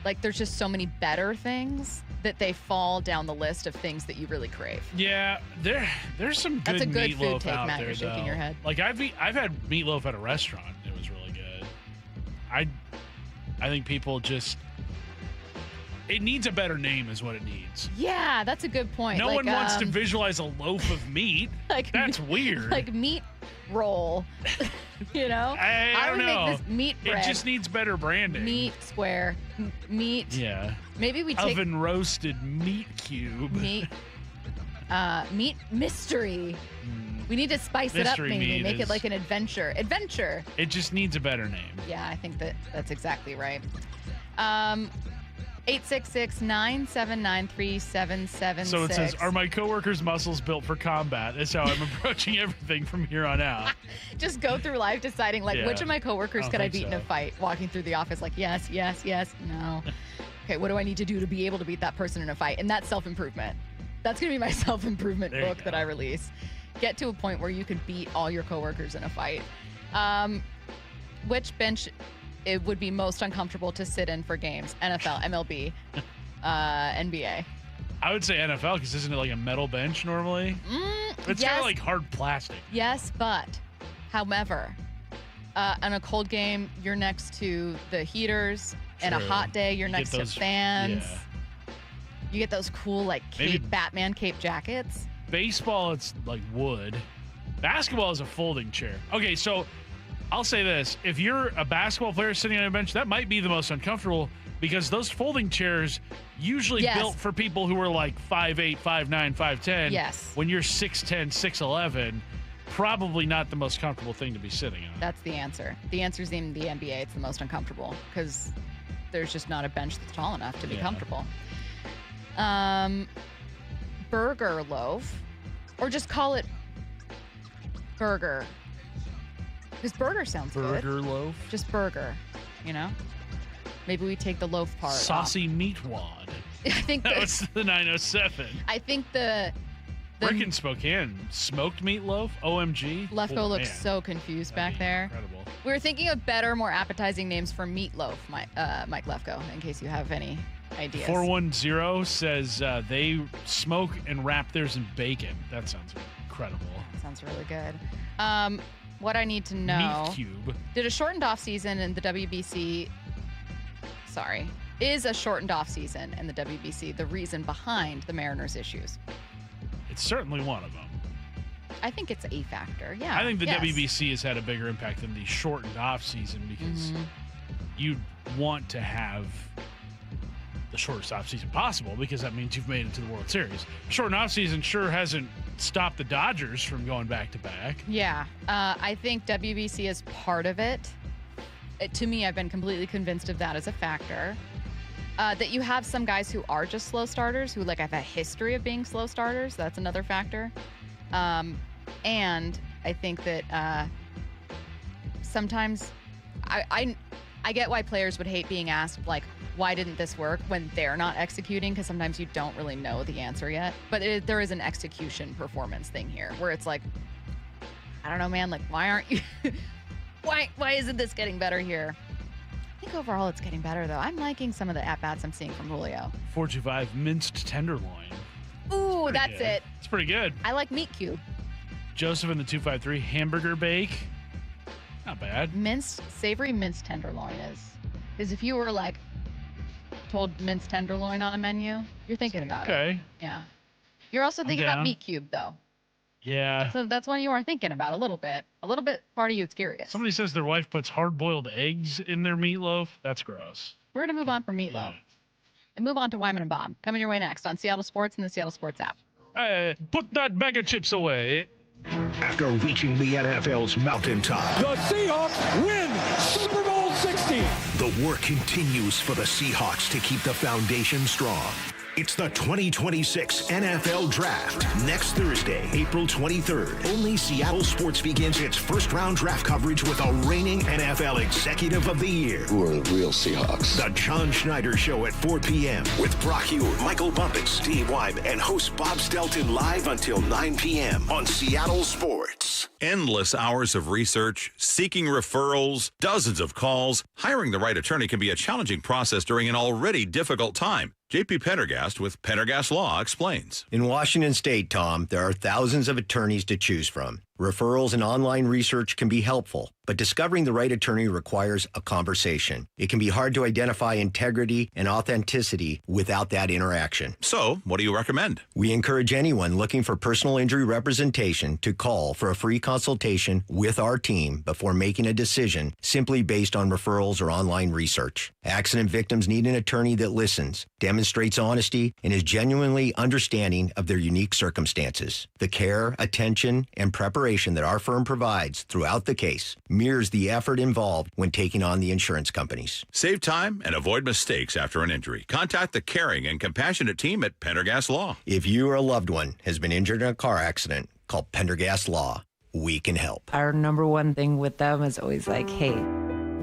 like there's just so many better things that they fall down the list of things that you really crave. Yeah, there's some good That's a good meatloaf food take, out Matt. there, You're shaking though. your head. Like I've had meatloaf at a restaurant. It was really good. I think people just it needs a better name is what it needs. Yeah, that's a good point. No one wants to visualize a loaf of meat. That's weird. Like meat roll. I don't know. Make this meat bread. It just needs better branding. Meat square. Meat. Yeah. Maybe we take oven roasted meat cube. Meat mystery. We need to spice it up, Mystery maybe. meat Make it is- like an adventure. Adventure. It just needs a better name. Yeah, I think that's exactly right. 866-979-3776. So it says, are my coworkers' muscles built for combat? That's how I'm approaching everything from here on out. Just go through life deciding, like, Yeah. which of my coworkers I could I think beat in a so. fight? Walking through the office like, yes, no. Okay, what do I need to do to be able to beat that person in a fight? And that's self-improvement. That's going to be my self-improvement There you book that I release. Get to a point where you can beat all your coworkers in a fight. Which bench it would be most uncomfortable to sit in for games? NFL, MLB, NBA. I would say NFL because isn't it like a metal bench normally? It's kind yes. of like hard plastic. Yes, but, however, on a cold game, you're next to the heaters. And a True. hot day, you're You next get those- to fans. yeah. You get those cool, like, Maybe- Batman cape jackets. Baseball, it's like wood. Basketball is a folding chair. Okay, so I'll say this. If you're a basketball player sitting on a bench, that might be the most uncomfortable because those folding chairs usually Yes. built for people who are like 5'8", 5'9", 5'10". Yes. When you're 6'10", 6'11", probably not the most comfortable thing to be sitting on. That's the answer. The answer is in the NBA. It's the most uncomfortable because there's just not a bench that's tall enough to be Yeah. comfortable. Burger loaf, or just call it burger. Because burger sounds good. Burger loaf? Just burger, Maybe we take the loaf part Saucy meat wad. I think That was the 907. I think the Rick in Spokane, smoked meatloaf, OMG. Lefko looks man. so confused back there. Incredible. We were thinking of better, more appetizing names for meatloaf, Mike Lefko, in case you have any ideas. 410 says they smoke and wrap theirs in bacon. That sounds incredible. That sounds really good. What I need to know. Meat cube. Did a shortened off season in the WBC. Is a shortened off season in the WBC the reason behind the Mariners' issues? It's certainly one of them. I think it's a factor. Yeah. I think the WBC has had a bigger impact than the shortened off season because you want to have the shortest off season possible because that means you've made it to the World Series. Shortened off season sure hasn't stopped the Dodgers from going back to back. Yeah. I think WBC is part of it. To me, I've been completely convinced of that as a factor. That you have some guys who are just slow starters who have a history of being slow starters. That's another factor. And I think that sometimes I get why players would hate being asked, why didn't this work when they're not executing? Because sometimes you don't really know the answer yet. But there is an execution performance thing here where it's I don't know, man, why aren't you... why isn't this getting better here? I think overall it's getting better, though. I'm liking some of the at-bats I'm seeing from Julio. 425 minced tenderloin. Ooh, that's it. It's pretty good. I like meat cube. Joseph in the 253, hamburger bake. Not bad. Savory minced tenderloin is if you were told minced tenderloin on a menu, you're thinking about it. Okay. Yeah. You're also thinking about meat cube, though. Yeah. So that's one you are thinking about a little bit. A little bit part of you is curious. Somebody says their wife puts hard-boiled eggs in their meatloaf. That's gross. We're going to move on from meatloaf. And move on to Wyman and Bob. Coming your way next on Seattle Sports and the Seattle Sports app. Hey, put that bag of chips away. After reaching the NFL's mountaintop, The Seahawks win Super Bowl 60. the work continues for the Seahawks to keep the foundation strong. It's the 2026 NFL Draft. Next Thursday, April 23rd. Only Seattle Sports begins its first-round draft coverage with a reigning NFL Executive of the Year. Who are the real Seahawks? The John Schneider Show at 4 p.m. with Brock Hughes, Michael Bumpus, Steve Wyman, and host Bob Stelton live until 9 p.m. on Seattle Sports. Endless hours of research, seeking referrals, dozens of calls. Hiring the right attorney can be a challenging process during an already difficult time. J.P. Pendergast with Pendergast Law explains. In Washington State, Tom, there are thousands of attorneys to choose from. Referrals and online research can be helpful, but discovering the right attorney requires a conversation. It can be hard to identify integrity and authenticity without that interaction. So, what do you recommend? We encourage anyone looking for personal injury representation to call for a free consultation with our team before making a decision simply based on referrals or online research. Accident victims need an attorney that listens, demonstrates honesty, and is genuinely understanding of their unique circumstances. The care, attention, and preparation that our firm provides throughout the case mirrors the effort involved when taking on the insurance companies. Save time and avoid mistakes after an injury. Contact the caring and compassionate team at Pendergast Law. If you or a loved one has been injured in a car accident, call Pendergast Law. We can help. Our number one thing with them is always hey,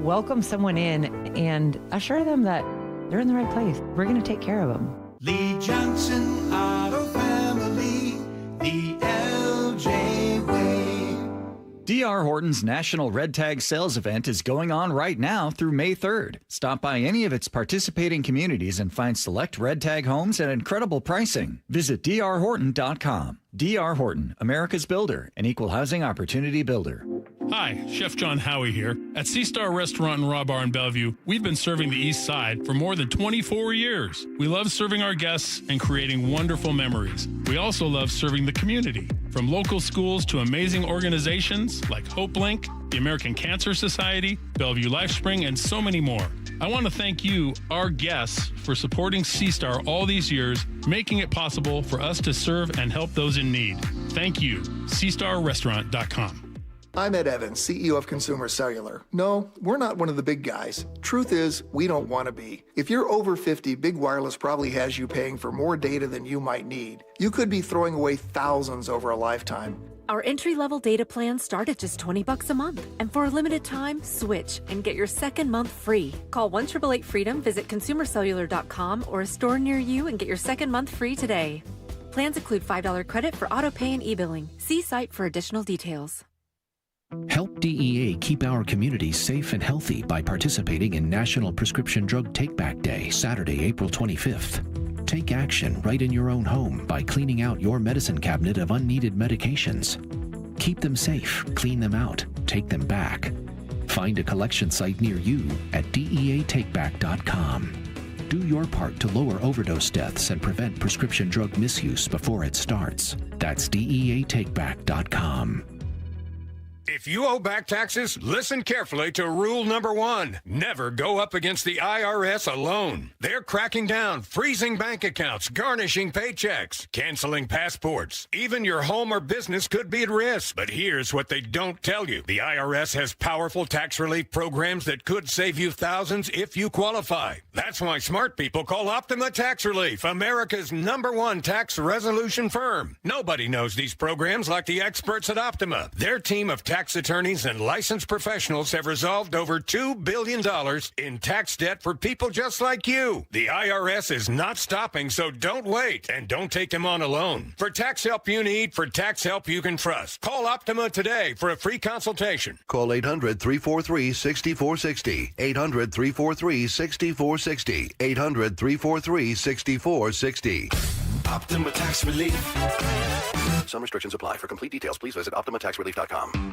welcome someone in and assure them that they're in the right place. We're going to take care of them. Lee Johnson Auto Family, the LJ way. D.R. Horton's National Red Tag Sales Event is going on right now through May 3rd. Stop by any of its participating communities and find select Red Tag homes at incredible pricing. Visit drhorton.com. D.R. Horton, America's builder, an equal housing opportunity builder. Hi, Chef John Howie here. At Sea Star Restaurant and Raw Bar in Bellevue, we've been serving the East Side for more than 24 years. We love serving our guests and creating wonderful memories. We also love serving the community, from local schools to amazing organizations like Hope Link, the American Cancer Society, Bellevue LifeSpring, and so many more. I want to thank you, our guests, for supporting Sea Star all these years, making it possible for us to serve and help those in need. Thank you. SeaStarRestaurant.com. I'm Ed Evans, CEO of Consumer Cellular. No, we're not one of the big guys. Truth is, we don't want to be. If you're over 50, Big Wireless probably has you paying for more data than you might need. You could be throwing away thousands over a lifetime. Our entry-level data plans start at just $20 a month. And for a limited time, switch and get your second month free. Call 1-888-FREEDOM, visit consumercellular.com or a store near you and get your second month free today. Plans include $5 credit for auto pay and e-billing. See site for additional details. Help DEA keep our communities safe and healthy by participating in National Prescription Drug Take-Back Day, Saturday, April 25th. Take action right in your own home by cleaning out your medicine cabinet of unneeded medications. Keep them safe, clean them out, take them back. Find a collection site near you at DEATakeback.com. Do your part to lower overdose deaths and prevent prescription drug misuse before it starts. That's DEATakeback.com. If you owe back taxes, listen carefully to rule number 1. Never go up against the IRS alone. They're cracking down, freezing bank accounts, garnishing paychecks, canceling passports. Even your home or business could be at risk. But here's what they don't tell you. The IRS has powerful tax relief programs that could save you thousands if you qualify. That's why smart people call Optima Tax Relief, America's #1 tax resolution firm. Nobody knows these programs like the experts at Optima. Their team of tax attorneys and licensed professionals have resolved over $2 billion in tax debt for people just like you. The IRS is not stopping, so don't wait and don't take them on alone. For tax help you need, for tax help you can trust, call Optima today for a free consultation. Call 800-343-6460. 800-343-6460. 800-343-6460. Optima Tax Relief. Some restrictions apply. For complete details, please visit OptimaTaxRelief.com.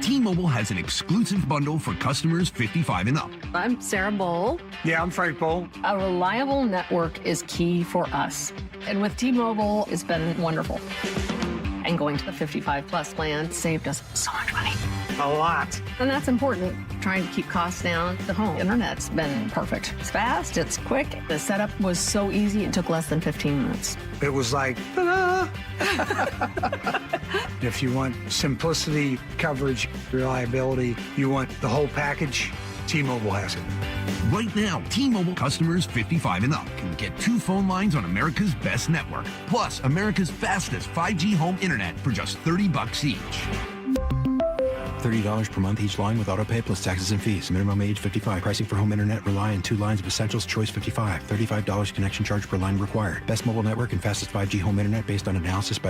T-Mobile has an exclusive bundle for customers 55 and up. I'm Sarah Bowl. Yeah, I'm Frank Bowl. A reliable network is key for us. And with T-Mobile, it's been wonderful. And going to the 55-plus plan saved us so much money. A lot. And that's important. Trying to keep costs down. The home internet's been perfect. It's fast, it's quick. The setup was so easy, it took less than 15 minutes. It was like, ta-da! If you want simplicity, coverage, reliability, you want the whole package, T-Mobile has it. Right now, T-Mobile customers 55 and up can get 2 phone lines on America's best network, plus America's fastest 5G home internet for just $30 each. $30 per month each line with auto pay plus taxes and fees. Minimum age 55. Pricing for home internet rely on 2 lines of Essentials Choice 55. $35 connection charge per line required. Best mobile network and fastest 5G home internet based on analysis by